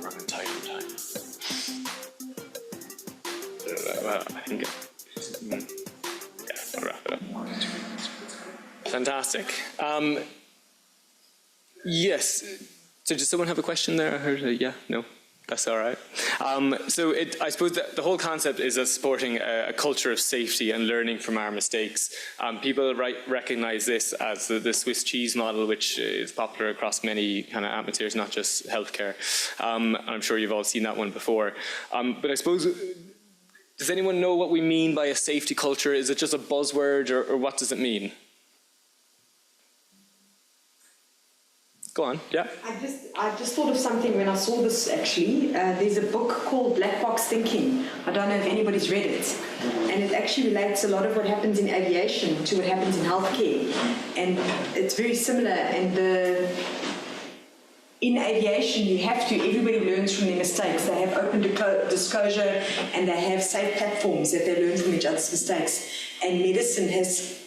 Running tight on time. Well, I think yeah, I'll wrap it up. Fantastic. Yes. So does someone have a question there? I heard yeah, no, that's all right. So I suppose that the whole concept is of supporting a culture of safety and learning from our mistakes. People recognise this as the Swiss cheese model, which is popular across many kind of atmospheres, not just healthcare. I'm sure you've all seen that one before. But I suppose, does anyone know what we mean by a safety culture? Is it just a buzzword, or what does it mean? Go on, yeah. I just thought of something when I saw this actually. There's a book called Black Box Thinking. I don't know if anybody's read it. And it actually relates a lot of what happens in aviation to what happens in healthcare. And it's very similar. And in aviation, everybody learns from their mistakes. They have open disclosure and they have safe platforms that they learn from each other's mistakes. And medicine has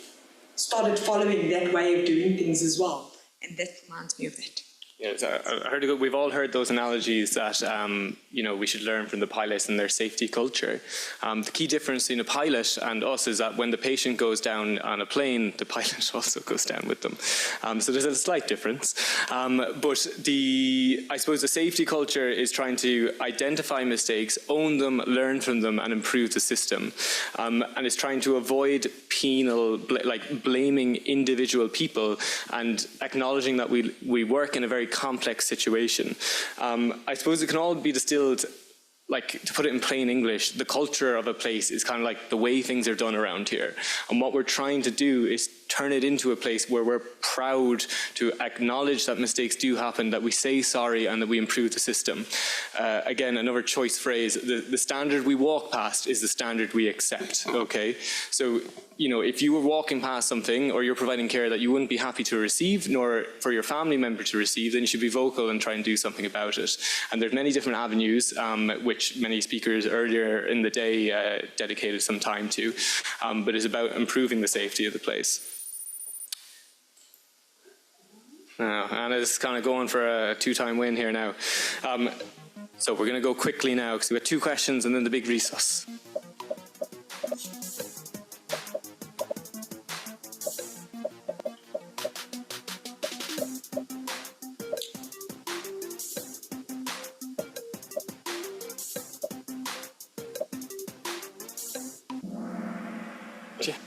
started following that way of doing things as well. And that reminds me of that. Yes, I heard we've all heard those analogies that we should learn from the pilots and their safety culture. The key difference in a pilot and us is that when the patient goes down on a plane, the pilot also goes down with them. So there's a slight difference. But I suppose the safety culture is trying to identify mistakes, own them, learn from them, and improve the system. And it's trying to avoid blaming individual people and acknowledging that we work in a very complex situation. I suppose it can all be distilled, to put it in plain English, the culture of a place is kind of like the way things are done around here. And what we're trying to do is turn it into a place where we're proud to acknowledge that mistakes do happen, that we say sorry, and that we improve the system. Again, another choice phrase, the standard we walk past is the standard we accept, okay? So, if you were walking past something or you're providing care that you wouldn't be happy to receive, nor for your family member to receive, then you should be vocal and try and do something about it. And there's many different avenues, which many speakers earlier in the day dedicated some time to, but it's about improving the safety of the place. Now, Anna's kind of going for a two-time win here now. So we're going to go quickly now because we've got two questions and then the big recess.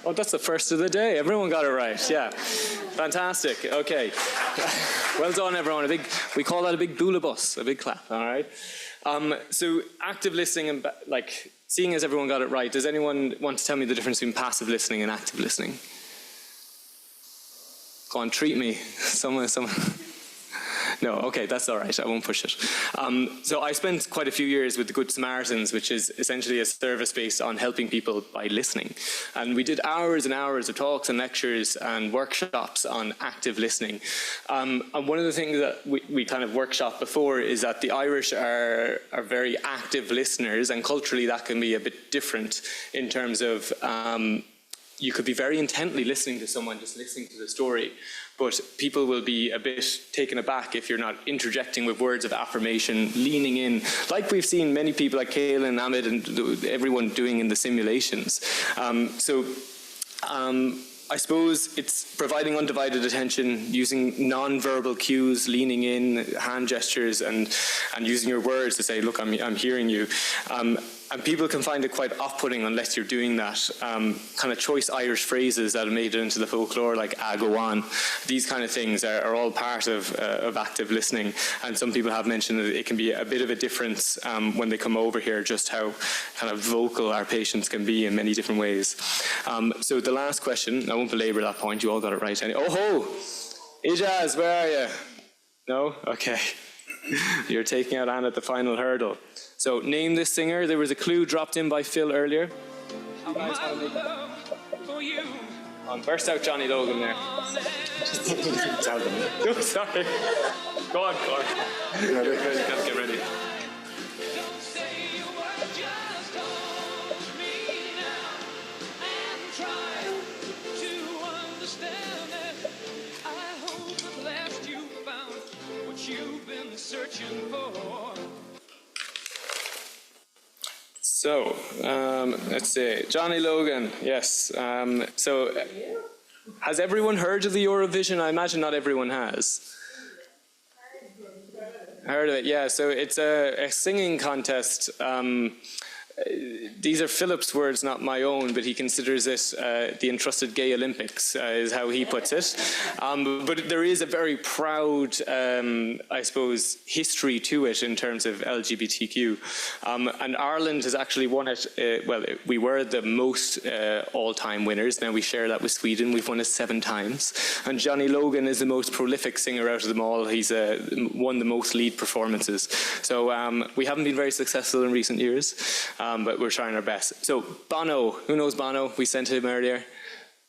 Oh, that's the first of the day. Everyone got it right. Yeah. Fantastic. Okay. Well done, everyone. We call that a big boulabus, a big clap. All right. So active listening and seeing as everyone got it right, does anyone want to tell me the difference between passive listening and active listening? Go on, treat me. Someone. No, okay, that's all right. I won't push it. So I spent quite a few years with the Good Samaritans, which is essentially a service based on helping people by listening. And we did hours and hours of talks and lectures and workshops on active listening. And one of the things that we kind of workshopped before is that the Irish are very active listeners, and culturally that can be a bit different in terms of you could be very intently listening to someone, just listening to the story, but people will be a bit taken aback if you're not interjecting with words of affirmation, leaning in, like we've seen many people like Kylanthan, Ahmed, and everyone doing in the simulations. I suppose it's providing undivided attention, using non-verbal cues, leaning in, hand gestures, and using your words to say, look, I'm hearing you. And people can find it quite off-putting unless you're doing that. Kind of choice Irish phrases that have made it into the folklore, like go on. These kind of things are all part of active listening. And some people have mentioned that it can be a bit of a difference when they come over here, just how kind of vocal our patients can be in many different ways. So the last question, I won't belabor that point, you all got it right. Oh ho! Ijaz, where are you? No? Okay. You're taking out Anna at the final hurdle. So, name this singer. There was a clue dropped in by Phil earlier. You guys want to make Burst out Johnny Logan there. Tell them. Oh, sorry. Go on, Cork. Good, gotta get ready. So, let's see. Johnny Logan, yes. So, has everyone heard of the Eurovision? I imagine not everyone has. Heard of it, yeah. So it's a singing contest. These are Philip's words, not my own, but he considers it the entrusted gay Olympics, is how he puts it. But there is a very proud, I suppose, history to it in terms of LGBTQ. And Ireland has actually won it, well, we were the most all-time winners. Now we share that with Sweden. We've won it 7 times. And Johnny Logan is the most prolific singer out of them all. He's won the most lead performances. So we haven't been very successful in recent years. But we're trying our best. So Bono, who knows Bono? We sent him earlier.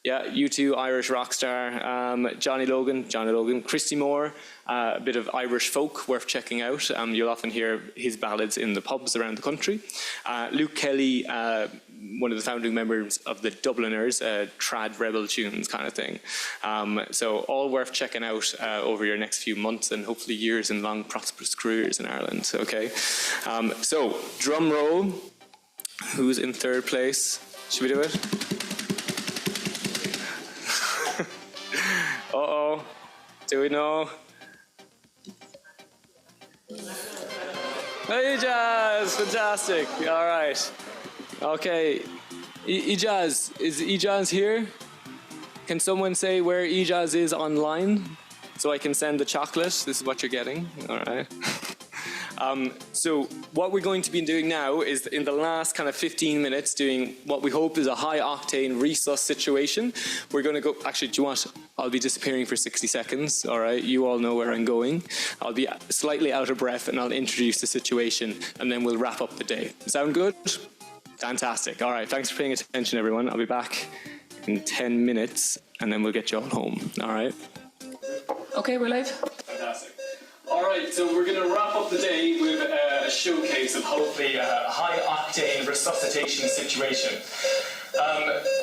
Yeah, U2, Irish rock star. Johnny Logan, Christy Moore, a bit of Irish folk worth checking out. You'll often hear his ballads in the pubs around the country. Luke Kelly, one of the founding members of the Dubliners, trad rebel tunes kind of thing. So all worth checking out over your next few months and hopefully years and long prosperous careers in Ireland, okay? So drum roll. Who's in 3rd place? Should we do it? Uh-oh. Do we know? Hey, Ijaz! Fantastic. All right. Okay. Ijaz. Is Ijaz here? Can someone say where Ijaz is online? So I can send the chocolate. This is what you're getting. All right. So what we're going to be doing now is in the last kind of 15 minutes doing what we hope is a high-octane resus situation. We're going to go, actually, do you want, I'll be disappearing for 60 seconds, all right? You all know where I'm going. I'll be slightly out of breath and I'll introduce the situation and then we'll wrap up the day. Sound good? Fantastic. All right, thanks for paying attention, everyone. I'll be back in 10 minutes and then we'll get you all home, all right? Okay, we're live. Fantastic. All right, so we're going to wrap up the day with a showcase of hopefully a high-octane resuscitation situation.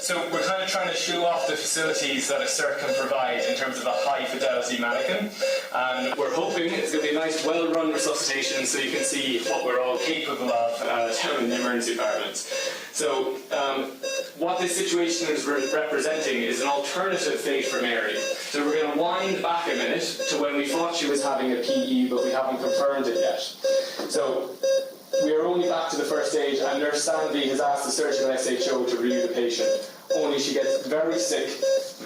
So we're kind of trying to show off the facilities that a CERT can provide in terms of a high-fidelity mannequin. And we're hoping it's going to be a nice, well-run resuscitation so you can see what we're all capable of down in the emergency department. So what this situation is representing is an alternative fate for Mary. So we're going to wind back a minute to when we thought she was having a PE, but we haven't confirmed it yet. So we are only back to the first stage, and Nurse Sandy has asked the surgical SHO to review the patient. Only she gets very sick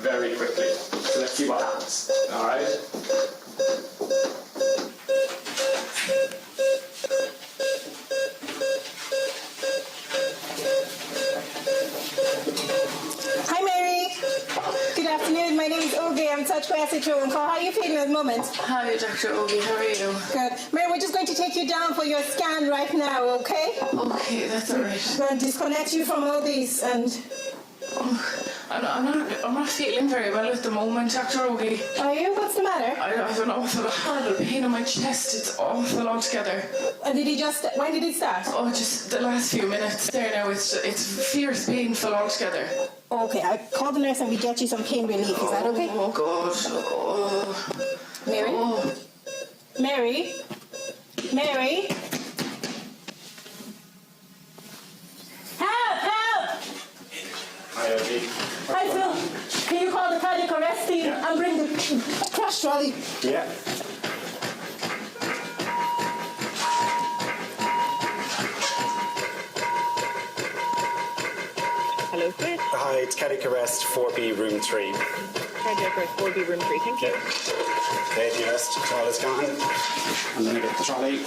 very quickly. So let's see what happens. All right? Hi, Mary. Good afternoon. My name is Ogie. I'm Surgical SHO. How are you feeling at the moment? Hi, Dr. Ogie. How are you? Good. Mary, we're just going to take you down for your scan right now, okay? Okay, that's all right. I'm going to disconnect you from all these and... I'm not feeling very well at the moment, Dr. Ogie. Are you? What's the matter? I don't know. I've got a horrible pain in my chest. It's awful altogether. And did he just... When did it start? Oh, just the last few minutes there now. It's fierce painful altogether. Okay, I'll call the nurse and we get you some pain relief. Is that okay? Oh, God. Oh. Mary? Oh. Mary? Mary? Help! Help! Hi, Ogie. Hi, Phil. Can you call the cardiac arrest team and bring the crash trolley? Yeah. Hello, Chris. Hi, it's cardiac arrest 4B room 3. Cardiac arrest 4B room 3, thank you. Okay, the arrest trolley is gone. I'm going to get the trolley.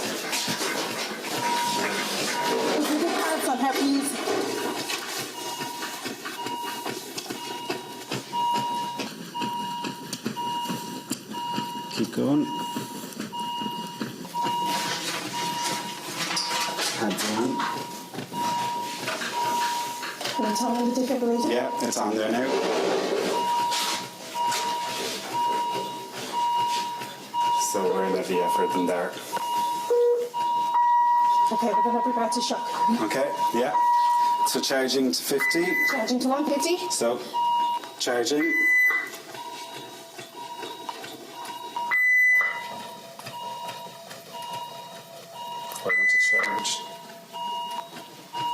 Put the pads on her, please. Keep going. Pads on. Can you tell me the defibrillator? Yeah, it's on there now. So we're a little effort in there. Okay, we're going to prepare to shock. Okay, yeah. So charging to 50. Charging to 150. So charging. Waiting to charge.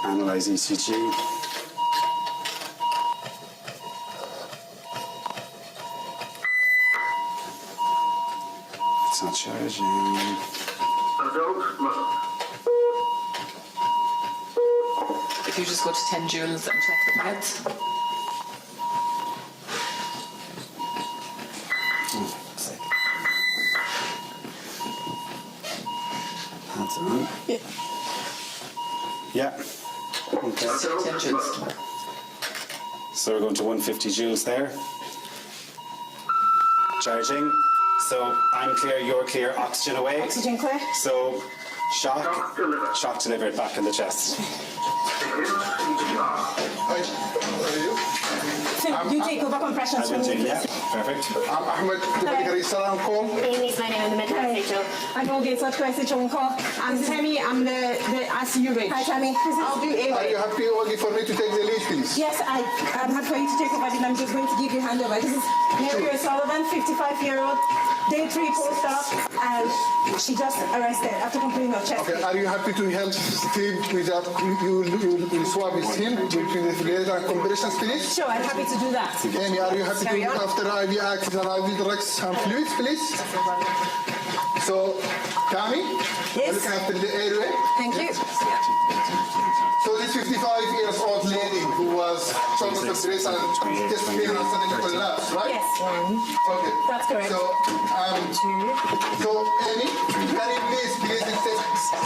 Analyze ECG. It's not charging. If you just go to 10 joules and check the pads. Pads on. Yeah. Okay. 10 joules. So we're going to 150 joules there. Charging. So I'm clear, you're clear, oxygen away. Oxygen clear. So shock delivered back in the chest. You take over compressions from me. Yeah, perfect. I'm Ahmed, the medical registrar on call. Amy's my name, I'm the medical SHO. I'm Olga, it's not SHO on call. I'm Tammy, I'm the ICU reg. Hi Tammy. I'll do A. Are you happy, Olga, for me to take the lead, please? Yes, I'm not going to take over, but I'm just going to give you handover. This is Mary O'Sullivan, 55-year-old, day 3 post-op, and she just arrested after completing her chest. Okay, are you happy to help Steve with that? You swab with him between the defibrillator and compressions, please? Sure, I'm happy to do that. Amy, are you happy to look after IV access and IV drugs and fluids, please? So, Tammy, yes. Look after the airway. Thank you. So this 55-year-old lady who was shot of the breast and chest pain and suddenly collapsed, right? Yes. Okay. That's correct. So, Amy, can you please take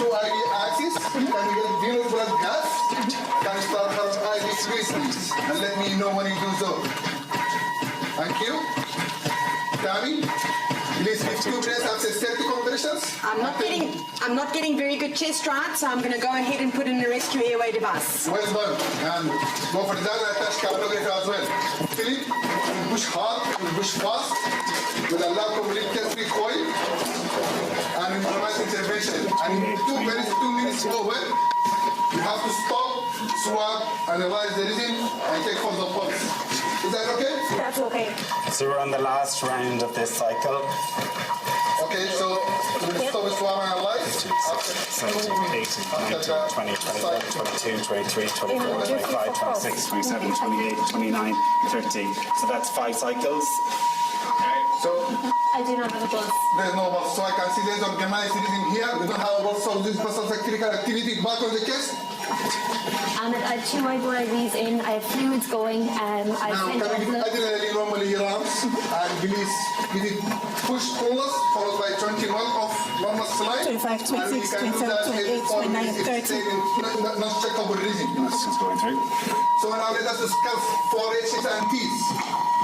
2 IV axes? Can you get venous blood gas? Can you start her IV squeeze, please? And let me know when you do so. Thank you. Tammy, please give 2 breaths after 30 compressions. I'm not getting very good chest right, so I'm going to go ahead and put in the rescue airway device. Well done. And go for that and attach capnography as well. Philip, push hard, push fast with a lack of free coil and improvised intervention. And in 2 minutes over, you have to stop, swab, analyze the rhythm, and take for the pulse. Is that okay? That's okay. So we're on the last round of this cycle. Okay, so we'll stop with swab and analyze. 17, 18, 19, 20, 21, 22, 23, 24, 25, 26, 27, 28, 29, 30. So that's 5 cycles. So I do not have a pulse. there's no pulse, so I can see there's organized rhythm here. We don't have a pulse, so this muscle critical activity back on the chest. And I have 2 IVs in, I have fluids going, Now, can you give adrenaline normally your arms and please give it push pull-us followed by 21 of normal slide. 25, 26, 27, 28, 29, 30. Not checkable rhythm. This is going through. So now let us discuss 4 H's and T's.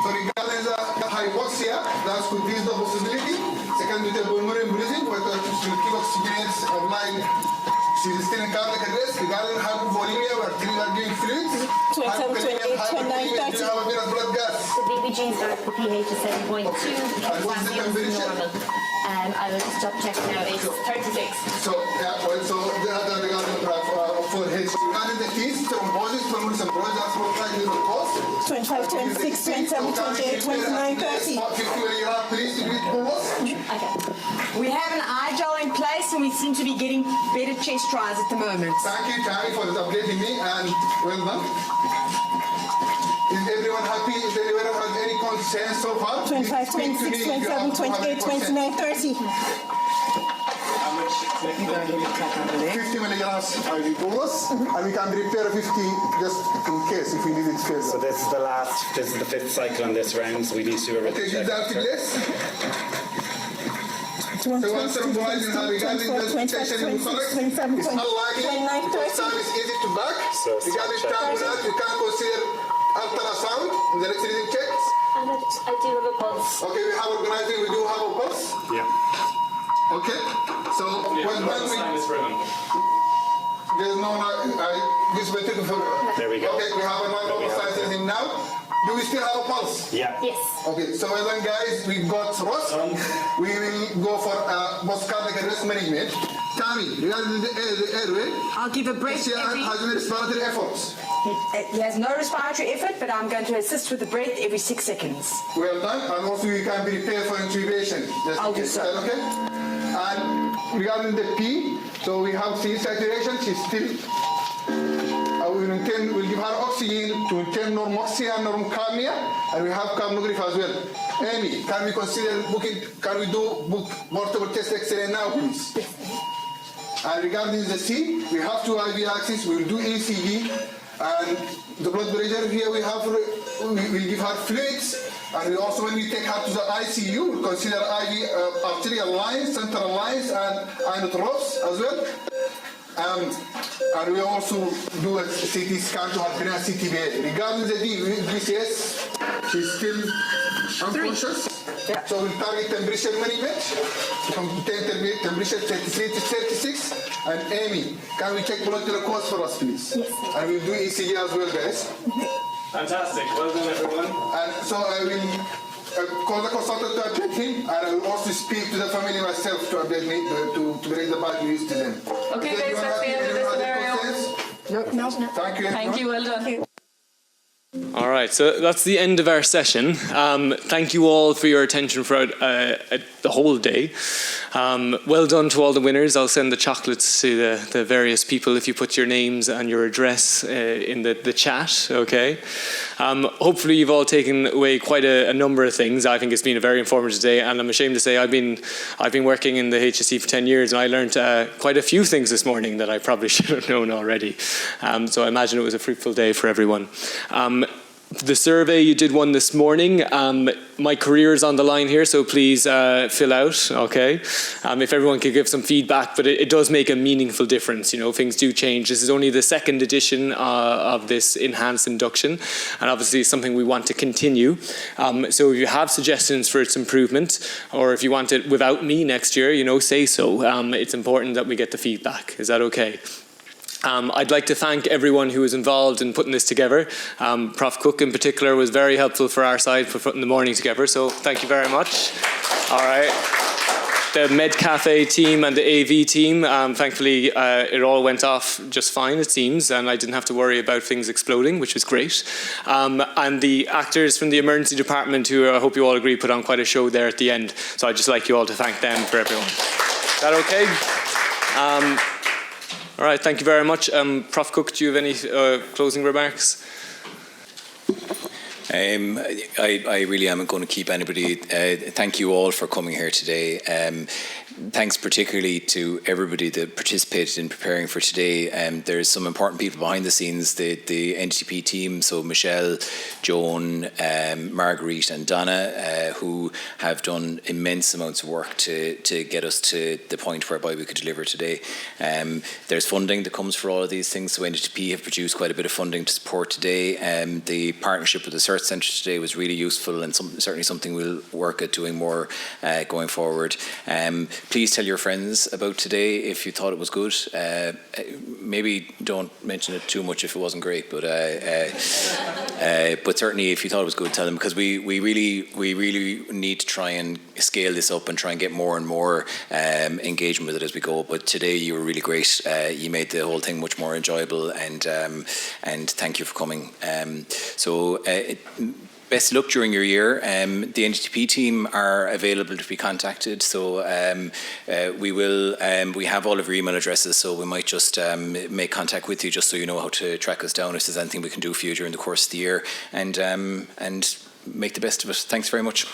So regarding the hypoxia, that could be the possibility. Second, with the pulmonary embolism, where the keep experience of line. She's still in cardiac arrest. Regarding hypovolemia, we're giving fluids. 27, 28, 29, 30. Do you have a venous blood gas? The BBG's are the pH is 7.2. And what's the temperature? Normal. I will just stop checking now. It's 36. So, yeah, well, so the other regarding for H. Regarding the T's, thrombosis, pulmonary thrombosis, that's what I use of course. 25, 26, 27, 28, 29, 30. 50 milligram, please, to breathe pulse. Okay. We have an eye gel in place and we seem to be getting better chest rise at the moment. Thank you, Tammy, for updating me and well done. Is everyone happy? Is anyone has any concerns so far? 25, 26, 27, 28, 29, 30. 50 milligrams IV bolus, and we can prepare 50 just in case if we need it further. So this is the 5th cycle on this round, so we need to do a rhythm Okay, check. give that to less. So once regarding the section in Musolek, it's unlikely. Time is easy to back. Regarding turbulence, you can consider ultrasound in the next rhythm checks. And I do have a pulse. Okay, we have organizing, we do have a pulse. Yeah. Okay, so when there's no, this will take for. There we go. Okay, we have a normal size in now. Do we still have a pulse? Yeah. Yes. Okay, so well done, guys. We've got Ross. We will go for post-cardiac arrest management. Tammy, regarding the airway, I'll give a breath. has any respiratory efforts? He has no respiratory effort, but I'm going to assist with the breath every 6 seconds. Well done. And also you can be prepared for intubation. I'll do so. Okay? And regarding the P, so we have C saturation. She's still... we'll give her oxygen to maintain normoxia and normcardia, and we have carbonography as well. Amy, can we consider booking, can we book portable chest X-ray now, please? And regarding the C, we have 2 IV axes, we will do ECG, and the blood pressure here we will give her fluids, and we also, when we take her to the ICU, we'll consider IV arterial lines, central lines, and inotropes as well. And we also do a CT scan to her brain CTBA. Regarding the DCS, she's still unconscious. Yeah. So we'll target temperature management from temperature 33 to 36. And Amy, can we check blood glucose for us, please? Yes. And we'll do ECG as well, guys. Fantastic. Well done, everyone. And so I will call the consultant to update him, and I will also speak to the family myself to update me, to bring the bad news to them. Okay, guys, that's the end of the scenario. No. Thank you. Thank you, well done. All right, so that's the end of our session. Thank you all for your attention throughout the whole day. Well done to all the winners. I'll send the chocolates to the various people if you put your names and your address in the chat, okay? Hopefully you've all taken away quite a number of things. I think it's been a very informative day, and I'm ashamed to say I've been working in the HSC for 10 years, and I learned quite a few things this morning that I probably should have known already. So I imagine it was a fruitful day for everyone. The survey, you did one this morning. My career is on the line here, so please fill out, okay? If everyone could give some feedback, but it does make a meaningful difference. You know, things do change. This is only the 2nd edition of this enhanced induction, and obviously it's something we want to continue. So if you have suggestions for its improvement, or if you want it without me next year, you know, say so. It's important that we get the feedback. Is that okay? I'd like to thank everyone who was involved in putting this together. Prof. Cook in particular was very helpful for our side for putting the morning together, so thank you very much. All right. The Med Cafe team and the AV team, thankfully it all went off just fine, it seems, and I didn't have to worry about things exploding, which was great. And the actors from the emergency department, who I hope you all agree put on quite a show there at the end, so I'd just like you all to thank them for everyone. Is that okay? All right, thank you very much. Prof. Cook, do you have any closing remarks? I really am going to keep anybody. Thank you all for coming here today. Thanks particularly to everybody that participated in preparing for today. There's some important people behind the scenes, the NDTP team, so Michelle, Joan, Marguerite and Donna, who have done immense amounts of work to get us to the point whereby we could deliver today. There's funding that comes for all of these things, so NDTP have produced quite a bit of funding to support today. The partnership with the Search Centre today was really useful, and certainly something we'll work at doing more going forward. Please tell your friends about today if you thought it was good. Maybe don't mention it too much if it wasn't great, but certainly if you thought it was good, tell them, because we really need to try and scale this up and try and get more and more engagement with it as we go. But today you were really great. You made the whole thing much more enjoyable, and thank you for coming. Best of luck during your year. The NDTP team are available to be contacted, so we have all of your email addresses, so we might just make contact with you just so you know how to track us down if there's anything we can do for you during the course of the year, and make the best of it. Thanks very much.